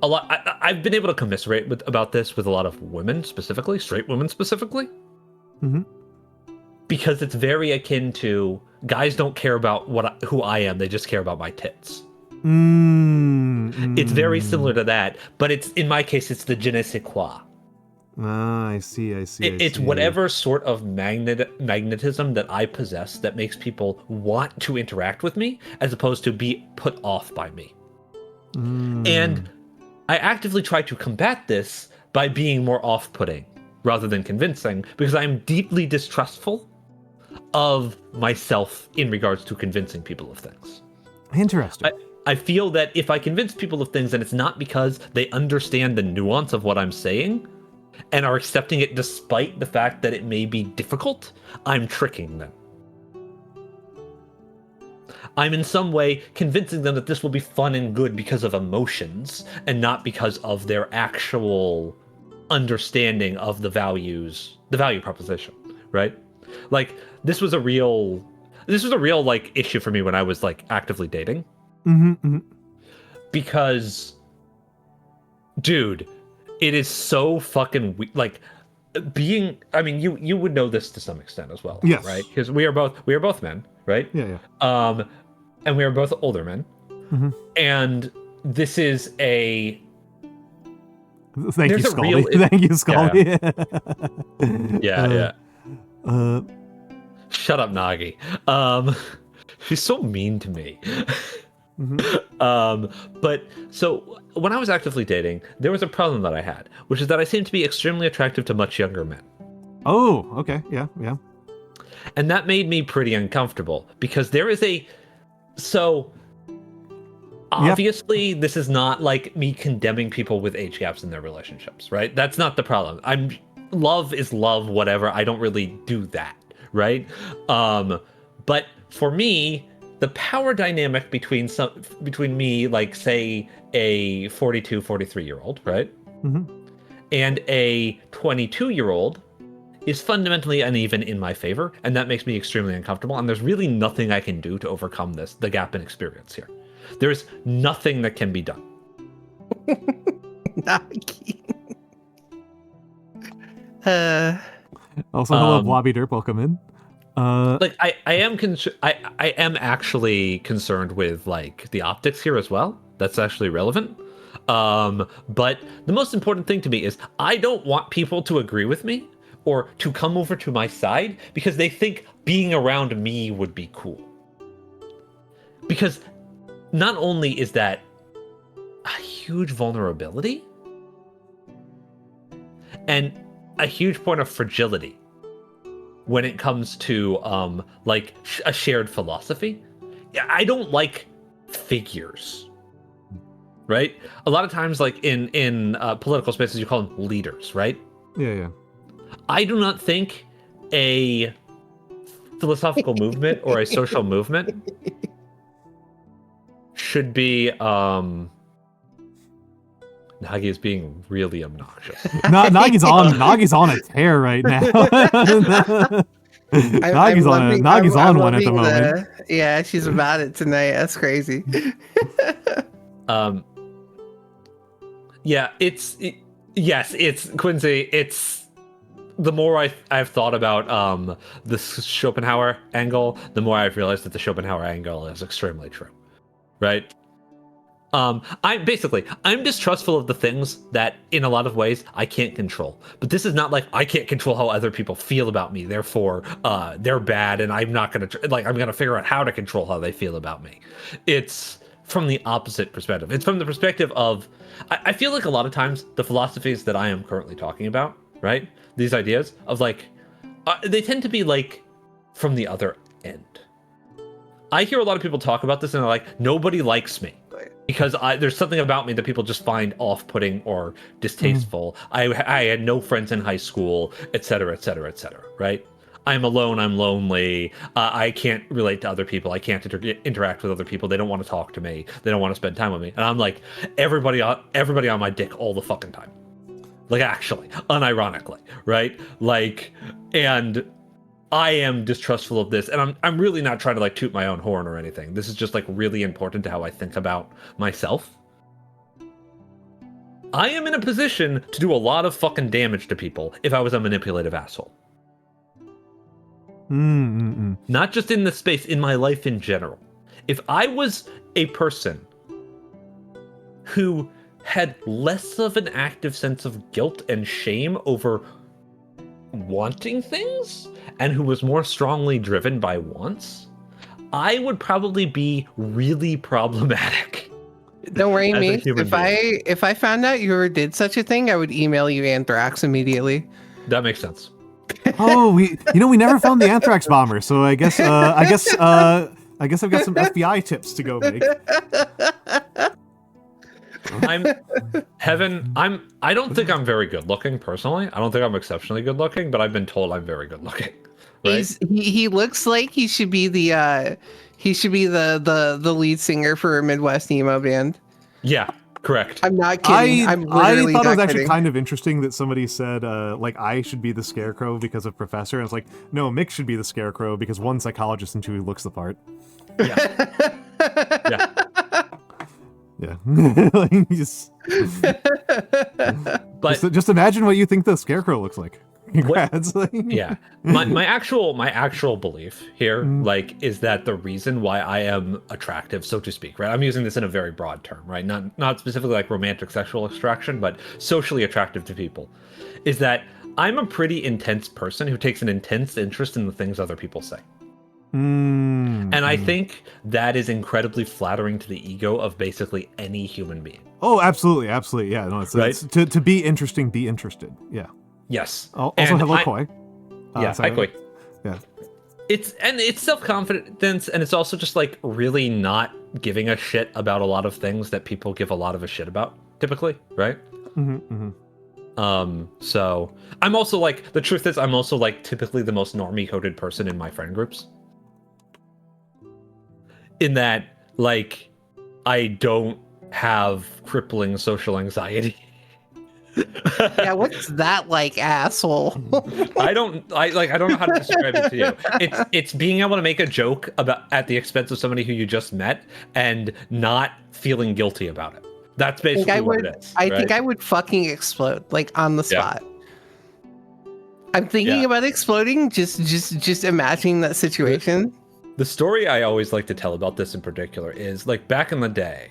a lot. I've been able to commiserate about this with a lot of women, specifically straight women, specifically, because it's very akin to guys don't care about who I am; they just care about my tits. It's very similar to that, but in my case, it's the je ne sais quoi. I see. It's whatever sort of magnetism that I possess that makes people want to interact with me, as opposed to be put off by me. And I actively try to combat this by being more off-putting rather than convincing, because I'm deeply distrustful of myself in regards to convincing people of things. Interesting. I feel that if I convince people of things, and it's not because they understand the nuance of what I'm saying and are accepting it despite the fact that it may be difficult, I'm tricking them. I'm in some way convincing them that this will be fun and good because of emotions and not because of their actual understanding of the value proposition, right? Like, this was a real like issue for me when I was like actively dating. Because, dude, it is so fucking like being. I mean, you would know this to some extent as well, yes, right? Because we are both men, right? Yeah. And we are both older men, and this is a. Thank you, Scully. Yeah. Shut up, Nagi. She's so mean to me. But so when I was actively dating, there was a problem that I had, which is that I seemed to be extremely attractive to much younger men. Oh, okay. Yeah. And that made me pretty uncomfortable because there is so obviously this is not like me condemning people with age gaps in their relationships, right? That's not the problem. Love is love, whatever. I don't really do that, right? But for me, the power dynamic between me, like say a 42, 43-year-old, right? And a 22-year-old is fundamentally uneven in my favor, and that makes me extremely uncomfortable. And there's really nothing I can do to overcome the gap in experience here. There's nothing that can be done. Also, hello, Blobby Derp. Welcome in. Like I am actually concerned with like the optics here as well. That's actually relevant. But the most important thing to me is I don't want people to agree with me or to come over to my side because they think being around me would be cool. Because not only is that a huge vulnerability and a huge point of fragility when it comes to like a shared philosophy. I don't like figures, right? A lot of times, like in political spaces, you call them leaders, right? Yeah. I do not think a philosophical movement or a social movement should be Nagi is being really obnoxious. Nagi's on a tear right now. Nagi's on one at the moment. Yeah, she's about it tonight. That's crazy. Yeah, it's Quincy. It's the more I've thought about the Schopenhauer angle, the more I've realized that the Schopenhauer angle is extremely true, right? I'm distrustful of the things that in a lot of ways I can't control. But this is not like I can't control how other people feel about me. Therefore, they're bad, and I'm not gonna I'm gonna figure out how to control how they feel about me. It's from the opposite perspective. It's from the perspective of I feel like a lot of times the philosophies that I am currently talking about, right? These ideas of like they tend to be like from the other end. I hear a lot of people talk about this and they're like, nobody likes me. Because there's something about me that people just find off-putting or distasteful. I had no friends in high school, etc., right? I'm alone, I'm lonely, I can't relate to other people, I can't interact with other people, they don't want to talk to me, they don't want to spend time with me. And I'm like, everybody on my dick all the fucking time. Like, actually, unironically, right? Like, and I am distrustful of this, and I'm really not trying to like toot my own horn or anything. This is just like really important to how I think about myself. I am in a position to do a lot of fucking damage to people if I was a manipulative asshole. Not just in this space, in my life in general. If I was a person who had less of an active sense of guilt and shame over wanting things, and who was more strongly driven by wants, I would probably be really problematic. Don't worry, Mikks. If I found out you ever did such a thing, I would email you anthrax immediately. That makes sense. Oh, we never found the anthrax bomber, so I guess I've got some FBI tips to go make. I don't think I'm very good looking personally. I don't think I'm exceptionally good looking, but I've been told I'm very good looking. Right? He looks like he should be the lead singer for a Midwest emo band. Yeah, correct. I'm not kidding. I thought it was actually kind of interesting that somebody said like I should be the Scarecrow because of Professor. And it's like, no, Mick should be the Scarecrow because one, psychologist, and two, he looks the part. Yeah. Yeah. Yeah. Like, just imagine what you think the Scarecrow looks like. Congrats. Yeah. My actual belief here, like, is that the reason why I am attractive, so to speak, right? I'm using this in a very broad term, right? Not specifically like romantic sexual extraction, but socially attractive to people, is that I'm a pretty intense person who takes an intense interest in the things other people say. And I think that is incredibly flattering to the ego of basically any human being. Oh, absolutely. Yeah, no, it's, right? It's to be interesting, be interested. Yeah. Yes. Also, hello, Koi. Yeah, hi, Koi. Yeah. It's self-confidence, and it's also just like really not giving a shit about a lot of things that people give a lot of a shit about, typically, right? So I'm also like, the truth is, I'm also like typically the most normie-coded person in my friend groups. In that, like, I don't have crippling social anxiety. Yeah, what's that like, asshole? I don't know how to describe it to you. It's being able to make a joke at the expense of somebody who you just met and not feeling guilty about it. That's basically what it is. I think I would fucking explode, like, on the spot. I'm thinking about exploding, just imagining that situation. The story I always like to tell about this in particular is, like, back in the day,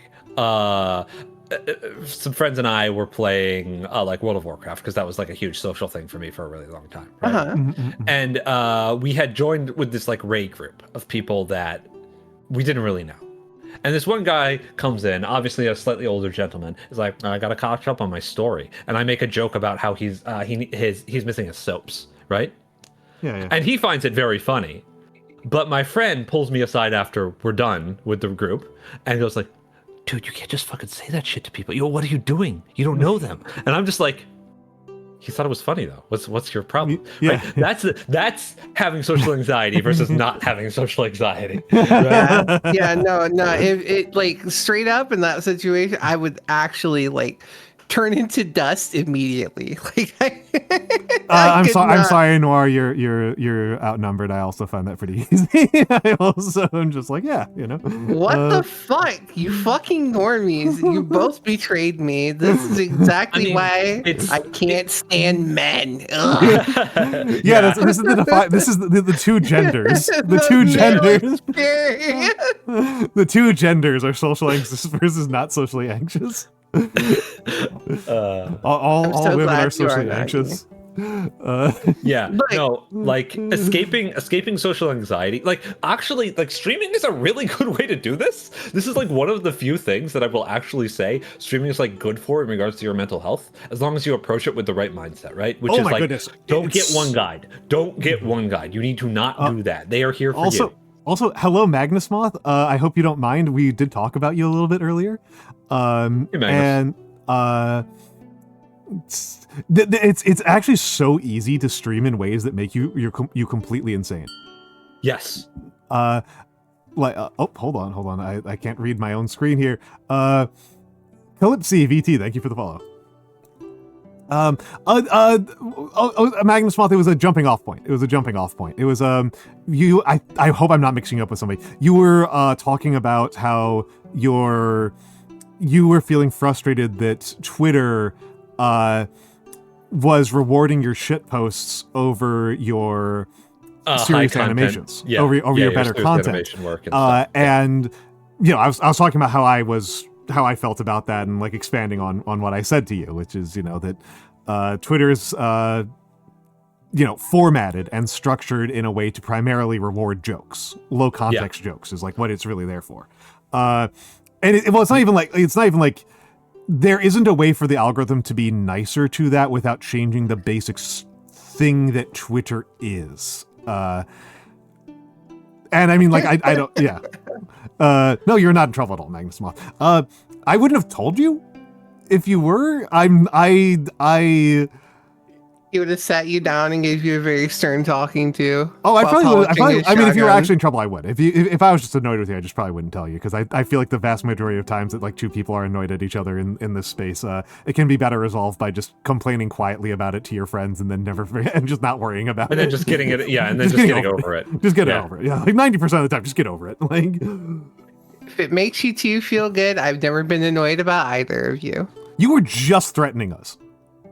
some friends and I were playing like World of Warcraft, because that was like a huge social thing for me for a really long time, right? And we had joined with this like raid group of people that we didn't really know. And this one guy comes in, obviously a slightly older gentleman, is like, I gotta catch up on my story, and I make a joke about how he's missing his soaps, right? Yeah. And he finds it very funny. But my friend pulls me aside after we're done with the group and goes like, dude, you can't just fucking say that shit to people. What are you doing? You don't know them. And I'm just like, he thought it was funny though. What's your problem? Yeah. Right? That's having social anxiety versus not having social anxiety. Right? Yeah, no. If it like straight up in that situation, I would actually like turn into dust immediately. Like I'm sorry, Noir. You're outnumbered. I also find that pretty easy. I'm just like, yeah, you know. What the fuck? You fucking normies. You both betrayed me. This is exactly why I can't stand men. This is the two genders. The two genders. The two genders are social anxious versus not socially anxious. All women are socially anxious. Like escaping social anxiety. Like, actually, like, streaming is a really good way to do this. This is like one of the few things that I will actually say streaming is like good for in regards to your mental health, as long as you approach it with the right mindset, right? Which is like, goodness. Don't get one guide. You need to not do that. They are here for you. Also, hello, Magnus Moth. I hope you don't mind. We did talk about you a little bit earlier. It's actually so easy to stream in ways that make you completely insane. Yes. Hold on. I can't read my own screen here. Calligraphy VoD, thank you for the follow. Magnus Moth, it was a jumping off point. It was I hope I'm not mixing up with somebody. You were talking about how you were feeling frustrated that Twitter was rewarding your shit posts over your serious animations, over your better content. Work and you know, I was talking about how I was how I felt about that, and like expanding on what I said to you, which is, you know, that Twitter's you know, formatted and structured in a way to primarily reward jokes. Low context jokes is like what it's really there for. And it's not even like there isn't a way for the algorithm to be nicer to that without changing the basic thing that Twitter is. And I mean, like, I don't, yeah. No, you're not in trouble at all, Magnus Moth. I wouldn't have told you if you were. He would have sat you down and gave you a very stern talking to. Oh, I probably would. I mean, if you were actually in trouble, I would. If I was just annoyed with you, I just probably wouldn't tell you, because I feel like the vast majority of times that like two people are annoyed at each other in this space, it can be better resolved by just complaining quietly about it to your friends and then and just not worrying about it. And then just getting it, yeah, and then just getting over it. Just get over it. Yeah, like 90% of the time, just get over it. Like, if it makes you two feel good, I've never been annoyed about either of you. You were just threatening us.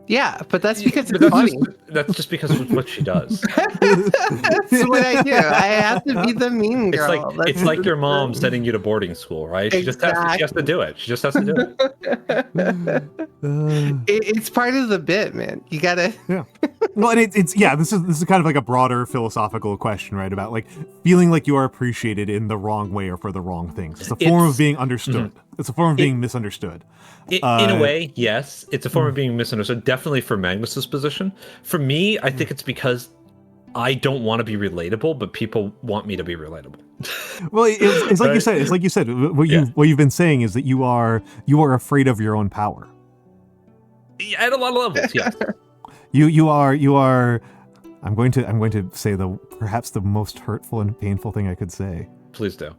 Yeah, but that's because it's funny. That's just because of what she does. That's what I do. I have to be the mean girl. It's like your mom sending you to boarding school, right? She just has to do it. She just has to do it. It's part of the bit, man. You gotta. Yeah. Well, and this is kind of like a broader philosophical question, right? About like feeling like you are appreciated in the wrong way or for the wrong things. It's a form of being understood. It's a form of being misunderstood. In a way, yes, it's a form of being misunderstood. Definitely for Magnus's position. For me, I think it's because I don't want to be relatable, but people want me to be relatable. Well, it's like you said. It's like you said. What you've been saying is that you are afraid of your own power. Yeah, at a lot of levels, yes. You are. I'm going to say perhaps the most hurtful and painful thing I could say. Please do.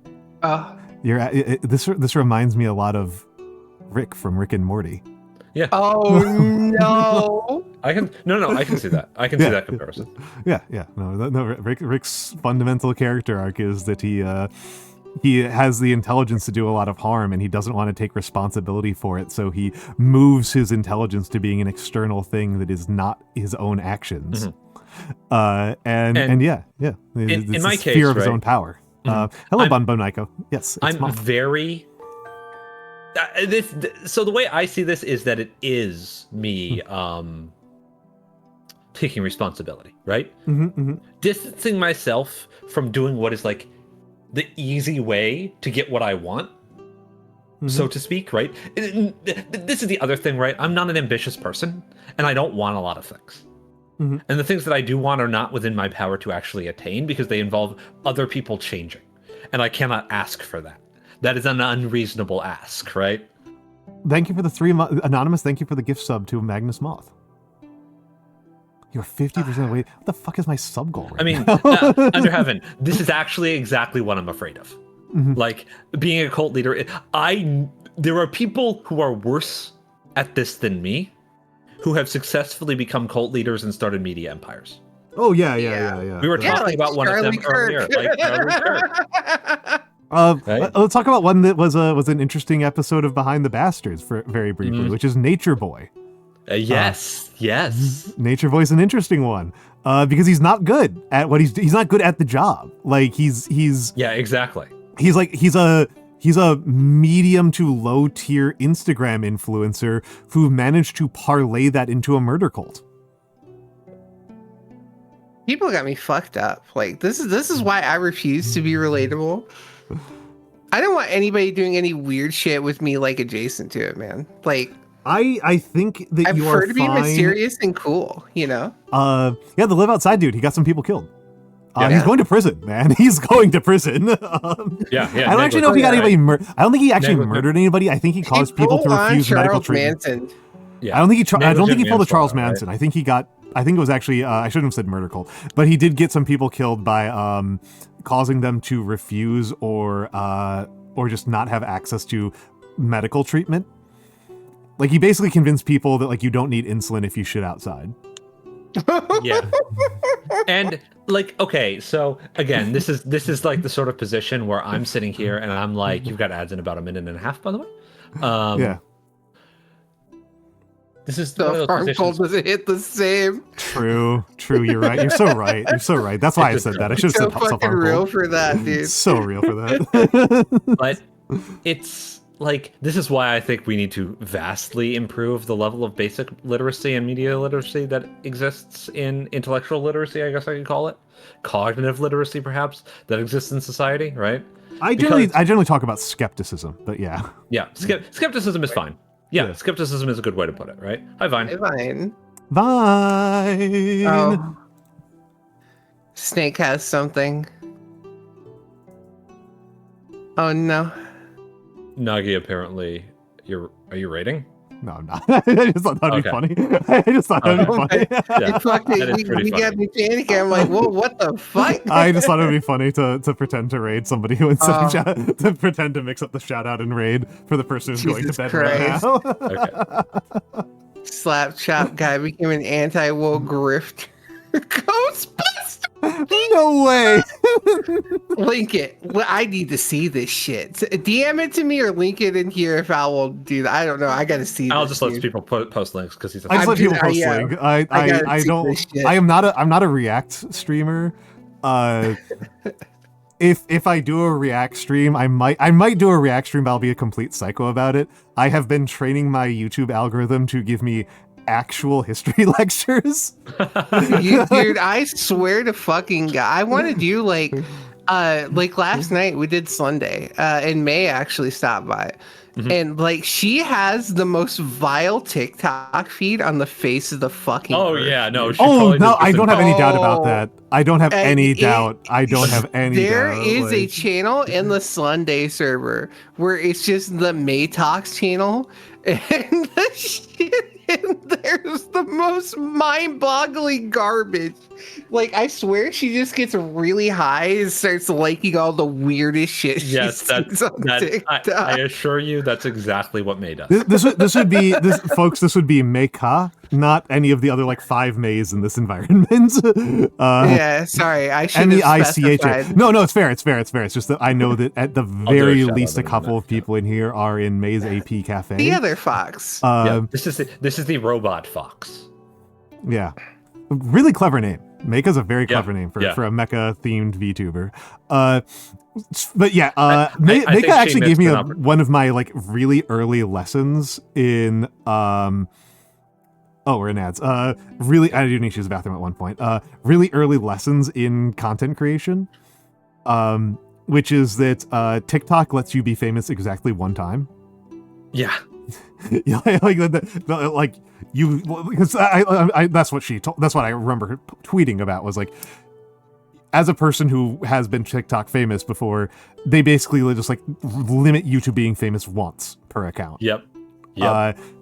This reminds me a lot of Rick from Rick and Morty. Yeah. Oh no. I can see that. I can see that comparison. Yeah. No. Rick's fundamental character arc is that he has the intelligence to do a lot of harm, and he doesn't want to take responsibility for it, so he moves his intelligence to being an external thing that is not his own actions. Mm-hmm. And yeah. In my case, fear of his own power. Hello, Bonboniko. Yes, I'm very. So the way I see this is that it is me taking responsibility, right? Distancing myself from doing what is like the easy way to get what I want, so to speak, right? This is the other thing, right? I'm not an ambitious person, and I don't want a lot of things. And the things that I do want are not within my power to actually attain, because they involve other people changing. And I cannot ask for that. That is an unreasonable ask, right? Thank you for the 3 Anonymous. Thank you for the gift sub to Magnus Moth. You're 50% away. What the fuck is my sub goal right now? Under heaven, this is actually exactly what I'm afraid of. Like, being a cult leader, there are people who are worse at this than me, who have successfully become cult leaders and started media empires. Oh, yeah. We were talking about one of them earlier. Like Charlie Kirk. Let's talk about one that was an interesting episode of Behind the Bastards very briefly, which is Nature Boy. Yes. Nature Boy's an interesting one because he's not good at what he's not good at the job. Like he's yeah, exactly. He's a medium to low tier Instagram influencer who managed to parlay that into a murder cult. People got me fucked up. Like this is why I refuse to be relatable. I don't want anybody doing any weird shit with me like adjacent to it, man. Like I think that you are to be mysterious and cool, you know? The Live Outside dude, he got some people killed. He's going to prison, man. He's going to prison. I don't actually know if he got anybody I don't think he actually murdered anybody. I think he caused people to refuse medical treatment. Manson. Yeah. I don't think he pulled a Charles Manson. Right? I think it was actually I shouldn't have said murder cult, but he did get some people killed by causing them to refuse or just not have access to medical treatment. Like he basically convinced people that like you don't need insulin if you shit outside. Yeah. And like, okay, so again, this is like the sort of position where I'm sitting here and I'm like, you've got ads in about a minute and a half, by the way. Yeah. This is the harmful doesn't hit the same. True. You're right. You're so right. That's why I said that. I should have said so fucking real for that, dude. So real for that. But it's like, this is why I think we need to vastly improve the level of basic literacy and media literacy that exists in intellectual literacy, I guess I could call it. Cognitive literacy, perhaps, that exists in society, right? I generally talk about skepticism, but yeah. Yeah, skepticism is fine. Yeah, skepticism is a good way to put it, right? Hi, Vine. Hey, Vine. Vine! Oh. Snake has something. Oh, no. Nagi, apparently, are you rating? No, I'm not. I just thought that'd be funny. I just thought that'd be funny. Yeah, You got me panicking. I'm like, whoa, what the fuck? I just thought it'd be funny to pretend to raid somebody who to pretend to mix up the shout out and raid for the person who's going to bed right now. Okay. Slap chop guy became an anti-woke grift. Ghostbuster! No way! Link it. Well, I need to see this shit. DM it to me or link it in here if I will do that. I don't know. I gotta see. I'll just let people post links because he's. I just let people post links. I don't. I'm not a React streamer. If I do a React stream, I might do a React stream, but I'll be a complete psycho about it. I have been training my YouTube algorithm to give me actual history lectures. Dude, I swear to fucking God, I want to do like last night we did Sunday, and May actually stopped by. Mm-hmm. And like she has the most vile TikTok feed on the face of the fucking earth. Yeah, no. I don't have any doubt about that. I don't have any doubt. I don't have any There doubt. is a channel in the Sunday server where it's just the May Talks channel, and the shit in there's the most mind-boggling garbage. Like, I swear she just gets really high and starts liking all the weirdest shit. Yes, I assure you, that's exactly what May does. This would be folks. This would be Mayka, not any of the other like 5 Mays in this environment. Yeah, sorry, I should have specified. No, it's fair. It's just that I know that at the very least a couple of people in here are in May's AP Cafe. The other Fox. This is the robot Fox. Yeah, really clever name. Meka's a very clever name for a mecha themed VTuber. But yeah, Meka actually gave me one of my like really early lessons in we're in ads. Really, I do need to use the bathroom at one point. Really early lessons in content creation, which is that TikTok lets you be famous exactly one time. Yeah. Yeah, like you, because I that's what she told. That's what I remember her tweeting about was like, as a person who has been TikTok famous before, they basically just like limit you to being famous once per account. Yep.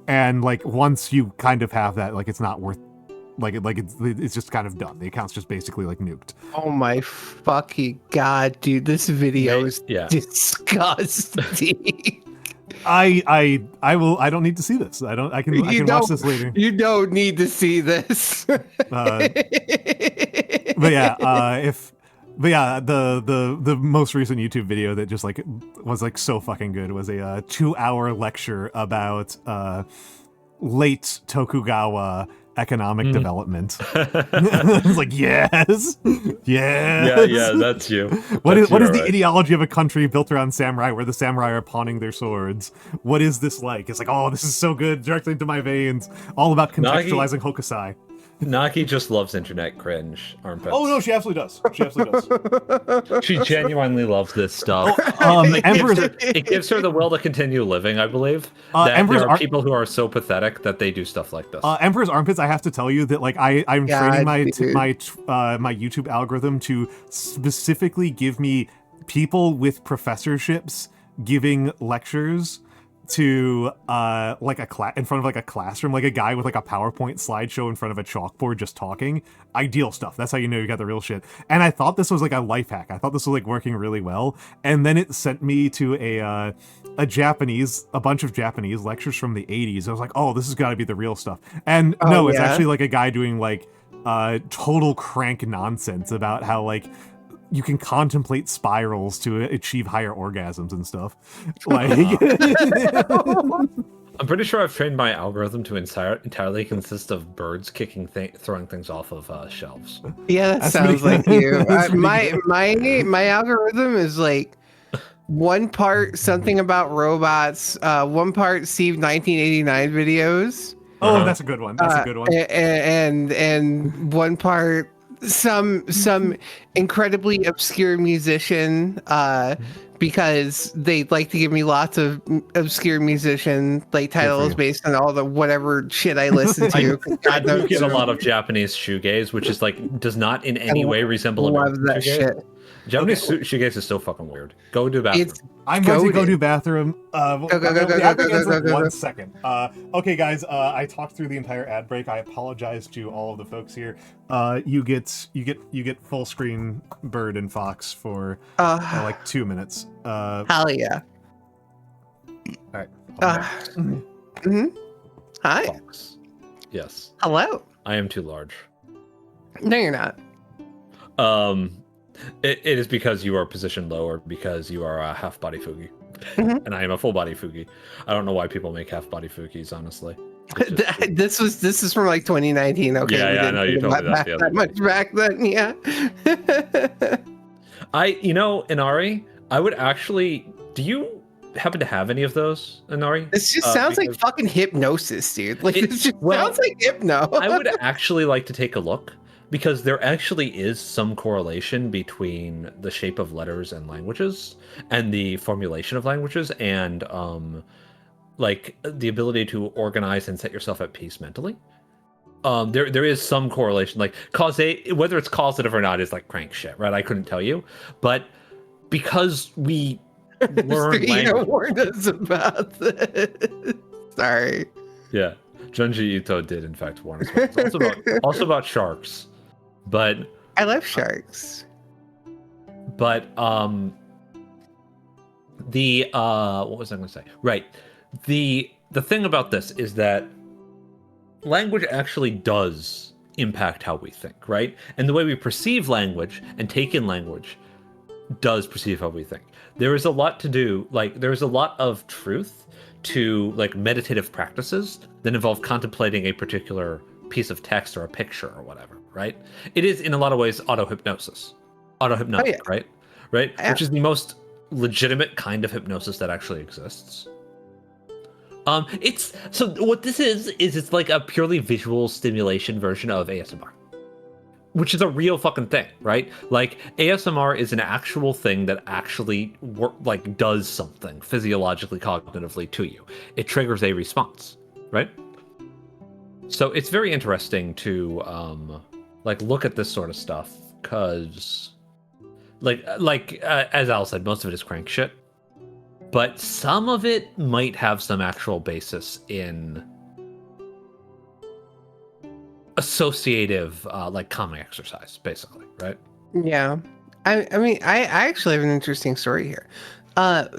And like once you kind of have that, like it's not worth, it's just kind of done. The account's just basically like nuked. Oh my fucking God, dude! This video is disgusting. I don't need to see this. I can watch this later. You don't need to see this. But yeah, the most recent YouTube video that just like was like so fucking good was a 2-hour lecture about late Tokugawa economic development. It's like yes. Yeah, that's you. What is the ideology of a country built around samurai where the samurai are pawning their swords? What is this like? It's like, oh, this is so good, directly into my veins. All about contextualizing Hokusai. Naki just loves internet cringe armpits. Oh no, she absolutely does. She genuinely loves this stuff. It gives her the will to continue living, I believe. There are people who are so pathetic that they do stuff like this. Emperor's armpits. I have to tell you that like I'm training my YouTube algorithm to specifically give me people with professorships giving lectures to like in front of like a classroom, like a guy with like a PowerPoint slideshow in front of a chalkboard just talking. Ideal stuff. That's how you know you got the real shit. And I thought this was like a life hack. I thought this was like working really well. And then it sent me to a bunch of Japanese lectures from the 80s. I was like, oh, this has got to be the real stuff. And it's actually like a guy doing like total crank nonsense about how like you can contemplate spirals to achieve higher orgasms and stuff. Like, I'm pretty sure I've trained my algorithm to entirely consist of birds throwing things off of shelves. Yeah, that sounds like you. My algorithm is like one part something about robots, one part Steve 1989 videos. Oh, that's a good one. That's a good one. And one part some incredibly obscure musician, because they like to give me lots of obscure musician like titles based on all the whatever shit I listen to. I do get a lot of Japanese shoegaze, which is like does not in any way resemble love that shit. Japanese shoegaze is so fucking weird. Go to the bathroom. I'm going to go to bathroom. Go. 1 second. Okay, guys. I talked through the entire ad break. I apologize to all of the folks here. You get full screen Bird and Fox for like 2 minutes. Hell yeah. All right. Hi. Fox. Yes. Hello. I am too large. No, you're not. It is because you are positioned lower because you are a half body Fugi, and I am a full body Fugi. I don't know why people make half body Fugis, honestly. This is from like 2019. Okay, yeah, I know you told me that much back then. Yeah. Inari, I would actually. Do you happen to have any of those, Inari? This just sounds like fucking hypnosis, dude. Like it just sounds like hypno. I would actually like to take a look. Because there actually is some correlation between the shape of letters and languages and the formulation of languages and like the ability to organize and set yourself at peace mentally. There is some correlation, like whether it's causative or not is like crank shit, right? I couldn't tell you, but because we learn language, warned us about this. Sorry. Yeah, Junji Ito did in fact warn us. It's also about sharks. But I love sharks. But what was I going to say? Right. The thing about this is that language actually does impact how we think, right? And the way we perceive language and take in language does perceive how we think. There is a lot to do, like there is a lot of truth to like meditative practices that involve contemplating a particular piece of text or a picture or whatever, right? It is in a lot of ways auto-hypnotic, right? Yeah. Which is the most legitimate kind of hypnosis that actually exists. It's so what this is it's like a purely visual stimulation version of ASMR, which is a real fucking thing, right? Like ASMR is an actual thing that actually does something physiologically, cognitively to you. It triggers a response, right? So it's very interesting to look at this sort of stuff because as Al said, most of it is crank shit, but some of it might have some actual basis in associative calming exercise, basically, right? Yeah. I mean, I actually have an interesting story here.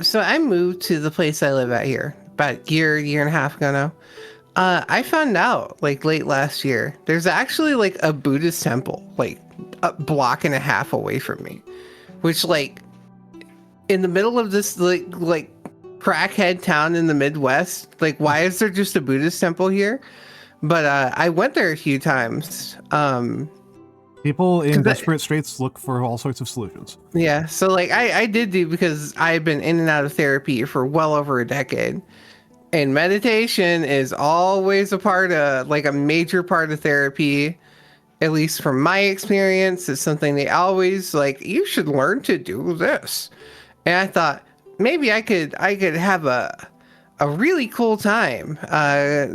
So I moved to the place I live at here about year and a half ago now. I found out like late last year, there's actually like a Buddhist temple like a block and a half away from me, which like in the middle of this like crackhead town in the Midwest, like why is there just a Buddhist temple here? But I went there a few times. People in desperate straits look for all sorts of solutions. Yeah, so like I did because I've been in and out of therapy for well over a decade. And meditation is always a major part of therapy, at least from my experience. It's something they always like, you should learn to do this. And I thought maybe I could have a really cool time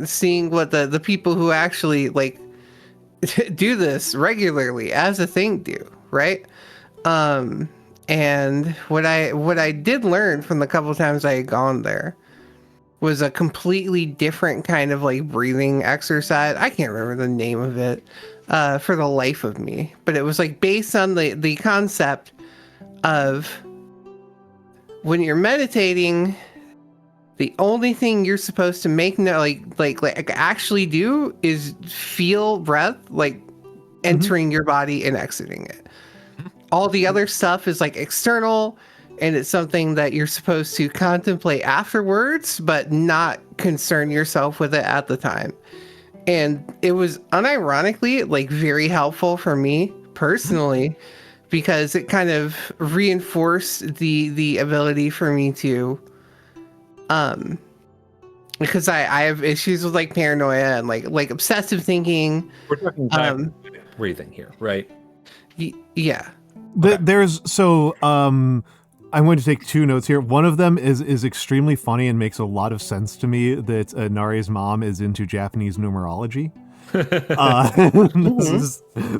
seeing what the people who actually like do this regularly as a thing do, right? And what I did learn from the couple times I had gone there was a completely different kind of like breathing exercise. I can't remember the name of it for the life of me, but it was like based on the concept of when you're meditating, the only thing you're supposed to make actually do is feel breath like entering your body and exiting it. All the other stuff is like external, and it's something that you're supposed to contemplate afterwards, but not concern yourself with it at the time. And it was unironically like very helpful for me personally, because it kind of reinforced the ability for me to because I have issues with like paranoia and like obsessive thinking. We're talking diaphragmatic breathing here, right? Yeah. Okay. I'm going to take 2 notes here. One of them is extremely funny and makes a lot of sense to me that Nari's mom is into Japanese numerology.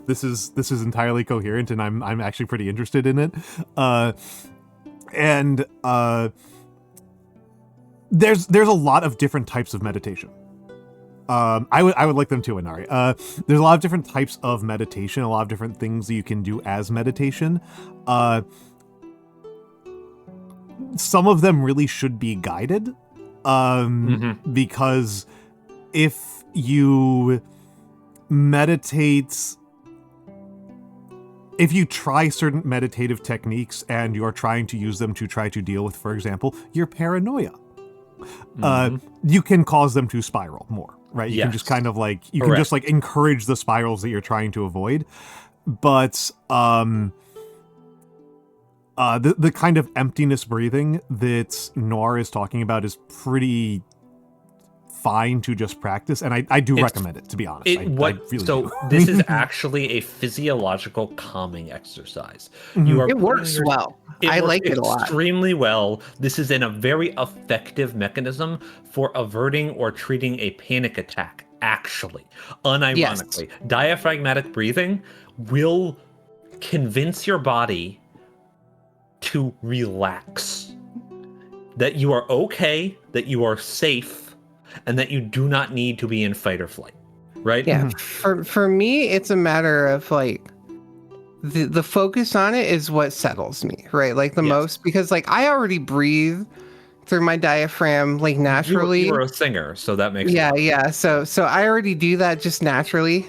This is entirely coherent, and I'm actually pretty interested in it. There's a lot of different types of meditation. I would like them too, Inari. There's a lot of different types of meditation, a lot of different things that you can do as meditation. Some of them really should be guided, because if you meditate, if you try certain meditative techniques and you're trying to use them to try to deal with, for example, your paranoia, you can cause them to spiral more, right? You can just kind of like, you can just like encourage the spirals that you're trying to avoid. But the kind of emptiness breathing that Noir is talking about is pretty fine to just practice, and I do recommend it, to be honest. This is actually a physiological calming exercise. It works well. I like it a lot. Extremely well. This is a very effective mechanism for averting or treating a panic attack, actually. Unironically. Yes. Diaphragmatic breathing will convince your body to relax. That you are okay, that you are safe, and that you do not need to be in fight or flight, right? Yeah. For me, it's a matter of like the focus on it is what settles me, right? Like the most, because like I already breathe through my diaphragm like naturally. You're a singer, so that makes sense. Yeah. So I already do that just naturally.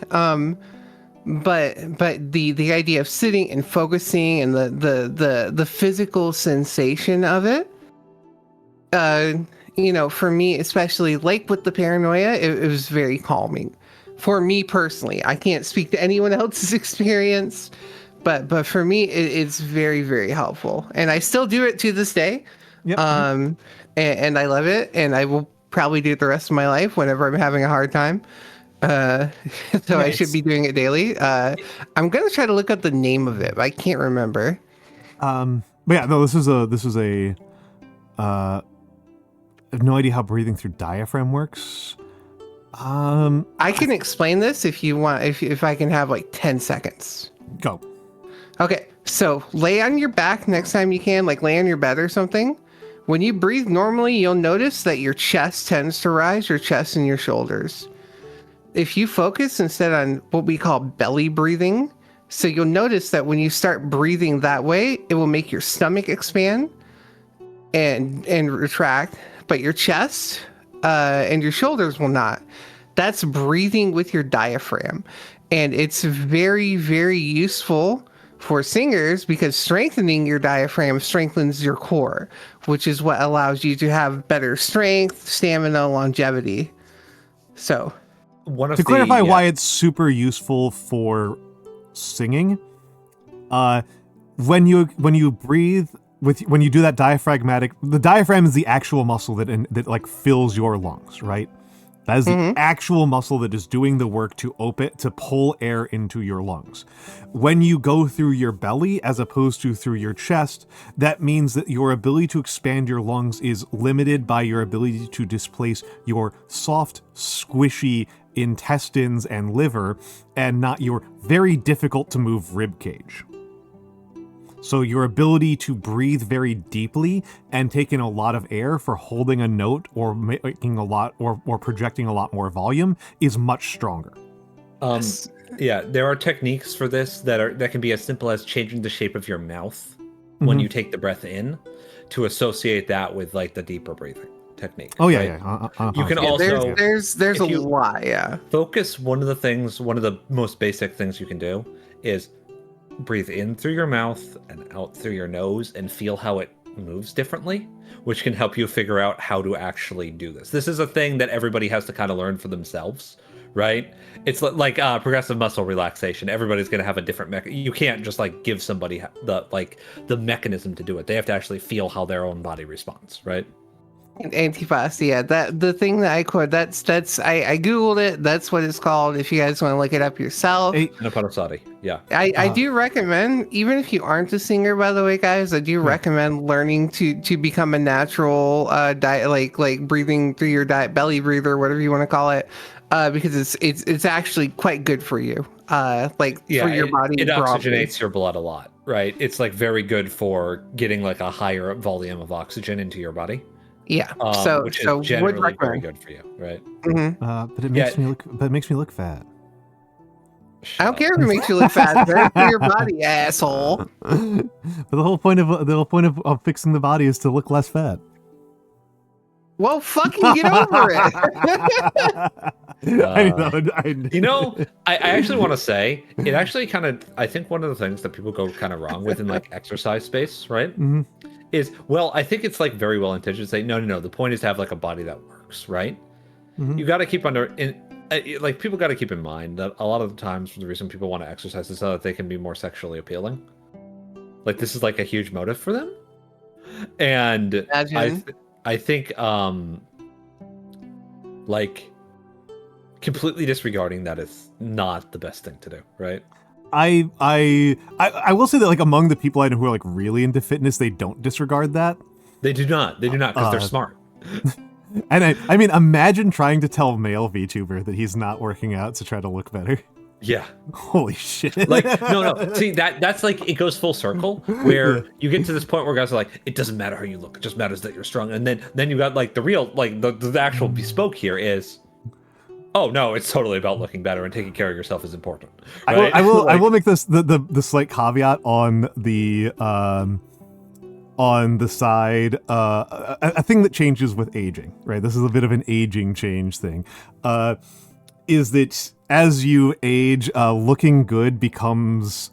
But the idea of sitting and focusing and the physical sensation of it, for me, especially like with the paranoia, it was very calming for me personally. I can't speak to anyone else's experience, but for me, it's very, very helpful. And I still do it to this day. Yep. And I love it. And I will probably do it the rest of my life whenever I'm having a hard time. So nice. I should be doing it daily. I'm going to try to look up the name of it, but I can't remember. But yeah, no, this is a I have no idea how breathing through diaphragm works. I can explain this if you want, if I can have like 10 seconds. Go. Okay. So lay on your back next time you can, like lay on your bed or something. When you breathe normally, you'll notice that your chest tends to rise, your chest and your shoulders. If you focus instead on what we call belly breathing, so you'll notice that when you start breathing that way, it will make your stomach expand and retract, but your chest and your shoulders will not. That's breathing with your diaphragm. And it's very, very useful for singers because strengthening your diaphragm strengthens your core, which is what allows you to have better strength, stamina, longevity. So to clarify why it's super useful for singing, when you breathe when you do that the diaphragm is the actual muscle that like fills your lungs, right? That is the actual muscle that is doing the work to pull air into your lungs. When you go through your belly as opposed to through your chest, that means that your ability to expand your lungs is limited by your ability to displace your soft, squishy intestines and liver, and not your very difficult to move rib cage. So your ability to breathe very deeply and take in a lot of air for holding a note or making a lot or projecting a lot more volume is much stronger. Yeah, there are techniques for this that can be as simple as changing the shape of your mouth when you take the breath in to associate that with like the deeper breathing technique. Oh right? You can also there's a lot. Yeah. Focus. One of the most basic things you can do is breathe in through your mouth and out through your nose and feel how it moves differently, which can help you figure out how to actually do this. This is a thing that everybody has to kind of learn for themselves, right? It's like progressive muscle relaxation. Everybody's going to have a different you can't just like give somebody the mechanism to do it. They have to actually feel how their own body responds, right? Antipas, yeah. That the thing that I quote. That's I googled it. That's what it's called. If you guys want to look it up yourself. Anapanasati, yeah. I do recommend, even if you aren't a singer, by the way, guys, I do recommend learning to become a natural diet, like breathing through your belly breather, whatever you want to call it, because it's actually quite good for you, for your body. It oxygenates your blood a lot, right? It's like very good for getting like a higher volume of oxygen into your body. Yeah, which is generally very good for you, right? Mm-hmm. But it makes me look fat. I don't care if it makes you look fat. Better for your body, asshole. But the whole point of fixing the body is to look less fat. Well, fucking get over it. I actually want to say it actually kind of. I think one of the things that people go kind of wrong with in like exercise space, right? Mm-hmm. Is, well, I think it's like very well intentioned to say no. The point is to have like a body that works, right? Mm-hmm. You got to keep people got to keep in mind that a lot of the times the reason people want to exercise is so that they can be more sexually appealing. Like this is like a huge motive for them, and I think like completely disregarding that is not the best thing to do, right? I will say that like among the people I know who are like really into fitness, they don't disregard that. They do not because they're smart. And I mean, imagine trying to tell a male VTuber that he's not working out to try to look better. Yeah. Holy shit. Like no. See that's like it goes full circle where you get to this point where guys are like, it doesn't matter how you look, it just matters that you're strong. And then you got like the real like the actual bespoke here is, oh no, it's totally about looking better and taking care of yourself is important. Right? I will make this the slight caveat on the side, a thing that changes with aging, right? This is a bit of an aging change thing. Is that as you age, looking good becomes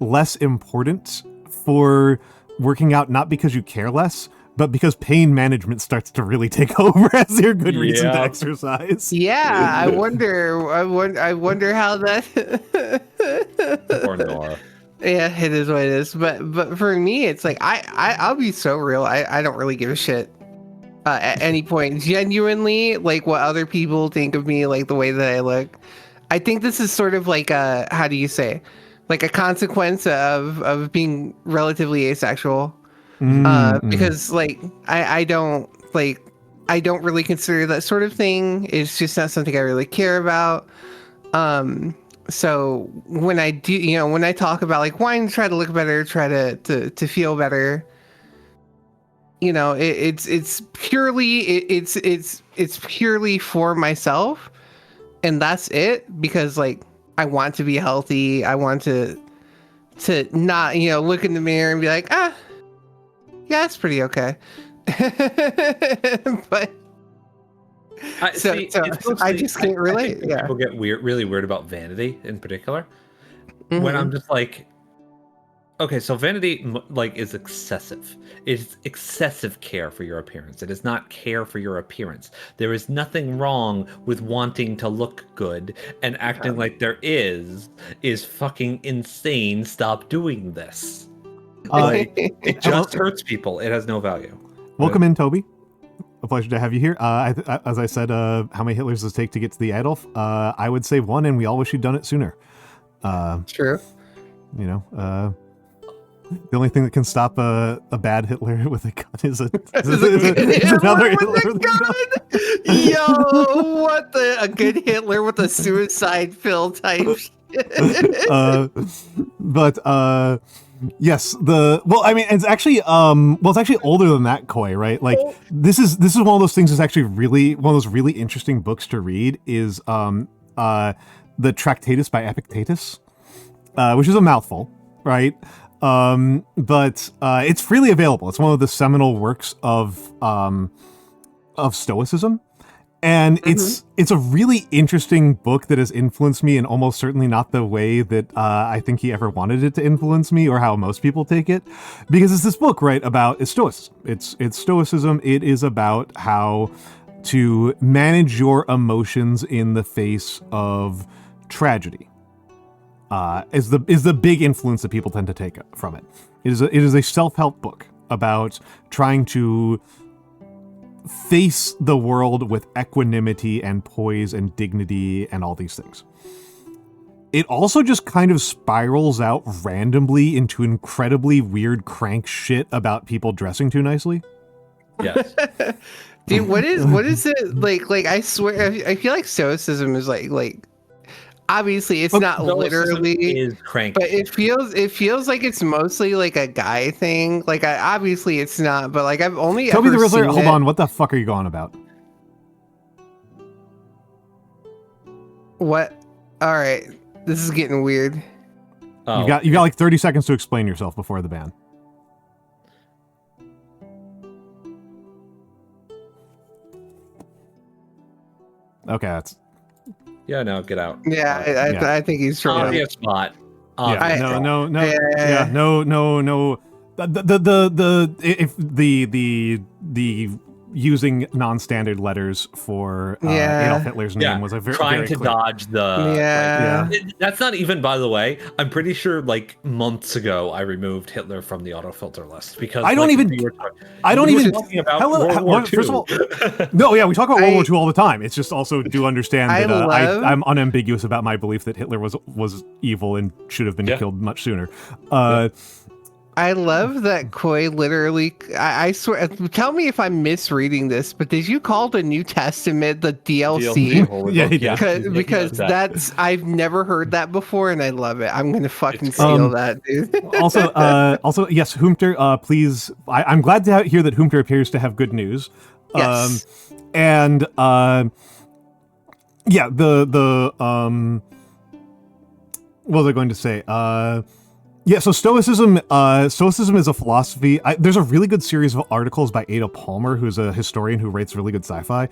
less important for working out, not because you care less, but because pain management starts to really take over as your good reason to exercise. Yeah, I wonder how that. Or Nora. Yeah, it is what it is. But for me, it's like I'll be so real. I don't really give a shit at any point. Genuinely, like what other people think of me, like the way that I look. I think this is sort of like a, how do you say, like a consequence of being relatively asexual. Because like I don't really consider that sort of thing. It's just not something I really care about. So when I do, when I talk about like wanting to try to look better, try to feel better, it's purely for myself, and that's it. Because like I want to be healthy. I want to not look in the mirror and be like, yeah, it's pretty okay. But I just can't relate. Yeah, people get really weird about vanity in particular. Mm-hmm. When I'm just like, okay, so vanity like is excessive. It's excessive care for your appearance. It is not care for your appearance. There is nothing wrong with wanting to look good, and acting like there is fucking insane. Stop doing this. It just hurts people. It has no value. Welcome in, Toby. A pleasure to have you here. As I said, how many Hitlers does it take to get to the Adolf? I would say one, and we all wish you'd done it sooner. True. The only thing that can stop a bad Hitler with a gun is another Hitler with a gun. Yo, a good Hitler with a suicide pill type shit. Yes, it's actually older than that, Koi, right? Like this is one of those things that's actually really one of those really interesting books to read is the Tractatus by Epictetus, which is a mouthful, right? But it's freely available. It's one of the seminal works of Stoicism. And it's a really interesting book that has influenced me in almost certainly not the way that I think he ever wanted it to influence me or how most people take it. Because it's this book, right, it's Stoicism. It's Stoicism. It is about how to manage your emotions in the face of tragedy. Is the big influence that people tend to take from it. It is a self-help book about trying to face the world with equanimity and poise and dignity and all these things. It also just kind of spirals out randomly into incredibly weird crank shit about people dressing too nicely. Yes. Dude, what is it like? I swear, I feel like stoicism is like. Obviously, it's not literally, is cranky, but it feels like it's mostly like a guy thing. Like, obviously, it's not. But like, I've only tell me the real story. seen Hold it. on, what the fuck are you going about? What? All right, this is getting weird. Oh. You got like 30 seconds to explain yourself before the ban. Okay, that's. Yeah, no, get out. Yeah, I think he's trying. Obvious spot. Yeah, no. If the using non-standard letters for Adolf Hitler's name was a very trying very to clear. dodge the that's not even, by the way, I'm pretty sure like months ago I removed Hitler from the autofilter list because I don't even talking about World War II. First of all, no, yeah, we talk about World War II all the time. It's just also do understand that I'm unambiguous about my belief that Hitler was evil and should have been killed much sooner. I love that Koi literally, I swear, tell me if I'm misreading this, but did you call the New Testament the DLC? Because that's, I've never heard that before and I love it. I'm going to fucking steal that, dude. also, yes, Humter, please, I'm glad to hear that Humter appears to have good news. Yes. And, what was I going to say? So Stoicism is a philosophy. There's a really good series of articles by Ada Palmer, who's a historian who writes really good sci-fi.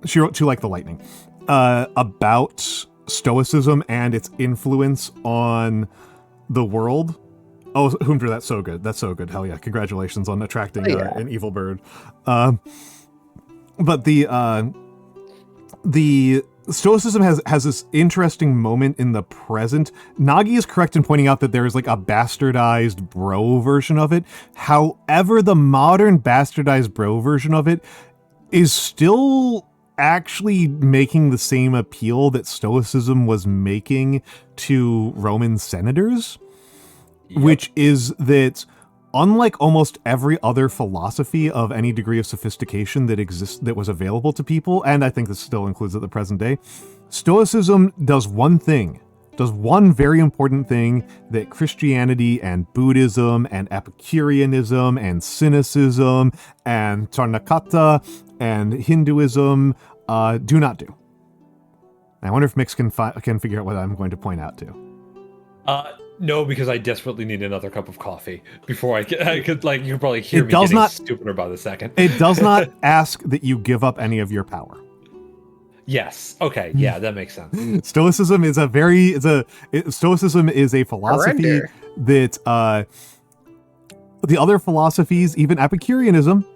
She wrote Too Like the Lightning, about Stoicism and its influence on the world. Oh, Humter, that's so good. That's so good. Hell yeah. Congratulations on attracting an evil bird. But the Stoicism has this interesting moment in the present. Nagi is correct in pointing out that there is like a bastardized bro version of it. However, the modern bastardized bro version of it is still actually making the same appeal that Stoicism was making to Roman senators, which is that unlike almost every other philosophy of any degree of sophistication that was available to people, and I think this still includes at the present day, Stoicism does one very important thing that Christianity and Buddhism and Epicureanism and Cynicism and Tarnakata and Hinduism do not do. I wonder if Mikks can figure out what I'm going to point out to. No, because I desperately need another cup of coffee before I could like, you probably hear me getting stupider by the second. It does not ask that you give up any of your power. Yes. Okay. Yeah, that makes sense. Stoicism is a philosophy that the other philosophies, even Epicureanism,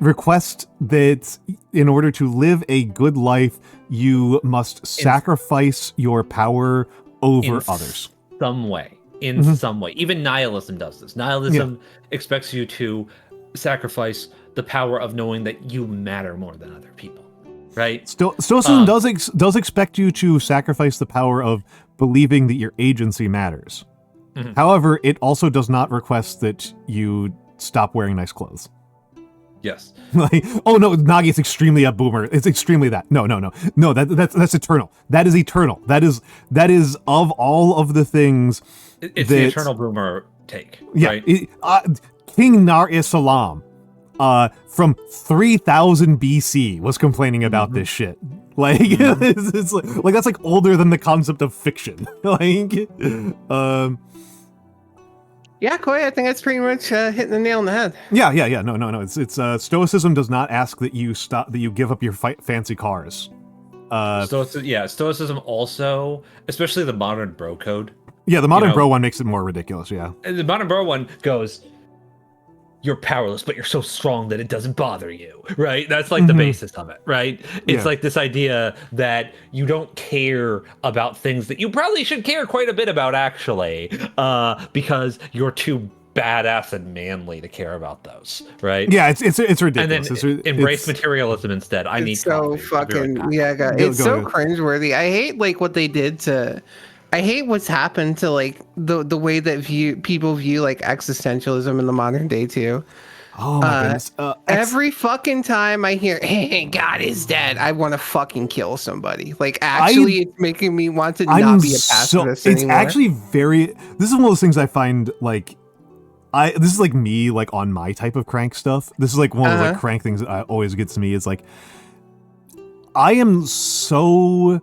request that in order to live a good life, you must sacrifice your power over others. Some way. Even nihilism does this. Nihilism expects you to sacrifice the power of knowing that you matter more than other people, right? Stoicism does expect you to sacrifice the power of believing that your agency matters. However, it also does not request that you stop wearing nice clothes. Yes. Like, oh no, Nagi is extremely a boomer. It's extremely that. No. That's eternal. That is eternal. That is of all of the things. It's the eternal boomer take. Yeah. Right? King Nar-e-Salam, from 3000 BC was complaining about this shit. Like, it's like that's like older than the concept of fiction. Yeah, Koi, I think that's pretty much hitting the nail on the head. Yeah. No. It's Stoicism does not ask that you give up your fancy cars. Stoicism also, especially the modern bro code. Yeah, the modern bro one makes it more ridiculous. Yeah, and the modern bro one goes, you're powerless, but you're so strong that it doesn't bother you, right? That's like the basis of it, right? It's like this idea that you don't care about things that you probably should care quite a bit about, actually, because you're too badass and manly to care about those, right? Yeah, it's ridiculous. And then embrace materialism instead. I need so coffee. fucking it's so cringeworthy. I hate like what they did to. I hate what's happened to like the way that people view like existentialism in the modern day too. Oh my goodness! Every fucking time I hear "Hey, God is dead," I want to fucking kill somebody. Like actually, it's making me want to not be a pacifist anymore. It's actually very. This is one of those things I find like. This is like me like on my type of crank stuff. This is like one of the like crank things that always gets me. Is like I am such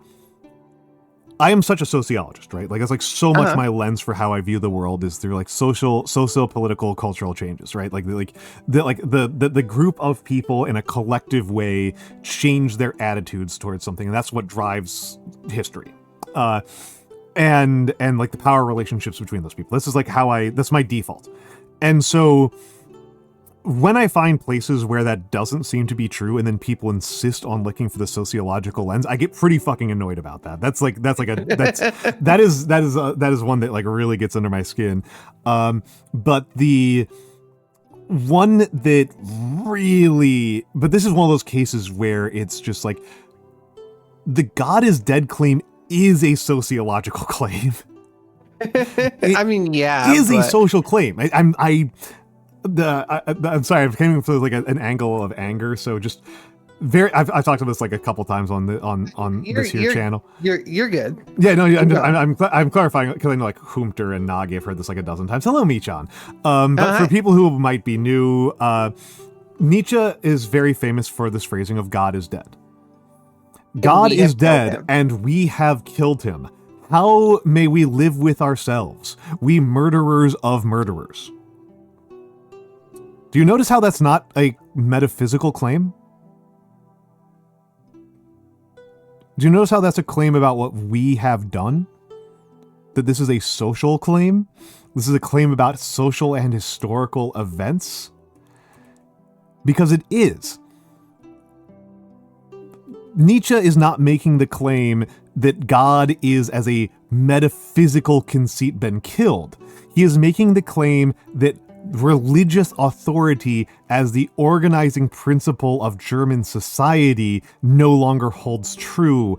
a sociologist, right? Like it's like so much my lens for how I view the world is through like socio-political, cultural changes, right? Like the group of people in a collective way change their attitudes towards something, and that's what drives history. And like the power relationships between those people. This is like that's my default. And so when I find places where that doesn't seem to be true, and then people insist on looking for the sociological lens, I get pretty fucking annoyed about that. That is one that like really gets under my skin. But the one that really, but this is one of those cases where it's just like the God is dead claim is a sociological claim. I mean, yeah, is a social claim. I'm sorry, I'm coming from like an angle of anger. So just I've talked about this like a couple times on this here channel. You're good. Yeah, no, I'm clarifying because I know like Humter and Nagi have heard this like a dozen times. Hello, Michan. But for people who might be new, Nietzsche is very famous for this phrasing of God is dead. God is dead, and we have killed him. How may we live with ourselves, we murderers of murderers? Do you notice how that's not a metaphysical claim? Do you notice how that's a claim about what we have done? That this is a social claim? This is a claim about social and historical events? Because it is. Nietzsche is not making the claim that God is, as a metaphysical conceit, been killed. He is making the claim that religious authority as the organizing principle of German society no longer holds true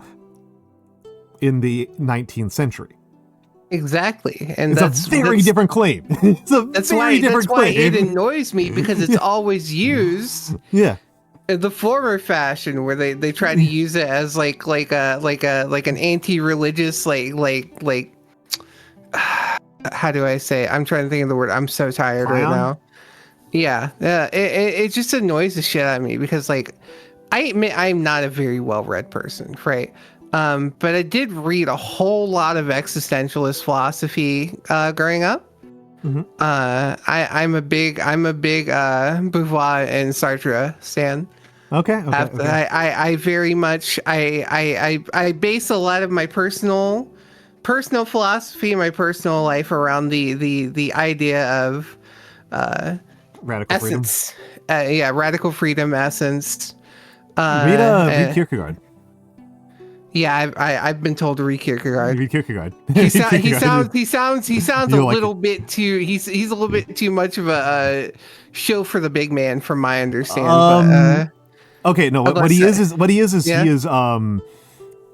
in the 19th century. Exactly. And that's a very different claim. That's why it annoys me, because it's always used. Yeah. The former fashion where they try to use it as like an anti-religious like how do I say? I'm trying to think of the word. I'm so tired right now. Yeah. It just annoys the shit out of me, because like I admit I'm not a very well-read person, right? But I did read a whole lot of existentialist philosophy growing up. Mm-hmm. I'm a big Beauvoir and Sartre stan. Okay. I very much I base a lot of my personal philosophy, my personal life around the idea of radical essence. Freedom. Radical freedom, essence. Read Kierkegaard. Yeah, I've been told to read Kierkegaard. Read Kierkegaard. He sounds a little bit too. He's a little bit too much of a show for the big man, from my understanding. Okay, no. What he is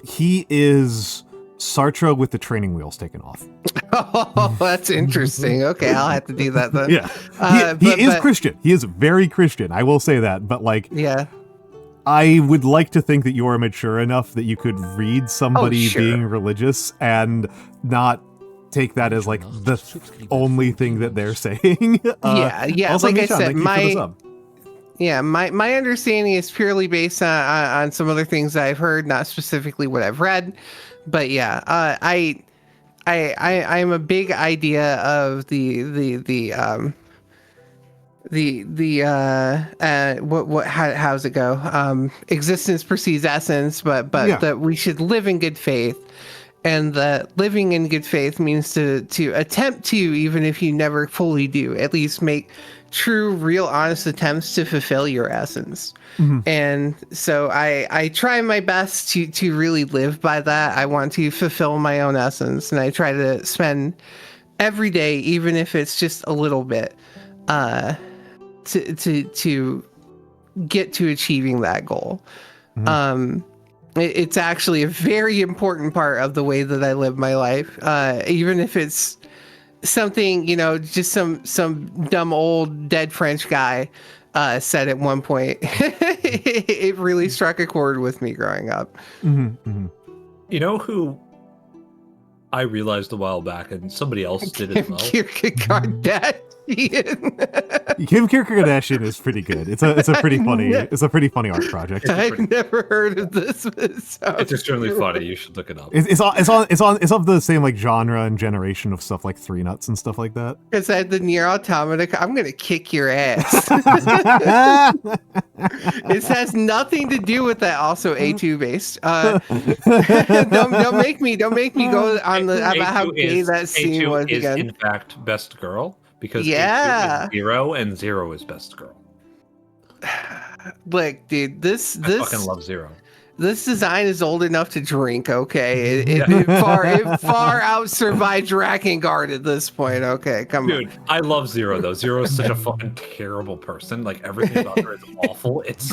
he is Sartre with the training wheels taken off. Oh, that's interesting. Okay, I'll have to do that then. Yeah, he is Christian. He is very Christian. I will say that. But like, yeah. I would like to think that you are mature enough that you could read somebody being religious and not take that as like the only thing that they're saying. Yeah. Also, like Michan, I said, my understanding is purely based on some other things that I've heard, not specifically what I've read. But yeah, I'm a big idea of how's it go? Existence precedes essence, but that we should live in good faith, and that living in good faith means to attempt to, even if you never fully do, at least true, real, honest attempts to fulfill your essence. And so I try my best to really live by that. I want to fulfill my own essence, and I try to spend every day, even if it's just a little bit, to get to achieving that goal. It's actually a very important part of the way that I live my life, even if it's something, just some dumb old dead French guy said at one point. It really struck a chord with me growing up. You know who I realized a while back, and somebody else did as well? Kim Kardashian. Kim Kardashian is pretty good. It's a pretty funny art project. I've never heard of this. It's extremely funny. You should look it up. It's of the same like genre and generation of stuff like Three Nuts and stuff like that. It's at the Nier Automata. I'm gonna kick your ass. This has nothing to do with that. Also, A2 based. Don't make me go on about how gay that scene was again. In fact, best girl. Because yeah, A2 is 0 and 0 is best girl. Look, dude, I fucking love 0. This design is old enough to drink. Okay, it far out survived Drakengard at this point. Okay, come on. Dude, I love 0 though. 0 is such a fucking terrible person. Like everything about her is awful. It's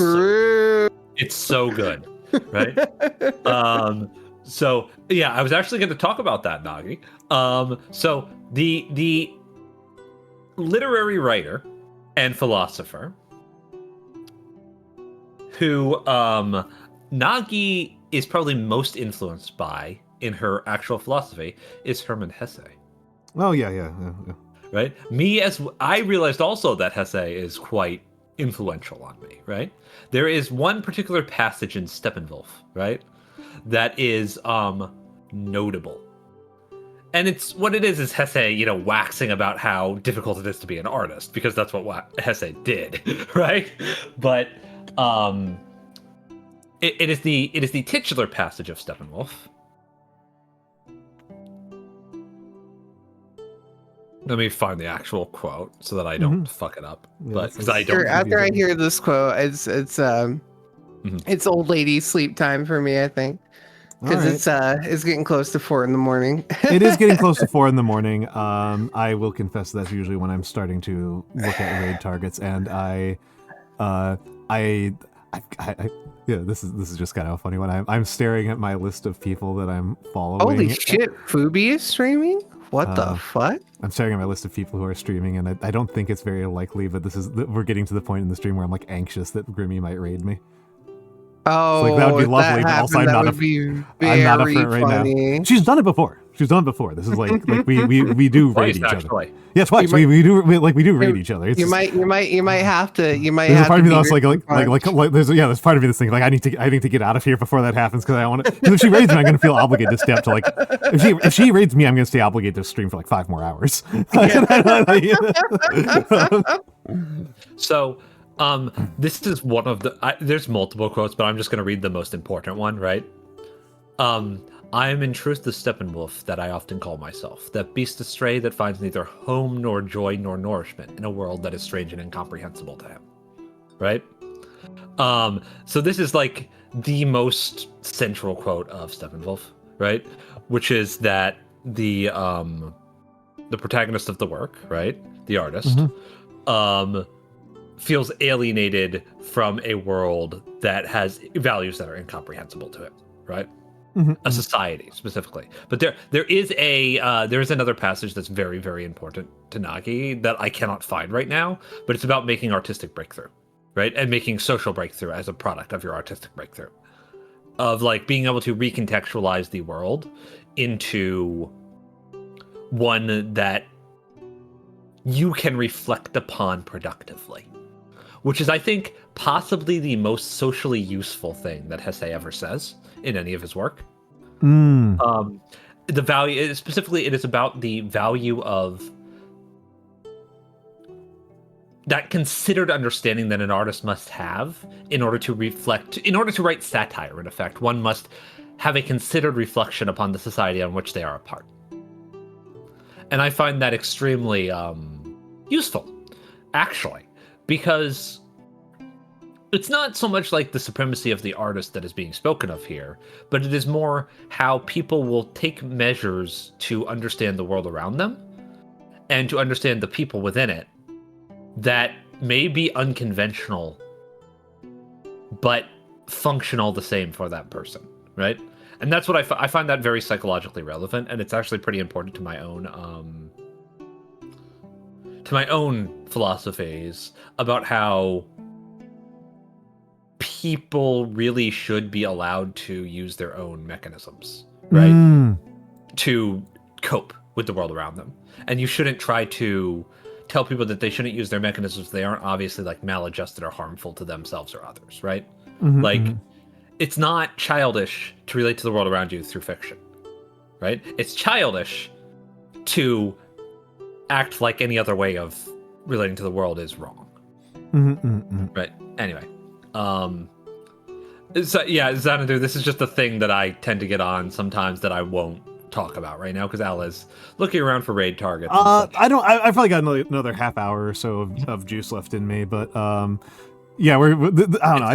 so good, right? So yeah, I was actually going to talk about that, Nagi. So the literary writer and philosopher who Nagi is probably most influenced by in her actual philosophy is Hermann Hesse. Oh yeah. Right? I realized also that Hesse is quite influential on me, right? There is one particular passage in Steppenwolf, right? That is notable. And it's what it is Hesse, waxing about how difficult it is to be an artist, because that's what Hesse did, right? But it is the titular passage of Steppenwolf. Let me find the actual quote so that I don't fuck it up. But because I don't. After I hear this quote, it's old lady sleep time for me, I think. Because it's getting close to 4 a.m. It is getting close to 4 a.m. I will confess that's usually when I'm starting to look at raid targets, and this is just kind of a funny one. I'm staring at my list of people that I'm following. Holy shit, Fubi is streaming? What the fuck? I'm staring at my list of people who are streaming, and I don't think it's very likely, but we're getting to the point in the stream where I'm like anxious that Grimmy might raid me. Oh, like, that would be lovely, but also I'm not a friend right now. She's done it before. This is like we do raid each other. Yeah, twice. We do raid each other. You might have to. There's a part of me that's there's part of me that's thinking like I need to get out of here before that happens, because I want to. Because if she raids me, I'm going to feel obligated to stay up to like. If she raids me, I'm going to stay obligated to stream for like 5 more hours. So. This is one of there's multiple quotes, but I'm just going to read the most important one, right? I am in truth the Steppenwolf that I often call myself, that beast astray that finds neither home nor joy nor nourishment in a world that is strange and incomprehensible to him, right? So this is like the most central quote of Steppenwolf, right? Which is that the protagonist of the work, right? The artist, feels alienated from a world that has values that are incomprehensible to it, right? A society specifically. But there is another passage that's very, very important to Nagi that I cannot find right now, but it's about making artistic breakthrough, right? And making social breakthrough as a product of your artistic breakthrough, of like being able to recontextualize the world into one that you can reflect upon productively. Which is, I think, possibly the most socially useful thing that Hesse ever says in any of his work. The value, specifically, it is about the value of that considered understanding that an artist must have in order to write satire, in effect. One must have a considered reflection upon the society on which they are a part. And I find that extremely useful. actually, because it's not so much like the supremacy of the artist that is being spoken of here, but it is more how people will take measures to understand the world around them and to understand the people within it that may be unconventional, but functional the same for that person, right? And that's what I find that very psychologically relevant, and it's actually pretty important to my own philosophies about how people really should be allowed to use their own mechanisms, right? To cope with the world around them. And you shouldn't try to tell people that they shouldn't use their mechanisms if they aren't obviously like maladjusted or harmful to themselves or others, right? It's not childish to relate to the world around you through fiction, right? It's childish to act like any other way of relating to the world is wrong. Right. Anyway. So yeah, Xanadu, this is just a thing that I tend to get on sometimes that I won't talk about right now because Al is looking around for raid targets. I've probably got another half hour or so of juice left in me, but yeah, I don't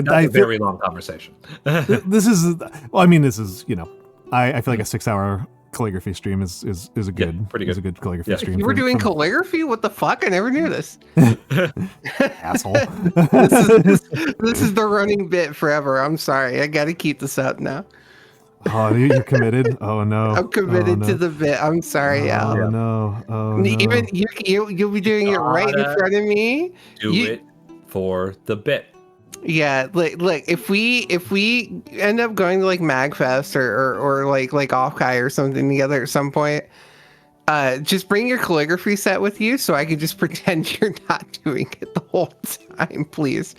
know. It's a very long conversation. This is, you know, I feel like a 6-hour calligraphy stream is a good, pretty good. Is a good calligraphy stream. You were doing calligraphy? What the fuck? I never knew this. Asshole. This is the running bit forever. I'm sorry. I got to keep this up now. Oh, you're committed? Oh no. I'm committed to the bit. I'm sorry, Al. Oh no. Oh no. Even you'll be doing it right in front of me. Do it for the bit. Yeah, look, if we end up going to like MagFest or like Offkai or something together at some point, just bring your calligraphy set with you so I can just pretend you're not doing it the whole time, please.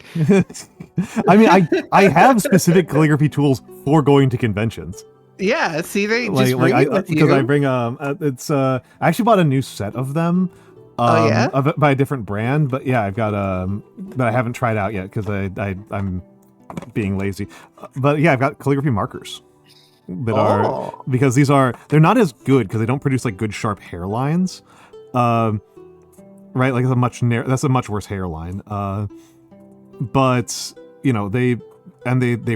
I mean, I have specific calligraphy tools for going to conventions. Yeah, see, they just bring it with you. Because I bring I actually bought a new set of them. By a different brand, but yeah, I've got that I haven't tried out yet because I'm being lazy. But yeah, I've got calligraphy markers that are, because they're not as good because they don't produce like good sharp hairlines. Right, like that's a much worse hairline. But you know, they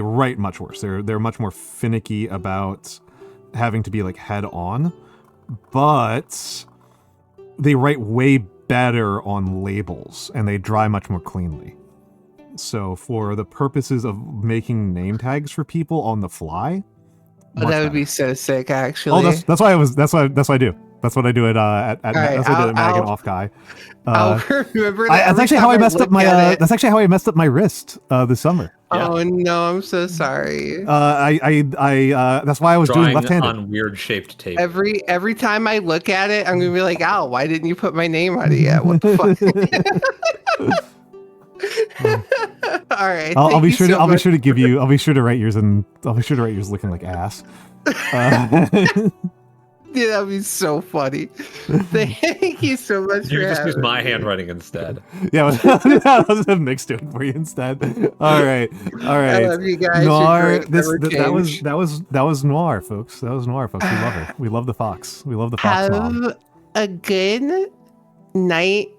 write much worse. They're much more finicky about having to be like head on, but they write way better on labels and they dry much more cleanly. So for the purposes of making name tags for people on the fly, that would be so sick, actually. Oh, that's what I do. That's what I do at Mag and Offkai. I'll remember that. That's actually how I messed up my. That's actually how I messed up my wrist this summer. Yeah. Oh no, I'm so sorry. That's why I was doing left-handed on weird shaped tape. Every time I look at it, I'm gonna be like, "Al, why didn't you put my name on it yet? What the fuck?" All right. I'll be sure to write yours, and I'll be sure to write yours looking like ass. Yeah, that'd be so funny. Thank you so much. You just use my handwriting instead. Yeah, I'll just have Mikks do it for you instead. All right. I love you guys. Noir. That was Noir, folks. That was Noir, folks. We love her. We love the fox. We love the fox mom. Have a good night,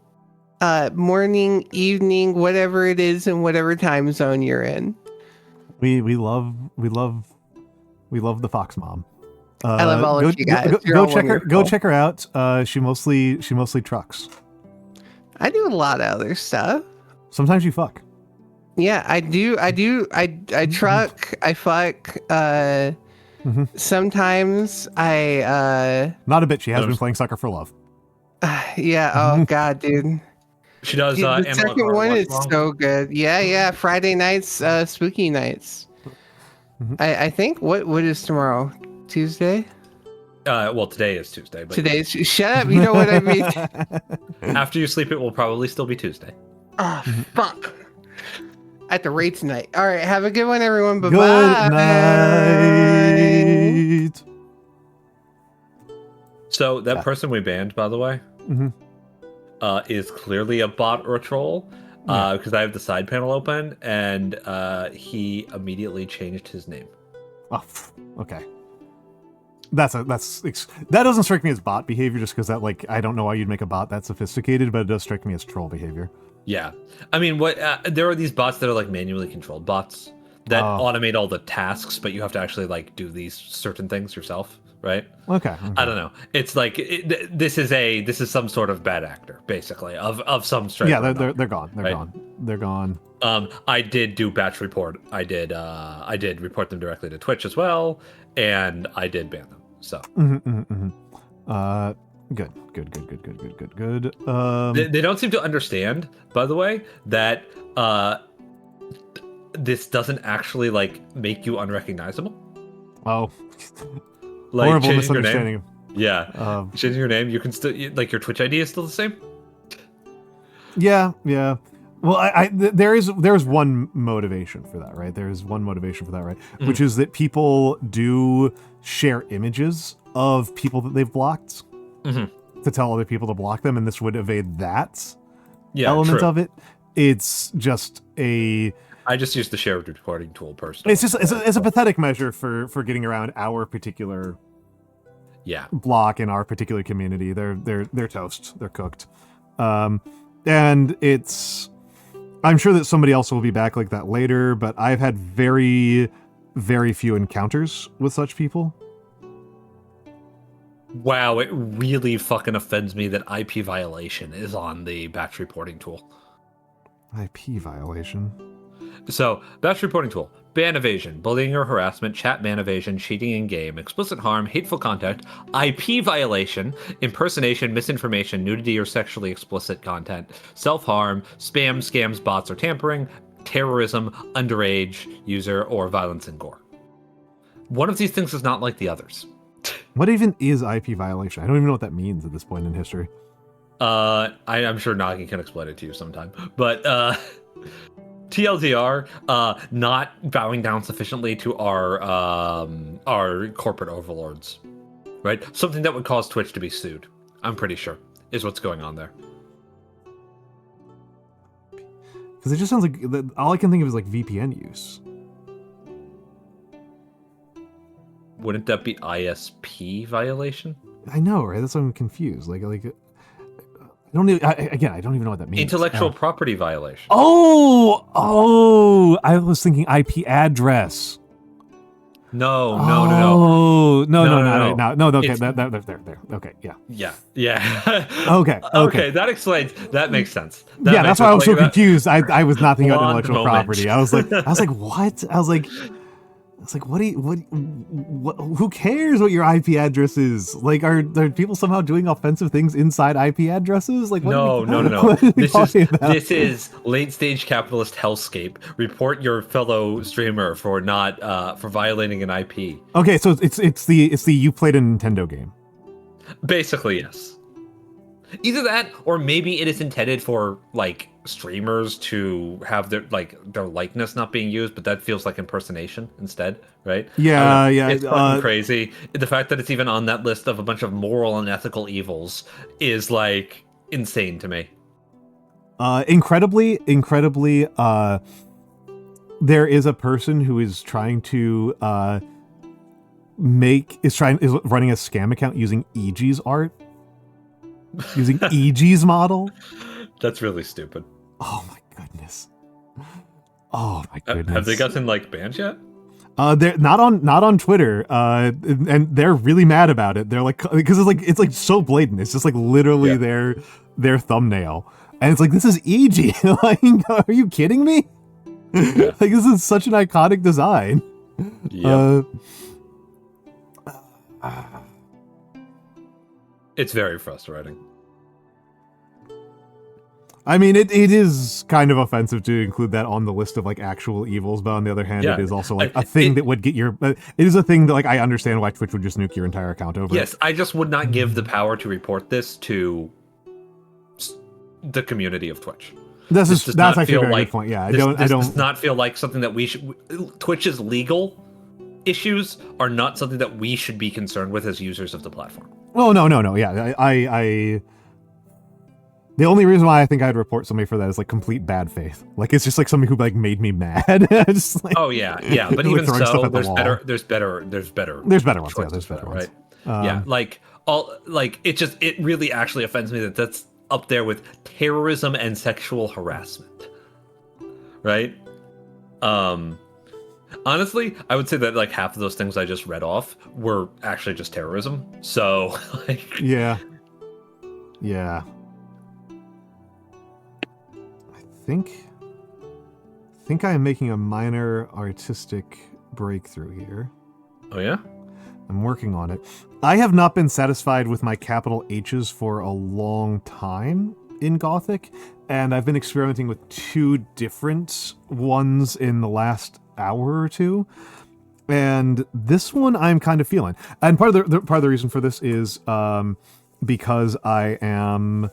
morning, evening, whatever it is, in whatever time zone you're in. We love the fox mom. I love all of you guys. Go check her out. She mostly trucks. I do a lot of other stuff. Sometimes you fuck. Yeah, I do. I truck. I fuck. Sometimes I. Not a bit. She has been playing Sucker for Love. Yeah. Oh God, dude. She does. Dude, the second one is so good. Yeah. Friday nights, spooky nights. I think. What is tomorrow? Tuesday? Well, today is Tuesday. But today's shut up. You know what I mean. After you sleep, it will probably still be Tuesday. Oh fuck! At the rate tonight. All right, have a good one, everyone. Bye bye. Good night. So that person we banned, by the way, is clearly a bot or a troll. Because I have the side panel open, and he immediately changed his name. Oh, okay. That doesn't strike me as bot behavior, just because that, like, I don't know why you'd make a bot that sophisticated, but it does strike me as troll behavior. Yeah. I mean, what there are these bots that are like manually controlled bots that automate all the tasks, but you have to actually like do these certain things yourself, right? Okay. I don't know. It's like this is some sort of bad actor, basically, of some stripe. Yeah, they're gone. They're gone. I did do batch report. I did report them directly to Twitch as well, and I did ban them. So good. They don't seem to understand, by the way, that this doesn't actually like make you unrecognizable. Oh, like horrible misunderstanding. Yeah, changing your name, you can still like your Twitch ID is still the same. Yeah. Well, there's one motivation for that, right? There's one motivation for that, right? Mm-hmm. Which is that people do share images of people that they've blocked to tell other people to block them, and this would evade that element of it. It's just I just use the shared recording tool personally. It's a pathetic measure for getting around our particular block in our particular community. They're toast. They're cooked. And I'm sure that somebody else will be back like that later, but I've had very, very few encounters with such people. Wow, it really fucking offends me that IP violation is on the batch reporting tool. IP violation? So, batch reporting tool. Ban evasion, bullying or harassment, chat ban evasion, cheating in game, explicit harm, hateful content, IP violation, impersonation, misinformation, nudity or sexually explicit content, self-harm, spam, scams, bots or tampering, terrorism, underage user, or violence and gore. One of these things is not like the others. What even is IP violation? I don't even know what that means at this point in history. I'm sure Nagi can explain it to you sometime. But TLDR, not bowing down sufficiently to our corporate overlords, right? Something that would cause Twitch to be sued. I'm pretty sure is what's going on there. Because it just sounds like all I can think of is like VPN use. Wouldn't that be ISP violation? I know, right? That's why I'm confused. I don't even, I don't even know what that means. Intellectual property violation. Oh! I was thinking IP address. No. Okay, there. Okay, yeah. Yeah. Okay. That explains. That makes sense. That's why I was so confused. I was not thinking about intellectual property. I was like, what? I was like, what who cares what your IP address is? Like, are people somehow doing offensive things inside IP addresses? Like, no. This is late stage capitalist hellscape. Report your fellow streamer for not for violating an IP. Okay, so it's the you played a Nintendo game. Basically, yes. Either that, or maybe it is intended for like streamers to have their likeness not being used, but that feels like impersonation instead, right? Yeah. It's fucking crazy. The fact that it's even on that list of a bunch of moral and ethical evils is like insane to me. Incredibly, there is a person who is trying to is running a scam account using EG's art. Using EG's model? That's really stupid. Oh my goodness. Have they gotten like banned yet? They're not on Twitter. And they're really mad about it. They're like, because it's like so blatant. It's just like literally their thumbnail. And it's like, this is EG. Like, are you kidding me? Yeah. Like, this is such an iconic design. Yep. It's very frustrating. I mean, it is kind of offensive to include that on the list of like actual evils, but on the other hand, it is also like a thing that would get your. It is a thing that like I understand why Twitch would just nuke your entire account over. Yes, I just would not give the power to report this to the community of Twitch. That's actually a very good point. Yeah, I don't. Does not feel like something that we should. Twitch's legal issues are not something that we should be concerned with as users of the platform. Oh no. Yeah, I the only reason why I think I'd report somebody for that is like complete bad faith. Like it's just like somebody who like made me mad. Just, like, but even so, there's better ones. Yeah, there's better ones. Right. It really actually offends me that that's up there with terrorism and sexual harassment, right? Honestly, I would say that like half of those things I just read off were actually just terrorism. So, like, yeah. I think I am making a minor artistic breakthrough here. Oh yeah? I'm working on it. I have not been satisfied with my capital H's for a long time in Gothic, and I've been experimenting with 2 different ones in the last hour or 2. And this one I'm kind of feeling. And part of the reason for this is because I am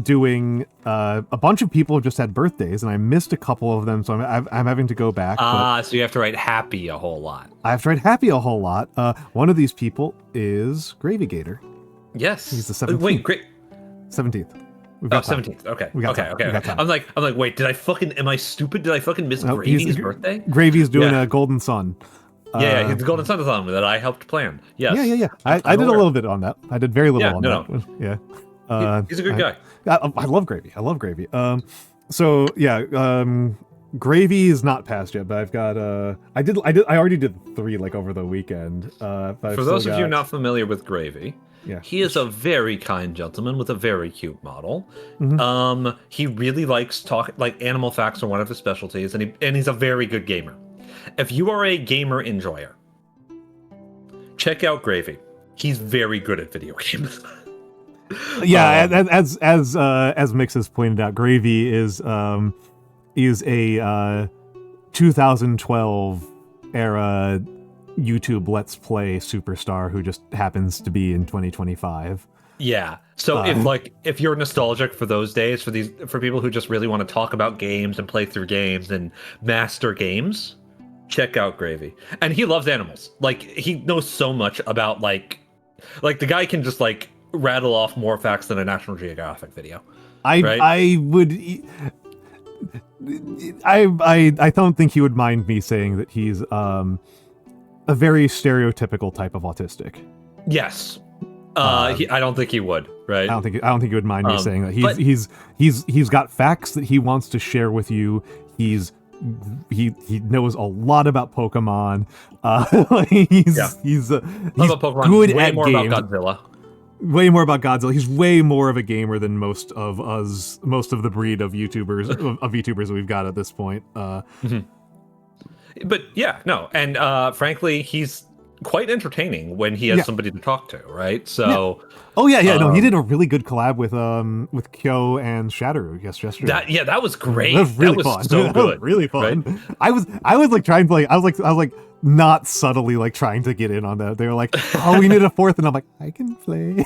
doing a bunch of people have just had birthdays, and I missed a couple of them, so I'm having to go back. So you have to write happy a whole lot. I have to write happy a whole lot. One of these people is Gravy Gator. Yes. He's the 17th. Wait, great. 17th. Oh, 17th. Okay. Okay. I'm like, wait, am I stupid? Did I fucking miss Gravy's birthday? Gravy's doing a Golden Sun. Yeah, he's the Golden Sun that I helped plan. Yes. Yeah. I did a little bit on that. I did very little on that. No. Yeah. He's a good guy. I love Gravy. So yeah, Gravy is not passed yet, but I've got I already did 3 like over the weekend. But for those of you not familiar with Gravy, he is a very kind gentleman with a very cute model. Mm-hmm. He really likes animal facts are one of his specialties, and he's a very good gamer. If you are a gamer enjoyer, check out Gravy. He's very good at video games. Yeah, as Mikks has pointed out, Gravy is a 2012 era YouTube Let's Play superstar who just happens to be in 2025. Yeah. So if you're nostalgic for those days, for people who just really want to talk about games and play through games and master games, check out Gravy. And he loves animals. Like, he knows so much about like the guy can just like rattle off more facts than a National Geographic video. I don't think he would mind me saying that he's a very stereotypical type of autistic. Yes. I don't think he would, right? I don't think he would mind me saying that. He's got facts that he wants to share with you. He knows a lot about Pokemon. He's Pokemon, good way at more games. about Godzilla. Way more about Godzilla. He's way more of a gamer than most of the breed of VTubers we've got at this point. But yeah, no, and frankly, he's quite entertaining when he has somebody to talk to, right? So, no, he did a really good collab with Kyo and Shatteru yesterday. That was great. That was really fun. So good, really fun. Right? I was like trying to play. I was like not subtly like trying to get in on that. They were like, "Oh, we need a 4th," and I'm like, "I can play."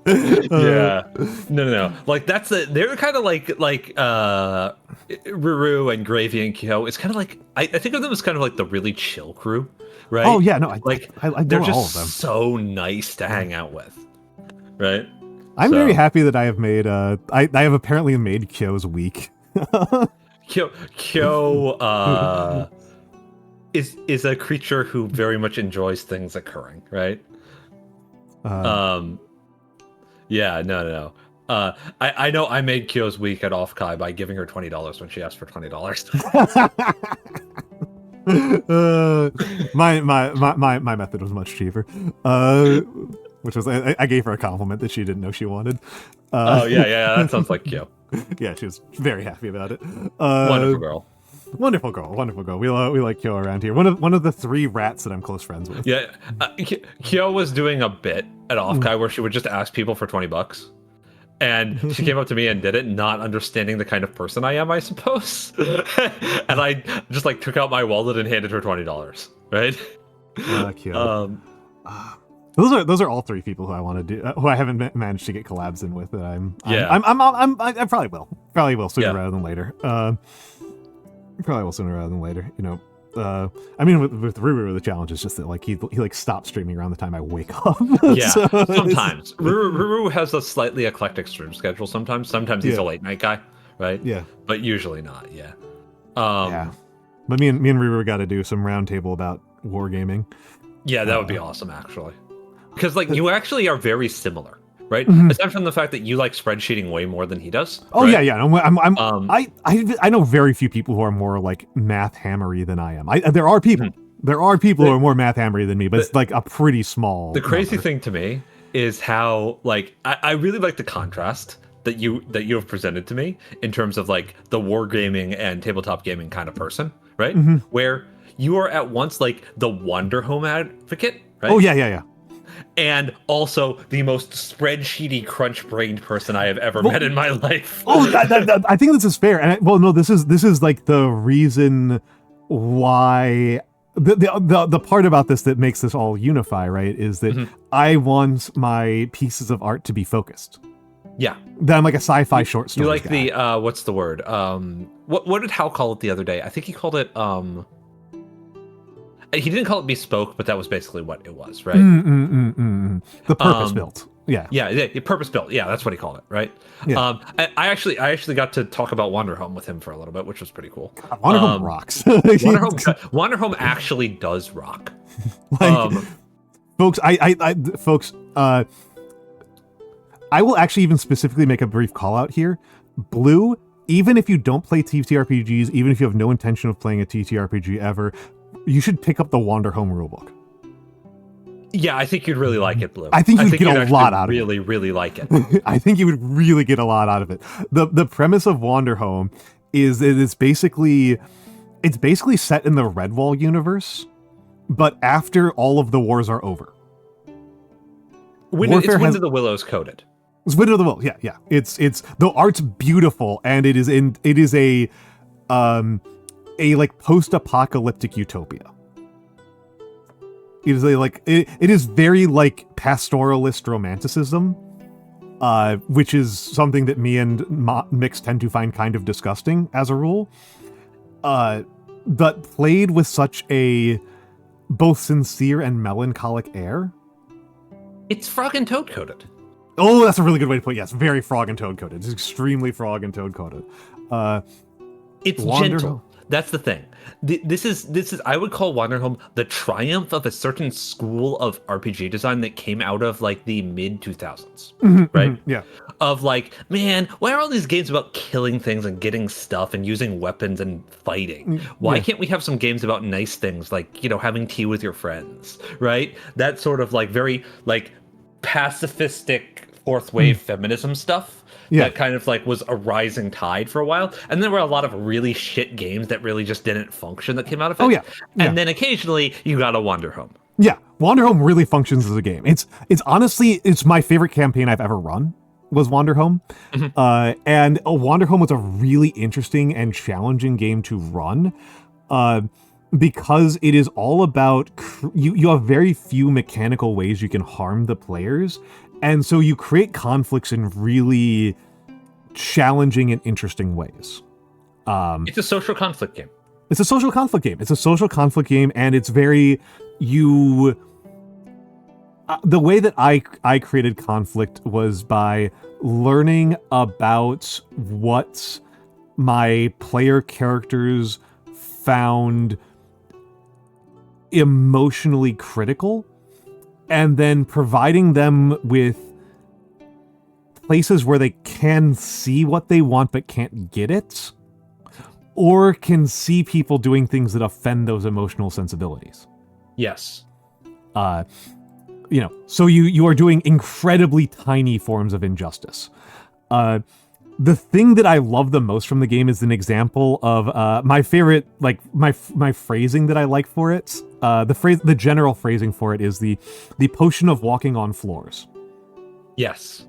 Yeah, no. Like they're kind of like Ruru and Gravy and Kyo. It's kind of like I think of them as kind of like the really chill crew, right? Oh yeah, no, they're just all of them. so nice to hang out with, right? I'm very happy that I have made I have apparently made Kyo's week. Kyo is a creature who very much enjoys things occurring, right? Yeah, no. I know I made Kyo's week at Off-Kai by giving her $20 when she asked for $20. My method was much cheaper. Which was I gave her a compliment that she didn't know she wanted. Yeah, that sounds like Kyo. Yeah, she was very happy about it. Wonderful girl. We like Kyo around here. One of the 3 rats that I'm close friends with. Yeah, Kyo was doing a bit at Off-Kai where she would just ask people for $20, and she came up to me and did it, not understanding the kind of person I am, I suppose. And I just like took out my wallet and handed her $20, right? Kyo. Those are all 3 people who I want to do, who I haven't managed to get collabs in with. That I probably will sooner rather than later. You know, I mean, with Ruru, the challenge is just that like he like stops streaming around the time I wake up. Yeah, sometimes Ruru has a slightly eclectic stream schedule. Sometimes he's a late night guy, right? Yeah, but usually not. Yeah. But me and Ruru got to do some roundtable about wargaming. Yeah, that would be awesome, actually. because like you actually are very similar, right? Aside from the fact that you like spreadsheeting way more than he does. Oh right? yeah. I know very few people who are more like math hammery than I am. There are people. There are people who are more math hammery than me, but it's like a pretty small. The crazy thing to me is how like I really like the contrast that you have presented to me in terms of like the wargaming and tabletop gaming kind of person, right? Where you are at once like the Wanderhome advocate, right? Oh yeah. And also the most spreadsheety, crunch-brained person I have ever met in my life. I think this is fair. And this is like the reason why the part about this that makes this all unify, right? Is that I want my pieces of art to be focused. Yeah. That I'm like a sci-fi short story. You like guy. the what's the word? What did Hal call it the other day? I think he called it he didn't call it bespoke, but that was basically what it was, right? The purpose built. Yeah, purpose built. Yeah, that's what he called it, right? Yeah. I actually got to talk about Wanderhome with him for a little bit, which was pretty cool. Wanderhome rocks. Wanderhome actually does rock. Folks, I will actually even specifically make a brief call out here. Blue, even if you don't play TTRPGs, even if you have no intention of playing a TTRPG ever, you should pick up the Wanderhome rulebook. Yeah, I think you'd really like it, Blue. I think you'd get a lot out of it. Really like it. I think you would really get a lot out of it. The premise of Wanderhome is that it's basically set in the Redwall universe, but after all of the wars are over. It's Wind of the Willows coded. It's Wind of the Willows, yeah. It's the art's beautiful, and it is a like post-apocalyptic utopia. It is it is very like pastoralist romanticism, which is something that me and Mikks tend to find kind of disgusting as a rule. But played with such a both sincere and melancholic air. It's Frog and Toad coded. Oh, that's a really good way to put it. Yes, very Frog and Toad coded. It's extremely Frog and Toad coded. It's gentle. That's the thing. This is I would call Wanderhome the triumph of a certain school of RPG design that came out of like the mid 2000s, right? Yeah. Of like, man, why are all these games about killing things and getting stuff and using weapons and fighting? Why can't we have some games about nice things like, you know, having tea with your friends, right? That sort of like very like pacifistic fourth wave feminism stuff. Yeah. That kind of like was a rising tide for a while. And there were a lot of really shit games that really just didn't function that came out of it. Oh, yeah. And then occasionally you got a Wanderhome. Yeah. Wanderhome really functions as a game. It's honestly, it's my favorite campaign I've ever run was Wanderhome. And Wanderhome was a really interesting and challenging game to run because it is all about, you have very few mechanical ways you can harm the players. And so you create conflicts in really challenging and interesting ways. It's a social conflict game. It's a social conflict game, and it's very the way that I created conflict was by learning about what my player characters found emotionally critical, and then providing them with places where they can see what they want but can't get it, or can see people doing things that offend those emotional sensibilities. Yes. So you are doing incredibly tiny forms of injustice. The thing that I love the most from the game is an example of my favorite, like my phrasing that I like for it. The general phrasing for it is the potion of walking on floors. Yes.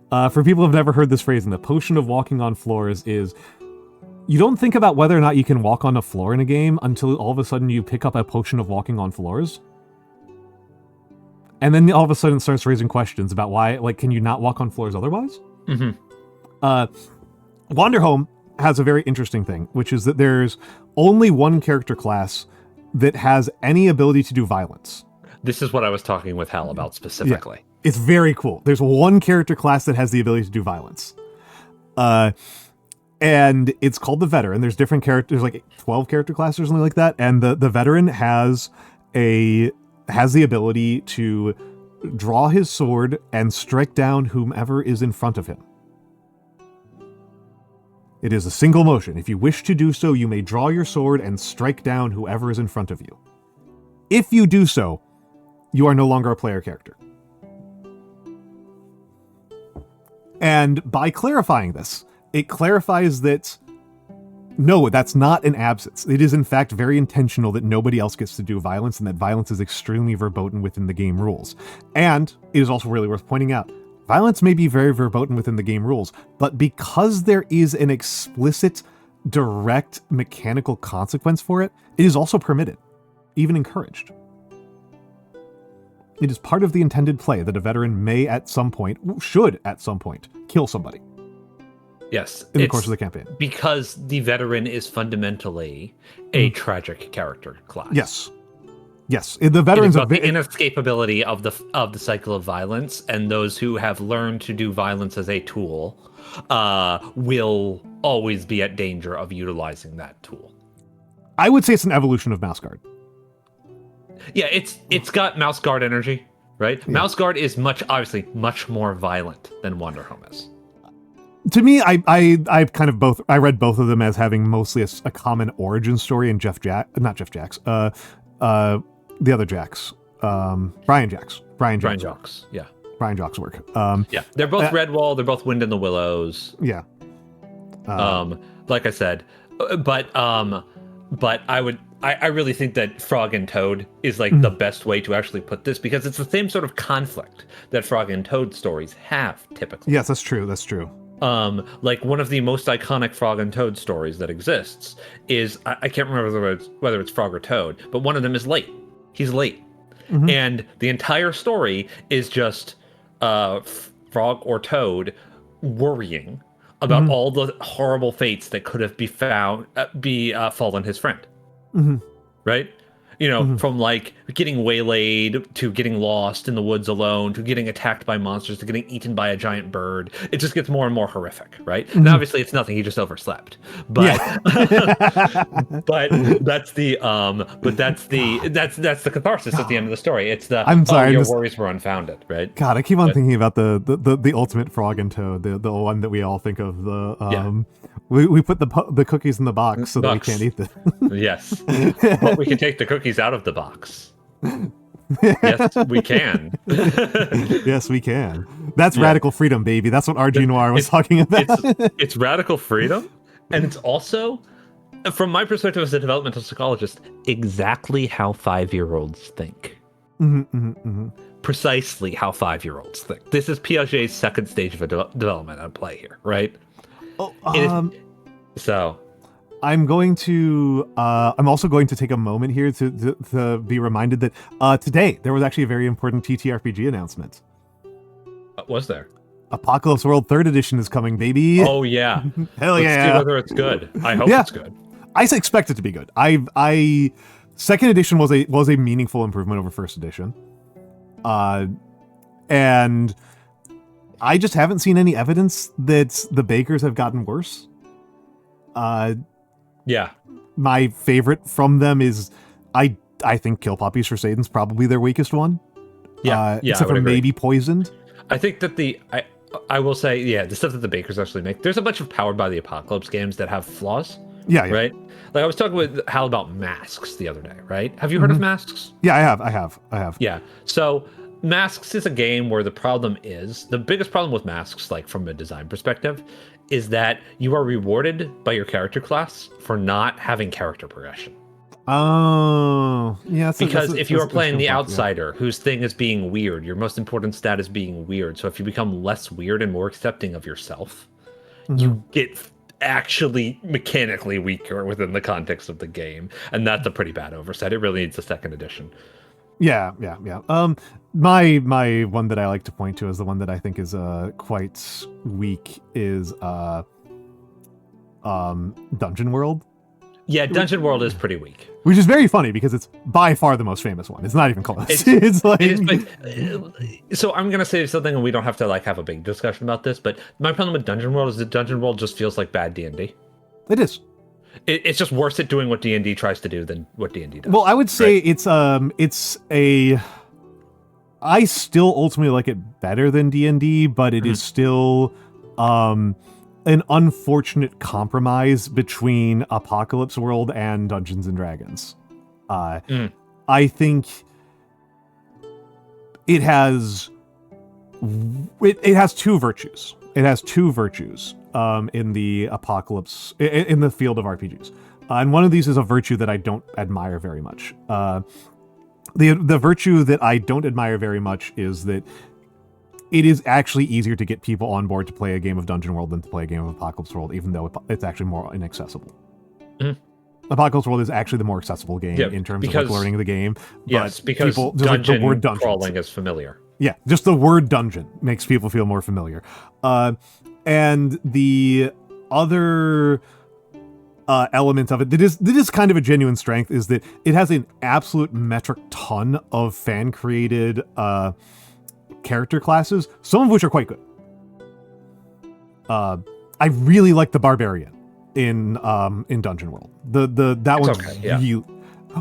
For people who have never heard this phrasing, the potion of walking on floors is you don't think about whether or not you can walk on a floor in a game until all of a sudden you pick up a potion of walking on floors. And then all of a sudden it starts raising questions about why, like, can you not walk on floors otherwise? Wanderhome has a very interesting thing, which is that there's only one character class that has any ability to do violence. This is what I was talking with Hal about specifically. Yeah, it's very cool. There's one character class that has the ability to do violence. And it's called the Veteran. There's different characters, like 12 character classes or something like that. And the Veteran has the ability to draw his sword and strike down whomever is in front of him. It is a single motion. If you wish to do so, you may draw your sword and strike down whoever is in front of you. If you do so, you are no longer a player character. And by clarifying this, it clarifies that no, that's not an absence. It is in fact very intentional that nobody else gets to do violence, and that violence is extremely verboten within the game rules. And it is also really worth pointing out, violence may be very verboten within the game rules, but because there is an explicit, direct mechanical consequence for it, it is also permitted, even encouraged. It is part of the intended play that a veteran may at some point, should at some point, kill somebody. Yes. In the course of the campaign. Because the veteran is fundamentally a tragic character class. Yes. Yes. The veterans are the inescapability of the cycle of violence, and those who have learned to do violence as a tool will always be at danger of utilizing that tool. I would say it's an evolution of Mouse Guard. Yeah, it's got Mouse Guard energy, right? Yeah. Mouse Guard is obviously much more violent than Wonder Home is. To me, I read both of them as having mostly a common origin story in the other Jacks, Brian Jacks' work. Yeah, they're both Redwall. They're both Wind in the Willows. Yeah. Like I said, but I really think that Frog and Toad is like the best way to actually put this, because it's the same sort of conflict that Frog and Toad stories have typically. Yes, that's true. That's true. Like one of the most iconic Frog and Toad stories that exists is, I can't remember whether it's Frog or Toad, but one of them is late. He's late. Mm-hmm. And the entire story is just Frog or Toad worrying about all the horrible fates that could have befallen his friend. Mm-hmm. Right? You know, from like getting waylaid to getting lost in the woods alone to getting attacked by monsters to getting eaten by a giant bird. It just gets more and more horrific, right? And obviously it's nothing, he just overslept. But but that's the catharsis at the end of the story. It's the your worries were unfounded, right? God, I keep on thinking about the ultimate Frog and Toad, the one that we all think of. We put the cookies in the box so that we can't eat them. Yes. But we can take the cookies out of the box. Yes, we can. Yes, we can. That's radical freedom, baby. That's what RGNoire was talking about. It's radical freedom, and it's also, from my perspective as a developmental psychologist, exactly how 5-year-olds think. Precisely how 5-year-olds think. This is Piaget's second stage of development at play here, right? So I'm also going to take a moment here to be reminded that today there was actually a very important TTRPG announcement. Was there? Apocalypse World 3rd Edition is coming, baby. Oh yeah. Hell Let's yeah. see whether it's good. I hope it's good. I expect it to be good. Second edition was a meaningful improvement over first edition. And I just haven't seen any evidence that the bakers have gotten worse. My favorite from them is I think Kill Puppies for Satan's probably their weakest one. Except for maybe Poisoned. I think that I will say, the stuff that the bakers actually make, there's a bunch of Powered by the Apocalypse games that have flaws. Yeah. Right? Like I was talking with Hal about Masks the other day, right? Have you heard of Masks? Yeah, I have. Yeah. So Masks is a game where the biggest problem with Masks, like from a design perspective, is that you are rewarded by your character class for not having character progression. Oh, yeah. Because if you are playing the outsider whose thing is being weird, your most important stat is being weird. So if you become less weird and more accepting of yourself, you get actually mechanically weaker within the context of the game. And that's a pretty bad oversight. It really needs a second edition. Yeah. My one that I like to point to as the one that I think is quite weak is Dungeon World. Yeah, Dungeon World is pretty weak. Which is very funny because it's by far the most famous one. It's not even close. So I'm gonna say something, and we don't have to have a big discussion about this. But my problem with Dungeon World is that Dungeon World just feels like bad D&D. It is. It's just worse at doing what D&D tries to do than what D&D does. Well, I would say it's I still ultimately like it better than D&D, but it is still an unfortunate compromise between Apocalypse World and Dungeons and Dragons. I think it has two virtues. It has two virtues in the Apocalypse, in the field of RPGs. And one of these is a virtue that I don't admire very much. The virtue that I don't admire very much is that it is actually easier to get people on board to play a game of Dungeon World than to play a game of Apocalypse World, even though it's actually more inaccessible. Apocalypse World is actually the more accessible game in terms of like learning the game. Yes, because people, dungeon like the word crawling is familiar. Yeah, just the word dungeon makes people feel more familiar. And the other element of it that is kind of a genuine strength is that it has an absolute metric ton of fan-created character classes, some of which are quite good. I really like the Barbarian in Dungeon World. That one's okay, yeah. really...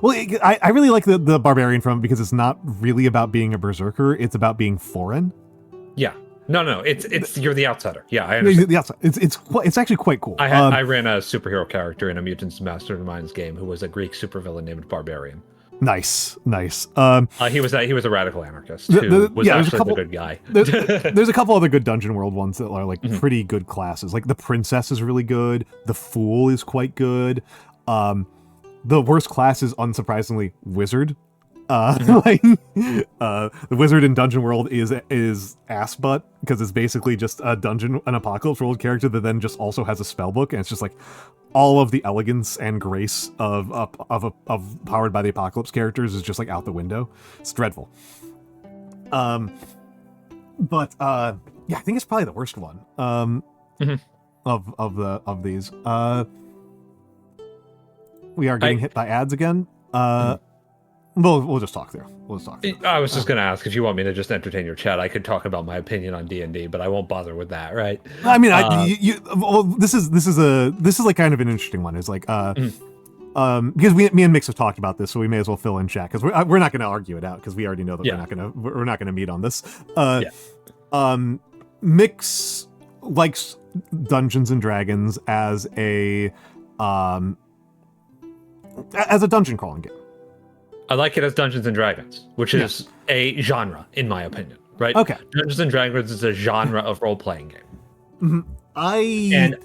Well, I really like the Barbarian from it because it's not really about being a berserker, it's about being foreign. Yeah. No, it's you're the outsider. Yeah, I understand. The outside. It's actually quite cool. I ran a superhero character in a Mutants Masterminds game who was a Greek supervillain named Barbarian. Nice. He was a radical anarchist who was actually the good guy. There's a couple other good Dungeon World ones that are like pretty good classes. Like the Princess is really good. The Fool is quite good. The worst class is unsurprisingly Wizard. The Wizard in Dungeon World is ass butt because it's basically just an Apocalypse World character that then just also has a spell book, and it's just like all of the elegance and grace of Powered by the Apocalypse characters is just like out the window. It's dreadful. Yeah, I think it's probably the worst one of these. We are getting hit by ads again. We'll just talk there. I was just going to ask if you want me to just entertain your chat. I could talk about my opinion on D&D, but I won't bother with that, right? I mean, this is like kind of an interesting one. It's like because me and Mikks have talked about this, so we may as well fill in chat because we're not going to argue it out because we already know that we're not gonna meet on this. Mikks likes Dungeons and Dragons as a dungeon crawling game. I like it as Dungeons and Dragons, which is a genre, in my opinion, right? Okay. Dungeons and Dragons is a genre of role-playing game. And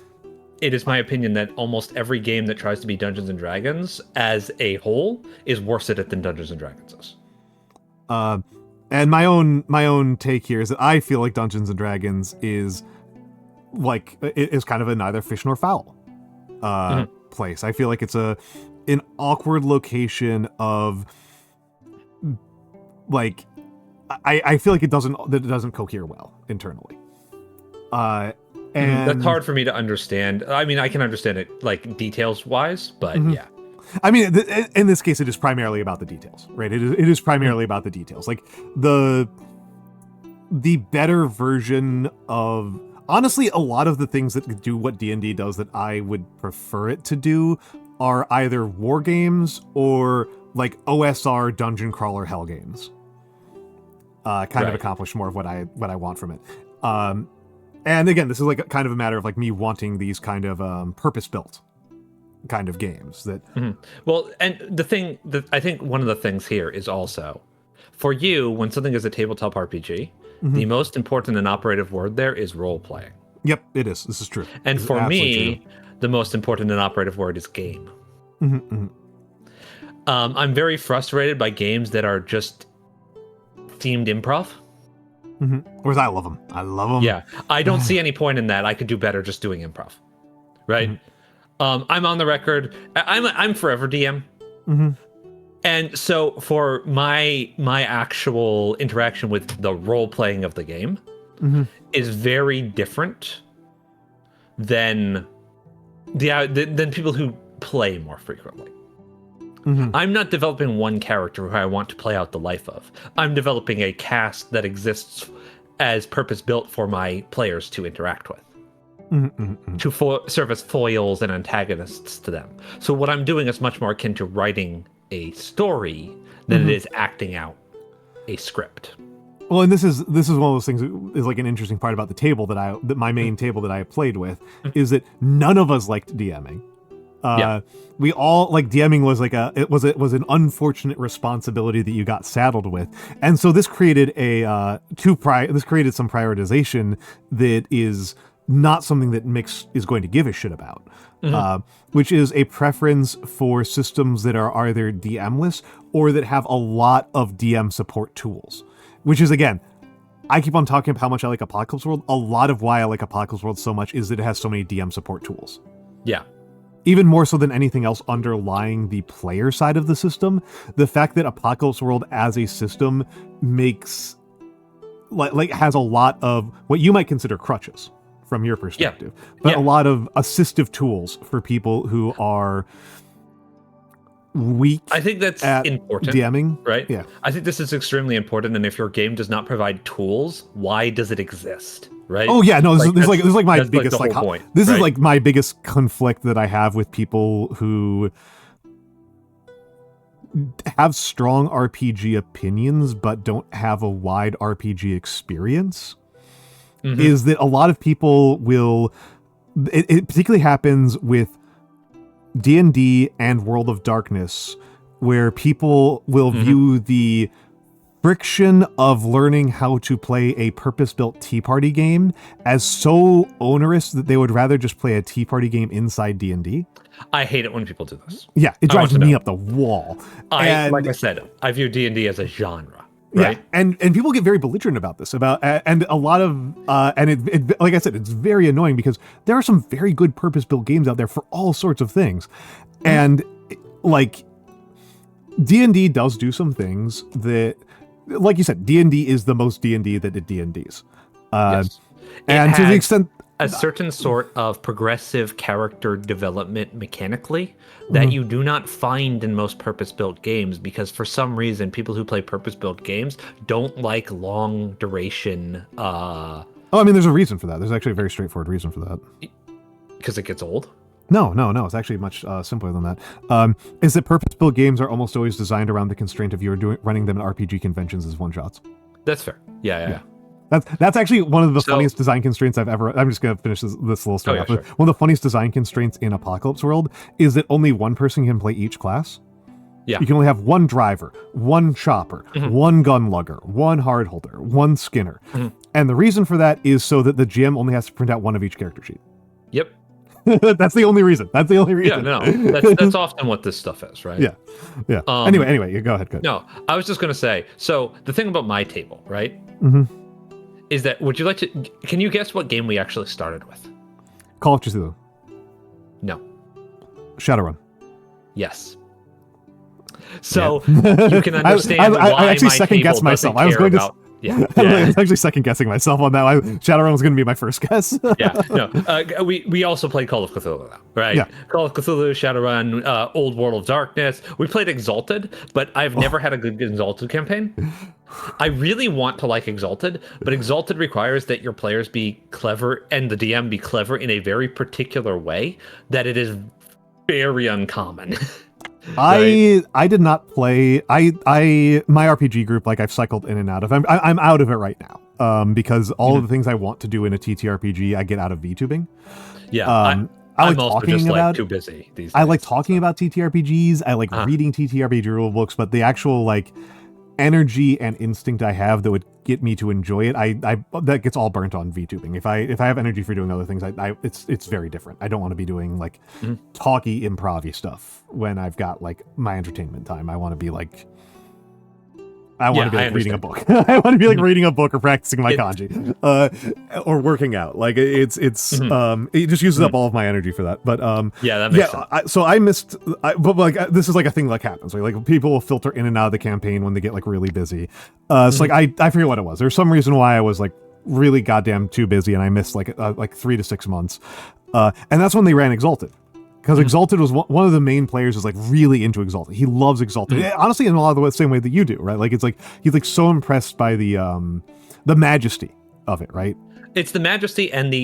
it is my opinion that almost every game that tries to be Dungeons and Dragons as a whole is worse at it than Dungeons and Dragons is. And my own take here is that I feel like Dungeons and Dragons is kind of a neither fish nor fowl place. I feel like it's an awkward location of like I feel like it doesn't cohere well internally. And that's hard for me to understand. I mean, I can understand it like details wise, but yeah. I mean, in this case, it is primarily about the details, right? It is primarily about the details. Like the better version of, honestly, a lot of the things that do what D&D does that I would prefer it to do are either war games or like OSR dungeon crawler hell games. Kind of accomplish more of what I want from it. And again, this is like kind of a matter of like me wanting these kind of purpose-built kind of games that. Well, and the thing that I think one of the things here is also for you when something is a tabletop RPG, the most important and operative word there is role playing. Yep, it is. This is true. And for me, the most important and operative word is game. I'm very frustrated by games that are just themed improv. Whereas I love them. Yeah, I don't see any point in that. I could do better just doing improv, right? I'm on the record. I'm forever DM, and so for my actual interaction with the role playing of the game is very different than than people who play more frequently. I'm not developing one character who I want to play out the life of. I'm developing a cast that exists as purpose-built for my players to interact with. To serve as foils and antagonists to them. So what I'm doing is much more akin to writing a story than it is acting out a script. Well, and this is one of those things that is like an interesting part about the table that my main table that I played with is that none of us liked DMing. We all like DMing was like it was an unfortunate responsibility that you got saddled with, and so this created this created some prioritization that is not something that Mikks is going to give a shit about, which is a preference for systems that are either DM-less or that have a lot of DM support tools. Which is, again, I keep on talking about how much I like Apocalypse World. A lot of why I like Apocalypse World so much is that it has so many DM support tools. Yeah. Even more so than anything else underlying the player side of the system, the fact that Apocalypse World as a system makes, like has a lot of what you might consider crutches from your perspective, but a lot of assistive tools for people who are weak. I think that's important. DMing, right? Yeah, I think this is extremely important. And if your game does not provide tools, why does it exist? Right? Oh yeah, no. This is like my biggest point. This is like my biggest conflict that I have with people who have strong RPG opinions but don't have a wide RPG experience. Is that a lot of people will? It particularly happens with D&D and World of Darkness, where people will view the friction of learning how to play a purpose-built Tea Party game as so onerous that they would rather just play a Tea Party game inside D&D. I hate it when people do this. Yeah, it drives me up the wall. Like I said, I view D&D as a genre. Right. Yeah, and people get very belligerent about this, and a lot of and it like I said, it's very annoying because there are some very good purpose-built games out there for all sorts of things, and like D&D does do some things that, like you said, D&D is the most D&D that it D&Ds, Yes. and to the extent a certain sort of progressive character development mechanically that you do not find in most purpose-built games, because for some reason people who play purpose-built games don't like long duration I mean, there's a reason for that. There's actually a very straightforward reason for that. Because it gets old. No, it's actually much simpler than that. Is that purpose-built games are almost always designed around the constraint of you running them in RPG conventions as one-shots. That's fair. Yeah. That's actually one of the funniest design constraints I've ever. I'm just gonna finish this little story off. Sure. One of the funniest design constraints in Apocalypse World is that only one person can play each class. Yeah. You can only have one driver, one chopper, one gun lugger, one hard holder, one skinner, and the reason for that is so that the GM only has to print out one of each character sheet. Yep. That's the only reason. Yeah, no, that's often what this stuff is, right? Yeah. Anyway, you go ahead. No, I was just gonna say. So the thing about my table, right? Is that, would you like to, can you guess what game we actually started with? Call of Cthulhu. No. Shadowrun. Yes. So you can understand why I actually my second guessed myself. I was going to. I was actually second guessing myself on that. Shadowrun was going to be my first guess. We also played Call of Cthulhu, right? Yeah. Call of Cthulhu, Shadowrun, Old World of Darkness. We played Exalted, but I've never had a good Exalted campaign. I really want to like Exalted, but Exalted requires that your players be clever and the DM be clever in a very particular way that it is very uncommon. Right. I did not play. My RPG group, like, I've cycled in and out of. I'm out of it right now. Because all of the things I want to do in a TTRPG, I get out of VTubing. Yeah. I like talking about. Too busy these days. I like talking about TTRPGs. I like reading TTRPG rule books, but the actual like energy and instinct I have that would get me to enjoy it, I that gets all burnt on VTubing. If I have energy for doing other things, it's very different. I don't want to be doing like talky improv-y stuff when I've got like my entertainment time. I want to be like reading a book. I want to be like reading a book or practicing my kanji, or working out. Like it just uses up all of my energy for that. But that makes sense. So I missed. But like this is like a thing that happens. Like people will filter in and out of the campaign when they get like really busy. So like I forget what it was. There's some reason why I was like really goddamn too busy and I missed like 3 to 6 months. And that's when they ran Exalted. Because Exalted was one of the main players is like really into Exalted. He loves Exalted. Honestly, in a lot of the same way that you do, right? Like it's like he's like so impressed by the majesty of it, right? It's the majesty and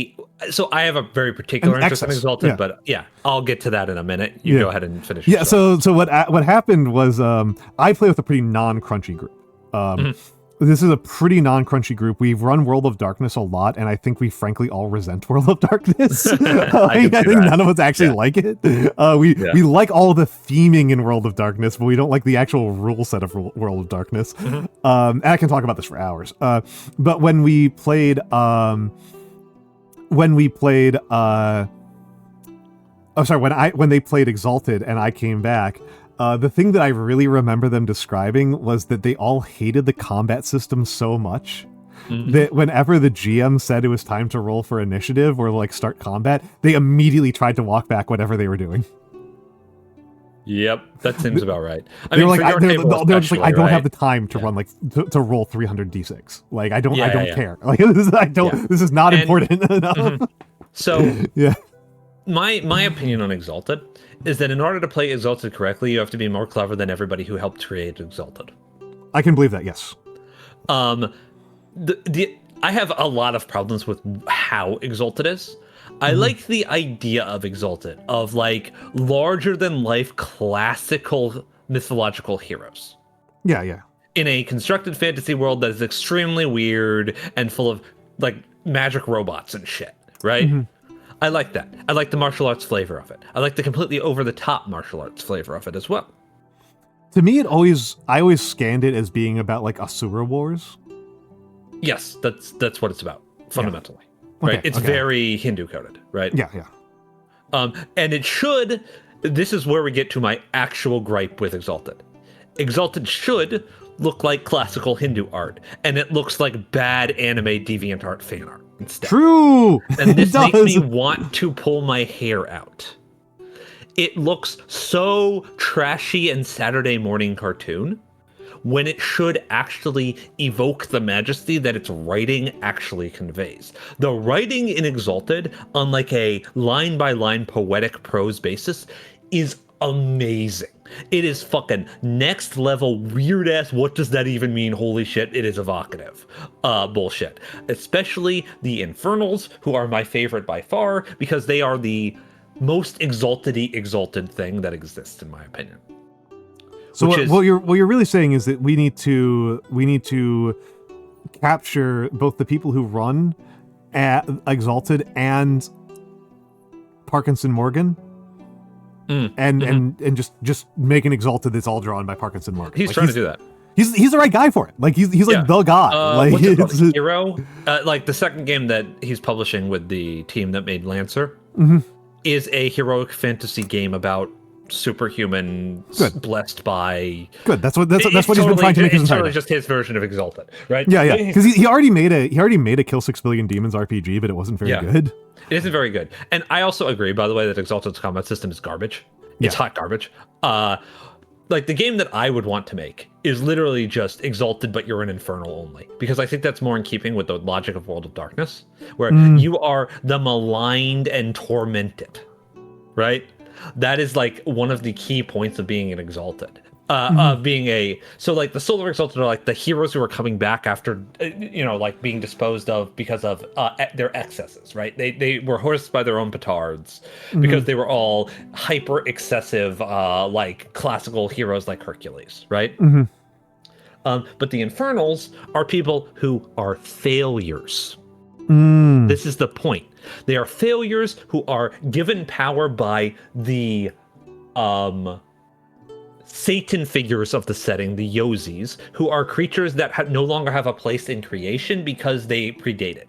so I have a very particular interest in Exalted, but I'll get to that in a minute. You go ahead and finish. Yeah. So what happened was I play with a pretty non-crunchy group. this is a pretty non-crunchy group. We've run World of Darkness a lot, and I think we frankly all resent World of Darkness. I think none of us actually like it. We like all the theming in World of Darkness, but we don't like the actual rule set of World of Darkness. And I can talk about this for hours. But when we played when they played Exalted and I came back, the thing that I really remember them describing was that they all hated the combat system so much that whenever the GM said it was time to roll for initiative or like start combat, they immediately tried to walk back whatever they were doing. Yep, that seems about right. They're just like, I don't have the time to run to roll 300 d6. Like I don't care. Like this is not important enough. So yeah. My opinion on Exalted is that in order to play Exalted correctly, you have to be more clever than everybody who helped create Exalted. I can believe that, yes. I have a lot of problems with how Exalted is. I like the idea of Exalted, of like larger than life classical mythological heroes. Yeah. In a constructed fantasy world that is extremely weird and full of like magic robots and shit, right? I like that. I like the martial arts flavor of it. I like the completely over-the-top martial arts flavor of it as well. To me, I always scanned it as being about like Asura Wars. Yes, that's what it's about fundamentally, right? It's very Hindu coded, right? Yeah. And it should. This is where we get to my actual gripe with Exalted. Exalted should look like classical Hindu art, and it looks like bad anime DeviantArt fan art instead. True. And this makes me want to pull my hair out. It looks so trashy and Saturday morning cartoon when it should actually evoke the majesty that its writing actually conveys. The writing in Exalted, on like a line-by-line poetic prose basis, is amazing. It is fucking next level weird ass. What does that even mean? Holy shit, it is evocative. Bullshit. Especially the Infernals, who are my favorite by far, because they are the most exalted thing that exists, in my opinion. So what you're really saying is that we need to capture both the people who run at Exalted and Parkinson Morgan. And just make an Exalted that's all drawn by Parkinson Morgan. He's trying to do that. He's the right guy for it. Like he's like the guy. Like what's it called? Hero. Like the second game that he's publishing with the team that made Lancer is a heroic fantasy game about superhuman blessed by. Good. That's what he's been trying to make his entire. It's totally just his version of Exalted, right? Yeah. Because he already made a Kill 6 Billion Demons RPG, but it wasn't very good. It isn't very good. And I also agree, by the way, that Exalted's combat system is garbage. It's hot garbage. Like the game that I would want to make is literally just Exalted, but you're an Infernal only. Because I think that's more in keeping with the logic of World of Darkness, where you are the maligned and tormented, right? That is like one of the key points of being an Exalted. So like the Solar Exalted are like the heroes who are coming back after, like being disposed of because of their excesses, right? They were horsed by their own petards because they were all hyper excessive, like classical heroes like Hercules, right? But the Infernals are people who are failures. This is the point. They are failures who are given power by the Satan figures of the setting, the Yozis, who are creatures that no longer have a place in creation because they predated,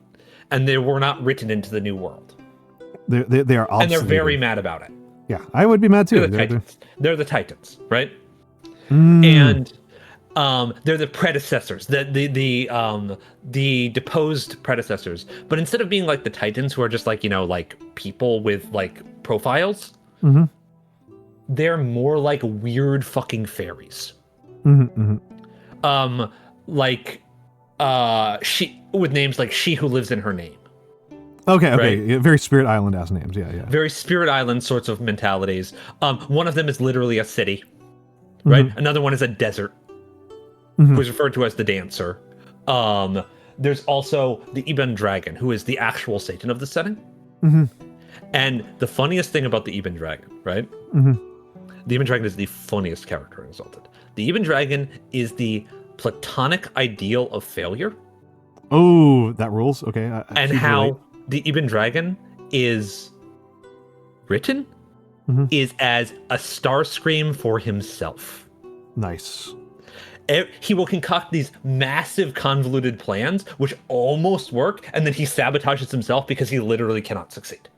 and they were not written into the new world. They are obsolete. And they're very mad about it. Yeah, I would be mad too. They're the Titans, right? And they're the predecessors, the deposed predecessors. But instead of being like the Titans, who are just like like people with like profiles. They're more like weird fucking fairies. Like she with names like She Who Lives in Her Name. Okay. Right? Yeah, very Spirit Island ass names. Yeah. Very Spirit Island sorts of mentalities. One of them is literally a city, right? Another one is a desert, who is referred to as the Dancer. There's also the Eben Dragon, who is the actual Satan of the setting. And the funniest thing about the Eben Dragon, right? The Eben Dragon is the funniest character in Exalted. The Eben Dragon is the platonic ideal of failure. Oh, that rules. Okay. And how the Eben Dragon is written is as a Starscream for himself. Nice. He will concoct these massive convoluted plans which almost work, and then he sabotages himself because he literally cannot succeed.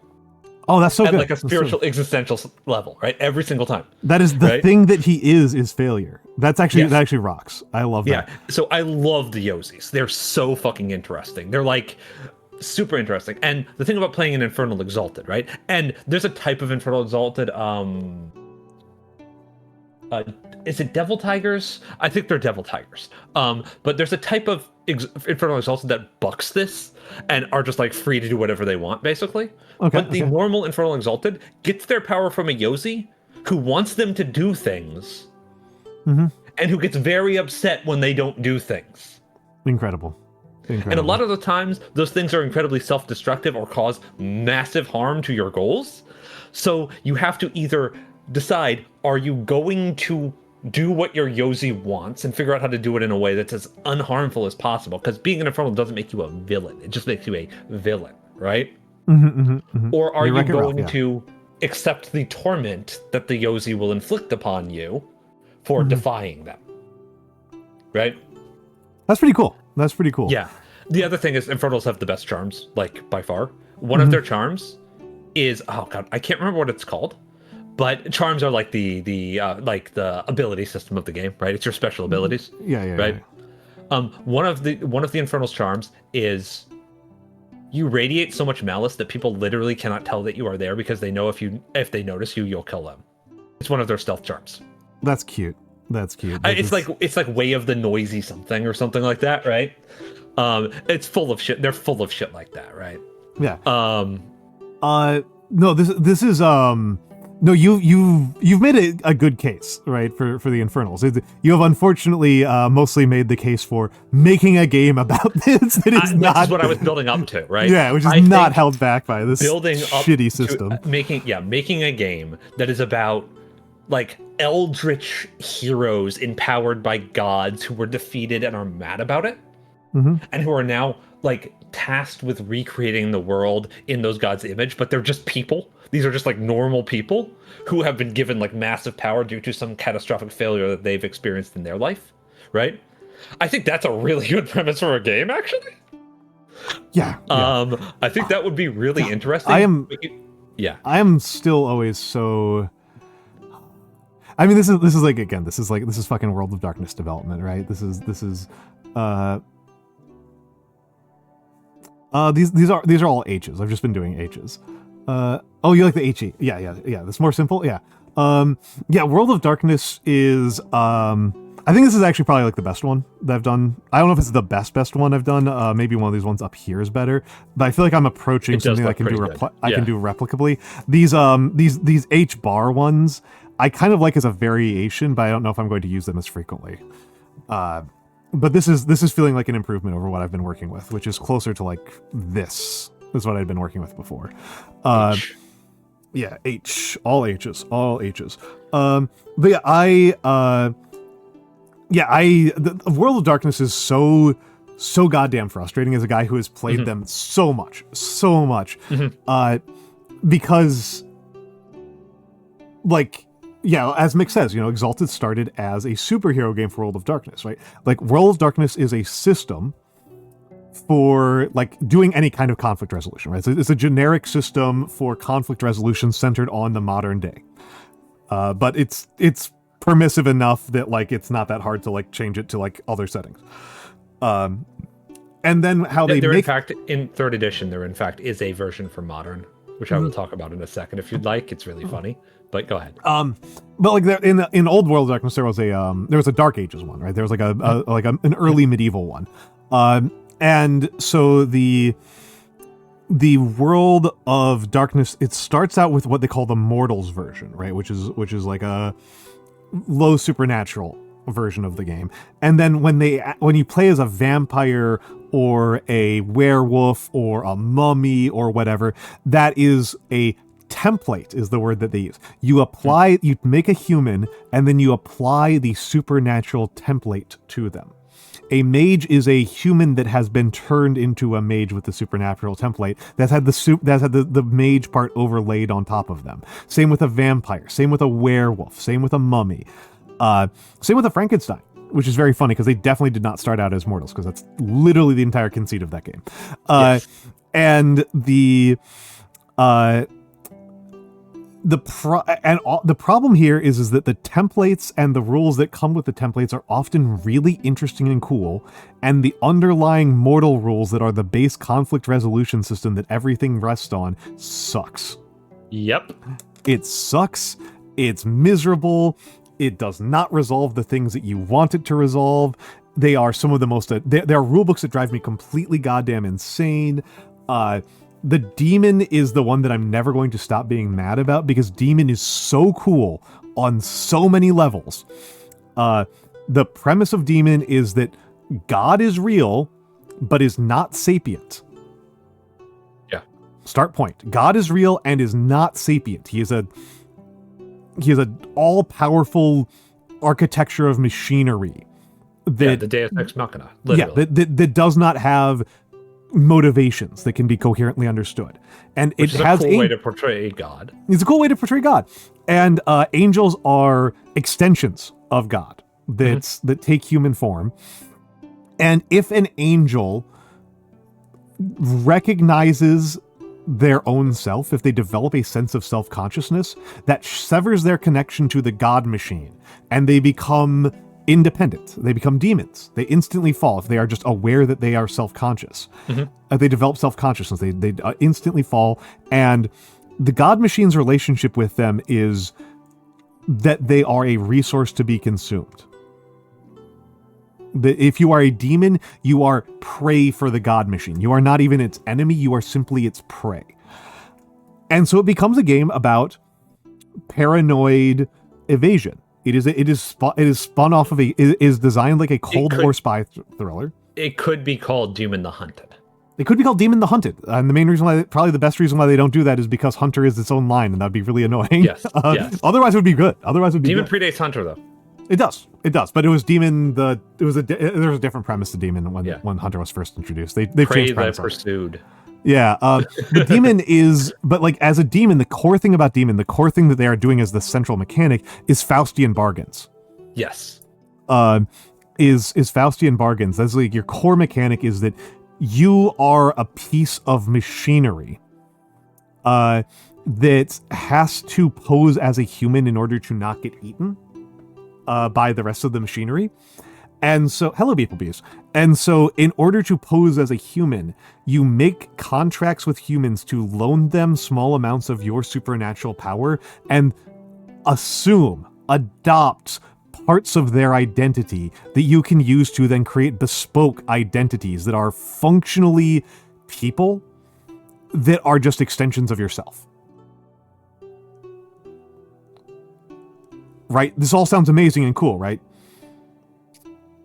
Oh, that's so good. At like a spiritual, existential level, right? Every single time. That is the thing that he is failure. That's actually, that actually rocks. I love that. Yeah. So I love the Yozis. They're so fucking interesting. They're like super interesting. And the thing about playing an Infernal Exalted, right? And there's a type of Infernal Exalted, is it Devil Tigers? I think they're Devil Tigers. But there's a type of Infernal Exalted that bucks this and are just like free to do whatever they want, basically. Okay, but the normal Infernal Exalted gets their power from a Yozi who wants them to do things and who gets very upset when they don't do things. Incredible. And a lot of the times, those things are incredibly self-destructive or cause massive harm to your goals. So you have to either decide, are you going to do what your Yozi wants and figure out how to do it in a way that's as unharmful as possible? Because being an Infernal doesn't make you a villain. It just makes you a villain, right? Or are you going to accept the torment that the Yozi will inflict upon you for defying them? Right? That's pretty cool. That's pretty cool. Yeah. The other thing is Infernals have the best charms, like by far. One of their charms is, oh god, I can't remember what it's called, but charms are like the ability system of the game, right? It's your special abilities. Right. One of the Infernal's charms is you radiate so much malice that people literally cannot tell that you are there because they know if they notice you, you'll kill them. It's one of their stealth charms. That's cute. That's cute. It's like Way of the Noisy something or something like that, right? It's full of shit. They're full of shit like that, right? Yeah. No, this is no, you've made a good case, right, for the Infernals. You have unfortunately mostly made the case for making a game about this that is not. That's what I was building up to, right? Yeah, which is not held back by this building shitty system. Making a game that is about like eldritch heroes empowered by gods who were defeated and are mad about it, and who are now like tasked with recreating the world in those gods' image, but they're just people. These are just like normal people who have been given like massive power due to some catastrophic failure that they've experienced in their life, right? I think that's a really good premise for a game, actually. Yeah. I think that would be really interesting. I am still always so. I mean, this is like, again, this is fucking World of Darkness development, right? This is these are all H's. I've just been doing H's. Oh, you like the HE? Yeah. That's more simple. Yeah. World of Darkness is I think this is actually probably like the best one that I've done. I don't know if it's the best one I've done. Maybe one of these ones up here is better, but I feel like I'm approaching something I can do can do replicably. These H bar ones I kind of like as a variation, but I don't know if I'm going to use them as frequently. But this is feeling like an improvement over what I've been working with, which is closer to like this is what I'd been working with before. H. Yeah, H, all H's. But yeah, the World of Darkness is so goddamn frustrating as a guy who has played them so much, because like. Yeah, as Mick says, Exalted started as a superhero game for World of Darkness, right? Like, World of Darkness is a system for, like, doing any kind of conflict resolution, right? So it's a generic system for conflict resolution centered on the modern day. But it's permissive enough that, like, it's not that hard to, like, change it to, like, other settings. And then how they make... In fact, in 3rd edition, there, in fact, is a version for modern, which I will talk about in a second if you'd like. It's really funny. But go ahead. But like in Old World of Darkness, there was a Dark Ages one, right? There was like an early medieval one, and so the World of Darkness, it starts out with what they call the Mortals version, right? Which is like a low supernatural version of the game, and then when you play as a vampire or a werewolf or a mummy or whatever, that is a template is the word that they use. You make a human and then you apply the supernatural template to them. A mage is a human that has been turned into a mage with the supernatural template that's had the mage part overlaid on top of them. Same with a vampire, same with a werewolf, same with a mummy, same with a Frankenstein, which is very funny because they definitely did not start out as mortals, because that's literally the entire conceit of that game. Yes. And the problem here is that the templates and the rules that come with the templates are often really interesting and cool, and the underlying mortal rules that are the base conflict resolution system that everything rests on sucks. Yep. It sucks. It's miserable. It does not resolve the things that you want it to resolve. They are some of the most... There are rulebooks that drive me completely goddamn insane. The demon is the one that I'm never going to stop being mad about, because demon is so cool on so many levels. The premise of demon is that God is real, but is not sapient. Yeah. Start point. God is real and is not sapient. He is a all-powerful architecture of machinery. The Deus Ex Machina, literally. Yeah, that does not have motivations that can be coherently understood. And Which is a cool way to portray God. It's a cool way to portray God. And angels are extensions of God that take human form. And if an angel recognizes their own self, if they develop a sense of self-consciousness, that severs their connection to the God machine, and they become independent. They become demons. They instantly fall if they are just aware that they are self-conscious. They develop self-consciousness. They instantly fall, and the God machine's relationship with them is that they are a resource to be consumed. If you are a demon, you are prey for the God machine. You are not even its enemy, you are simply its prey. And so it becomes a game about paranoid evasion. It is spun off of it is designed like a Cold War spy thriller. It could be called Demon the Hunted. It could be called Demon the Hunted. And the main reason why, probably the best reason why they don't do that, is because Hunter is its own line, and that'd be really annoying. Yes. Yes. Otherwise it would be good. Demon predates Hunter, though. It does. But it was Demon. There was a different premise to Demon when Hunter was first introduced. They've changed premise. Pursued. Yeah. The Demon is, but like as a demon, the core thing about Demon, the core thing that they are doing as the central mechanic is Faustian bargains. Yes. Is Faustian bargains. That's like your core mechanic is that you are a piece of machinery that has to pose as a human in order to not get eaten by the rest of the machinery. And so, hello, Beeple. And so, in order to pose as a human, you make contracts with humans to loan them small amounts of your supernatural power and adopt parts of their identity that you can use to then create bespoke identities that are functionally people that are just extensions of yourself. Right? This all sounds amazing and cool, right?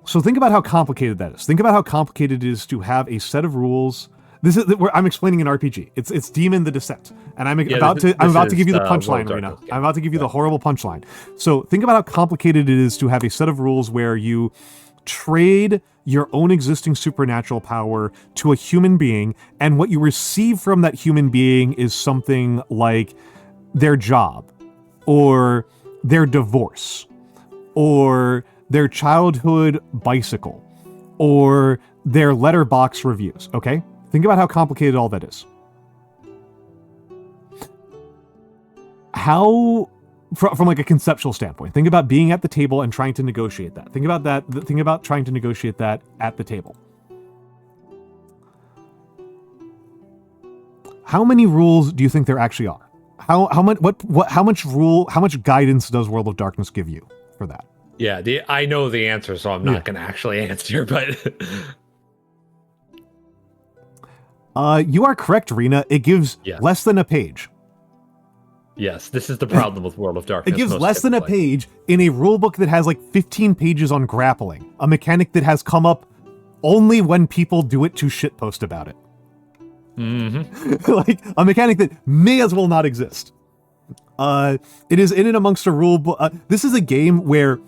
So think about how complicated that is. Think about how complicated it is to have a set of rules. This is where I'm explaining an RPG. It's Demon the Descent, and I'm about to give you the punchline, Rena. I'm about to give you the horrible punchline. So think about how complicated it is to have a set of rules where you trade your own existing supernatural power to a human being, and what you receive from that human being is something like their job, or their divorce, or their childhood bicycle, or their letterbox reviews, okay? Think about how complicated all that is. How, from like a conceptual standpoint, think about being at the table and trying to negotiate that. Think about trying to negotiate that at the table. How many rules do you think there actually are? How much guidance does World of Darkness give you for that? Yeah, I know the answer, so I'm not going to actually answer, but... you are correct, Rena. It gives less than a page. Yes, this is the problem with World of Darkness. It gives less than a page in a rulebook that has like 15 pages on grappling, a mechanic that has come up only when people do it to shitpost about it. Mm-hmm. Like a mechanic that may as well not exist. It is in and amongst a rule book. This is a game where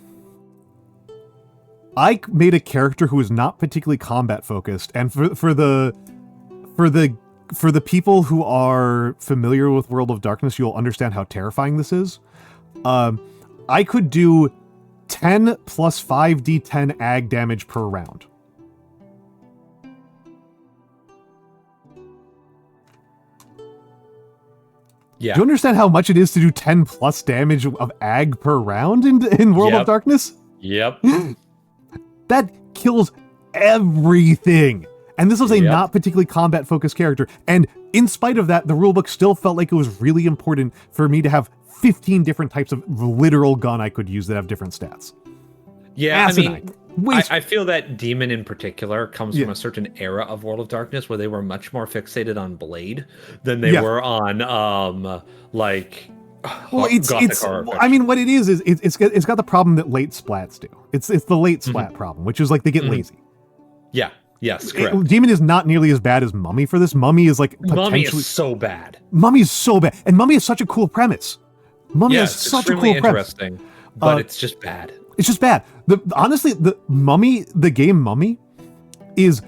I made a character who is not particularly combat focused, and for the people who are familiar with World of Darkness, you'll understand how terrifying this is. I could do 10 plus 5d10 ag damage per round. Yeah. Do you understand how much it is to do 10 plus damage of ag per round in World of Darkness? Yep. That kills everything. And this was a not particularly combat-focused character. And in spite of that, the rulebook still felt like it was really important for me to have 15 different types of literal gun I could use that have different stats. Yeah, Asinine. I feel that Demon in particular comes from a certain era of World of Darkness where they were much more fixated on Blade than they were on Gothic horror. I mean, what it is it's got the problem that late splats do. It's the late splat problem, which is like they get lazy. Yeah. Yes, correct. Demon is not nearly as bad as Mummy for this. Mummy is like potentially... Mummy is so bad. Mummy is so bad. And Mummy is such a cool premise. Mummy is such a cool premise. Interesting, but it's just bad. It's just bad. Honestly, the game Mummy is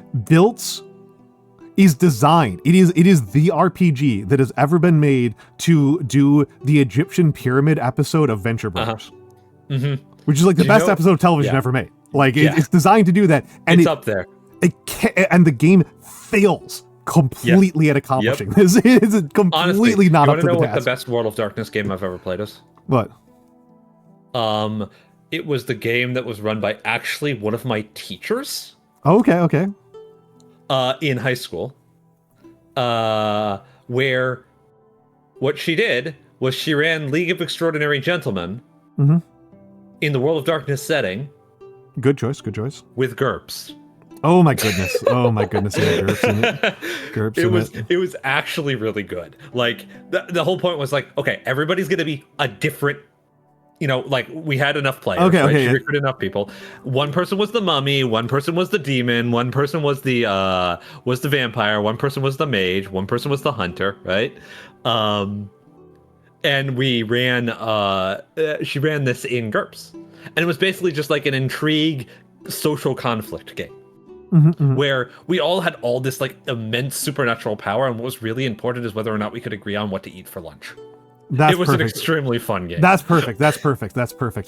designed. It is the RPG that has ever been made to do the Egyptian pyramid episode of Venture Brothers. Which is like the best episode of television ever made. Like it's designed to do that. And it's up there. And the game fails completely at accomplishing this. It is completely not up to the task. You want to know what the best World of Darkness game I've ever played is? What? It was the game that was run by actually one of my teachers. Okay. In high school. Where what she did was she ran League of Extraordinary Gentlemen in the World of Darkness setting. Good choice. With GURPS. Oh my goodness. Yeah, GURPS in it. It was actually really good. Like the whole point was like, okay, everybody's gonna be a different, like we had enough players. She recruited enough people. One person was the mummy, one person was the demon, one person was the vampire, one person was the mage, one person was the hunter, right? And we ran she ran this in GURPS. And it was basically just like an intrigue social conflict game. Where we all had all this like immense supernatural power, and what was really important is whether or not we could agree on what to eat for lunch. It was an extremely fun game. That's perfect.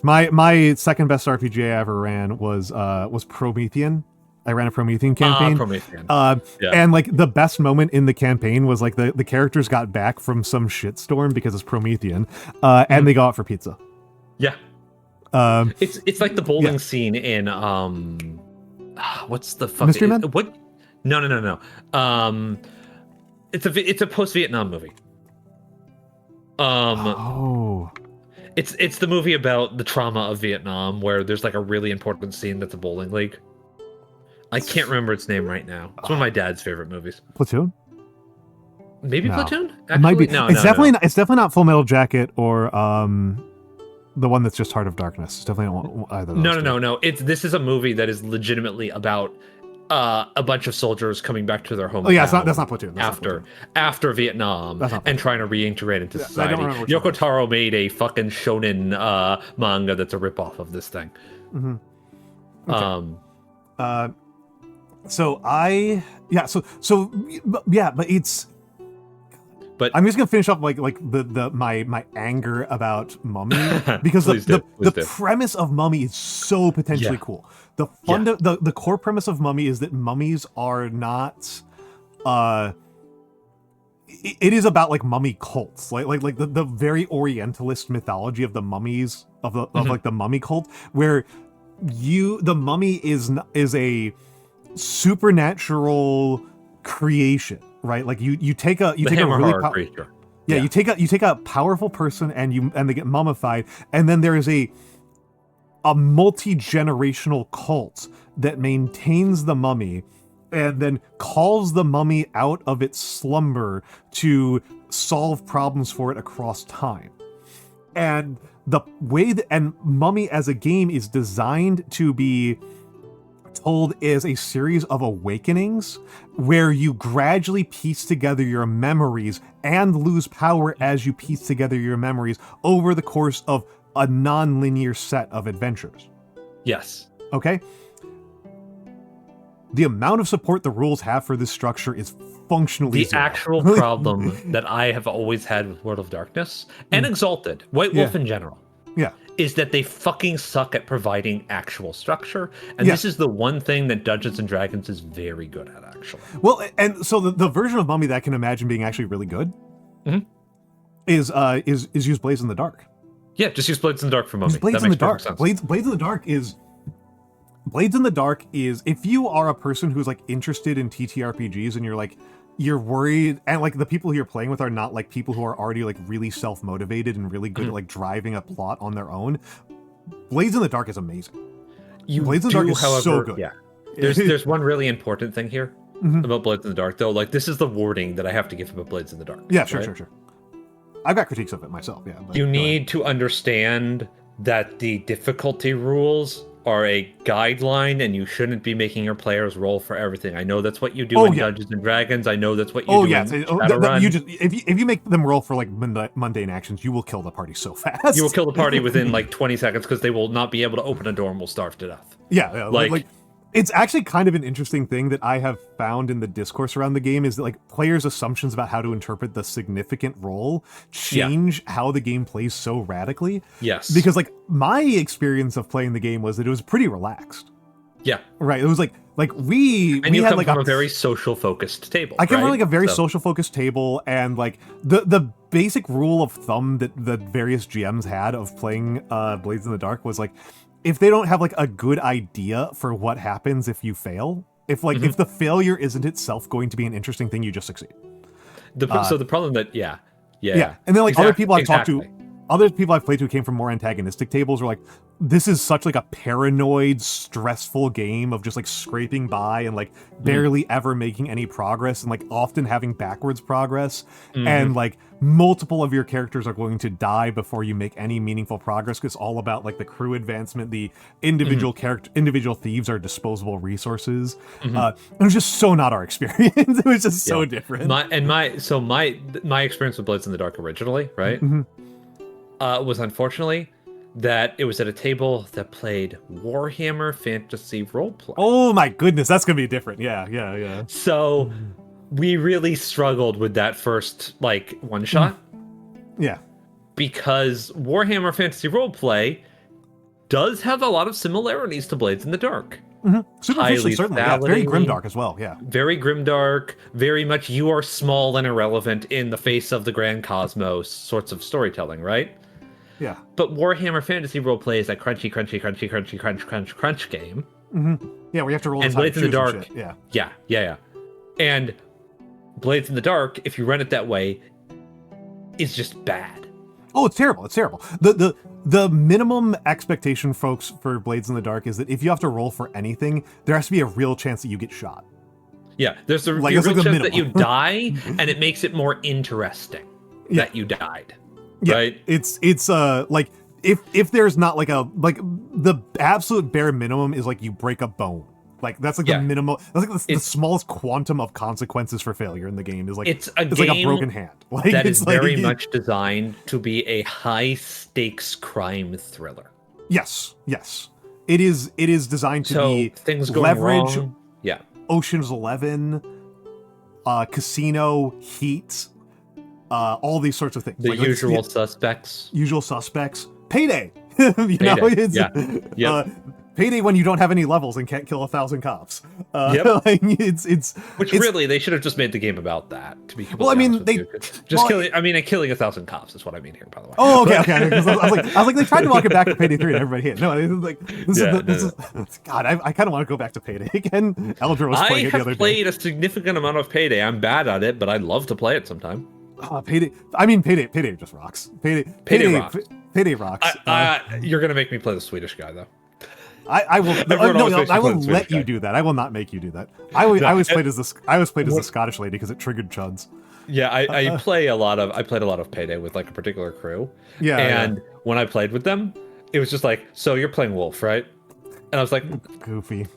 My second best RPG I ever ran was Promethean. I ran a Promethean campaign. And like the best moment in the campaign was like the characters got back from some shitstorm because it's Promethean, and they go out for pizza. Yeah. It's like the bowling scene in what's the fuck? Mystery Men? What? No. It's a post-Vietnam movie. It's the movie about the trauma of Vietnam where there's like a really important scene that's a bowling league. I can't remember its name right now. It's one of my dad's favorite movies. Platoon? Maybe Platoon? Actually, it might be. No, it's definitely not Full Metal Jacket or the one that's just Heart of Darkness. It's definitely not either of those. No. This is a movie that is legitimately about a bunch of soldiers coming back to their home. Oh yeah, that's not Platoon. After Vietnam and trying to reintegrate into society. Yoko Taro made a fucking shonen manga that's a ripoff of this thing. Okay. But it's. But I'm just gonna finish up like my anger about Mummy because the premise of Mummy is so potentially cool. The core premise of Mummy is that mummies are not. It is about like mummy cults, like the very Orientalist mythology of the mummies of like the mummy cult, where the mummy is a supernatural creation. Right, like you take a really creature. You take a powerful person and they get mummified, and then there is a multi-generational cult that maintains the mummy and then calls the mummy out of its slumber to solve problems for it across time. And the way that Mummy as a game is designed to be told is a series of awakenings where you gradually piece together your memories and lose power as you piece together your memories over the course of a non-linear set of adventures. Yes. Okay? The amount of support the rules have for this structure is functionally the zero. actual problem that I have always had with World of Darkness and Exalted, White Wolf in general, is that they fucking suck at providing actual structure. And this is the one thing that Dungeons and Dragons is very good at, actually. Well, and so the version of Mummy that I can imagine being actually really good is use Blades in the Dark. Yeah, just use Blades in the Dark for Mummy. Blades in the Dark. Blades in the Dark is... Blades in the Dark is, if you are a person who's like interested in TTRPGs and you're worried, and like the people who you're playing with are not like people who are already like really self-motivated and really good at like driving a plot on their own, Blades in the Dark is amazing. Blades in the Dark is so good. Yeah. There's one really important thing here about Blades in the Dark, though. Like, this is the wording that I have to give about Blades in the Dark. Yeah, sure. I've got critiques of it myself, yeah. You need to understand that the difficulty rules are a guideline, and you shouldn't be making your players roll for everything. I know that's what you do in Dungeons and Dragons. I know that's what you do in Shadowrun. If you make them roll for like mundane actions, you will kill the party so fast. You will kill the party within like 20 seconds because they will not be able to open a door and will starve to death. Yeah, like it's actually kind of an interesting thing that I have found in the discourse around the game is that like players' assumptions about how to interpret the significant roll change how the game plays so radically. Yes. Because like my experience of playing the game was that it was pretty relaxed. Yeah. Right. It was like we you had come like from a very social focused table. I came from like a very social focused table, and like the basic rule of thumb that the various GMs had of playing Blades in the Dark was like, if they don't have like a good idea for what happens if you fail, if the failure isn't itself going to be an interesting thing, you just succeed. So the problem that and then like other people I've talked to, other people I've played to came from more antagonistic tables were like, this is such like a paranoid, stressful game of just like scraping by and like barely ever making any progress and like often having backwards progress. And like multiple of your characters are going to die before you make any meaningful progress because it's all about like the crew advancement. The individual individual thieves are disposable resources. It was just so not our experience. It was just so different. My experience with Blades in the Dark originally, right? Was unfortunately that it was at a table that played Warhammer Fantasy Roleplay. Oh my goodness, that's gonna be different. Yeah. So we really struggled with that first like one shot. Yeah. Because Warhammer Fantasy Roleplay does have a lot of similarities to Blades in the Dark. Superficially, certainly. Yeah, very grimdark as well. Yeah. Very grimdark, very much you are small and irrelevant in the face of the grand cosmos sorts of storytelling, right? Yeah. But Warhammer Fantasy Roleplay is that crunch game. Yeah, we have to roll. And Blades in the Dark. Yeah. And Blades in the Dark, if you run it that way, is just bad. Oh, it's terrible. The minimum expectation, folks, for Blades in the Dark is that if you have to roll for anything, there has to be a real chance that you get shot. Yeah, there's a real chance that you die, and it makes it more interesting that you died. Yeah, right? It's like if there's not like the absolute bare minimum is like you break a bone. Like that's like the minimum. That's like the smallest quantum of consequences for failure in the game is like it's like a broken hand. Like that is very much designed to be a high stakes crime thriller. Yes. It is designed to be things going leverage. Wrong. Yeah. Ocean's 11, Casino, Heat. All these sorts of things. The usual suspects. Usual suspects. Payday. Payday when you don't have any levels and can't kill 1,000 cops. Which really they should have just made the game about that. To be completely honest with you. Killing 1,000 cops is what I mean here, by the way. Oh, okay. I was like, they tried to walk it back to Payday 3 and everybody hit. No, this is God. I kind of want to go back to Payday again. Eldra was playing it the other day. I have played a significant amount of Payday. I'm bad at it, but I'd love to play it sometime. Payday. I mean, Payday just rocks. Payday rocks. Payday rocks. You're gonna make me play the Swedish guy though. I will. I will let you do that. I will not make you do that. I was played as the Scottish lady because it triggered chuds. Yeah, I played a lot of Payday with like a particular crew. Yeah. And when I played with them, it was just like, so you're playing Wolf, right? And I was like, goofy.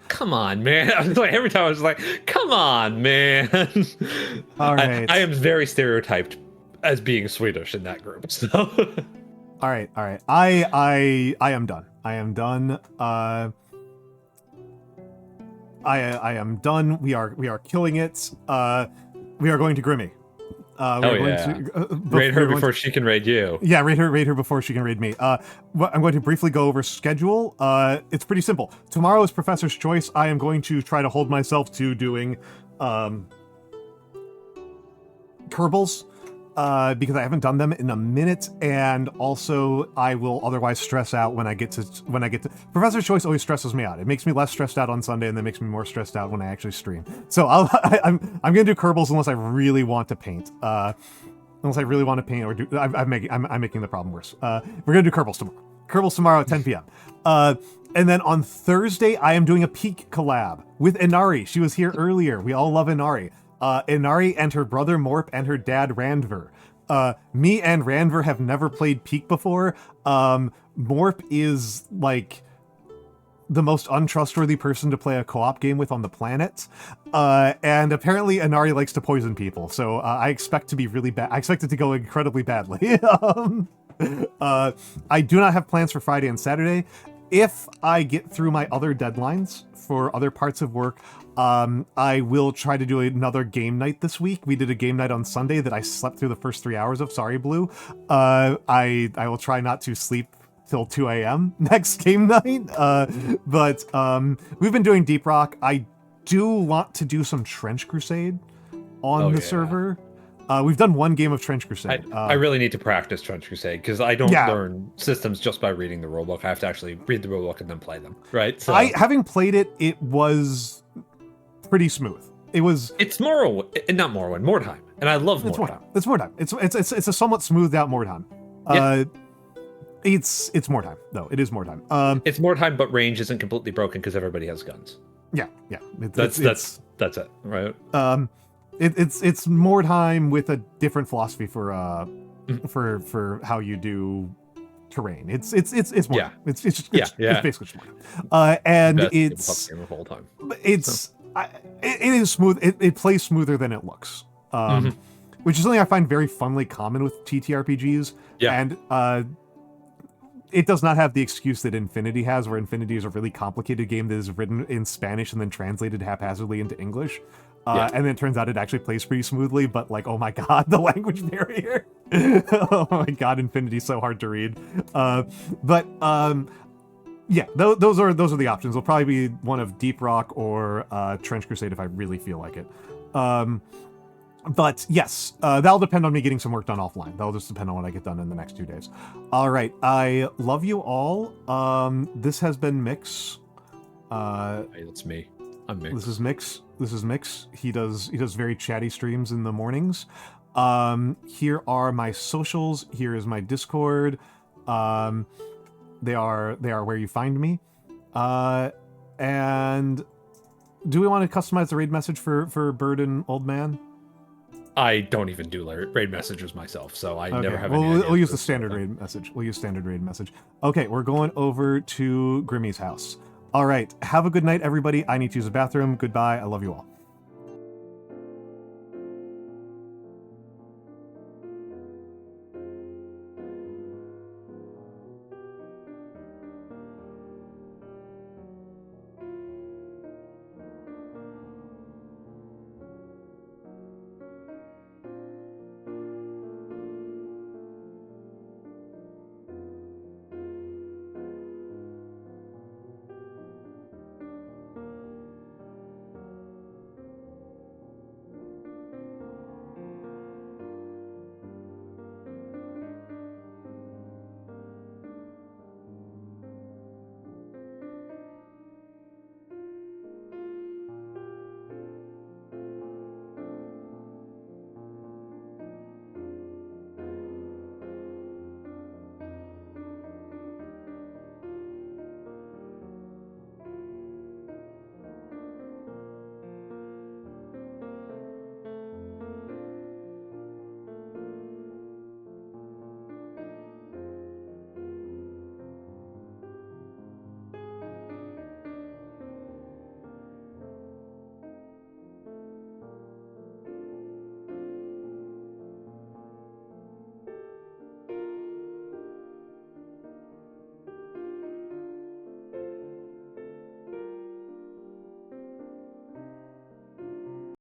Come on, man. I was like, every time I was like, come on, man. All right. I am very stereotyped as being Swedish in that group. So. All right. I am done. I am done. I am done. We are killing it. We are going to Grimmy. Raid her before she can raid you. Yeah, raid her before she can raid me. I'm going to briefly go over schedule. It's pretty simple. Tomorrow is Professor's Choice. I am going to try to hold myself to doing Kerbals, because I haven't done them in a minute, and also I will otherwise stress out when I get to Professor's Choice. Always stresses me out. It makes me less stressed out on Sunday, and then makes me more stressed out when I actually stream. So I'm gonna do Kerbals unless I really want to paint. Unless I really want to paint or do. I'm making the problem worse. We're gonna do Kerbals tomorrow. Kerbals tomorrow at 10 p.m. And then on Thursday, I am doing a Peak collab with Inari. She was here earlier. We all love Inari. Inari and her brother Morp and her dad Randver. Me and Randver have never played Peak before. Morp is like the most untrustworthy person to play a co-op game with on the planet. And apparently Inari likes to poison people. So I expect to be really bad. I expect it to go incredibly badly. I do not have plans for Friday and Saturday. If I get through my other deadlines for other parts of work, I will try to do another game night this week. We did a game night on Sunday that I slept through the first 3 hours of. Sorry, Blue. I will try not to sleep till 2 a.m. next game night. But we've been doing Deep Rock. I do want to do some Trench Crusade on the server. We've done one game of Trench Crusade. I really need to practice Trench Crusade because I don't learn systems just by reading the rulebook. I have to actually read the rulebook and then play them, right? So having played it, it was pretty smooth. It's Mordheim, and I love Mordheim. It's Mordheim. It's a somewhat smoothed out Mordheim. It's Mordheim though. It is Mordheim. It's Mordheim, but range isn't completely broken because everybody has guns. Yeah. That's it, right? It's Mordheim with a different philosophy for how you do terrain. It's Mordheim. Yeah. It's basically just Mordheim. And it's game of all time. It is smooth. It plays smoother than it looks. Which is something I find very funnily common with TTRPGs. Yeah. And it does not have the excuse that Infinity has, where Infinity is a really complicated game that is written in Spanish and then translated haphazardly into English. And then it turns out it actually plays pretty smoothly, but like, oh my god, the language barrier. Oh my god, Infinity's so hard to read. Yeah, those are the options. It'll probably be one of Deep Rock or Trench Crusade if I really feel like it. But yes, that'll depend on me getting some work done offline. That'll just depend on what I get done in the next 2 days. All right, I love you all. This has been Mikks. Hey, that's me. I'm Mikks. This is Mikks. He does very chatty streams in the mornings. Here are my socials. Here is my Discord. They are where you find me. And do we want to customize the raid message for Bird and Old Man? I don't even do raid messages myself, so I never have any We'll use the standard raid message. We'll use standard raid message. Okay, we're going over to Grimmy's house. All right, have a good night, everybody. I need to use the bathroom. Goodbye. I love you all.